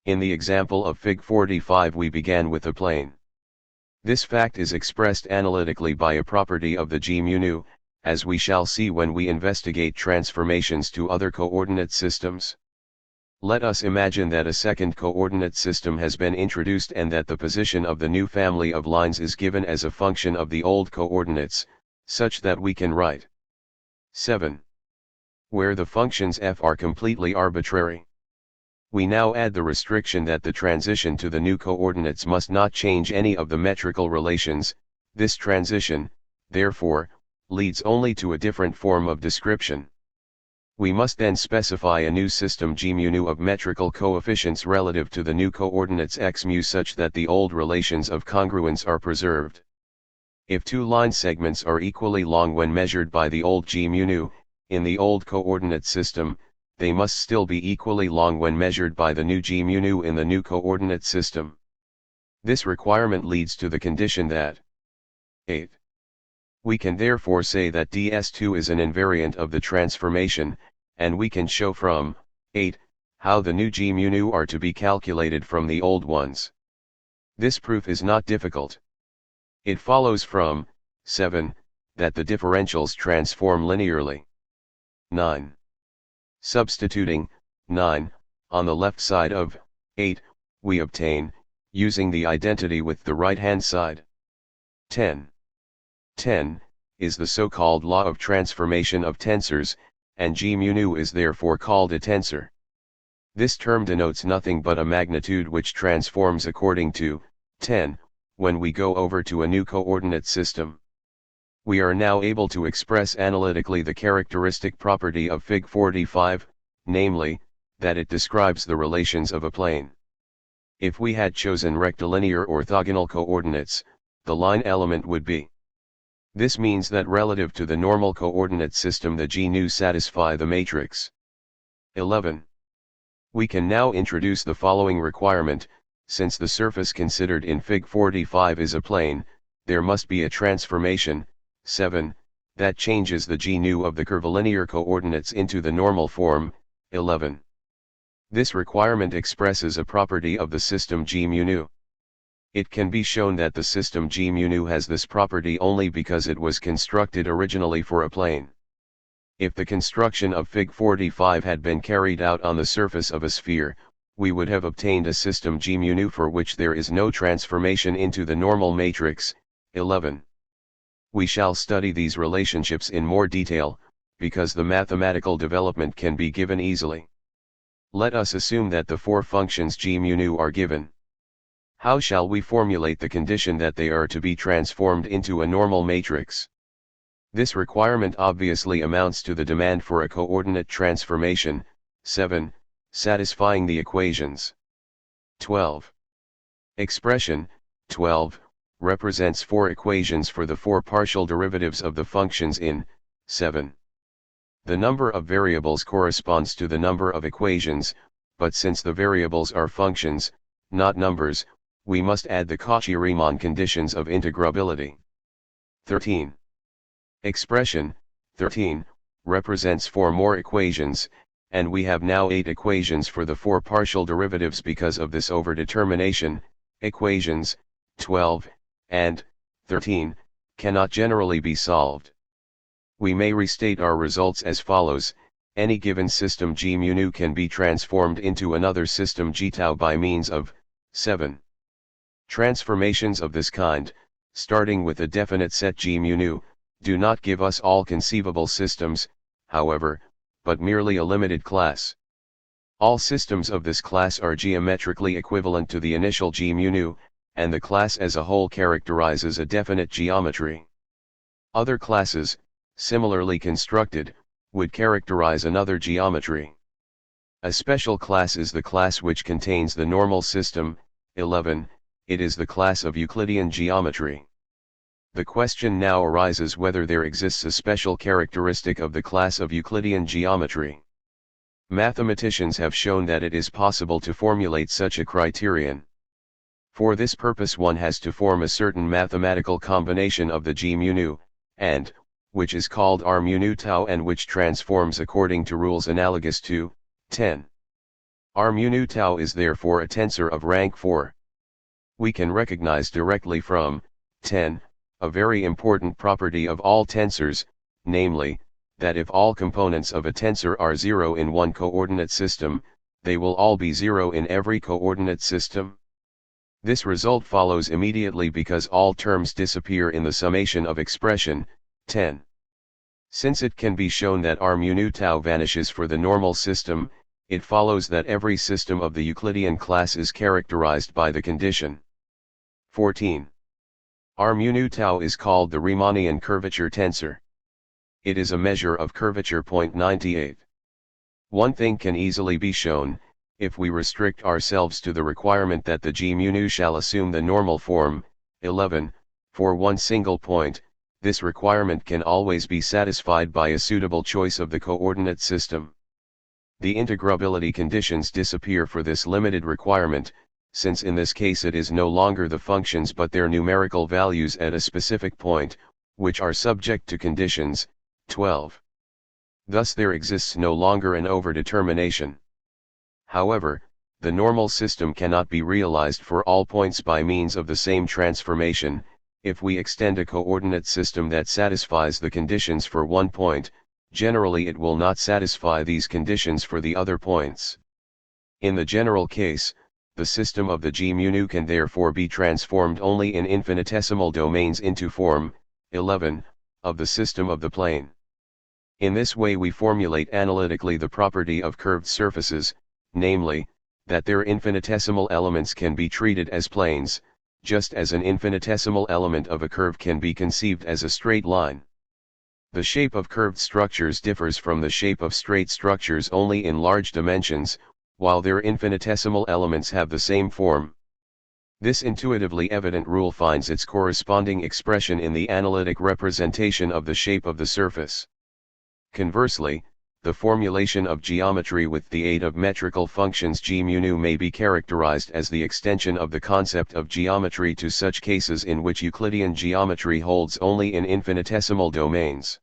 In the example of Fig 45 we began with a plane. This fact is expressed analytically by a property of the g mu nu, as we shall see when we investigate transformations to other coordinate systems. Let us imagine that a second coordinate system has been introduced and that the position of the new family of lines is given as a function of the old coordinates, such that we can write 7. Where the functions f are completely arbitrary. We now add the restriction that the transition to the new coordinates must not change any of the metrical relations. This transition, therefore, leads only to a different form of description. We must then specify a new system g mu nu of metrical coefficients relative to the new coordinates x mu such that the old relations of congruence are preserved. If 2 line segments are equally long when measured by the old g mu nu, in the old coordinate system, they must still be equally long when measured by the new g mu nu in the new coordinate system. This requirement leads to the condition that 8. We can therefore say that ds2 is an invariant of the transformation, and we can show from 8 how the new g mu nu are to be calculated from the old ones. This proof is not difficult. It follows from 7 that the differentials transform linearly. 9. Substituting 9 on the left side of 8. We obtain, using the identity with the right-hand side. 10. 10 is the so-called law of transformation of tensors, and G mu nu is therefore called a tensor. This term denotes nothing but a magnitude which transforms according to 10 when we go over to a new coordinate system. We are now able to express analytically the characteristic property of Fig 45, namely, that it describes the relations of a plane. If we had chosen rectilinear orthogonal coordinates, the line element would be. This means that relative to the normal coordinate system the G nu satisfy the matrix. 11. We can now introduce the following requirement: since the surface considered in Fig 45 is a plane, there must be a transformation, 7, that changes the G nu of the curvilinear coordinates into the normal form, 11. This requirement expresses a property of the system G mu nu. It can be shown that the system G mu nu has this property only because it was constructed originally for a plane. If the construction of Fig 45 had been carried out on the surface of a sphere, we would have obtained a system G mu nu for which there is no transformation into the normal matrix, 11. We shall study these relationships in more detail, because the mathematical development can be given easily. Let us assume that the four functions G mu nu are given. How shall we formulate the condition that they are to be transformed into a normal matrix? This requirement obviously amounts to the demand for a coordinate transformation, 7, satisfying the equations. 12. Expression, 12, represents four equations for the four partial derivatives of the functions in 7. The number of variables corresponds to the number of equations, but since the variables are functions, not numbers, we must add the Cauchy-Riemann conditions of integrability. 13. Expression, 13, represents four more equations, and we have now 8 equations for the four partial derivatives because of this overdetermination. Equations, 12, and 13, cannot generally be solved. We may restate our results as follows: any given system G mu nu can be transformed into another system G tau by means of 7. Transformations of this kind, starting with a definite set G mu nu, do not give us all conceivable systems, however, but merely a limited class. All systems of this class are geometrically equivalent to the initial G mu nu, and the class as a whole characterizes a definite geometry. Other classes, similarly constructed, would characterize another geometry. A special class is the class which contains the normal system, 11, it is the class of Euclidean geometry. The question now arises whether there exists a special characteristic of the class of Euclidean geometry. Mathematicians have shown that it is possible to formulate such a criterion. For this purpose one has to form a certain mathematical combination of the G mu nu, and, which is called R mu nu tau and which transforms according to rules analogous to 10. R mu nu tau is therefore a tensor of rank 4. We can recognize directly from 10, a very important property of all tensors, namely, that if all components of a tensor are 0 in one coordinate system, they will all be 0 in every coordinate system. This result follows immediately because all terms disappear in the summation of expression, 10. Since it can be shown that R mu nu tau vanishes for the normal system, it follows that every system of the Euclidean class is characterized by the condition. 14. R mu nu tau is called the Riemannian curvature tensor. It is a measure of curvature. 98. One thing can easily be shown: if we restrict ourselves to the requirement that the G mu nu shall assume the normal form, 11, for one single point, this requirement can always be satisfied by a suitable choice of the coordinate system. The integrability conditions disappear for this limited requirement, since in this case it is no longer the functions but their numerical values at a specific point, which are subject to conditions, 12. Thus there exists no longer an overdetermination. However, the normal system cannot be realized for all points by means of the same transformation. If we extend a coordinate system that satisfies the conditions for one point, generally it will not satisfy these conditions for the other points. In the general case, the system of the g mu nu can therefore be transformed only in infinitesimal domains into form, 11, of the system of the plane. In this way we formulate analytically the property of curved surfaces, namely, that their infinitesimal elements can be treated as planes, just as an infinitesimal element of a curve can be conceived as a straight line. The shape of curved structures differs from the shape of straight structures only in large dimensions, while their infinitesimal elements have the same form. This intuitively evident rule finds its corresponding expression in the analytic representation of the shape of the surface. Conversely, the formulation of geometry with the aid of metrical functions g mu nu may be characterized as the extension of the concept of geometry to such cases in which Euclidean geometry holds only in infinitesimal domains.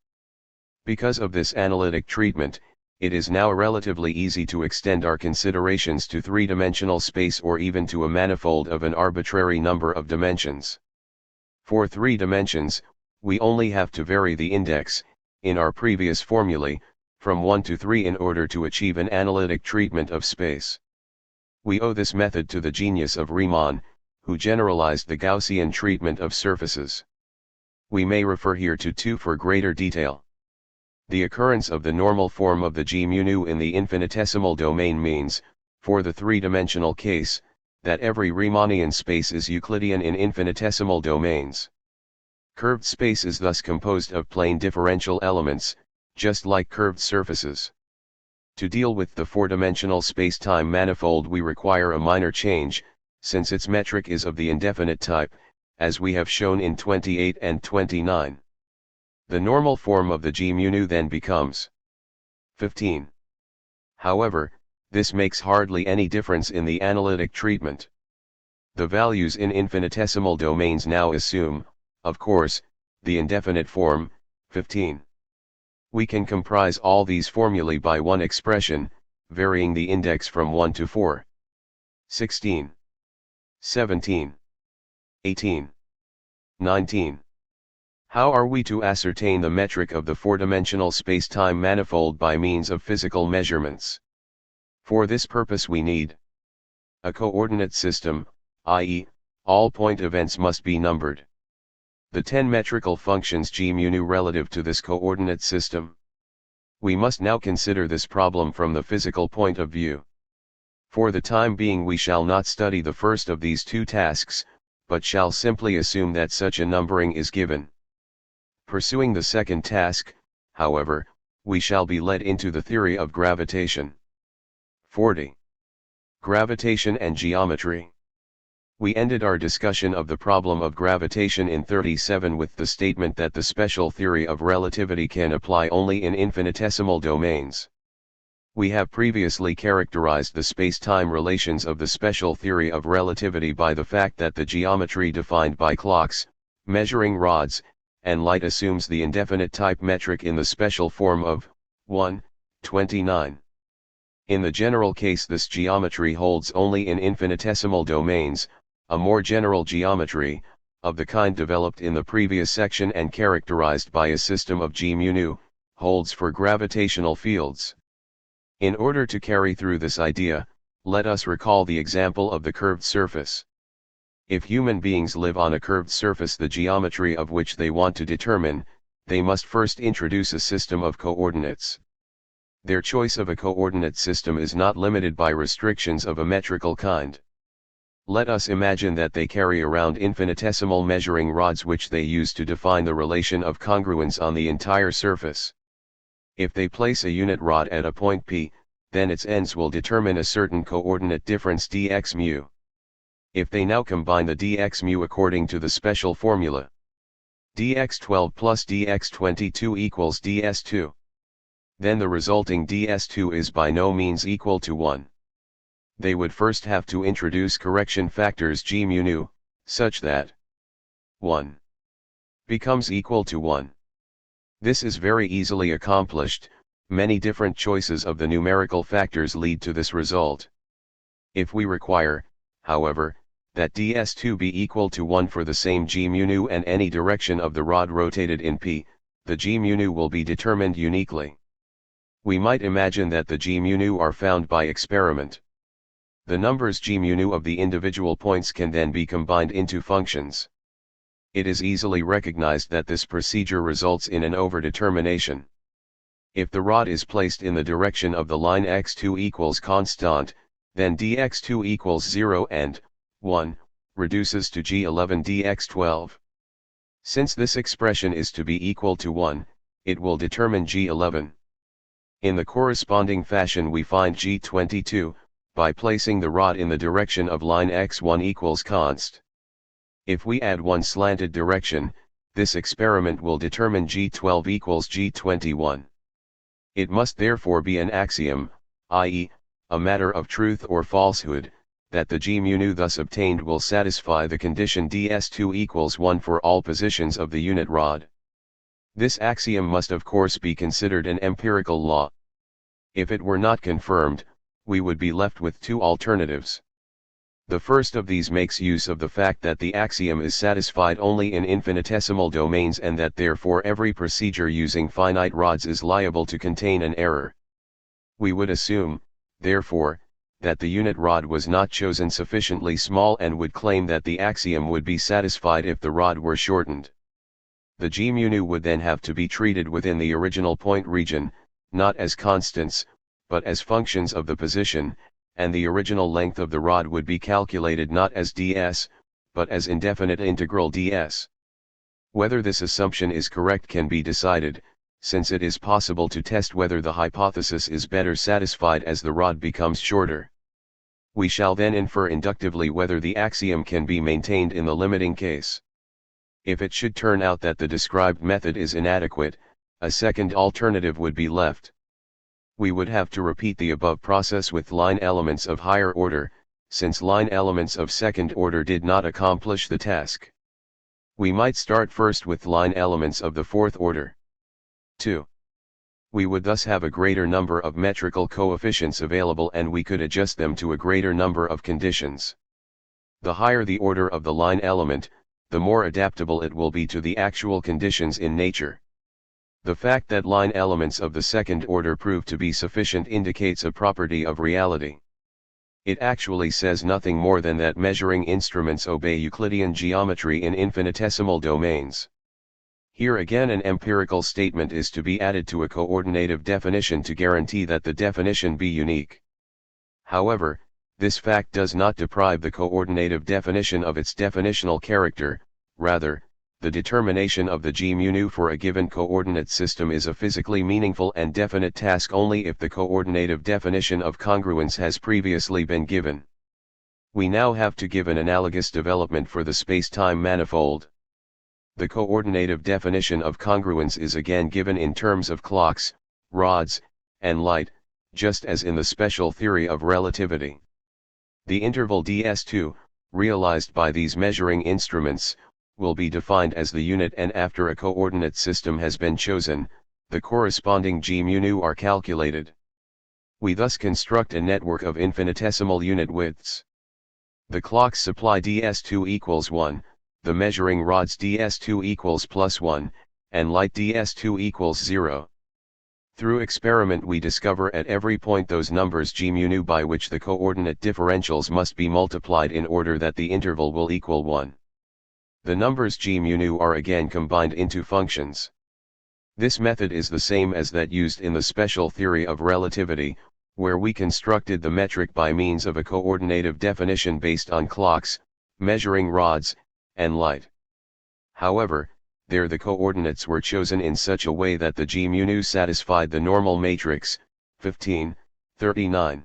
Because of this analytic treatment, it is now relatively easy to extend our considerations to three-dimensional space or even to a manifold of an arbitrary number of dimensions. For 3 dimensions, we only have to vary the index, in our previous formulae, from 1 to 3 in order to achieve an analytic treatment of space. We owe this method to the genius of Riemann, who generalized the Gaussian treatment of surfaces. We may refer here to 2 for greater detail. The occurrence of the normal form of the g mu nu in the infinitesimal domain means, for the three-dimensional case, that every Riemannian space is Euclidean in infinitesimal domains. Curved space is thus composed of plane differential elements, just like curved surfaces. To deal with the four-dimensional space-time manifold we require a minor change, since its metric is of the indefinite type, as we have shown in 28 and 29. The normal form of the g mu nu then becomes 15. However, this makes hardly any difference in the analytic treatment. The values in infinitesimal domains now assume, of course, the indefinite form, 15. We can comprise all these formulae by one expression, varying the index from 1 to 4. 16. 17. 18. 19. How are we to ascertain the metric of the four-dimensional space-time manifold by means of physical measurements? For this purpose we need a coordinate system, i.e., all point events must be numbered. The 10 metrical functions g mu nu relative to this coordinate system. We must now consider this problem from the physical point of view. For the time being we shall not study the first of these 2 tasks, but shall simply assume that such a numbering is given. Pursuing the second task, however, we shall be led into the theory of gravitation. 40. Gravitation and geometry. We ended our discussion of the problem of gravitation in 37 with the statement that the special theory of relativity can apply only in infinitesimal domains. We have previously characterized the space-time relations of the special theory of relativity by the fact that the geometry defined by clocks, measuring rods, and light assumes the indefinite type metric in the special form of 1, 29. In the general case this geometry holds only in infinitesimal domains. A more general geometry, of the kind developed in the previous section and characterized by a system of g mu nu, holds for gravitational fields. In order to carry through this idea, let us recall the example of the curved surface. If human beings live on a curved surface the geometry of which they want to determine, they must first introduce a system of coordinates. Their choice of a coordinate system is not limited by restrictions of a metrical kind. Let us imagine that they carry around infinitesimal measuring rods which they use to define the relation of congruence on the entire surface. If they place a unit rod at a point P, then its ends will determine a certain coordinate difference dx mu. If they now combine the dx mu according to the special formula, dx12 plus dx22 equals ds2, then the resulting ds2 is by no means equal to 1. They would first have to introduce correction factors g mu nu, such that 1 becomes equal to 1. This is very easily accomplished. Many different choices of the numerical factors lead to this result. If we require, however, that ds2 be equal to 1 for the same g mu nu and any direction of the rod rotated in P, the g mu nu will be determined uniquely. We might imagine that the g mu nu are found by experiment. The numbers g mu nu of the individual points can then be combined into functions. It is easily recognized that this procedure results in an overdetermination. If the rod is placed in the direction of the line x2 equals constant, then dx2 equals 0 and 1 reduces to g11 dx12. Since this expression is to be equal to 1, it will determine g11. In the corresponding fashion we find g22, by placing the rod in the direction of line x1 equals const. If we add one slanted direction, this experiment will determine g12 equals g21. It must therefore be an axiom, i.e., a matter of truth or falsehood, that the g mu nu thus obtained will satisfy the condition ds2 equals 1 for all positions of the unit rod. This axiom must of course be considered an empirical law. If it were not confirmed, we would be left with two alternatives. The first of these makes use of the fact that the axiom is satisfied only in infinitesimal domains and that therefore every procedure using finite rods is liable to contain an error. We would assume, therefore, that the unit rod was not chosen sufficiently small and would claim that the axiom would be satisfied if the rod were shortened. The g mu nu would then have to be treated within the original point region, not as constants, but as functions of the position, and the original length of the rod would be calculated not as ds, but as indefinite integral ds. Whether this assumption is correct can be decided, since it is possible to test whether the hypothesis is better satisfied as the rod becomes shorter. We shall then infer inductively whether the axiom can be maintained in the limiting case. If it should turn out that the described method is inadequate, a second alternative would be left. We would have to repeat the above process with line elements of higher order, since line elements of second order did not accomplish the task. We might start first with line elements of the fourth order. 2. We would thus have a greater number of metrical coefficients available and we could adjust them to a greater number of conditions. The higher the order of the line element, the more adaptable it will be to the actual conditions in nature. The fact that line elements of the second order prove to be sufficient indicates a property of reality. It actually says nothing more than that measuring instruments obey Euclidean geometry in infinitesimal domains. Here again an empirical statement is to be added to a coordinative definition to guarantee that the definition be unique. However, this fact does not deprive the coordinative definition of its definitional character. Rather, the determination of the g mu nu for a given coordinate system is a physically meaningful and definite task only if the coordinative definition of congruence has previously been given. We now have to give an analogous development for the space-time manifold. The coordinative definition of congruence is again given in terms of clocks, rods, and light, just as in the special theory of relativity. The interval ds2, realized by these measuring instruments, will be defined as the unit, and after a coordinate system has been chosen, the corresponding g mu nu are calculated. We thus construct a network of infinitesimal unit widths. The clocks supply ds2 equals 1, the measuring rods ds2 equals +1, and light ds2 equals 0. Through experiment we discover at every point those numbers g mu nu by which the coordinate differentials must be multiplied in order that the interval will equal 1. The numbers g mu nu are again combined into functions. This method is the same as that used in the special theory of relativity, where we constructed the metric by means of a coordinative definition based on clocks, measuring rods, and light. However, there the coordinates were chosen in such a way that the g mu nu satisfied the normal matrix. 1539.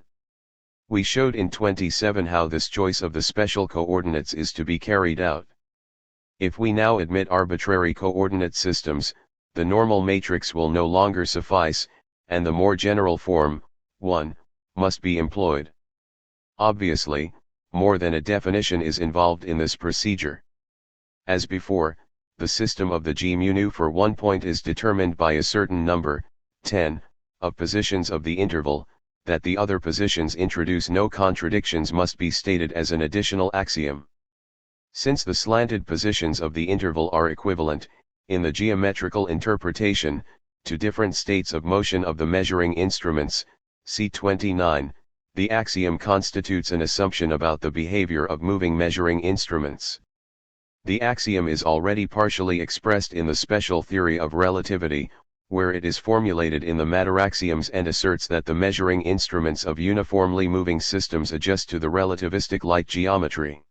We showed in 27 how this choice of the special coordinates is to be carried out. If we now admit arbitrary coordinate systems, the normal matrix will no longer suffice, and the more general form, 1, must be employed. Obviously, more than a definition is involved in this procedure. As before, the system of the g mu nu for one point is determined by a certain number, 10, of positions of the interval. That the other positions introduce no contradictions must be stated as an additional axiom. Since the slanted positions of the interval are equivalent, in the geometrical interpretation, to different states of motion of the measuring instruments, see 29, The axiom constitutes an assumption about the behavior of moving measuring instruments. The axiom is already partially expressed in the special theory of relativity, where it is formulated in the matter axioms and asserts that the measuring instruments of uniformly moving systems adjust to the relativistic light geometry.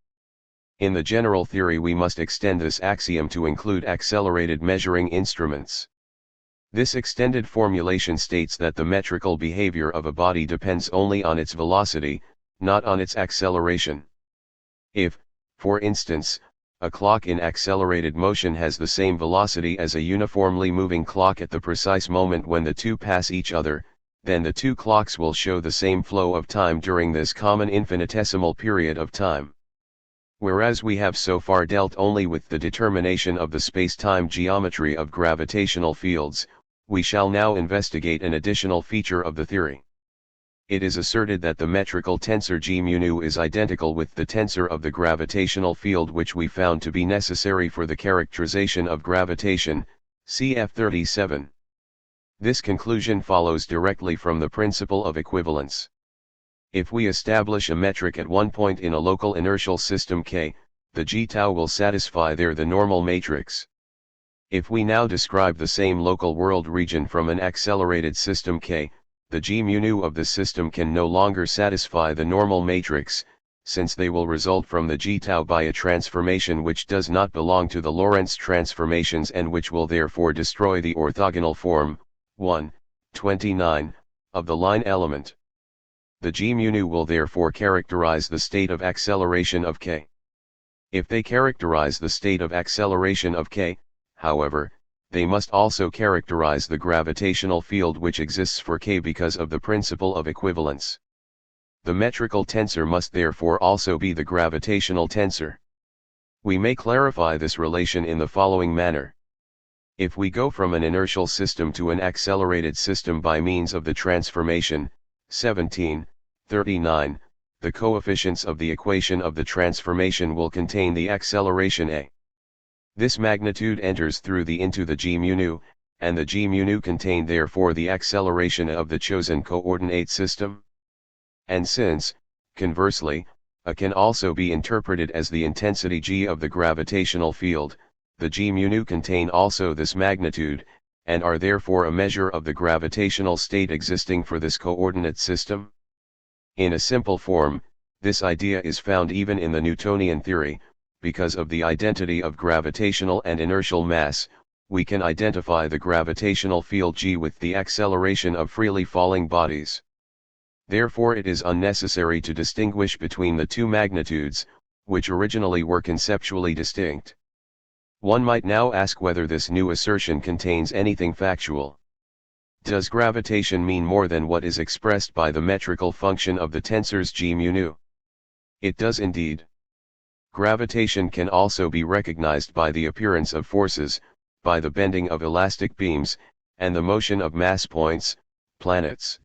In the general theory we must extend this axiom to include accelerated measuring instruments. This extended formulation states that the metrical behavior of a body depends only on its velocity, not on its acceleration. If, for instance, a clock in accelerated motion has the same velocity as a uniformly moving clock at the precise moment when the two pass each other, then the two clocks will show the same flow of time during this common infinitesimal period of time. Whereas we have so far dealt only with the determination of the space-time geometry of gravitational fields, we shall now investigate an additional feature of the theory. It is asserted that the metrical tensor g mu is identical with the tensor of the gravitational field which we found to be necessary for the characterization of gravitation, cf 37. This conclusion follows directly from the principle of equivalence. If we establish a metric at one point in a local inertial system K, the g tau will satisfy there the normal matrix. If we now describe the same local world region from an accelerated system K, the g mu of the system can no longer satisfy the normal matrix, since they will result from the g tau by a transformation which does not belong to the Lorentz transformations and which will therefore destroy the orthogonal form, 1,29, of the line element. The g mu will therefore characterize the state of acceleration of K. If they characterize the state of acceleration of K, however, they must also characterize the gravitational field which exists for K because of the principle of equivalence. The metrical tensor must therefore also be the gravitational tensor. We may clarify this relation in the following manner. If we go from an inertial system to an accelerated system by means of the transformation, 1739, the coefficients of the equation of the transformation will contain the acceleration a. This magnitude enters through the into the g mu, and the g mu contain therefore the acceleration of the chosen coordinate system. And since, conversely, a can also be interpreted as the intensity g of the gravitational field, the g mu contain also this magnitude, and are therefore a measure of the gravitational state existing for this coordinate system. In a simple form, this idea is found even in the Newtonian theory. Because of the identity of gravitational and inertial mass, we can identify the gravitational field g with the acceleration of freely falling bodies. Therefore it is unnecessary to distinguish between the two magnitudes, which originally were conceptually distinct. One might now ask whether this new assertion contains anything factual. Does gravitation mean more than what is expressed by the metrical function of the tensors g mu? It does indeed. Gravitation can also be recognized by the appearance of forces, by the bending of elastic beams, and the motion of mass points, planets.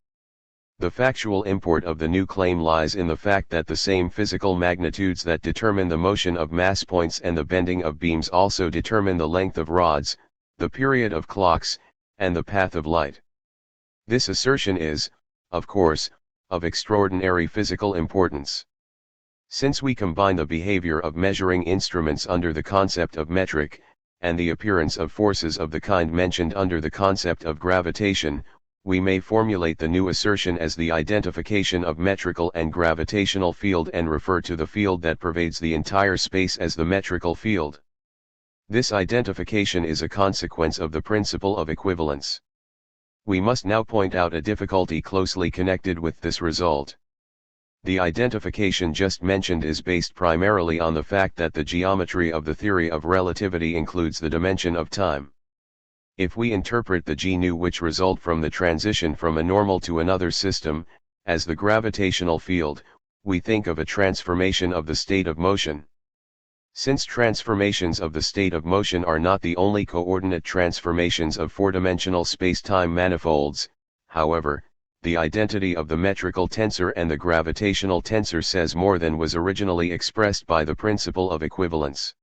The factual import of the new claim lies in the fact that the same physical magnitudes that determine the motion of mass points and the bending of beams also determine the length of rods, the period of clocks, and the path of light. This assertion is, of course, of extraordinary physical importance. Since we combine the behavior of measuring instruments under the concept of metric, and the appearance of forces of the kind mentioned under the concept of gravitation, we may formulate the new assertion as the identification of metrical and gravitational field and refer to the field that pervades the entire space as the metrical field. This identification is a consequence of the principle of equivalence. We must now point out a difficulty closely connected with this result. The identification just mentioned is based primarily on the fact that the geometry of the theory of relativity includes the dimension of time. If we interpret the g nu which result from the transition from a normal to another system, as the gravitational field, we think of a transformation of the state of motion. Since transformations of the state of motion are not the only coordinate transformations of four-dimensional space-time manifolds, however, the identity of the metrical tensor and the gravitational tensor says more than was originally expressed by the principle of equivalence.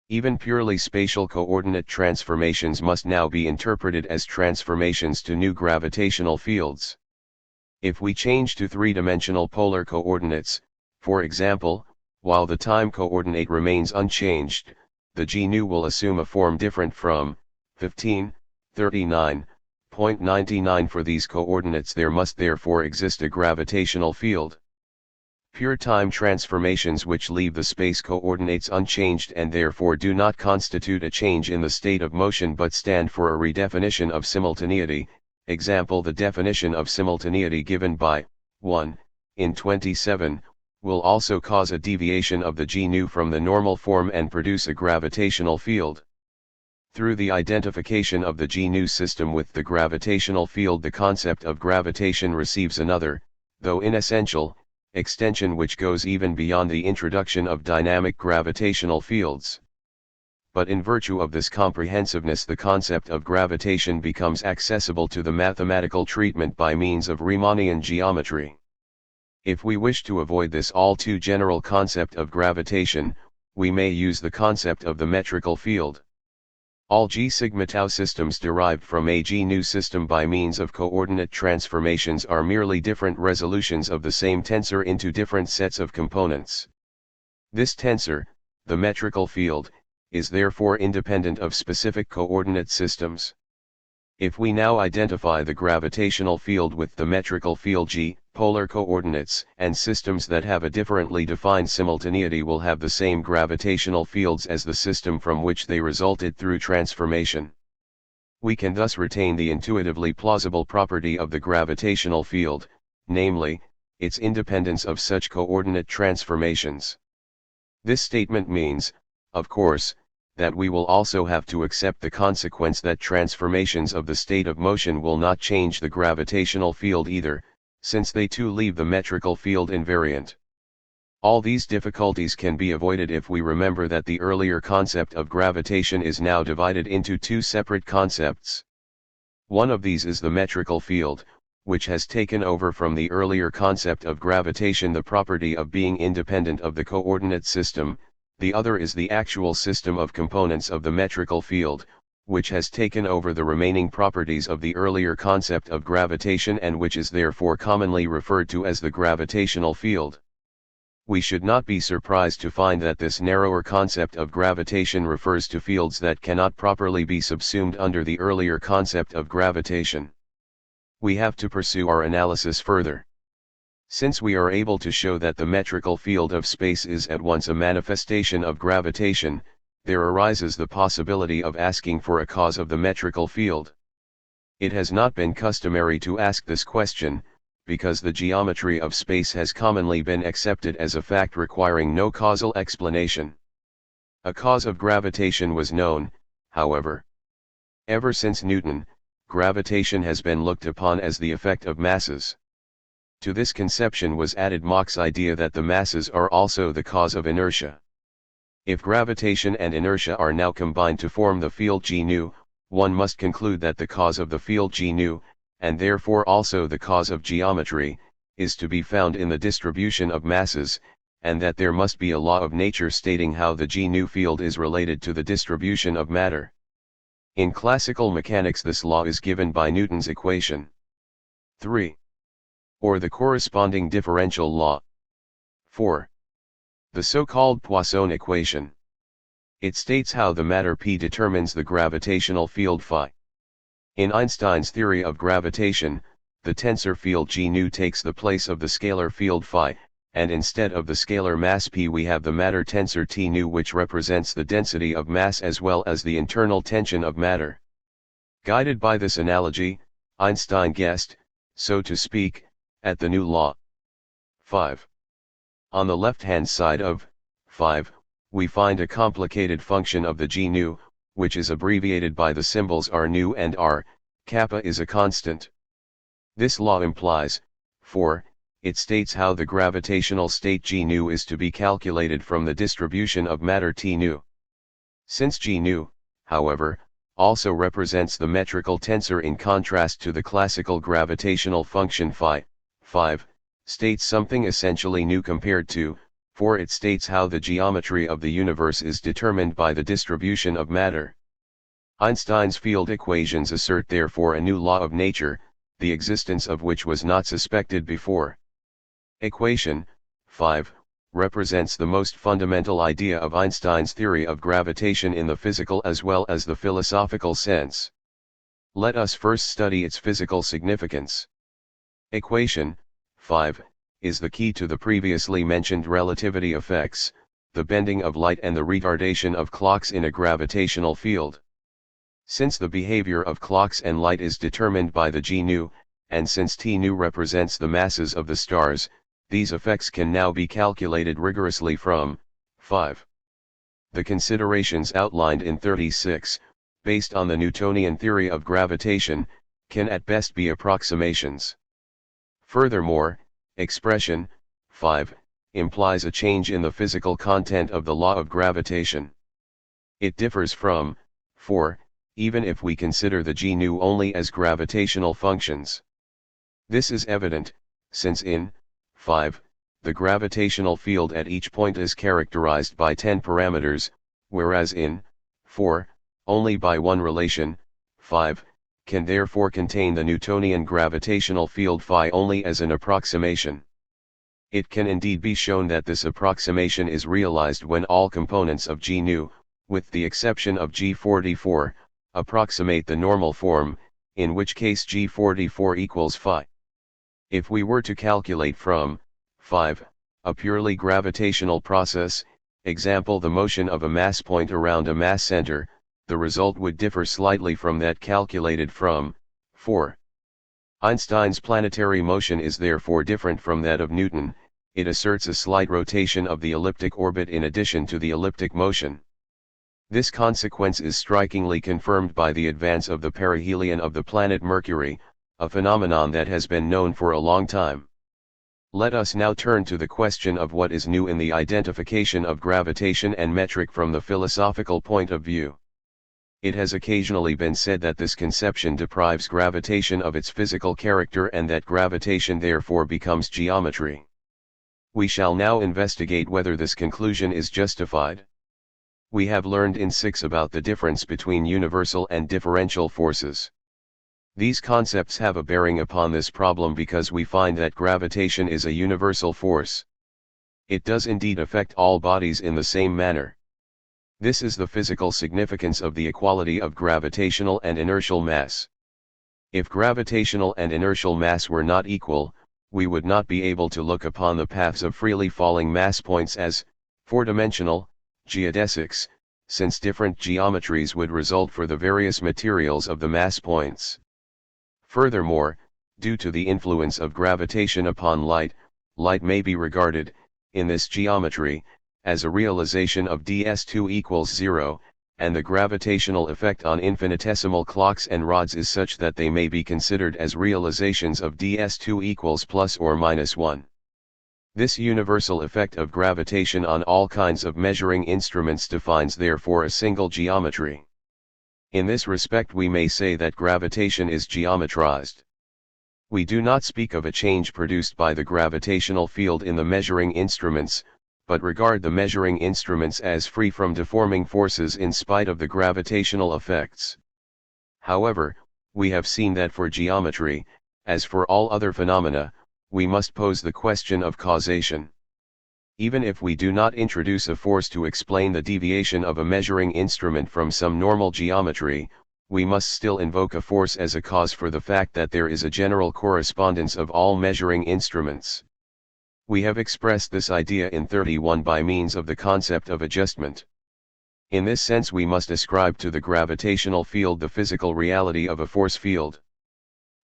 Even purely spatial coordinate transformations must now be interpreted as transformations to new gravitational fields. If we change to three-dimensional polar coordinates, for example, while the time coordinate remains unchanged, the g nu will assume a form different from 1539.99. For these coordinates there must therefore exist a gravitational field. Pure time transformations which leave the space coordinates unchanged and therefore do not constitute a change in the state of motion but stand for a redefinition of simultaneity. Example: the definition of simultaneity given by 1 in 27 will also cause a deviation of the g nu from the normal form and produce a gravitational field. Through the identification of the g nu system with the gravitational field, the concept of gravitation receives another, though inessential, extension which goes even beyond the introduction of dynamic gravitational fields. But in virtue of this comprehensiveness, the concept of gravitation becomes accessible to the mathematical treatment by means of Riemannian geometry. If we wish to avoid this all too general concept of gravitation, we may use the concept of the metrical field. All g sigma tau systems derived from a g nu system by means of coordinate transformations are merely different resolutions of the same tensor into different sets of components. This tensor, the metrical field, is therefore independent of specific coordinate systems. If we now identify the gravitational field with the metrical field g, polar coordinates and systems that have a differently defined simultaneity will have the same gravitational fields as the system from which they resulted through transformation. We can thus retain the intuitively plausible property of the gravitational field, namely, its independence of such coordinate transformations. This statement means, of course, that we will also have to accept the consequence that transformations of the state of motion will not change the gravitational field either, since they too leave the metrical field invariant. All these difficulties can be avoided if we remember that the earlier concept of gravitation is now divided into two separate concepts. One of these is the metrical field, which has taken over from the earlier concept of gravitation the property of being independent of the coordinate system. The other is the actual system of components of the metrical field, which has taken over the remaining properties of the earlier concept of gravitation and which is therefore commonly referred to as the gravitational field. We should not be surprised to find that this narrower concept of gravitation refers to fields that cannot properly be subsumed under the earlier concept of gravitation. We have to pursue our analysis further. Since we are able to show that the metrical field of space is at once a manifestation of gravitation, there arises the possibility of asking for a cause of the metrical field. It has not been customary to ask this question, because the geometry of space has commonly been accepted as a fact requiring no causal explanation. A cause of gravitation was known, however. Ever since Newton, gravitation has been looked upon as the effect of masses. To this conception was added Mach's idea that the masses are also the cause of inertia. If gravitation and inertia are now combined to form the field g nu, one must conclude that the cause of the field g nu, and therefore also the cause of geometry, is to be found in the distribution of masses, and that there must be a law of nature stating how the g nu field is related to the distribution of matter. In classical mechanics this law is given by Newton's equation 3. Or the corresponding differential law 4. The so-called Poisson equation. It states how the matter P determines the gravitational field phi. In Einstein's theory of gravitation, the tensor field g nu takes the place of the scalar field phi, and instead of the scalar mass P we have the matter tensor T nu, which represents the density of mass as well as the internal tension of matter. Guided by this analogy, Einstein guessed, so to speak, at the new law 5. On the left-hand side of 5, we find a complicated function of the g nu, which is abbreviated by the symbols r nu and r, kappa is a constant. This law implies, 4, it states how the gravitational state g nu is to be calculated from the distribution of matter T nu. Since g nu, however, also represents the metrical tensor in contrast to the classical gravitational function phi, 5, states something essentially new compared to, for it states how the geometry of the universe is determined by the distribution of matter. Einstein's field equations assert therefore a new law of nature, the existence of which was not suspected before. Equation 5 represents the most fundamental idea of Einstein's theory of gravitation in the physical as well as the philosophical sense. Let us first study its physical significance. Equation 5 is the key to the previously mentioned relativity effects, the bending of light and the retardation of clocks in a gravitational field. Since the behavior of clocks and light is determined by the g-nu, and since t-nu represents the masses of the stars, these effects can now be calculated rigorously from 5. The considerations outlined in 36, based on the Newtonian theory of gravitation, can at best be approximations. Furthermore, expression 5 implies a change in the physical content of the law of gravitation. It differs from 4, even if we consider the g-nu only as gravitational functions. This is evident, since in 5, the gravitational field at each point is characterized by 10 parameters, whereas in 4, only by one relation. 5 can therefore contain the Newtonian gravitational field phi only as an approximation. It can indeed be shown that this approximation is realized when all components of g-nu, with the exception of g44, approximate the normal form, in which case g44 equals phi. If we were to calculate from 5 a purely gravitational process, example the motion of a mass point around a mass center, the result would differ slightly from that calculated from 4. Einstein's planetary motion is therefore different from that of Newton. It asserts a slight rotation of the elliptic orbit in addition to the elliptic motion. This consequence is strikingly confirmed by the advance of the perihelion of the planet Mercury, a phenomenon that has been known for a long time. Let us now turn to the question of what is new in the identification of gravitation and metric from the philosophical point of view. It has occasionally been said that this conception deprives gravitation of its physical character and that gravitation therefore becomes geometry. We shall now investigate whether this conclusion is justified. We have learned in 6 about the difference between universal and differential forces. These concepts have a bearing upon this problem because we find that gravitation is a universal force. It does indeed affect all bodies in the same manner. This is the physical significance of the equality of gravitational and inertial mass. If gravitational and inertial mass were not equal, we would not be able to look upon the paths of freely falling mass points as four-dimensional geodesics, since different geometries would result for the various materials of the mass points. Furthermore, due to the influence of gravitation upon light, light may be regarded, in this geometry, as a realization of ds2 equals 0, and the gravitational effect on infinitesimal clocks and rods is such that they may be considered as realizations of ds2 equals plus or minus 1. This universal effect of gravitation on all kinds of measuring instruments defines therefore a single geometry. In this respect we may say that gravitation is geometrized. We do not speak of a change produced by the gravitational field in the measuring instruments, but regard the measuring instruments as free from deforming forces in spite of the gravitational effects. However, we have seen that for geometry, as for all other phenomena, we must pose the question of causation. Even if we do not introduce a force to explain the deviation of a measuring instrument from some normal geometry, we must still invoke a force as a cause for the fact that there is a general correspondence of all measuring instruments. We have expressed this idea in 31 by means of the concept of adjustment. In this sense we must ascribe to the gravitational field the physical reality of a force field.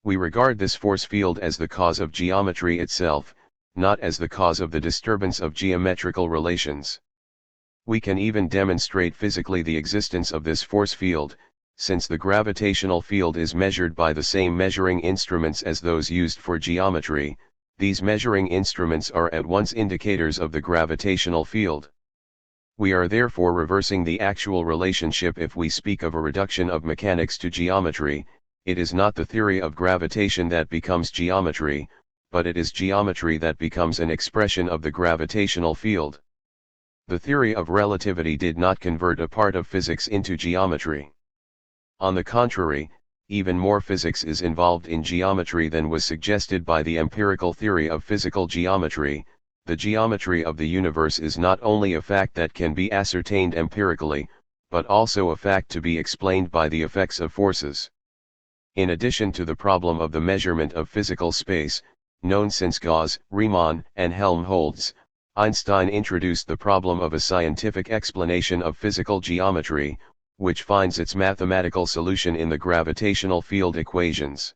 We regard this force field as the cause of geometry itself, not as the cause of the disturbance of geometrical relations. We can even demonstrate physically the existence of this force field, since the gravitational field is measured by the same measuring instruments as those used for geometry. These measuring instruments are at once indicators of the gravitational field. We are therefore reversing the actual relationship if we speak of a reduction of mechanics to geometry. It is not the theory of gravitation that becomes geometry, but it is geometry that becomes an expression of the gravitational field. The theory of relativity did not convert a part of physics into geometry. On the contrary, even more physics is involved in geometry than was suggested by the empirical theory of physical geometry. The geometry of the universe is not only a fact that can be ascertained empirically, but also a fact to be explained by the effects of forces. In addition to the problem of the measurement of physical space, known since Gauss, Riemann, and Helmholtz, Einstein introduced the problem of a scientific explanation of physical geometry, which finds its mathematical solution in the gravitational field equations.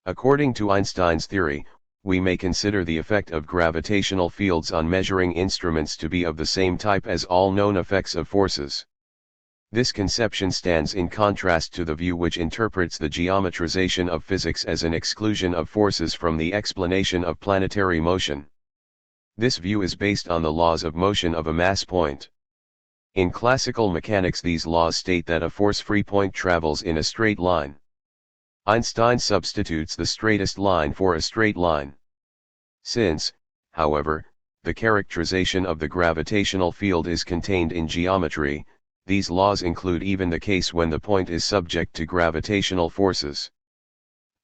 According to Einstein's theory, we may consider the effect of gravitational fields on measuring instruments to be of the same type as all known effects of forces. This conception stands in contrast to the view which interprets the geometrization of physics as an exclusion of forces from the explanation of planetary motion. This view is based on the laws of motion of a mass point. In classical mechanics, these laws state that a force-free point travels in a straight line. Einstein substitutes the straightest line for a straight line. Since, however, the characterization of the gravitational field is contained in geometry, these laws include even the case when the point is subject to gravitational forces.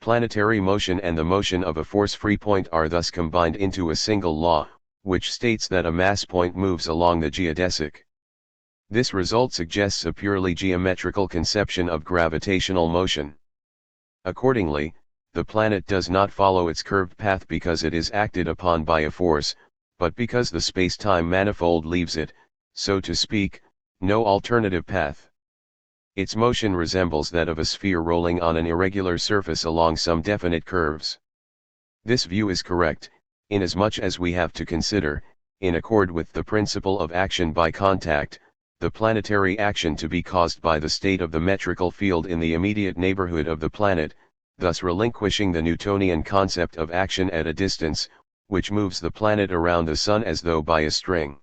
Planetary motion and the motion of a force-free point are thus combined into a single law, which states that a mass point moves along the geodesic. This result suggests a purely geometrical conception of gravitational motion. Accordingly, the planet does not follow its curved path because it is acted upon by a force, but because the space-time manifold leaves it, so to speak, no alternative path. Its motion resembles that of a sphere rolling on an irregular surface along some definite curves. This view is correct, inasmuch as we have to consider, in accord with the principle of action by contact, the planetary action to be caused by the state of the metrical field in the immediate neighborhood of the planet, thus relinquishing the Newtonian concept of action at a distance, which moves the planet around the sun as though by a string.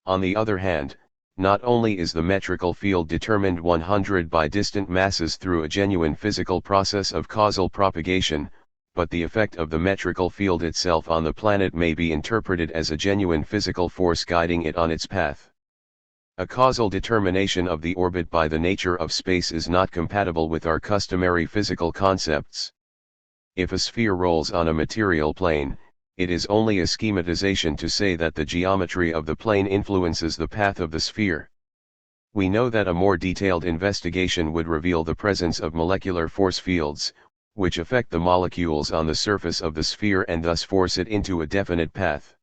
On the other hand, not only is the metrical field determined 100 by distant masses through a genuine physical process of causal propagation, but the effect of the metrical field itself on the planet may be interpreted as a genuine physical force guiding it on its path. A causal determination of the orbit by the nature of space is not compatible with our customary physical concepts. If a sphere rolls on a material plane, it is only a schematization to say that the geometry of the plane influences the path of the sphere. We know that a more detailed investigation would reveal the presence of molecular force fields, which affect the molecules on the surface of the sphere and thus force it into a definite path.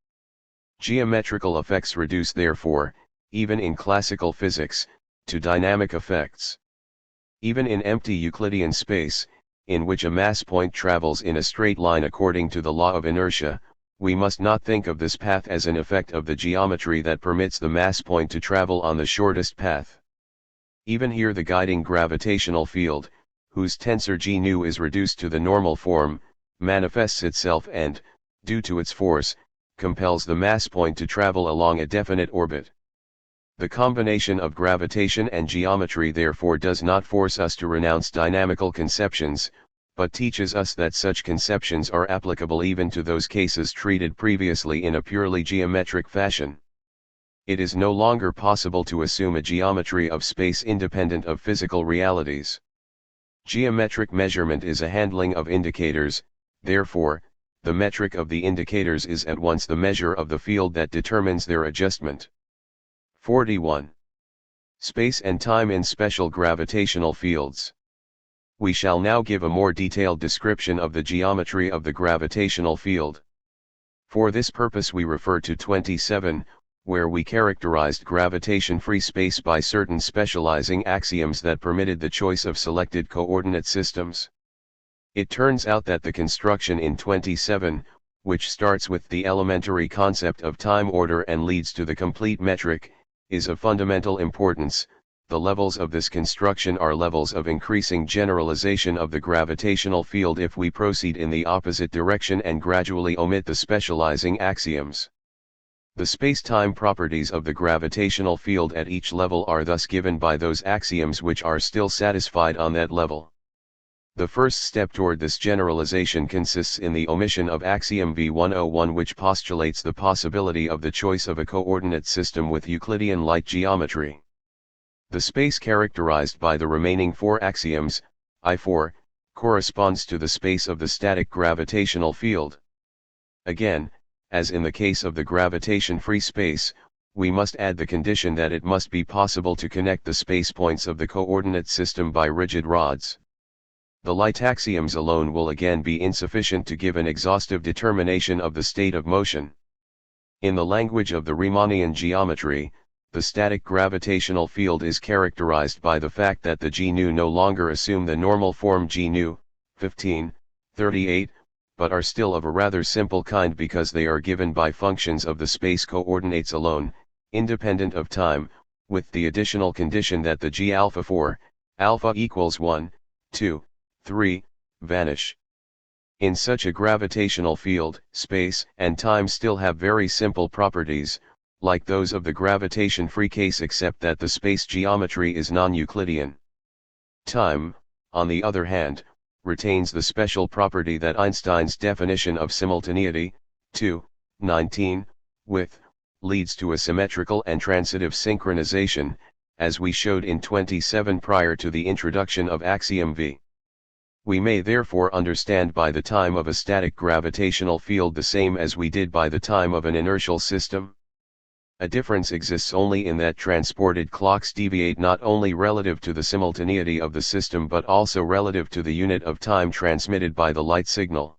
Geometrical effects reduce, therefore, even in classical physics, to dynamic effects. Even in empty Euclidean space, in which a mass point travels in a straight line according to the law of inertia, we must not think of this path as an effect of the geometry that permits the mass point to travel on the shortest path. Even here the guiding gravitational field, whose tensor g nu is reduced to the normal form, manifests itself and, due to its force, compels the mass point to travel along a definite orbit. The combination of gravitation and geometry therefore does not force us to renounce dynamical conceptions, but teaches us that such conceptions are applicable even to those cases treated previously in a purely geometric fashion. It is no longer possible to assume a geometry of space independent of physical realities. Geometric measurement is a handling of indicators, therefore, the metric of the indicators is at once the measure of the field that determines their adjustment. 41. Space and time in special gravitational fields. We shall now give a more detailed description of the geometry of the gravitational field. For this purpose we refer to 27, where we characterized gravitation-free space by certain specializing axioms that permitted the choice of selected coordinate systems. It turns out that the construction in 27, which starts with the elementary concept of time order and leads to the complete metric, is of fundamental importance. The levels of this construction are levels of increasing generalization of the gravitational field if we proceed in the opposite direction and gradually omit the specializing axioms. The space-time properties of the gravitational field at each level are thus given by those axioms which are still satisfied on that level. The first step toward this generalization consists in the omission of axiom V101, which postulates the possibility of the choice of a coordinate system with Euclidean light geometry. The space characterized by the remaining four axioms, I4, corresponds to the space of the static gravitational field. Again, as in the case of the gravitation-free space, we must add the condition that it must be possible to connect the space points of the coordinate system by rigid rods. The light axioms alone will again be insufficient to give an exhaustive determination of the state of motion. In the language of the Riemannian geometry, the static gravitational field is characterized by the fact that the g nu no longer assume the normal form g nu, 15, 38, but are still of a rather simple kind because they are given by functions of the space coordinates alone, independent of time, with the additional condition that the g alpha 4, alpha equals 1, 2, 3, vanish. In such a gravitational field, space and time still have very simple properties, like those of the gravitation-free case, except that the space geometry is non-Euclidean. Time, on the other hand, retains the special property that Einstein's definition of simultaneity, 2, 19, with, leads to a symmetrical and transitive synchronization, as we showed in 27 prior to the introduction of axiom V. We may therefore understand by the time of a static gravitational field the same as we did by the time of an inertial system. A difference exists only in that transported clocks deviate not only relative to the simultaneity of the system but also relative to the unit of time transmitted by the light signal.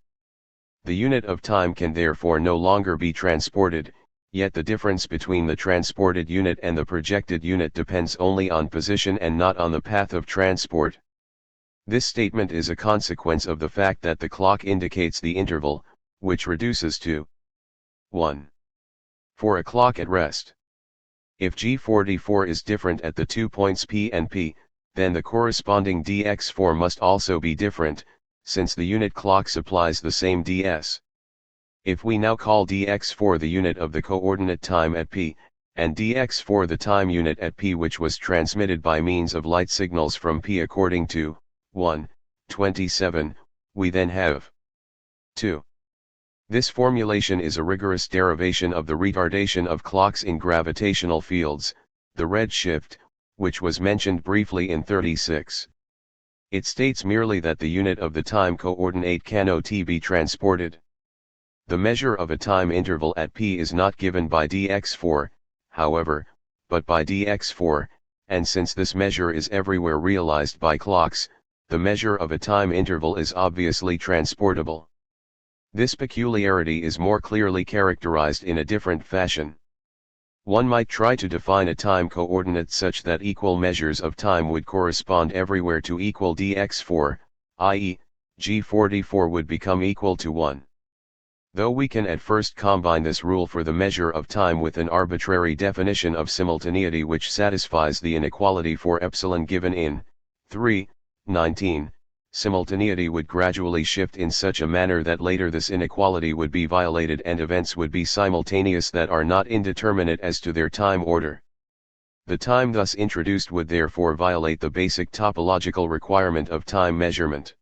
The unit of time can therefore no longer be transported, yet the difference between the transported unit and the projected unit depends only on position and not on the path of transport. This statement is a consequence of the fact that the clock indicates the interval, which reduces to 1. For a clock at rest. If G44 is different at the 2 points P and P, then the corresponding dx4 must also be different, since the unit clock supplies the same ds. If we now call dx4 the unit of the coordinate time at P, and dx4 the time unit at P which was transmitted by means of light signals from P according to 1:27, we then have 2. This formulation is a rigorous derivation of the retardation of clocks in gravitational fields, the redshift, which was mentioned briefly in 36. It states merely that the unit of the time coordinate cannot be transported. The measure of a time interval at P is not given by dx4, however, but by dx4, and since this measure is everywhere realized by clocks, the measure of a time interval is obviously transportable. This peculiarity is more clearly characterized in a different fashion. One might try to define a time coordinate such that equal measures of time would correspond everywhere to equal dx4, i.e., G44 would become equal to 1. Though we can at first combine this rule for the measure of time with an arbitrary definition of simultaneity which satisfies the inequality for epsilon given in 3:19, simultaneity would gradually shift in such a manner that later this inequality would be violated and events would be simultaneous that are not indeterminate as to their time order. The time thus introduced would therefore violate the basic topological requirement of time measurement.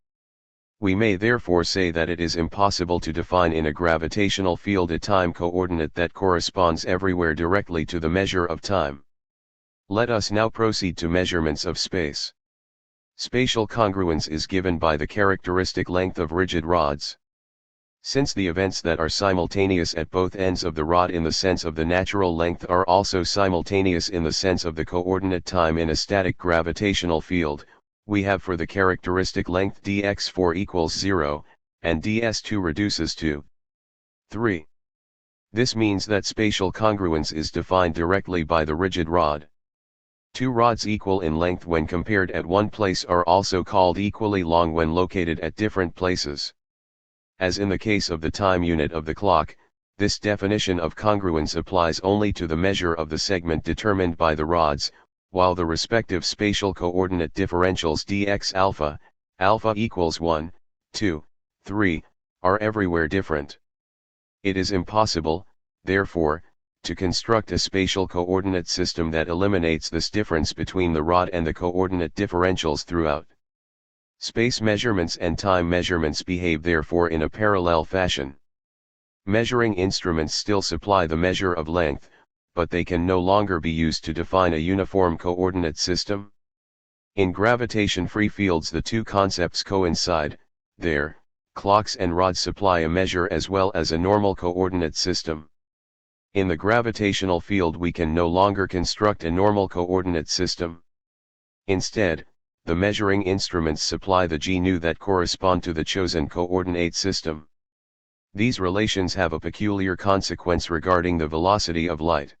We may therefore say that it is impossible to define in a gravitational field a time coordinate that corresponds everywhere directly to the measure of time. Let us now proceed to measurements of space. Spatial congruence is given by the characteristic length of rigid rods. Since the events that are simultaneous at both ends of the rod in the sense of the natural length are also simultaneous in the sense of the coordinate time in a static gravitational field, we have for the characteristic length dx4 equals 0, and ds2 reduces to 3. This means that spatial congruence is defined directly by the rigid rod. Two rods equal in length when compared at one place are also called equally long when located at different places. As in the case of the time unit of the clock, this definition of congruence applies only to the measure of the segment determined by the rods, while the respective spatial coordinate differentials dx alpha, alpha equals 1, 2, 3, are everywhere different. It is impossible, therefore, to construct a spatial coordinate system that eliminates this difference between the rod and the coordinate differentials throughout. Space measurements and time measurements behave therefore in a parallel fashion. Measuring instruments still supply the measure of length, but they can no longer be used to define a uniform coordinate system. In gravitation-free fields the two concepts coincide. There, clocks and rods supply a measure as well as a normal coordinate system. In the gravitational field we can no longer construct a normal coordinate system. Instead, the measuring instruments supply the g-nu that correspond to the chosen coordinate system. These relations have a peculiar consequence regarding the velocity of light.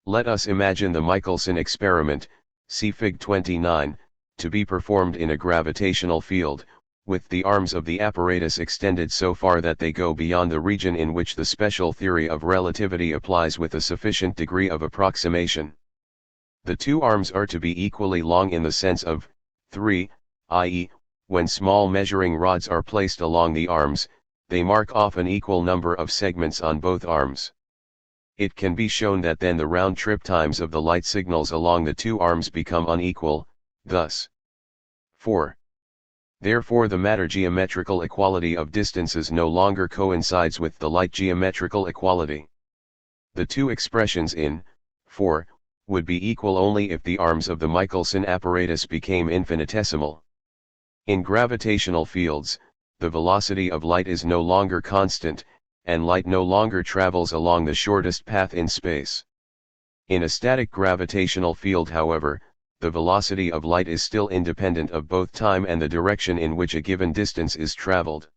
Let us imagine the Michelson experiment, see Fig 29, to be performed in a gravitational field, with the arms of the apparatus extended so far that they go beyond the region in which the special theory of relativity applies with a sufficient degree of approximation. The two arms are to be equally long in the sense of 3, i.e., when small measuring rods are placed along the arms, they mark off an equal number of segments on both arms. It can be shown that then the round-trip times of the light signals along the two arms become unequal, thus 4. Therefore the matter geometrical equality of distances no longer coincides with the light geometrical equality. The two expressions in 4 would be equal only if the arms of the Michelson apparatus became infinitesimal. In gravitational fields, the velocity of light is no longer constant, and light no longer travels along the shortest path in space. In a static gravitational field, however, the velocity of light is still independent of both time and the direction in which a given distance is traveled.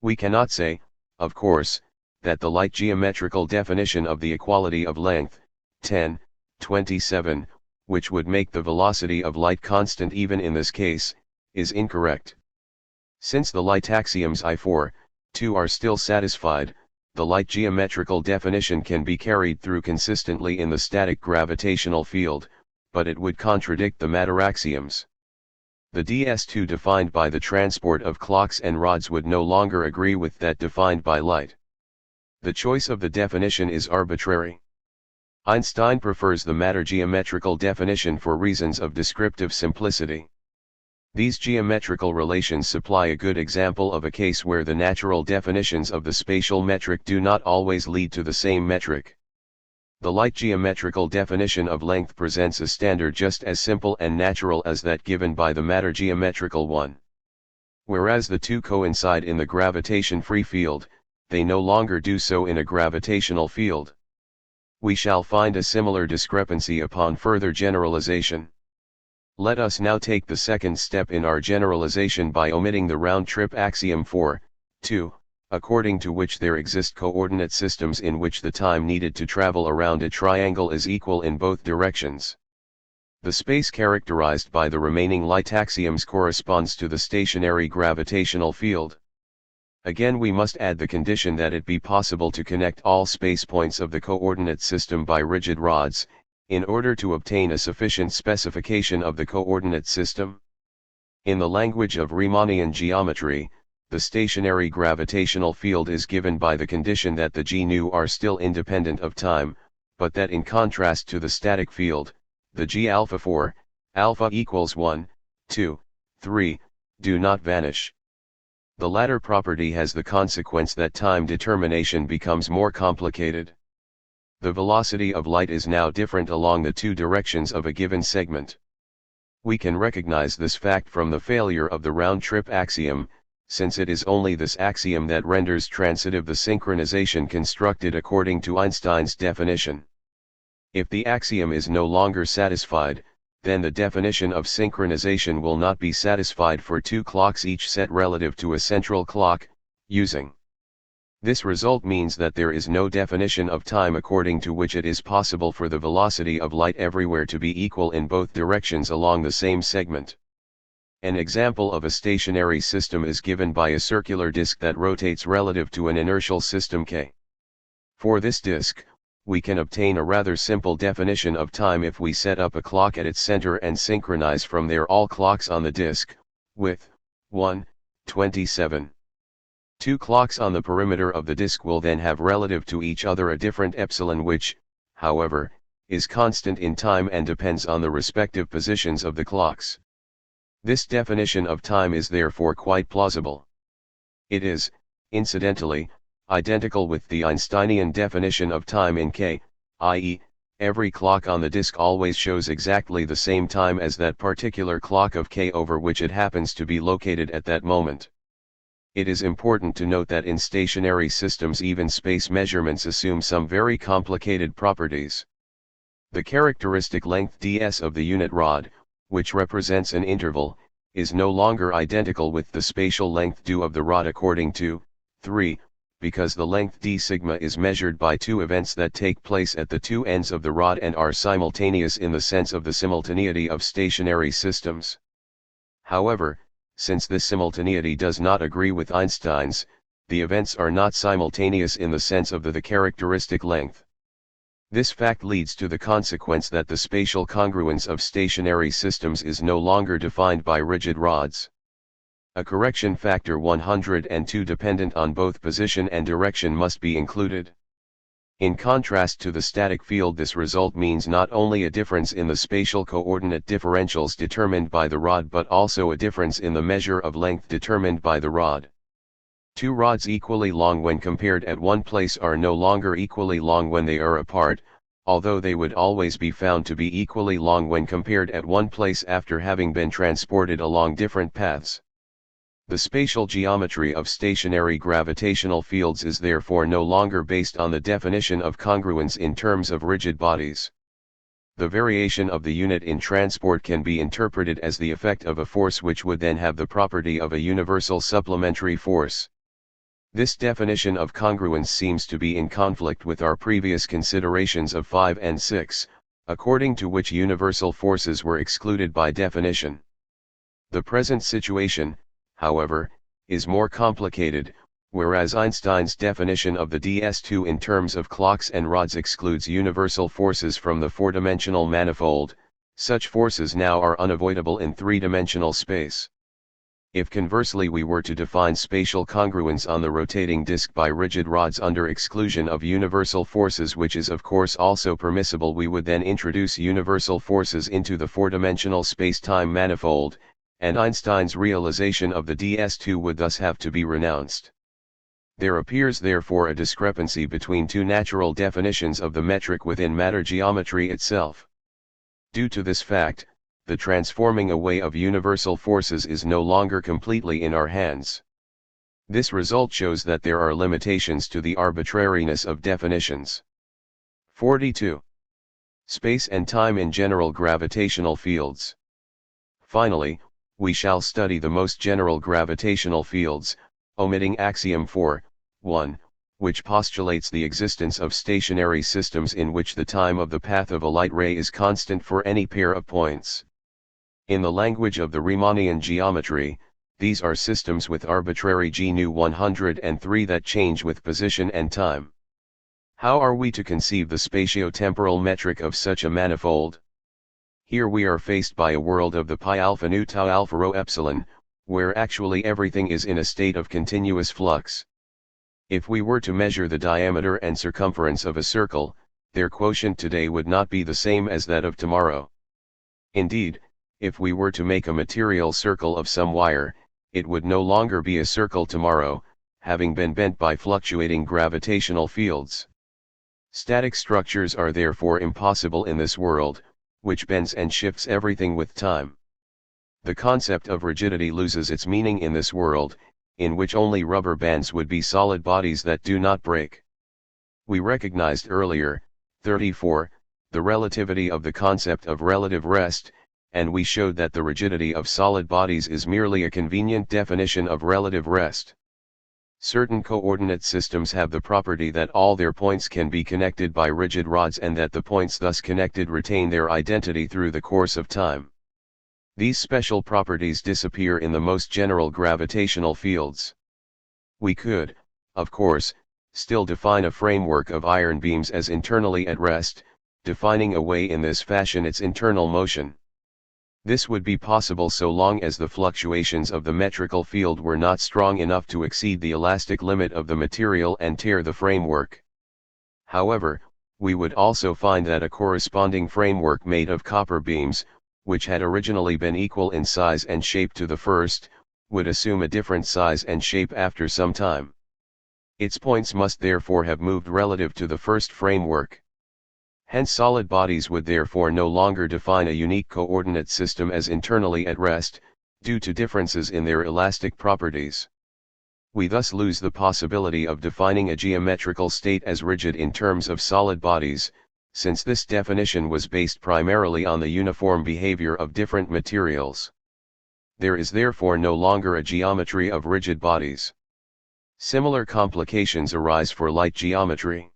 We cannot say, of course, that the light geometrical definition of the equality of length, 10(27), which would make the velocity of light constant even in this case, is incorrect. Since the light axioms I4, 2 are still satisfied, the light geometrical definition can be carried through consistently in the static gravitational field, but it would contradict the matter axioms. The ds2 defined by the transport of clocks and rods would no longer agree with that defined by light. The choice of the definition is arbitrary. Einstein prefers the matter geometrical definition for reasons of descriptive simplicity. These geometrical relations supply a good example of a case where the natural definitions of the spatial metric do not always lead to the same metric. The light geometrical definition of length presents a standard just as simple and natural as that given by the matter geometrical one. Whereas the two coincide in the gravitation-free field, they no longer do so in a gravitational field. We shall find a similar discrepancy upon further generalization. Let us now take the second step in our generalization by omitting the round-trip axiom 4(2), according to which there exist coordinate systems in which the time needed to travel around a triangle is equal in both directions. The space characterized by the remaining light axioms corresponds to the stationary gravitational field. Again we must add the condition that it be possible to connect all space points of the coordinate system by rigid rods, in order to obtain a sufficient specification of the coordinate system. In the language of Riemannian geometry, the stationary gravitational field is given by the condition that the g-nu are still independent of time, but that in contrast to the static field, the g alpha 4, alpha equals 1, 2, 3, do not vanish. The latter property has the consequence that time determination becomes more complicated. The velocity of light is now different along the two directions of a given segment. We can recognize this fact from the failure of the round-trip axiom, since it is only this axiom that renders transitive the synchronization constructed according to Einstein's definition. If the axiom is no longer satisfied, then the definition of synchronization will not be satisfied for two clocks each set relative to a central clock, using. This result means that there is no definition of time according to which it is possible for the velocity of light everywhere to be equal in both directions along the same segment. An example of a stationary system is given by a circular disk that rotates relative to an inertial system K. For this disk, we can obtain a rather simple definition of time if we set up a clock at its center and synchronize from there all clocks on the disk, with 1:27. Two clocks on the perimeter of the disk will then have relative to each other a different epsilon which, however, is constant in time and depends on the respective positions of the clocks. This definition of time is therefore quite plausible. It is, incidentally, identical with the Einsteinian definition of time in K, i.e., every clock on the disk always shows exactly the same time as that particular clock of K over which it happens to be located at that moment. It is important to note that in stationary systems even space measurements assume some very complicated properties. The characteristic length ds of the unit rod, which represents an interval, is no longer identical with the spatial length do of the rod according to 3, because the length d sigma is measured by two events that take place at the two ends of the rod and are simultaneous in the sense of the simultaneity of stationary systems. However, since this simultaneity does not agree with Einstein's, the events are not simultaneous in the sense of the characteristic length. This fact leads to the consequence that the spatial congruence of stationary systems is no longer defined by rigid rods. A correction factor 102 dependent on both position and direction must be included. In contrast to the static field, this result means not only a difference in the spatial coordinate differentials determined by the rod but also a difference in the measure of length determined by the rod. Two rods equally long when compared at one place are no longer equally long when they are apart, although they would always be found to be equally long when compared at one place after having been transported along different paths. The spatial geometry of stationary gravitational fields is therefore no longer based on the definition of congruence in terms of rigid bodies. The variation of the unit in transport can be interpreted as the effect of a force which would then have the property of a universal supplementary force. This definition of congruence seems to be in conflict with our previous considerations of 5 and 6, according to which universal forces were excluded by definition. The present situation, however, is more complicated, whereas Einstein's definition of the ds2 in terms of clocks and rods excludes universal forces from the four-dimensional manifold. Such forces now are unavoidable in three-dimensional space. If conversely we were to define spatial congruence on the rotating disk by rigid rods under exclusion of universal forces, which is of course also permissible, we would then introduce universal forces into the four-dimensional space-time manifold, and Einstein's realization of the ds2 would thus have to be renounced. There appears therefore a discrepancy between two natural definitions of the metric within matter geometry itself. Due to this fact, the transforming away of universal forces is no longer completely in our hands. This result shows that there are limitations to the arbitrariness of definitions. 42. Space and time in general gravitational fields. Finally, we shall study the most general gravitational fields, omitting axiom 4.1, which postulates the existence of stationary systems in which the time of the path of a light ray is constant for any pair of points. In the language of the Riemannian geometry, these are systems with arbitrary GNU 103 that change with position and time. How are we to conceive the spatio-temporal metric of such a manifold? Here we are faced by a world of the pi alpha nu tau alpha rho epsilon, where actually everything is in a state of continuous flux. If we were to measure the diameter and circumference of a circle, their quotient today would not be the same as that of tomorrow. Indeed, if we were to make a material circle of some wire, it would no longer be a circle tomorrow, having been bent by fluctuating gravitational fields. Static structures are therefore impossible in this world, which bends and shifts everything with time. The concept of rigidity loses its meaning in this world, in which only rubber bands would be solid bodies that do not break. We recognized earlier, 34, the relativity of the concept of relative rest, and we showed that the rigidity of solid bodies is merely a convenient definition of relative rest. Certain coordinate systems have the property that all their points can be connected by rigid rods and that the points thus connected retain their identity through the course of time. These special properties disappear in the most general gravitational fields. We could, of course, still define a framework of iron beams as internally at rest, defining away in this fashion its internal motion. This would be possible so long as the fluctuations of the metrical field were not strong enough to exceed the elastic limit of the material and tear the framework. However, we would also find that a corresponding framework made of copper beams, which had originally been equal in size and shape to the first, would assume a different size and shape after some time. Its points must therefore have moved relative to the first framework. Hence solid bodies would therefore no longer define a unique coordinate system as internally at rest, due to differences in their elastic properties. We thus lose the possibility of defining a geometrical state as rigid in terms of solid bodies, since this definition was based primarily on the uniform behavior of different materials. There is therefore no longer a geometry of rigid bodies. Similar complications arise for light geometry.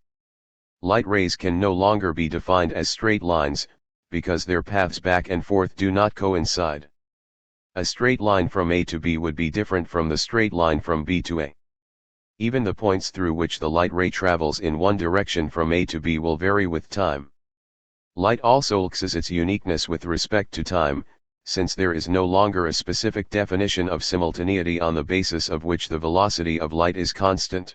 Light rays can no longer be defined as straight lines, because their paths back and forth do not coincide. A straight line from A to B would be different from the straight line from B to A. Even the points through which the light ray travels in one direction from A to B will vary with time. Light also loses its uniqueness with respect to time, since there is no longer a specific definition of simultaneity on the basis of which the velocity of light is constant.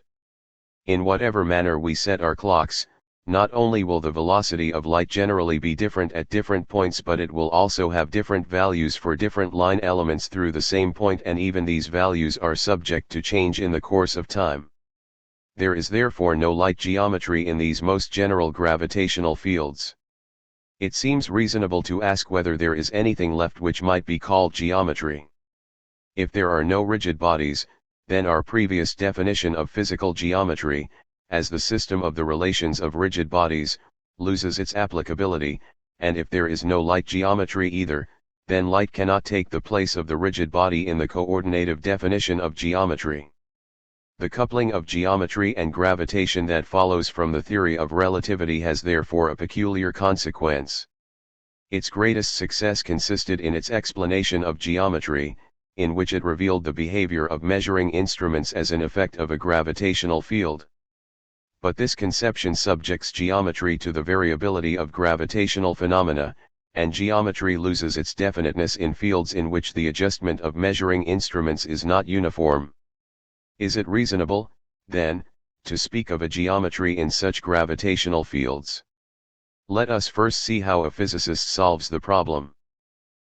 In whatever manner we set our clocks, not only will the velocity of light generally be different at different points, but it will also have different values for different line elements through the same point, and even these values are subject to change in the course of time. There is therefore no light geometry in these most general gravitational fields. It seems reasonable to ask whether there is anything left which might be called geometry. If there are no rigid bodies, then our previous definition of physical geometry, as the system of the relations of rigid bodies, loses its applicability, and if there is no light geometry either, then light cannot take the place of the rigid body in the coordinative definition of geometry. The coupling of geometry and gravitation that follows from the theory of relativity has therefore a peculiar consequence. Its greatest success consisted in its explanation of geometry, in which it revealed the behavior of measuring instruments as an effect of a gravitational field. But this conception subjects geometry to the variability of gravitational phenomena, and geometry loses its definiteness in fields in which the adjustment of measuring instruments is not uniform. Is it reasonable, then, to speak of a geometry in such gravitational fields? Let us first see how a physicist solves the problem.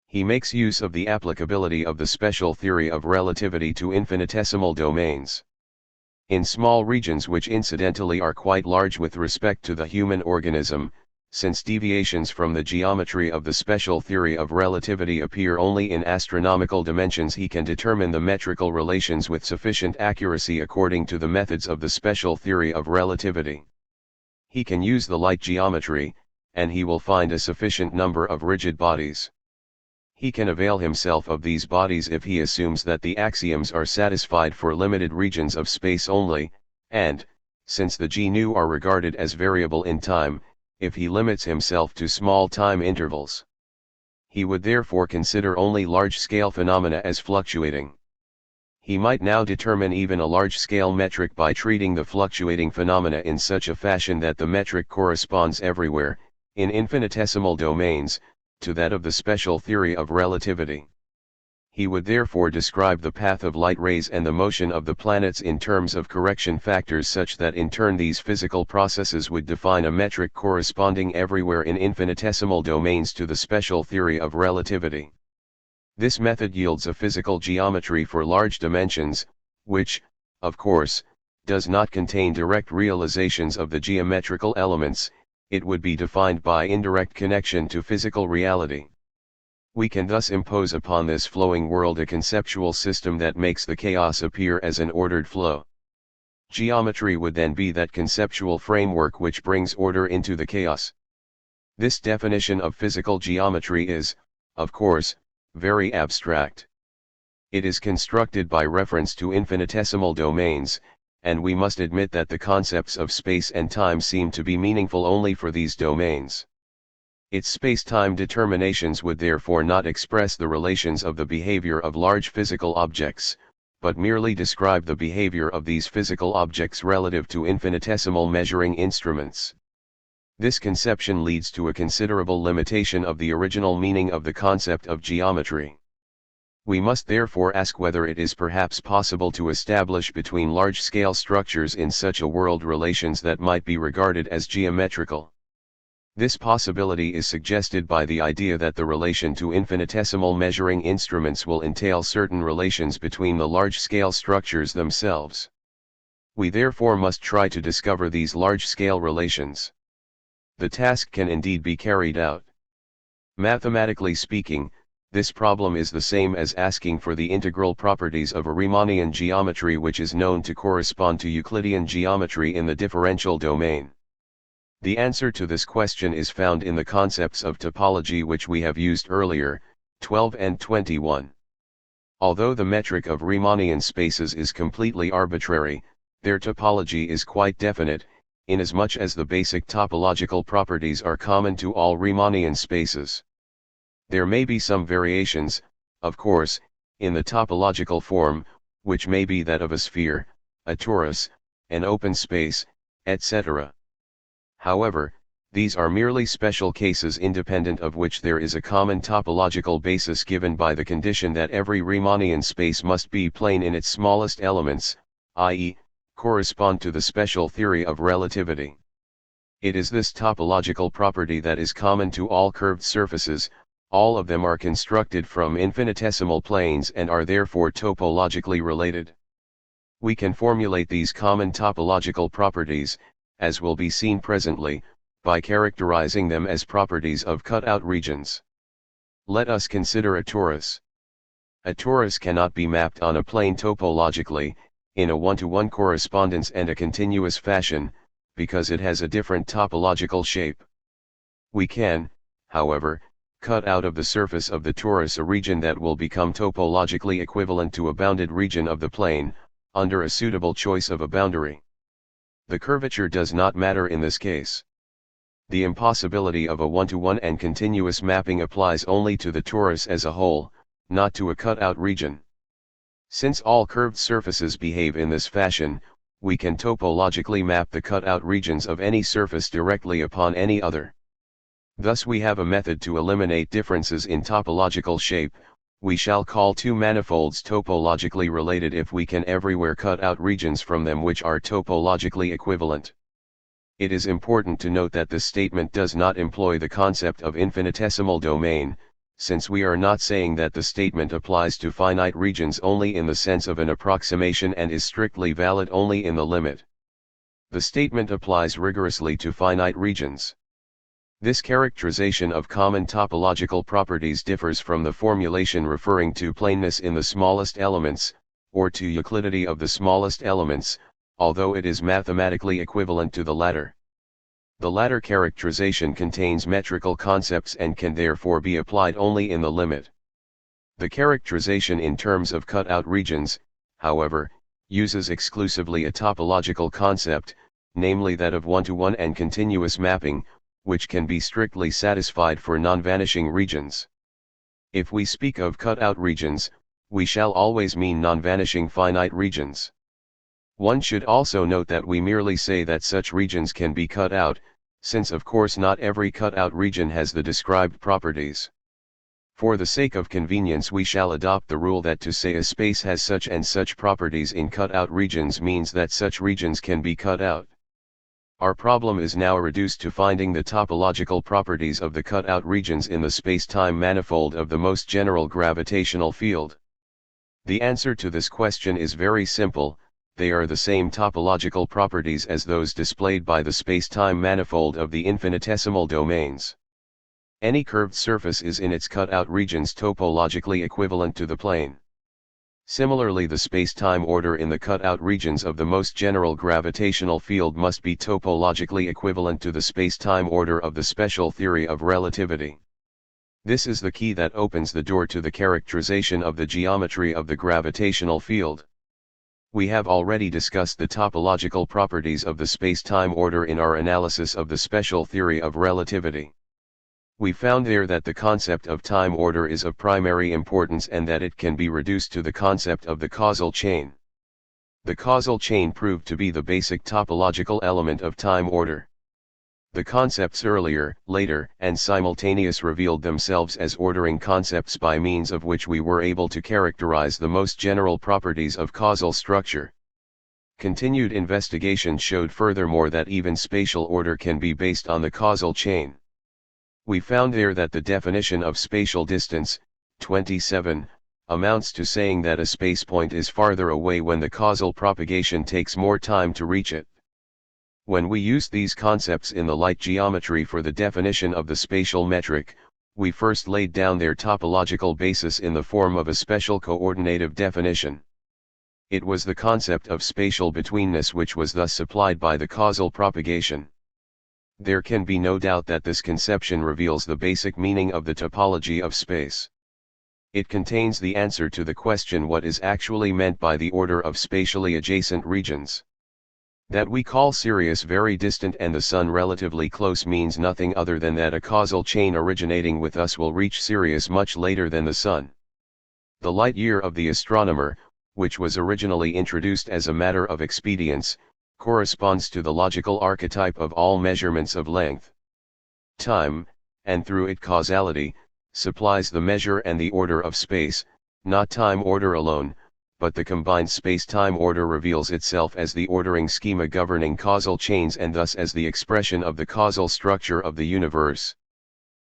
He makes use of the applicability of the special theory of relativity to infinitesimal domains. In small regions, which incidentally are quite large with respect to the human organism, since deviations from the geometry of the special theory of relativity appear only in astronomical dimensions, he can determine the metrical relations with sufficient accuracy according to the methods of the special theory of relativity. He can use the light geometry, and he will find a sufficient number of rigid bodies. He can avail himself of these bodies if he assumes that the axioms are satisfied for limited regions of space only, and, since the g-nu are regarded as variable in time, if he limits himself to small time intervals. He would therefore consider only large-scale phenomena as fluctuating. He might now determine even a large-scale metric by treating the fluctuating phenomena in such a fashion that the metric corresponds everywhere, in infinitesimal domains, to that of the special theory of relativity. He would therefore describe the path of light rays and the motion of the planets in terms of correction factors, such that in turn these physical processes would define a metric corresponding everywhere in infinitesimal domains to the special theory of relativity. This method yields a physical geometry for large dimensions, which, of course, does not contain direct realizations of the geometrical elements. It would be defined by indirect connection to physical reality. We can thus impose upon this flowing world a conceptual system that makes the chaos appear as an ordered flow. Geometry would then be that conceptual framework which brings order into the chaos. This definition of physical geometry is, of course, very abstract. It is constructed by reference to infinitesimal domains, and we must admit that the concepts of space and time seem to be meaningful only for these domains. Its space-time determinations would therefore not express the relations of the behavior of large physical objects, but merely describe the behavior of these physical objects relative to infinitesimal measuring instruments. This conception leads to a considerable limitation of the original meaning of the concept of geometry. We must therefore ask whether it is perhaps possible to establish between large-scale structures in such a world relations that might be regarded as geometrical. This possibility is suggested by the idea that the relation to infinitesimal measuring instruments will entail certain relations between the large-scale structures themselves. We therefore must try to discover these large-scale relations. The task can indeed be carried out. Mathematically speaking, this problem is the same as asking for the integral properties of a Riemannian geometry which is known to correspond to Euclidean geometry in the differential domain. The answer to this question is found in the concepts of topology which we have used earlier, 12 and 21. Although the metric of Riemannian spaces is completely arbitrary, their topology is quite definite, inasmuch as the basic topological properties are common to all Riemannian spaces. There may be some variations, of course, in the topological form, which may be that of a sphere, a torus, an open space, etc. However, these are merely special cases independent of which there is a common topological basis given by the condition that every Riemannian space must be plane in its smallest elements, i.e., correspond to the special theory of relativity. It is this topological property that is common to all curved surfaces. All of them are constructed from infinitesimal planes and are therefore topologically related. We can formulate these common topological properties, as will be seen presently, by characterizing them as properties of cut-out regions. Let us consider a torus. A torus cannot be mapped on a plane topologically, in a one-to-one correspondence and a continuous fashion, because it has a different topological shape. We can, however, cut out of the surface of the torus a region that will become topologically equivalent to a bounded region of the plane, under a suitable choice of a boundary. The curvature does not matter in this case. The impossibility of a one-to-one and continuous mapping applies only to the torus as a whole, not to a cut-out region. Since all curved surfaces behave in this fashion, we can topologically map the cut-out regions of any surface directly upon any other. Thus we have a method to eliminate differences in topological shape. We shall call two manifolds topologically related if we can everywhere cut out regions from them which are topologically equivalent. It is important to note that this statement does not employ the concept of infinitesimal domain, since we are not saying that the statement applies to finite regions only in the sense of an approximation and is strictly valid only in the limit. The statement applies rigorously to finite regions. This characterization of common topological properties differs from the formulation referring to planeness in the smallest elements, or to euclidity of the smallest elements, although it is mathematically equivalent to the latter. The latter characterization contains metrical concepts and can therefore be applied only in the limit. The characterization in terms of cut-out regions, however, uses exclusively a topological concept, namely that of one-to-one and continuous mapping, which can be strictly satisfied for non-vanishing regions. If we speak of cut-out regions, we shall always mean non-vanishing finite regions. One should also note that we merely say that such regions can be cut out, since of course not every cut-out region has the described properties. For the sake of convenience we shall adopt the rule that to say a space has such and such properties in cut-out regions means that such regions can be cut out. Our problem is now reduced to finding the topological properties of the cut-out regions in the space-time manifold of the most general gravitational field. The answer to this question is very simple. They are the same topological properties as those displayed by the space-time manifold of the infinitesimal domains. Any curved surface is in its cut-out regions topologically equivalent to the plane. Similarly, the space-time order in the cut-out regions of the most general gravitational field must be topologically equivalent to the space-time order of the special theory of relativity. This is the key that opens the door to the characterization of the geometry of the gravitational field. We have already discussed the topological properties of the space-time order in our analysis of the special theory of relativity. We found there that the concept of time order is of primary importance and that it can be reduced to the concept of the causal chain. The causal chain proved to be the basic topological element of time order. The concepts earlier, later, and simultaneous revealed themselves as ordering concepts by means of which we were able to characterize the most general properties of causal structure. Continued investigation showed furthermore that even spatial order can be based on the causal chain. We found there that the definition of spatial distance, 27, amounts to saying that a space point is farther away when the causal propagation takes more time to reach it. When we used these concepts in the light geometry for the definition of the spatial metric, we first laid down their topological basis in the form of a special coordinative definition. It was the concept of spatial betweenness which was thus supplied by the causal propagation. There can be no doubt that this conception reveals the basic meaning of the topology of space. It contains the answer to the question what is actually meant by the order of spatially adjacent regions. That we call Sirius very distant and the Sun relatively close means nothing other than that a causal chain originating with us will reach Sirius much later than the Sun. The light year of the astronomer, which was originally introduced as a matter of expedience, corresponds to the logical archetype of all measurements of length. Time, and through it causality, supplies the measure and the order of space, not time order alone, but the combined space-time order reveals itself as the ordering schema governing causal chains and thus as the expression of the causal structure of the universe.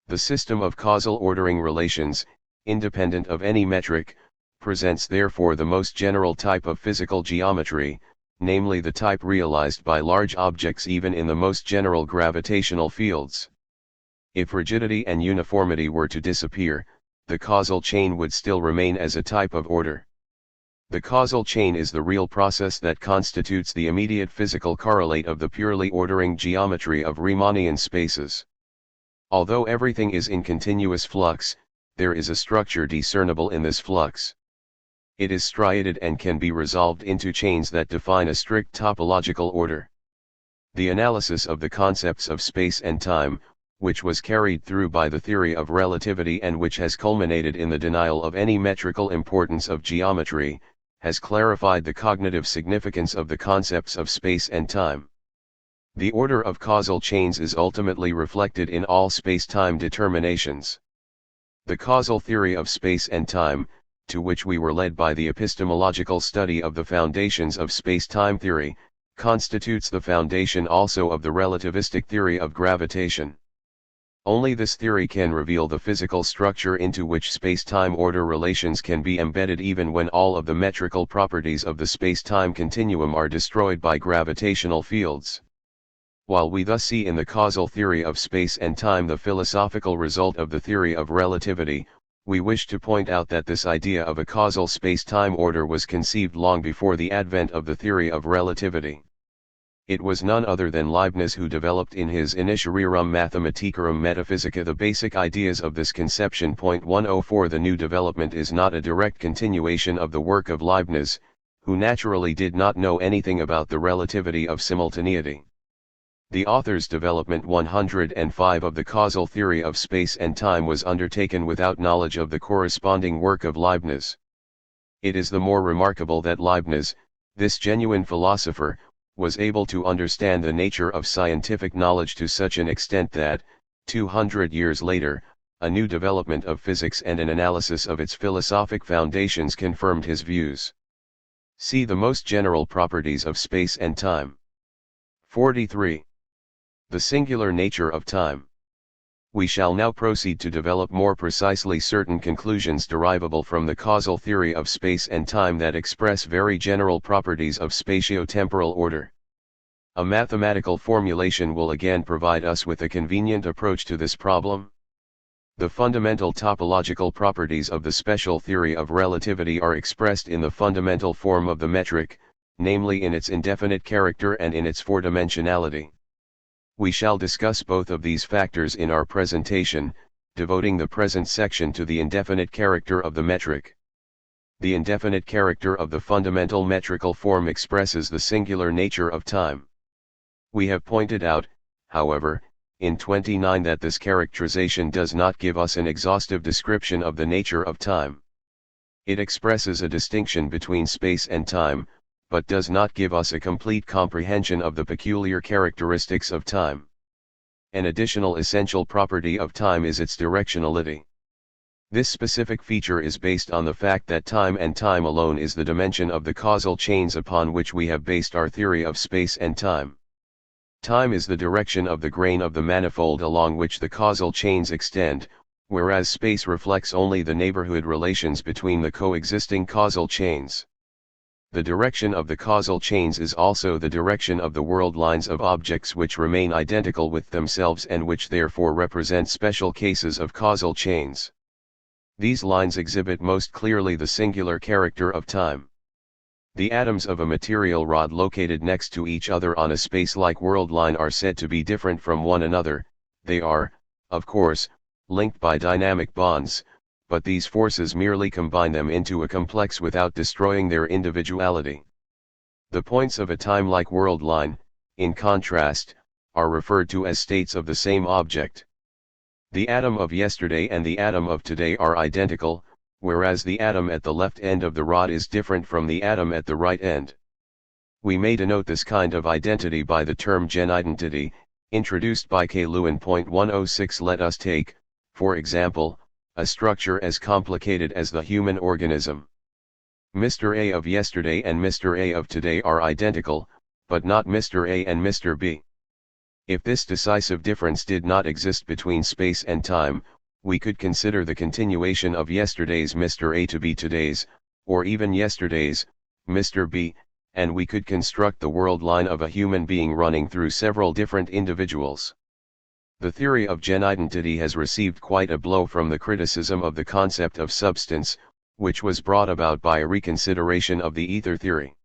The system of causal ordering relations, independent of any metric, presents therefore the most general type of physical geometry, namely the type realized by large objects even in the most general gravitational fields. If rigidity and uniformity were to disappear, the causal chain would still remain as a type of order. The causal chain is the real process that constitutes the immediate physical correlate of the purely ordering geometry of Riemannian spaces. Although everything is in continuous flux, there is a structure discernible in this flux. It is striated and can be resolved into chains that define a strict topological order. The analysis of the concepts of space and time, which was carried through by the theory of relativity and which has culminated in the denial of any metrical importance of geometry, has clarified the cognitive significance of the concepts of space and time. The order of causal chains is ultimately reflected in all space-time determinations. The causal theory of space and time, to which we were led by the epistemological study of the foundations of space-time theory, constitutes the foundation also of the relativistic theory of gravitation. Only this theory can reveal the physical structure into which space-time order relations can be embedded even when all of the metrical properties of the space-time continuum are destroyed by gravitational fields. While we thus see in the causal theory of space and time the philosophical result of the theory of relativity, we wish to point out that this idea of a causal space-time order was conceived long before the advent of the theory of relativity. It was none other than Leibniz who developed in his Initiorum Mathematicarum Metaphysica the basic ideas of this conception. 104 The new development is not a direct continuation of the work of Leibniz, who naturally did not know anything about the relativity of simultaneity. The author's development 105 of the causal theory of space and time was undertaken without knowledge of the corresponding work of Leibniz. It is the more remarkable that Leibniz, this genuine philosopher, was able to understand the nature of scientific knowledge to such an extent that, 200 years later, a new development of physics and an analysis of its philosophic foundations confirmed his views. See the most general properties of space and time. 43. The singular nature of time. We shall now proceed to develop more precisely certain conclusions derivable from the causal theory of space and time that express very general properties of spatio-temporal order. A mathematical formulation will again provide us with a convenient approach to this problem. The fundamental topological properties of the special theory of relativity are expressed in the fundamental form of the metric, namely in its indefinite character and in its four-dimensionality. We shall discuss both of these factors in our presentation, devoting the present section to the indefinite character of the metric. The indefinite character of the fundamental metrical form expresses the singular nature of time. We have pointed out, however, in 29 that this characterization does not give us an exhaustive description of the nature of time. It expresses a distinction between space and time, but does not give us a complete comprehension of the peculiar characteristics of time. An additional essential property of time is its directionality. This specific feature is based on the fact that time and time alone is the dimension of the causal chains upon which we have based our theory of space and time. Time is the direction of the grain of the manifold along which the causal chains extend, whereas space reflects only the neighborhood relations between the coexisting causal chains. The direction of the causal chains is also the direction of the world lines of objects which remain identical with themselves and which therefore represent special cases of causal chains. These lines exhibit most clearly the singular character of time. The atoms of a material rod located next to each other on a space-like world line are said to be different from one another. They are, of course, linked by dynamic bonds, but these forces merely combine them into a complex without destroying their individuality. The points of a time-like world line, in contrast, are referred to as states of the same object. The atom of yesterday and the atom of today are identical, whereas the atom at the left end of the rod is different from the atom at the right end. We may denote this kind of identity by the term genidentity, introduced by K. Lewin. 106. Let us take, for example, a structure as complicated as the human organism. Mr. A of yesterday and Mr. A of today are identical, but not Mr. A and Mr. B. If this decisive difference did not exist between space and time, we could consider the continuation of yesterday's Mr. A to be today's, or even yesterday's, Mr. B, and we could construct the world line of a human being running through several different individuals. The theory of genidentity has received quite a blow from the criticism of the concept of substance, which was brought about by a reconsideration of the ether theory.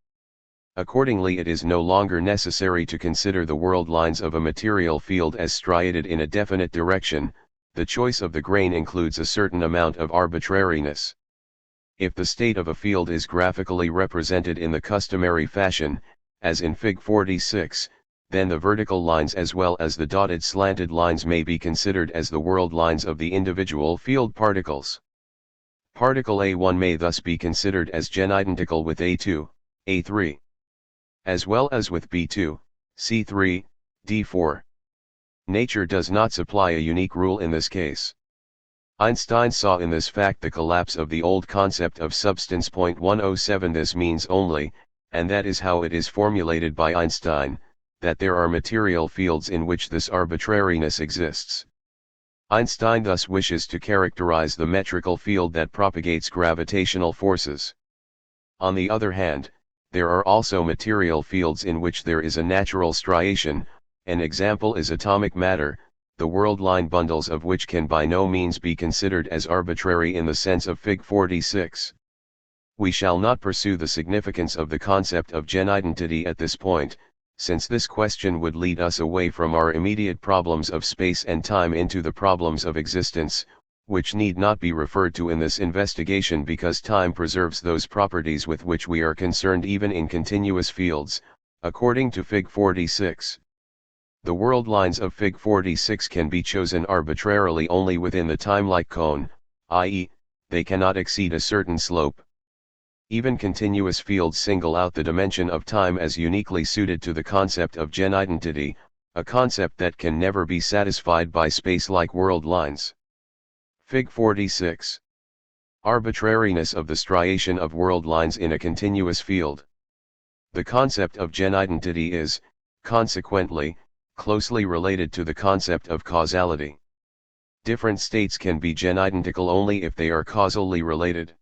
Accordingly, it is no longer necessary to consider the world lines of a material field as striated in a definite direction. The choice of the grain includes a certain amount of arbitrariness. If the state of a field is graphically represented in the customary fashion, as in Fig. 46, then the vertical lines as well as the dotted slanted lines may be considered as the world lines of the individual field particles. Particle A1 may thus be considered as genidentical with A2, A3, as well as with B2, C3, D4. Nature does not supply a unique rule in this case. Einstein saw in this fact the collapse of the old concept of substance. 107 This means only, and that is how it is formulated by Einstein, that there are material fields in which this arbitrariness exists. Einstein thus wishes to characterize the metrical field that propagates gravitational forces. On the other hand, there are also material fields in which there is a natural striation. An example is atomic matter, the world line bundles of which can by no means be considered as arbitrary in the sense of Fig. 46. We shall not pursue the significance of the concept of genidentity at this point, since this question would lead us away from our immediate problems of space and time into the problems of existence, which need not be referred to in this investigation because time preserves those properties with which we are concerned even in continuous fields, according to Fig. 46. The world lines of Fig. 46 can be chosen arbitrarily only within the time-like cone, i.e., they cannot exceed a certain slope. Even continuous fields single out the dimension of time as uniquely suited to the concept of genidentity, a concept that can never be satisfied by space-like world lines. Fig. 46. Arbitrariness of the striation of world lines in a continuous field. The concept of genidentity is, consequently, closely related to the concept of causality. Different states can be genidentical only if they are causally related.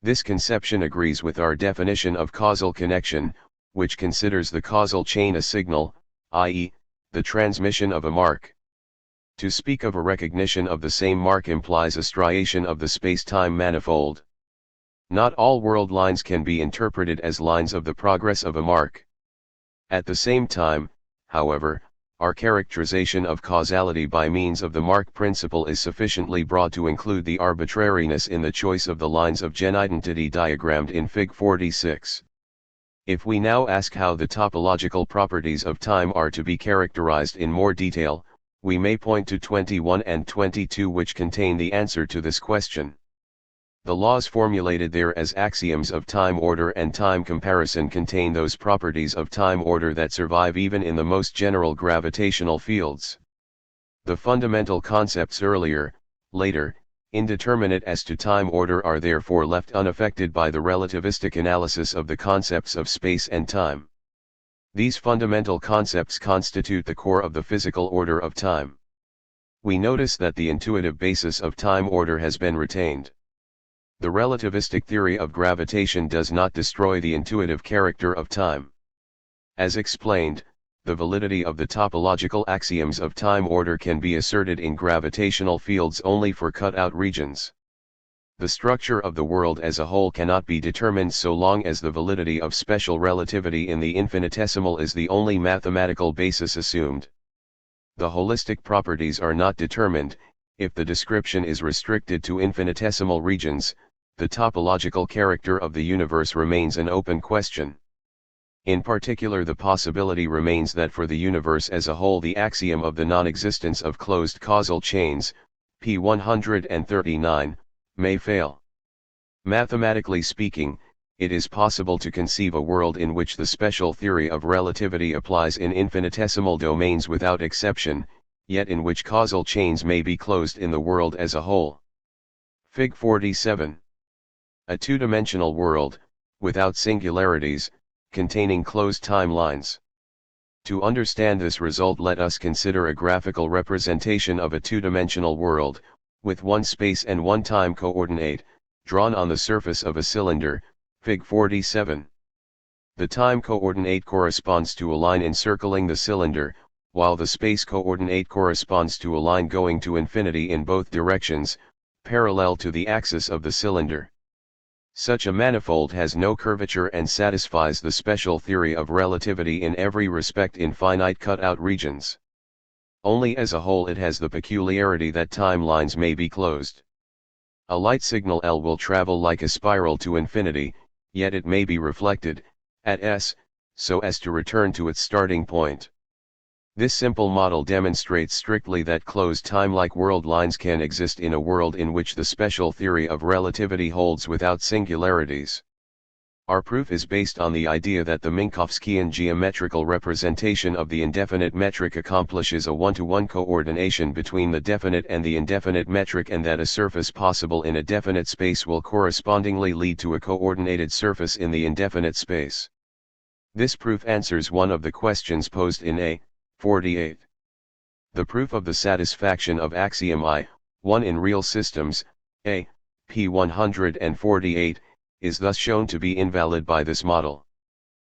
This conception agrees with our definition of causal connection, which considers the causal chain a signal, i.e., the transmission of a mark. To speak of a recognition of the same mark implies a striation of the space-time manifold. Not all world lines can be interpreted as lines of the progress of a mark. At the same time, however, our characterization of causality by means of the mark principle is sufficiently broad to include the arbitrariness in the choice of the lines of genidentity diagrammed in Fig. 46. If we now ask how the topological properties of time are to be characterized in more detail, we may point to 21 and 22 which contain the answer to this question. The laws formulated there as axioms of time order and time comparison contain those properties of time order that survive even in the most general gravitational fields. The fundamental concepts earlier, later, indeterminate as to time order are therefore left unaffected by the relativistic analysis of the concepts of space and time. These fundamental concepts constitute the core of the physical order of time. We notice that the intuitive basis of time order has been retained. The relativistic theory of gravitation does not destroy the intuitive character of time. As explained, the validity of the topological axioms of time order can be asserted in gravitational fields only for cut-out regions. The structure of the world as a whole cannot be determined so long as the validity of special relativity in the infinitesimal is the only mathematical basis assumed. The holistic properties are not determined. If the description is restricted to infinitesimal regions, the topological character of the universe remains an open question. In particular, the possibility remains that for the universe as a whole the axiom of the non-existence of closed causal chains, p. 139, may fail. Mathematically speaking, it is possible to conceive a world in which the special theory of relativity applies in infinitesimal domains without exception, yet in which causal chains may be closed in the world as a whole. Fig. 47. A two-dimensional world, without singularities, containing closed timelines. To understand this result, let us consider a graphical representation of a two-dimensional world, with one space and one time coordinate, drawn on the surface of a cylinder, Fig. 47. The time coordinate corresponds to a line encircling the cylinder, while the space coordinate corresponds to a line going to infinity in both directions, parallel to the axis of the cylinder. Such a manifold has no curvature and satisfies the special theory of relativity in every respect in finite cut-out regions. Only as a whole it has the peculiarity that time lines may be closed. A light signal L will travel like a spiral to infinity, yet it may be reflected, at S, so as to return to its starting point. This simple model demonstrates strictly that closed time-like world lines can exist in a world in which the special theory of relativity holds without singularities. Our proof is based on the idea that the Minkowskian geometrical representation of the indefinite metric accomplishes a one-to-one coordination between the definite and the indefinite metric, and that a surface possible in a definite space will correspondingly lead to a coordinated surface in the indefinite space. This proof answers one of the questions posed in A. 48. The proof of the satisfaction of axiom I(1) in real systems, A. p. 148, is thus shown to be invalid by this model.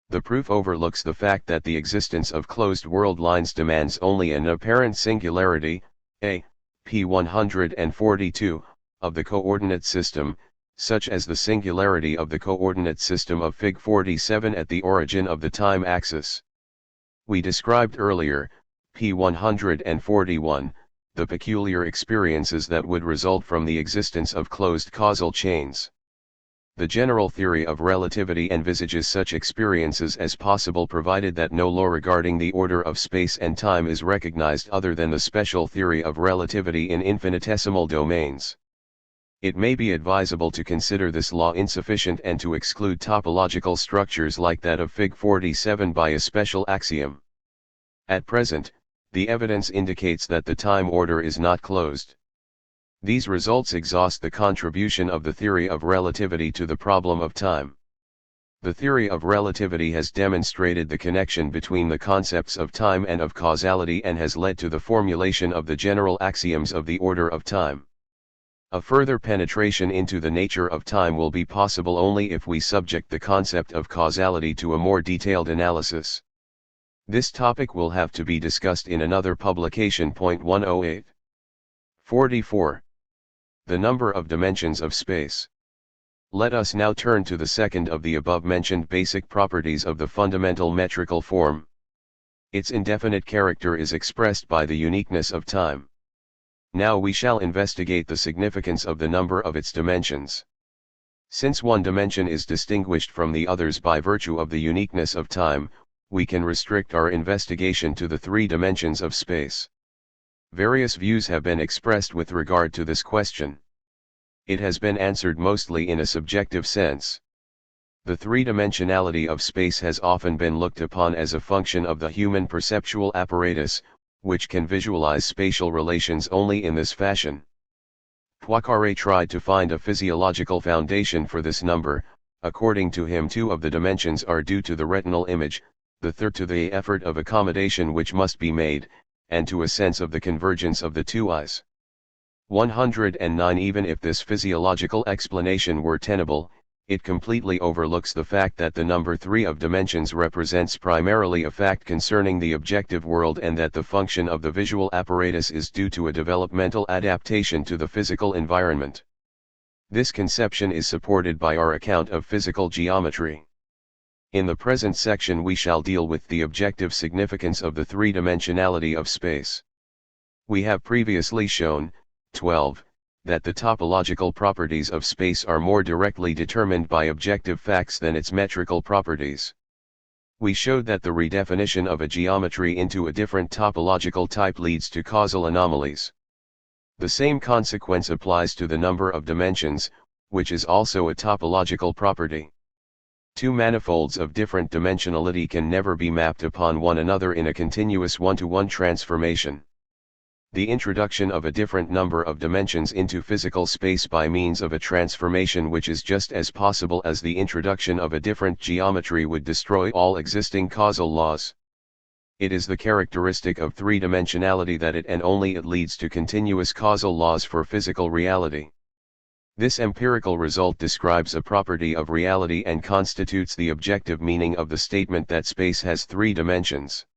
The proof overlooks the fact that the existence of closed world lines demands only an apparent singularity, A. p. 142, of the coordinate system, such as the singularity of the coordinate system of Fig. 47 at the origin of the time axis. We described earlier, p. 141, the peculiar experiences that would result from the existence of closed causal chains. The general theory of relativity envisages such experiences as possible provided that no law regarding the order of space and time is recognized other than the special theory of relativity in infinitesimal domains. It may be advisable to consider this law insufficient and to exclude topological structures like that of Fig. 47 by a special axiom. At present, the evidence indicates that the time order is not closed. These results exhaust the contribution of the theory of relativity to the problem of time. The theory of relativity has demonstrated the connection between the concepts of time and of causality and has led to the formulation of the general axioms of the order of time. A further penetration into the nature of time will be possible only if we subject the concept of causality to a more detailed analysis. This topic will have to be discussed in another publication. 108. 44. The number of dimensions of space. Let us now turn to the second of the above-mentioned basic properties of the fundamental metrical form. Its indefinite character is expressed by the uniqueness of time. Now we shall investigate the significance of the number of its dimensions. Since one dimension is distinguished from the others by virtue of the uniqueness of time, we can restrict our investigation to the three dimensions of space. Various views have been expressed with regard to this question. It has been answered mostly in a subjective sense. The three-dimensionality of space has often been looked upon as a function of the human perceptual apparatus, which can visualize spatial relations only in this fashion. Poincaré tried to find a physiological foundation for this number. According to him, two of the dimensions are due to the retinal image, the third to the effort of accommodation which must be made, and to a sense of the convergence of the two eyes. 109. Even if this physiological explanation were tenable, it completely overlooks the fact that the number 3 of dimensions represents primarily a fact concerning the objective world, and that the function of the visual apparatus is due to a developmental adaptation to the physical environment. This conception is supported by our account of physical geometry. In the present section we shall deal with the objective significance of the three-dimensionality of space. We have previously shown, 12, that the topological properties of space are more directly determined by objective facts than its metrical properties. We showed that the redefinition of a geometry into a different topological type leads to causal anomalies. The same consequence applies to the number of dimensions, which is also a topological property. Two manifolds of different dimensionality can never be mapped upon one another in a continuous one-to-one transformation. The introduction of a different number of dimensions into physical space by means of a transformation which is just as possible as the introduction of a different geometry would destroy all existing causal laws. It is the characteristic of three-dimensionality that it and only it leads to continuous causal laws for physical reality. This empirical result describes a property of reality and constitutes the objective meaning of the statement that space has three dimensions.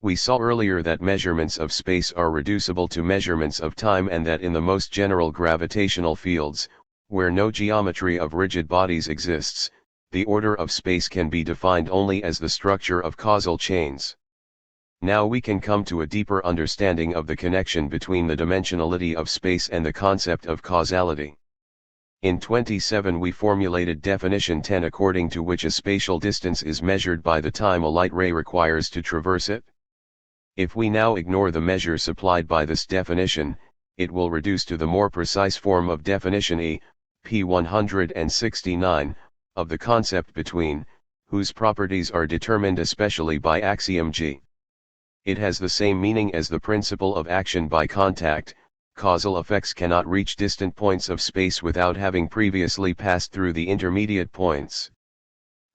We saw earlier that measurements of space are reducible to measurements of time, and that in the most general gravitational fields, where no geometry of rigid bodies exists, the order of space can be defined only as the structure of causal chains. Now we can come to a deeper understanding of the connection between the dimensionality of space and the concept of causality. In 27 we formulated definition 10, according to which a spatial distance is measured by the time a light ray requires to traverse it. If we now ignore the measure supplied by this definition, it will reduce to the more precise form of definition E, p. 169, of the concept between, whose properties are determined especially by axiom G. It has the same meaning as the principle of action by contact. Causal effects cannot reach distant points of space without having previously passed through the intermediate points.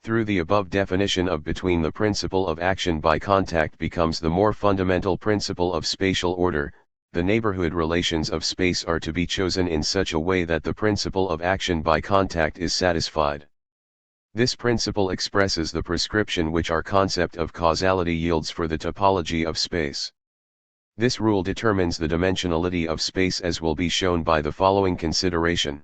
Through the above definition of between, the principle of action by contact becomes the more fundamental principle of spatial order. The neighborhood relations of space are to be chosen in such a way that the principle of action by contact is satisfied. This principle expresses the prescription which our concept of causality yields for the topology of space. This rule determines the dimensionality of space, as will be shown by the following consideration.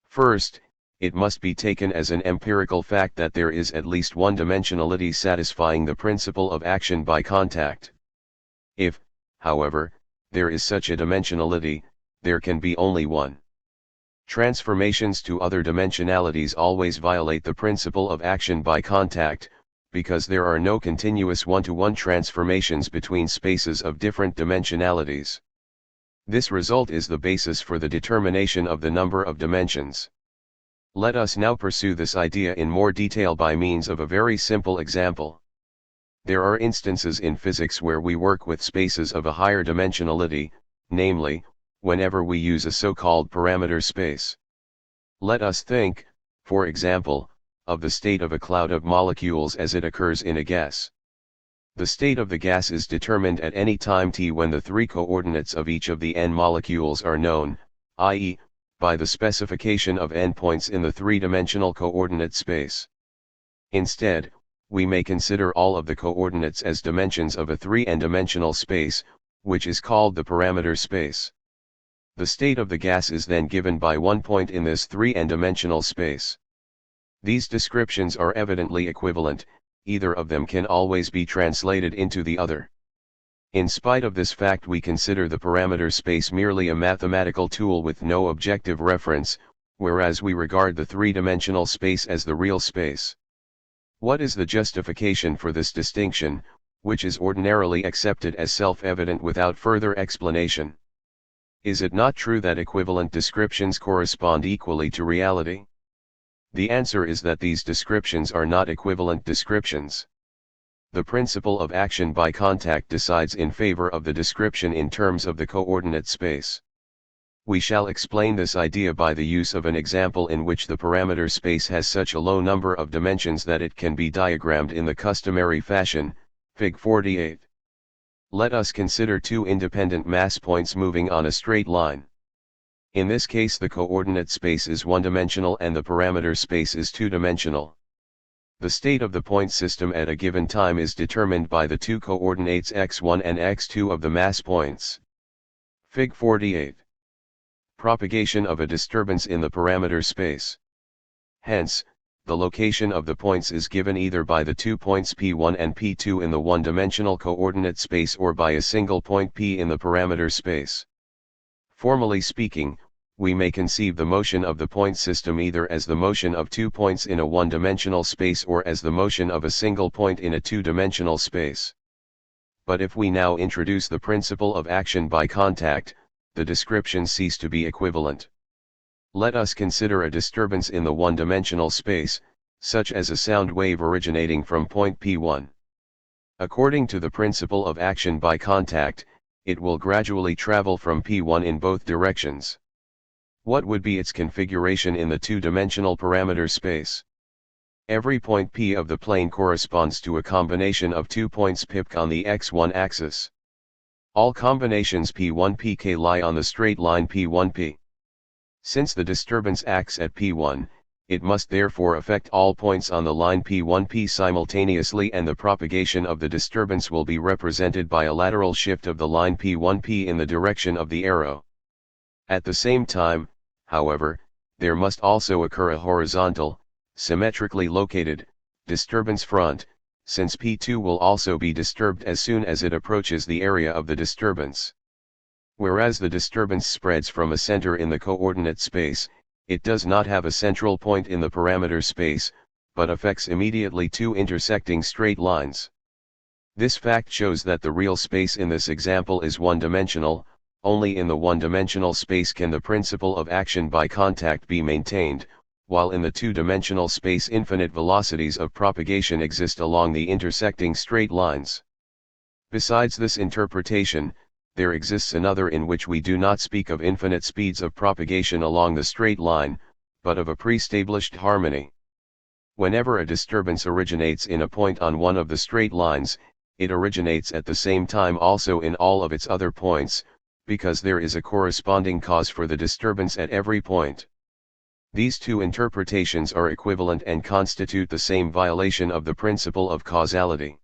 First, it must be taken as an empirical fact that there is at least one dimensionality satisfying the principle of action by contact. If, however, there is such a dimensionality, there can be only one. Transformations to other dimensionalities always violate the principle of action by contact, because there are no continuous one-to-one transformations between spaces of different dimensionalities. This result is the basis for the determination of the number of dimensions. Let us now pursue this idea in more detail by means of a very simple example. There are instances in physics where we work with spaces of a higher dimensionality, namely, whenever we use a so-called parameter space. Let us think, for example, of the state of a cloud of molecules as it occurs in a gas. The state of the gas is determined at any time t when the three coordinates of each of the n molecules are known, i.e., by the specification of n points in the three-dimensional coordinate space. Instead, we may consider all of the coordinates as dimensions of a 3n-dimensional space, which is called the parameter space. The state of the gas is then given by one point in this 3n-dimensional space. These descriptions are evidently equivalent, either of them can always be translated into the other. In spite of this fact, we consider the parameter space merely a mathematical tool with no objective reference, whereas we regard the three-dimensional space as the real space. What is the justification for this distinction, which is ordinarily accepted as self-evident without further explanation? Is it not true that equivalent descriptions correspond equally to reality? The answer is that these descriptions are not equivalent descriptions. The principle of action by contact decides in favor of the description in terms of the coordinate space. We shall explain this idea by the use of an example in which the parameter space has such a low number of dimensions that it can be diagrammed in the customary fashion, Fig. 48. Let us consider two independent mass points moving on a straight line. In this case the coordinate space is one-dimensional and the parameter space is two-dimensional. The state of the point system at a given time is determined by the two coordinates x1 and x2 of the mass points. Fig 48. Propagation of a disturbance in the parameter space. Hence, the location of the points is given either by the 2 points p1 and p2 in the one-dimensional coordinate space or by a single point p in the parameter space. Formally speaking, we may conceive the motion of the point system either as the motion of 2 points in a one-dimensional space or as the motion of a single point in a two-dimensional space. But if we now introduce the principle of action by contact, the descriptions cease to be equivalent. Let us consider a disturbance in the one-dimensional space, such as a sound wave originating from point P1. According to the principle of action by contact, it will gradually travel from P1 in both directions. What would be its configuration in the two-dimensional parameter space? Every point P of the plane corresponds to a combination of 2 points pk on the x1 axis. All combinations P1 pk lie on the straight line P1p. Since the disturbance acts at P1, it must therefore affect all points on the line P1p simultaneously, and the propagation of the disturbance will be represented by a lateral shift of the line P1p in the direction of the arrow. At the same time, however, there must also occur a horizontal, symmetrically located, disturbance front, since P2 will also be disturbed as soon as it approaches the area of the disturbance. Whereas the disturbance spreads from a center in the coordinate space, it does not have a central point in the parameter space, but affects immediately two intersecting straight lines. This fact shows that the real space in this example is one-dimensional. Only in the one-dimensional space can the principle of action by contact be maintained, while in the two-dimensional space infinite velocities of propagation exist along the intersecting straight lines. Besides this interpretation, there exists another in which we do not speak of infinite speeds of propagation along the straight line, but of a pre-established harmony. Whenever a disturbance originates in a point on one of the straight lines, it originates at the same time also in all of its other points, because there is a corresponding cause for the disturbance at every point. These two interpretations are equivalent and constitute the same violation of the principle of causality.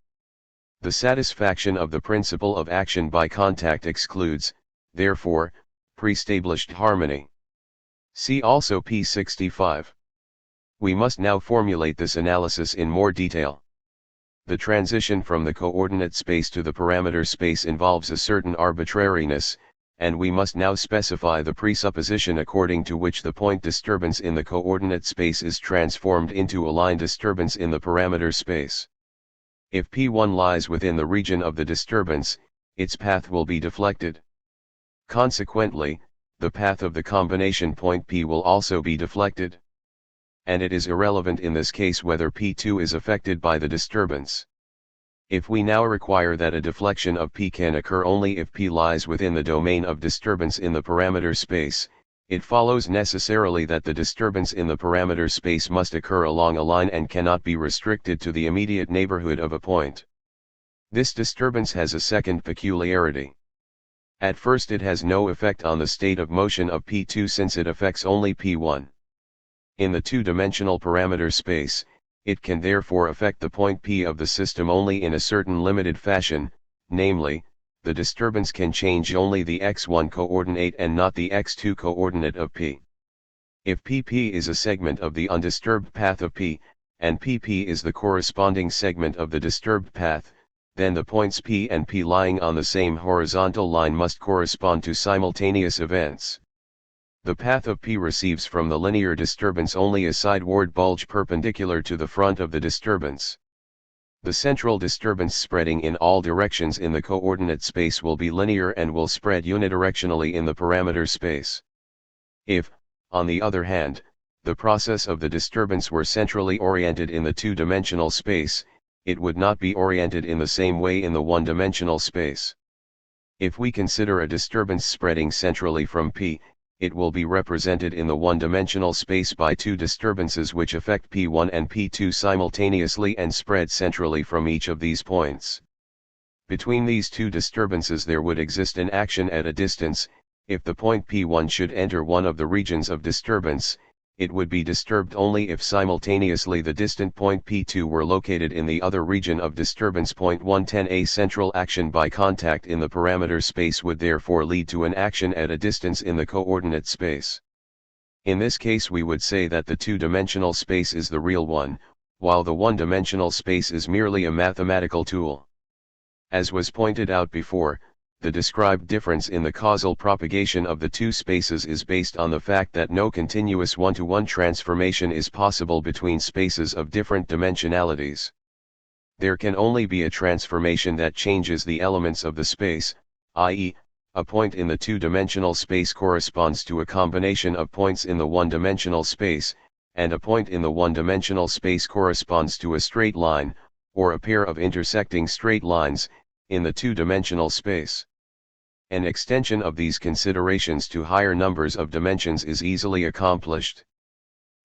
The satisfaction of the principle of action by contact excludes, therefore, pre-established harmony. See also p65. We must now formulate this analysis in more detail. The transition from the coordinate space to the parameter space involves a certain arbitrariness, and we must now specify the presupposition according to which the point disturbance in the coordinate space is transformed into a line disturbance in the parameter space. If P1 lies within the region of the disturbance, its path will be deflected. Consequently, the path of the combination point P will also be deflected. And it is irrelevant in this case whether P2 is affected by the disturbance. If we now require that a deflection of P can occur only if P lies within the domain of disturbance in the parameter space, it follows necessarily that the disturbance in the parameter space must occur along a line and cannot be restricted to the immediate neighborhood of a point. This disturbance has a second peculiarity. At first it has no effect on the state of motion of P2 since it affects only P1. In the two-dimensional parameter space, it can therefore affect the point P of the system only in a certain limited fashion, namely, the disturbance can change only the x1 coordinate and not the x2 coordinate of P. If PP is a segment of the undisturbed path of P, and PP is the corresponding segment of the disturbed path, then the points P and P lying on the same horizontal line must correspond to simultaneous events. The path of P receives from the linear disturbance only a sideward bulge perpendicular to the front of the disturbance. The central disturbance spreading in all directions in the coordinate space will be linear and will spread unidirectionally in the parameter space. If, on the other hand, the process of the disturbance were centrally oriented in the two-dimensional space, it would not be oriented in the same way in the one-dimensional space. If we consider a disturbance spreading centrally from P, it will be represented in the one-dimensional space by two disturbances which affect P1 and P2 simultaneously and spread centrally from each of these points. Between these two disturbances there would exist an action at a distance, If the point P1 should enter one of the regions of disturbance, it would be disturbed only if simultaneously the distant point P2 were located in the other region of disturbance. Point 110. A central action by contact in the parameter space would therefore lead to an action at a distance in the coordinate space. In this case we would say that the two-dimensional space is the real one, while the one-dimensional space is merely a mathematical tool. As was pointed out before, the described difference in the causal propagation of the two spaces is based on the fact that no continuous one-to-one transformation is possible between spaces of different dimensionalities. There can only be a transformation that changes the elements of the space, i.e., a point in the two-dimensional space corresponds to a combination of points in the one-dimensional space, and a point in the one-dimensional space corresponds to a straight line, or a pair of intersecting straight lines, in the two-dimensional space. An extension of these considerations to higher numbers of dimensions is easily accomplished.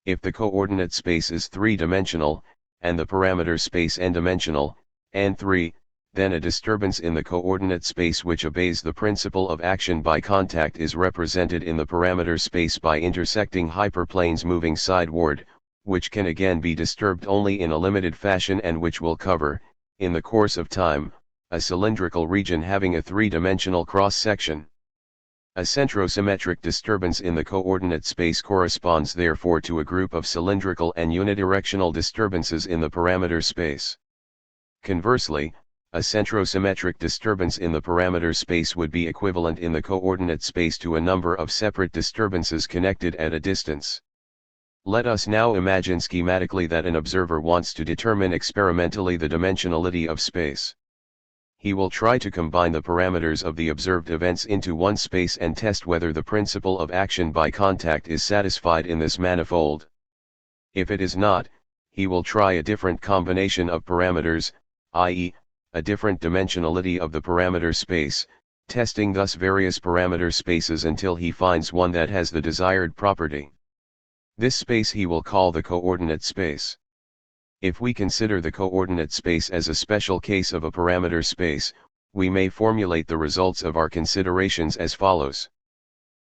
If the coordinate space is three-dimensional, and the parameter space n-dimensional, n3, then a disturbance in the coordinate space which obeys the principle of action by contact is represented in the parameter space by intersecting hyperplanes moving sideward, which can again be disturbed only in a limited fashion and which will cover, in the course of time, a cylindrical region having a three-dimensional cross-section. A centrosymmetric disturbance in the coordinate space corresponds therefore to a group of cylindrical and unidirectional disturbances in the parameter space. Conversely, a centrosymmetric disturbance in the parameter space would be equivalent in the coordinate space to a number of separate disturbances connected at a distance. Let us now imagine schematically that an observer wants to determine experimentally the dimensionality of space. He will try to combine the parameters of the observed events into one space and test whether the principle of action by contact is satisfied in this manifold. If it is not, he will try a different combination of parameters, i.e., a different dimensionality of the parameter space, testing thus various parameter spaces until he finds one that has the desired property. This space he will call the coordinate space. If we consider the coordinate space as a special case of a parameter space, we may formulate the results of our considerations as follows.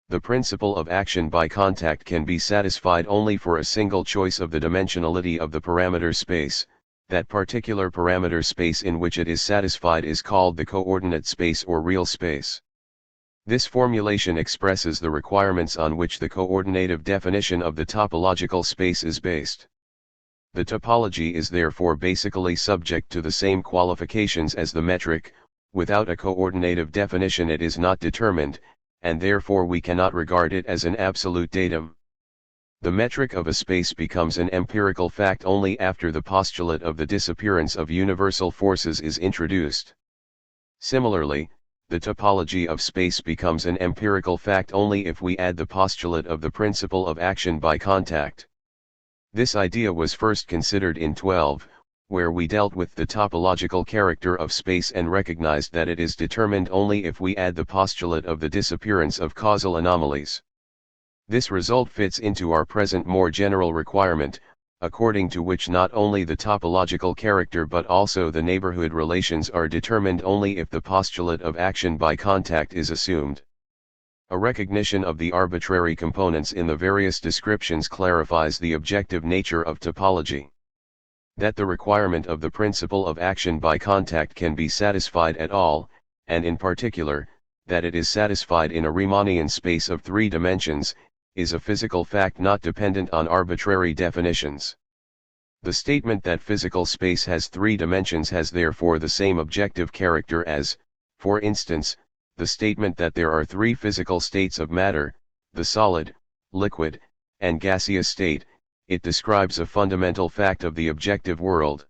The principle of action by contact can be satisfied only for a single choice of the dimensionality of the parameter space. That particular parameter space in which it is satisfied is called the coordinate space or real space. This formulation expresses the requirements on which the coordinative definition of the topological space is based. The topology is therefore basically subject to the same qualifications as the metric. Without a coordinative definition it is not determined, and therefore we cannot regard it as an absolute datum. The metric of a space becomes an empirical fact only after the postulate of the disappearance of universal forces is introduced. Similarly, the topology of space becomes an empirical fact only if we add the postulate of the principle of action by contact. This idea was first considered in 12, where we dealt with the topological character of space and recognized that it is determined only if we add the postulate of the disappearance of causal anomalies. This result fits into our present more general requirement, according to which not only the topological character but also the neighborhood relations are determined only if the postulate of action by contact is assumed. A recognition of the arbitrary components in the various descriptions clarifies the objective nature of topology. That the requirement of the principle of action by contact can be satisfied at all, and in particular, that it is satisfied in a Riemannian space of three dimensions, is a physical fact not dependent on arbitrary definitions. The statement that physical space has three dimensions has therefore the same objective character as, for instance, the statement that there are three physical states of matter, the solid, liquid, and gaseous state. It describes a fundamental fact of the objective world.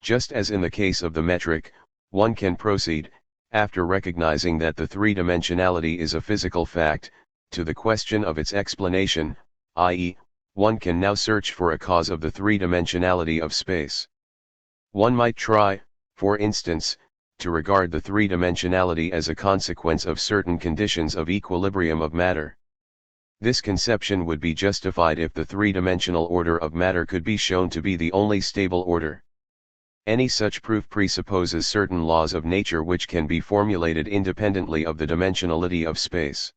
Just as in the case of the metric, one can proceed, after recognizing that the three-dimensionality is a physical fact, to the question of its explanation, i.e., one can now search for a cause of the three-dimensionality of space. One might try, for instance, to regard the three-dimensionality as a consequence of certain conditions of equilibrium of matter. This conception would be justified if the three-dimensional order of matter could be shown to be the only stable order. Any such proof presupposes certain laws of nature which can be formulated independently of the dimensionality of space.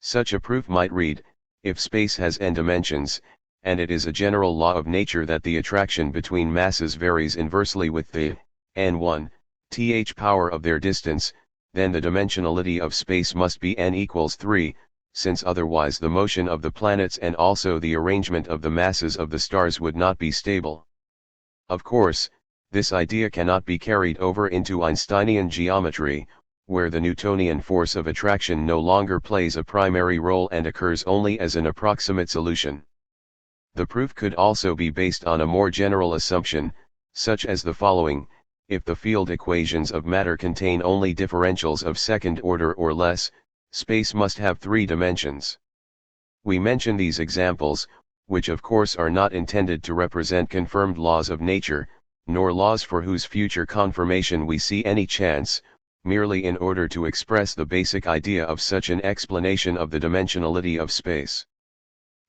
Such a proof might read, if space has n dimensions, and it is a general law of nature that the attraction between masses varies inversely with the n1 th power of their distance, then the dimensionality of space must be n equals 3, since otherwise the motion of the planets and also the arrangement of the masses of the stars would not be stable. Of course, this idea cannot be carried over into Einsteinian geometry, where the Newtonian force of attraction no longer plays a primary role and occurs only as an approximate solution. The proof could also be based on a more general assumption, such as the following: if the field equations of matter contain only differentials of second order or less, space must have 3 dimensions. We mention these examples, which of course are not intended to represent confirmed laws of nature, nor laws for whose future confirmation we see any chance, merely in order to express the basic idea of such an explanation of the dimensionality of space.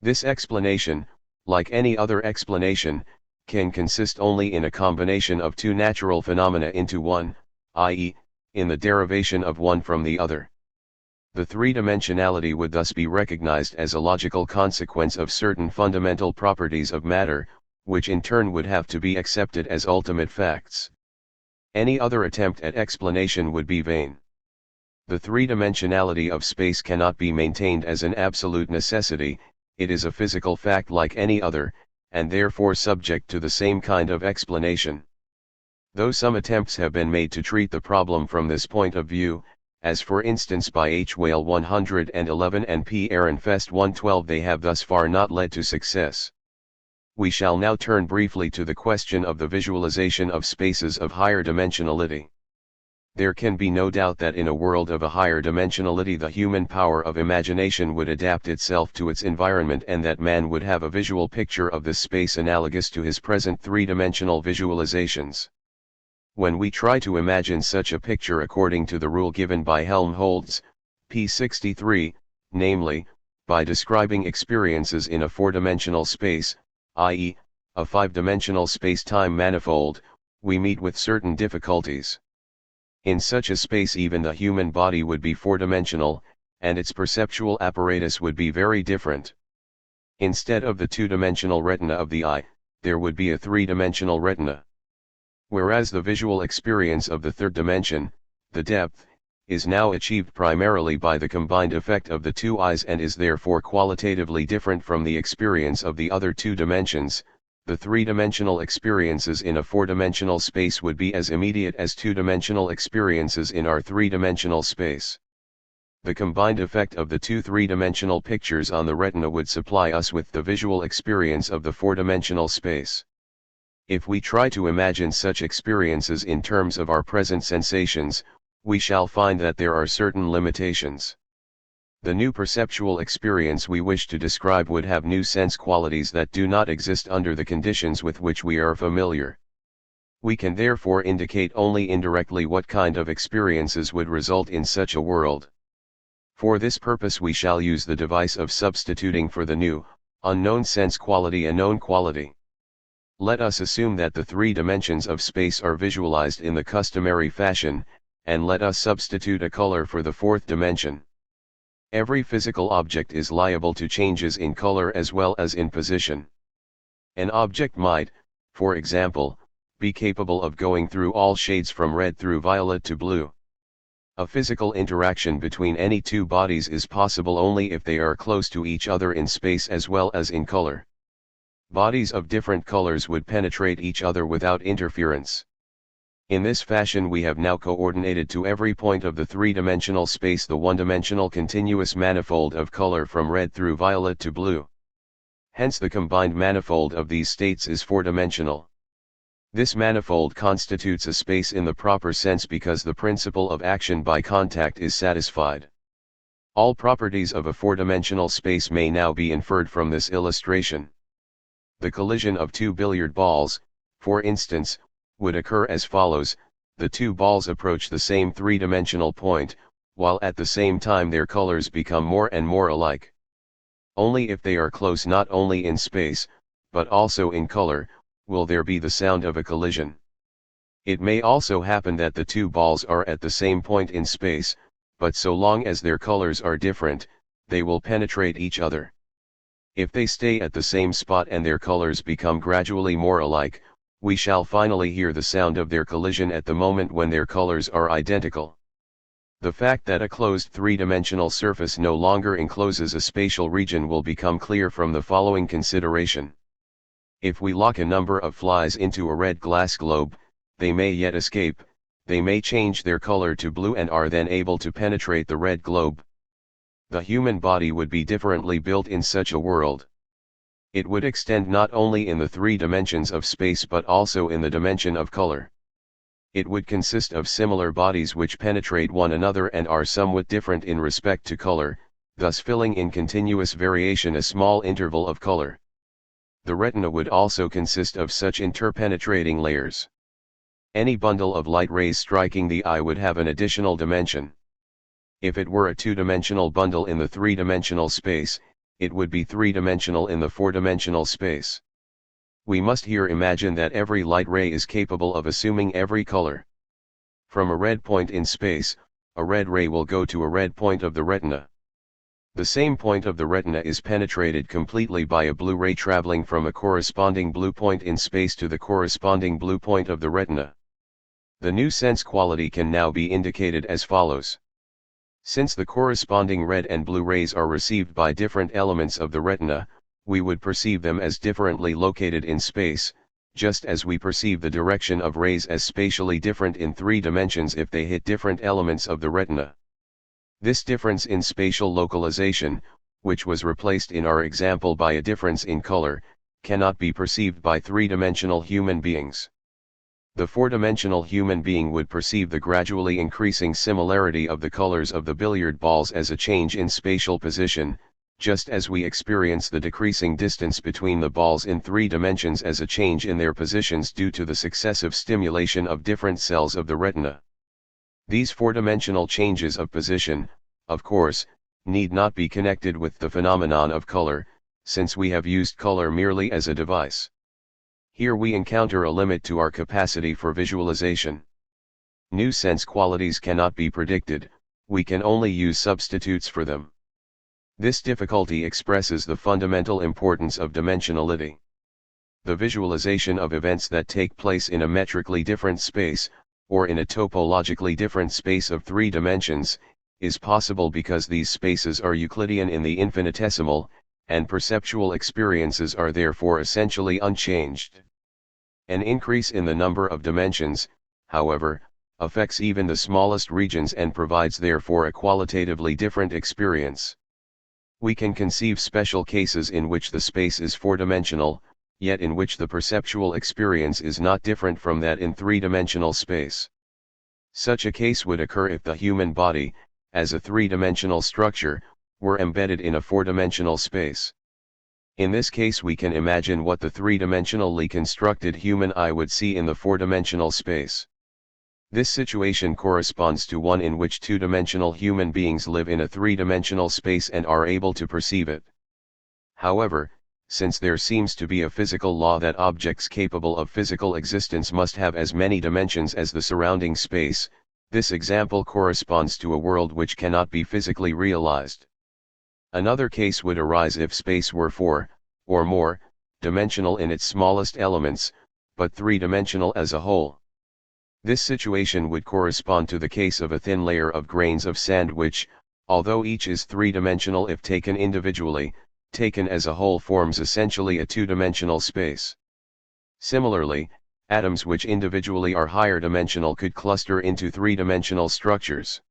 This explanation, like any other explanation, can consist only in a combination of 2 natural phenomena into one, i.e., in the derivation of one from the other. The 3-dimensionality would thus be recognized as a logical consequence of certain fundamental properties of matter, which in turn would have to be accepted as ultimate facts. Any other attempt at explanation would be vain. The 3-dimensionality of space cannot be maintained as an absolute necessity, it is a physical fact like any other, and therefore subject to the same kind of explanation. Though some attempts have been made to treat the problem from this point of view, as for instance by H. Whale 111 and P. Ehrenfest 112, they have thus far not led to success. We shall now turn briefly to the question of the visualization of spaces of higher dimensionality. There can be no doubt that in a world of a higher dimensionality the human power of imagination would adapt itself to its environment and that man would have a visual picture of this space analogous to his present 3-dimensional visualizations. When we try to imagine such a picture according to the rule given by Helmholtz, p. 63, namely, by describing experiences in a 4-dimensional space, i.e., a 5-dimensional space-time manifold, we meet with certain difficulties. In such a space even the human body would be 4-dimensional, and its perceptual apparatus would be very different. Instead of the 2-dimensional retina of the eye, there would be a 3-dimensional retina. Whereas the visual experience of the 3rd dimension, the depth, is now achieved primarily by the combined effect of the 2 eyes and is therefore qualitatively different from the experience of the other 2 dimensions, the 3-dimensional experiences in a 4-dimensional space would be as immediate as 2-dimensional experiences in our 3-dimensional space. The combined effect of the 2 3-dimensional pictures on the retina would supply us with the visual experience of the 4-dimensional space. If we try to imagine such experiences in terms of our present sensations, we shall find that there are certain limitations. The new perceptual experience we wish to describe would have new sense qualities that do not exist under the conditions with which we are familiar. We can therefore indicate only indirectly what kind of experiences would result in such a world. For this purpose we shall use the device of substituting for the new, unknown sense quality a known quality. Let us assume that the 3 dimensions of space are visualized in the customary fashion, and let us substitute a color for the 4th dimension. Every physical object is liable to changes in color as well as in position. An object might, for example, be capable of going through all shades from red through violet to blue. A physical interaction between any 2 bodies is possible only if they are close to each other in space as well as in color. Bodies of different colors would penetrate each other without interference. In this fashion we have now coordinated to every point of the 3-dimensional space the 1-dimensional continuous manifold of color from red through violet to blue. Hence the combined manifold of these states is 4-dimensional. This manifold constitutes a space in the proper sense because the principle of action by contact is satisfied. All properties of a 4-dimensional space may now be inferred from this illustration. The collision of 2 billiard balls, for instance, would occur as follows: the 2 balls approach the same 3-dimensional point, while at the same time their colors become more and more alike. Only if they are close not only in space, but also in color, will there be the sound of a collision. It may also happen that the 2 balls are at the same point in space, but so long as their colors are different, they will penetrate each other. If they stay at the same spot and their colors become gradually more alike, we shall finally hear the sound of their collision at the moment when their colors are identical. The fact that a closed three-dimensional surface no longer encloses a spatial region will become clear from the following consideration. If we lock a number of flies into a red glass globe, they may yet escape, they may change their color to blue and are then able to penetrate the red globe. The human body would be differently built in such a world. It would extend not only in the three dimensions of space but also in the dimension of color. It would consist of similar bodies which penetrate one another and are somewhat different in respect to color, thus filling in continuous variation a small interval of color. The retina would also consist of such interpenetrating layers. Any bundle of light rays striking the eye would have an additional dimension. If it were a two-dimensional bundle in the three-dimensional space, it would be three-dimensional in the four-dimensional space. We must here imagine that every light ray is capable of assuming every color. From a red point in space, a red ray will go to a red point of the retina. The same point of the retina is penetrated completely by a blue ray traveling from a corresponding blue point in space to the corresponding blue point of the retina. The new sense quality can now be indicated as follows. Since the corresponding red and blue rays are received by different elements of the retina, we would perceive them as differently located in space, just as we perceive the direction of rays as spatially different in three dimensions if they hit different elements of the retina. This difference in spatial localization, which was replaced in our example by a difference in color, cannot be perceived by three-dimensional human beings. The four-dimensional human being would perceive the gradually increasing similarity of the colors of the billiard balls as a change in spatial position, just as we experience the decreasing distance between the balls in three dimensions as a change in their positions due to the successive stimulation of different cells of the retina. These four-dimensional changes of position, of course, need not be connected with the phenomenon of color, since we have used color merely as a device. Here we encounter a limit to our capacity for visualization. New sense qualities cannot be predicted, we can only use substitutes for them. This difficulty expresses the fundamental importance of dimensionality. The visualization of events that take place in a metrically different space, or in a topologically different space of three dimensions, is possible because these spaces are Euclidean in the infinitesimal, and perceptual experiences are therefore essentially unchanged. An increase in the number of dimensions, however, affects even the smallest regions and provides therefore a qualitatively different experience. We can conceive special cases in which the space is four-dimensional, yet in which the perceptual experience is not different from that in three-dimensional space. Such a case would occur if the human body, as a three-dimensional structure, were embedded in a four-dimensional space. In this case we can imagine what the three-dimensionally constructed human eye would see in the four-dimensional space. This situation corresponds to one in which two-dimensional human beings live in a three-dimensional space and are able to perceive it. However, since there seems to be a physical law that objects capable of physical existence must have as many dimensions as the surrounding space, this example corresponds to a world which cannot be physically realized. Another case would arise if space were four, or more, dimensional in its smallest elements, but three-dimensional as a whole. This situation would correspond to the case of a thin layer of grains of sand which, although each is three-dimensional if taken individually, taken as a whole forms essentially a two-dimensional space. Similarly, atoms which individually are higher dimensional could cluster into three-dimensional structures.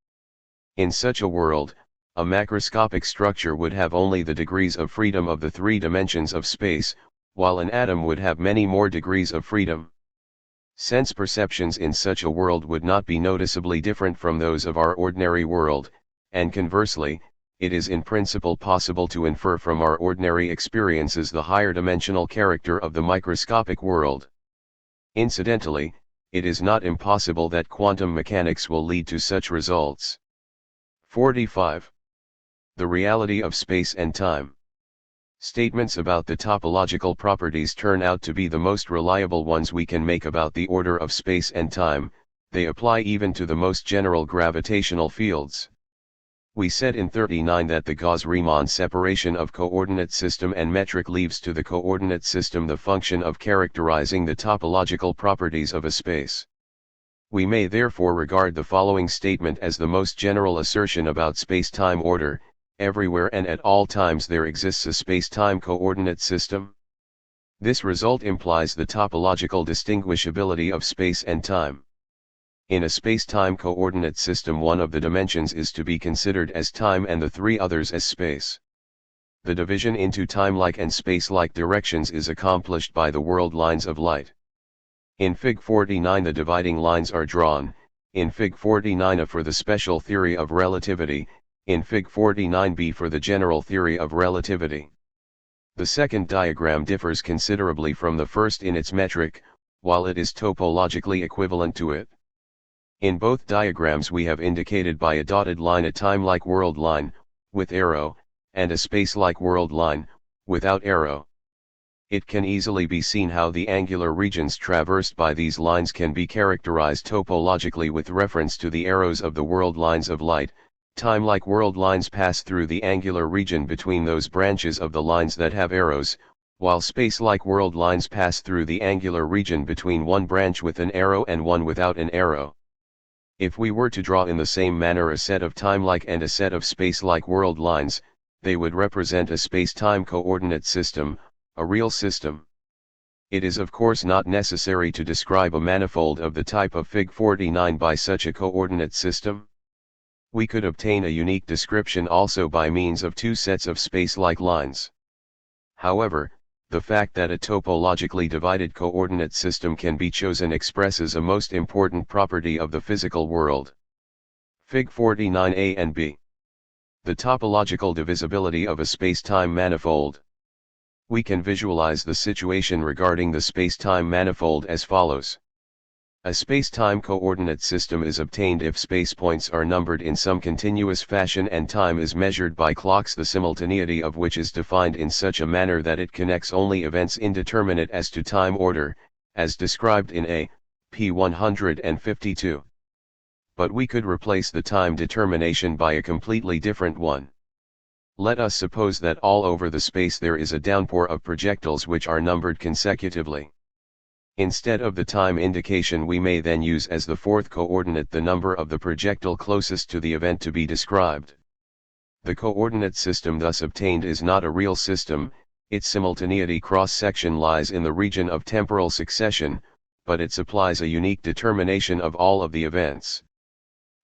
In such a world, a macroscopic structure would have only the degrees of freedom of the three dimensions of space, while an atom would have many more degrees of freedom. Sense perceptions in such a world would not be noticeably different from those of our ordinary world, and conversely, it is in principle possible to infer from our ordinary experiences the higher dimensional character of the microscopic world. Incidentally, it is not impossible that quantum mechanics will lead to such results. 45. The reality of space and time. Statements about the topological properties turn out to be the most reliable ones we can make about the order of space and time, they apply even to the most general gravitational fields. We said in 39 that the Gauss-Riemann separation of coordinate system and metric leaves to the coordinate system the function of characterizing the topological properties of a space. We may therefore regard the following statement as the most general assertion about space-time order: everywhere and at all times there exists a space-time coordinate system. This result implies the topological distinguishability of space and time. In a space-time coordinate system, one of the dimensions is to be considered as time and the three others as space. The division into time-like and space-like directions is accomplished by the world lines of light. In Fig 49 the dividing lines are drawn, in Fig 49a for the special theory of relativity, in Fig 49b for the general theory of relativity. The second diagram differs considerably from the first in its metric, while it is topologically equivalent to it. In both diagrams we have indicated by a dotted line a time-like world line, with arrow, and a space-like world line, without arrow. It can easily be seen how the angular regions traversed by these lines can be characterized topologically with reference to the arrows of the world lines of light. Time-like world lines pass through the angular region between those branches of the lines that have arrows, while space-like world lines pass through the angular region between one branch with an arrow and one without an arrow. If we were to draw in the same manner a set of time-like and a set of space-like world lines, they would represent a space-time coordinate system, a real system. It is of course not necessary to describe a manifold of the type of Fig 49 by such a coordinate system. We could obtain a unique description also by means of two sets of space-like lines. However, the fact that a topologically divided coordinate system can be chosen expresses a most important property of the physical world. Fig 49a and b. The topological divisibility of a space-time manifold. We can visualize the situation regarding the space-time manifold as follows. A space-time coordinate system is obtained if space points are numbered in some continuous fashion and time is measured by clocks, the simultaneity of which is defined in such a manner that it connects only events indeterminate as to time order, as described in A. p. 152. But we could replace the time determination by a completely different one. Let us suppose that all over the space there is a downpour of projectiles which are numbered consecutively. Instead of the time indication we may then use as the fourth coordinate the number of the projectile closest to the event to be described. The coordinate system thus obtained is not a real system, its simultaneity cross-section lies in the region of temporal succession, but it supplies a unique determination of all of the events.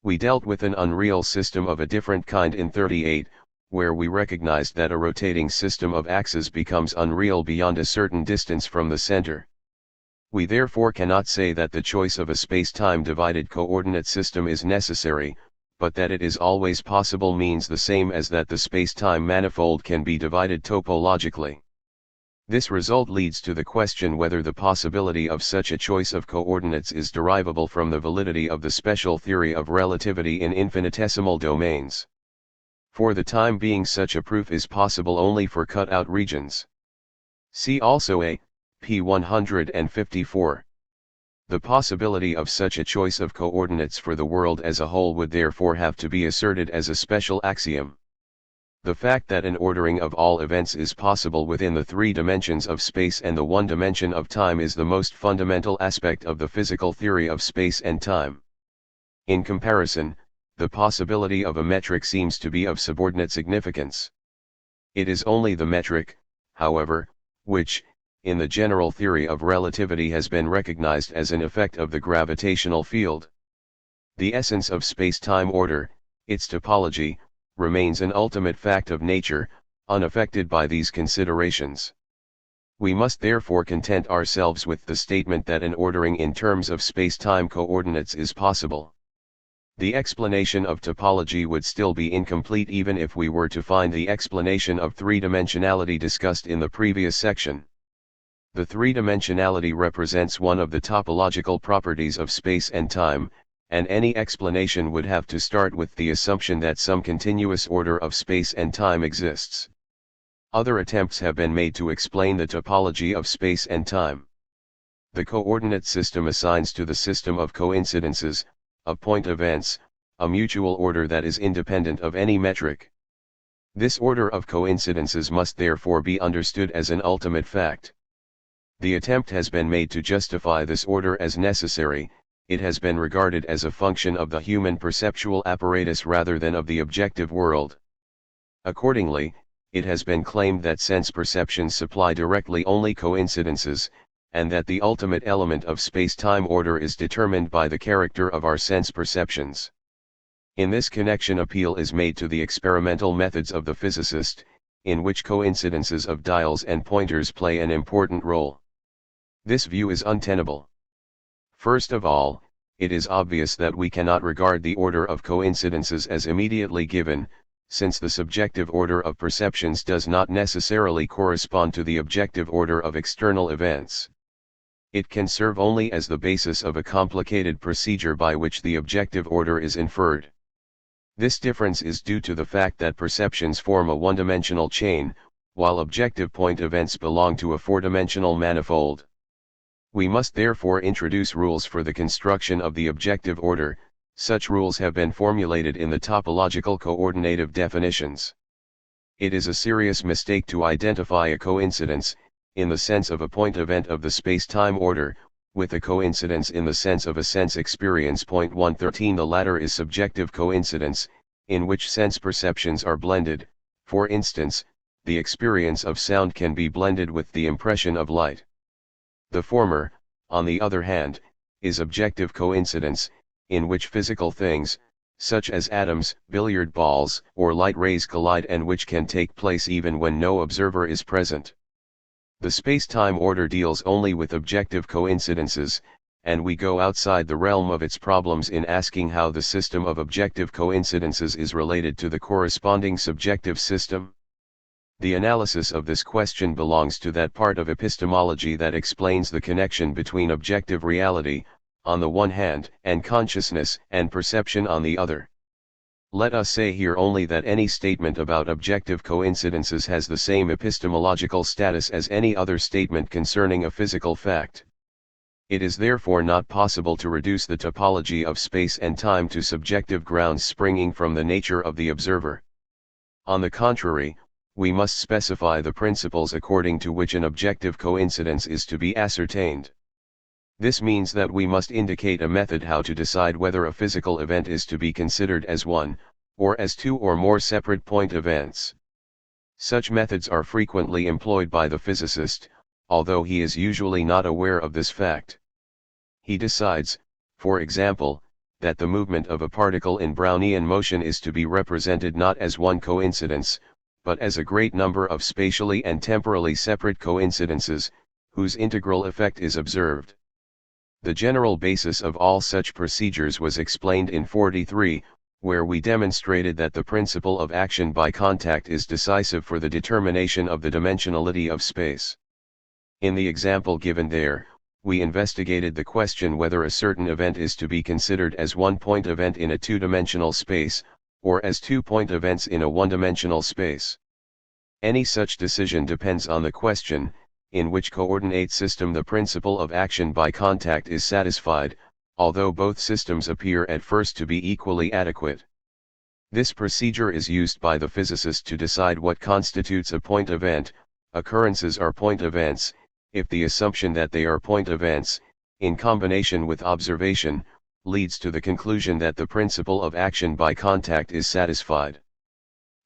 We dealt with an unreal system of a different kind in 38, where we recognized that a rotating system of axes becomes unreal beyond a certain distance from the center. We therefore cannot say that the choice of a space-time divided coordinate system is necessary, but that it is always possible means the same as that the space-time manifold can be divided topologically. This result leads to the question whether the possibility of such a choice of coordinates is derivable from the validity of the special theory of relativity in infinitesimal domains. For the time being such a proof is possible only for cut-out regions. See also A. p. 154. The possibility of such a choice of coordinates for the world as a whole would therefore have to be asserted as a special axiom. The fact that an ordering of all events is possible within the three dimensions of space and the one dimension of time is the most fundamental aspect of the physical theory of space and time. In comparison, the possibility of a metric seems to be of subordinate significance. It is only the metric, however, which, in the general theory of relativity has been recognized as an effect of the gravitational field. The essence of space-time order, its topology, remains an ultimate fact of nature, unaffected by these considerations. We must therefore content ourselves with the statement that an ordering in terms of space-time coordinates is possible. The explanation of topology would still be incomplete even if we were to find the explanation of three-dimensionality discussed in the previous section. The three-dimensionality represents one of the topological properties of space and time, and any explanation would have to start with the assumption that some continuous order of space and time exists. Other attempts have been made to explain the topology of space and time. The coordinate system assigns to the system of coincidences, of point events, a mutual order that is independent of any metric. This order of coincidences must therefore be understood as an ultimate fact. The attempt has been made to justify this order as necessary. It has been regarded as a function of the human perceptual apparatus rather than of the objective world. Accordingly, it has been claimed that sense perceptions supply directly only coincidences, and that the ultimate element of space-time order is determined by the character of our sense perceptions. In this connection, appeal is made to the experimental methods of the physicist, in which coincidences of dials and pointers play an important role. This view is untenable. First of all, it is obvious that we cannot regard the order of coincidences as immediately given, since the subjective order of perceptions does not necessarily correspond to the objective order of external events. It can serve only as the basis of a complicated procedure by which the objective order is inferred. This difference is due to the fact that perceptions form a one-dimensional chain, while objective point events belong to a four-dimensional manifold. We must therefore introduce rules for the construction of the objective order. Such rules have been formulated in the topological coordinative definitions. It is a serious mistake to identify a coincidence, in the sense of a point event of the space-time order, with a coincidence in the sense of a sense experience. 113 The latter is subjective coincidence, in which sense perceptions are blended. For instance, the experience of sound can be blended with the impression of light. The former, on the other hand, is objective coincidence, in which physical things, such as atoms, billiard balls, or light rays collide, and which can take place even when no observer is present. The space-time order deals only with objective coincidences, and we go outside the realm of its problems in asking how the system of objective coincidences is related to the corresponding subjective system. The analysis of this question belongs to that part of epistemology that explains the connection between objective reality, on the one hand, and consciousness and perception on the other. Let us say here only that any statement about objective coincidences has the same epistemological status as any other statement concerning a physical fact. It is therefore not possible to reduce the topology of space and time to subjective grounds springing from the nature of the observer. On the contrary, we must specify the principles according to which an objective coincidence is to be ascertained. This means that we must indicate a method how to decide whether a physical event is to be considered as one, or as two or more separate point events. Such methods are frequently employed by the physicist, although he is usually not aware of this fact. He decides, for example, that the movement of a particle in Brownian motion is to be represented not as one coincidence, but as a great number of spatially and temporally separate coincidences, whose integral effect is observed. The general basis of all such procedures was explained in 43, where we demonstrated that the principle of action by contact is decisive for the determination of the dimensionality of space. In the example given there, we investigated the question whether a certain event is to be considered as one-point event in a two-dimensional space, or as two-point events in a one-dimensional space. Any such decision depends on the question, in which coordinate system the principle of action by contact is satisfied, although both systems appear at first to be equally adequate. This procedure is used by the physicist to decide what constitutes a point event. Occurrences are point events, if the assumption that they are point events, in combination with observation, leads to the conclusion that the principle of action by contact is satisfied.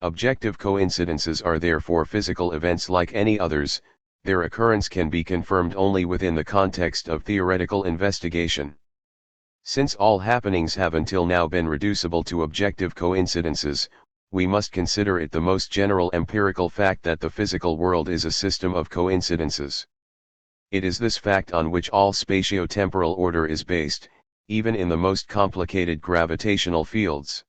Objective coincidences are therefore physical events like any others. Their occurrence can be confirmed only within the context of theoretical investigation. Since all happenings have until now been reducible to objective coincidences, we must consider it the most general empirical fact that the physical world is a system of coincidences. It is this fact on which all spatio-temporal order is based, even in the most complicated gravitational fields.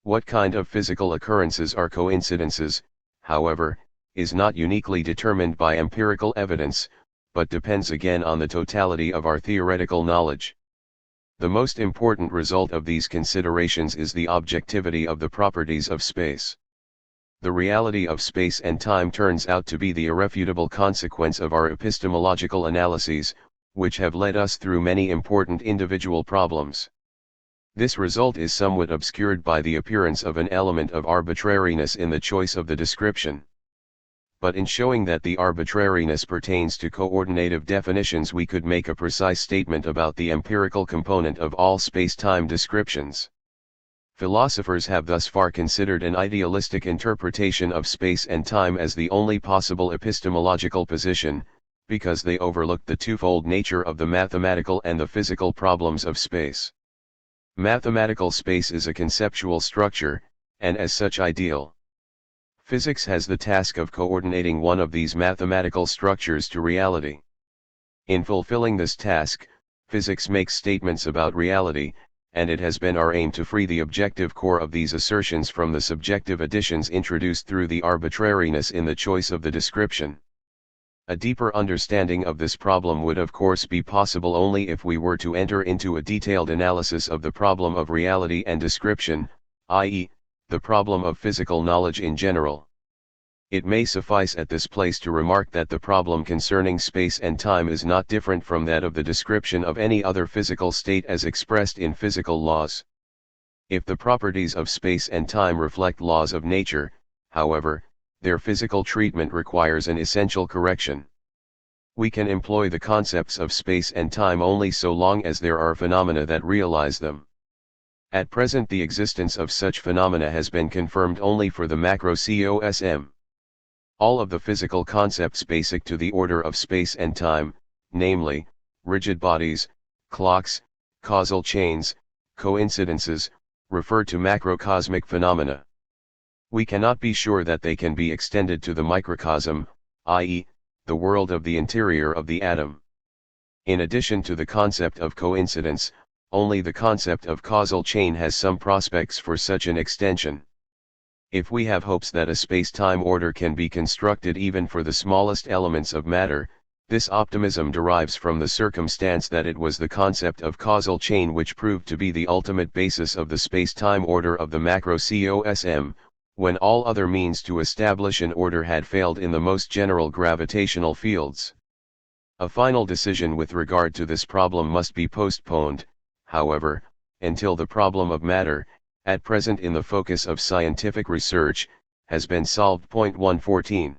What kind of physical occurrences are coincidences, however, is not uniquely determined by empirical evidence, but depends again on the totality of our theoretical knowledge. The most important result of these considerations is the objectivity of the properties of space. The reality of space and time turns out to be the irrefutable consequence of our epistemological analyses, which have led us through many important individual problems. This result is somewhat obscured by the appearance of an element of arbitrariness in the choice of the description. But in showing that the arbitrariness pertains to coordinative definitions, we could make a precise statement about the empirical component of all space-time descriptions. Philosophers have thus far considered an idealistic interpretation of space and time as the only possible epistemological position, because they overlooked the twofold nature of the mathematical and the physical problems of space. Mathematical space is a conceptual structure, and as such ideal. Physics has the task of coordinating one of these mathematical structures to reality. In fulfilling this task, physics makes statements about reality, and it has been our aim to free the objective core of these assertions from the subjective additions introduced through the arbitrariness in the choice of the description. A deeper understanding of this problem would of course be possible only if we were to enter into a detailed analysis of the problem of reality and description, i.e., the problem of physical knowledge in general. It may suffice at this place to remark that the problem concerning space and time is not different from that of the description of any other physical state as expressed in physical laws. If the properties of space and time reflect laws of nature, however, their physical treatment requires an essential correction. We can employ the concepts of space and time only so long as there are phenomena that realize them. At present, the existence of such phenomena has been confirmed only for the macro-cosm. All of the physical concepts basic to the order of space and time, namely, rigid bodies, clocks, causal chains, coincidences, refer to macrocosmic phenomena. We cannot be sure that they can be extended to the microcosm, i.e., the world of the interior of the atom. In addition to the concept of coincidence, only the concept of causal chain has some prospects for such an extension. If we have hopes that a space-time order can be constructed even for the smallest elements of matter, this optimism derives from the circumstance that it was the concept of causal chain which proved to be the ultimate basis of the space-time order of the macro-cosm, when all other means to establish an order had failed in the most general gravitational fields. A final decision with regard to this problem must be postponed, however, until the problem of matter, at present in the focus of scientific research, has been solved. 114.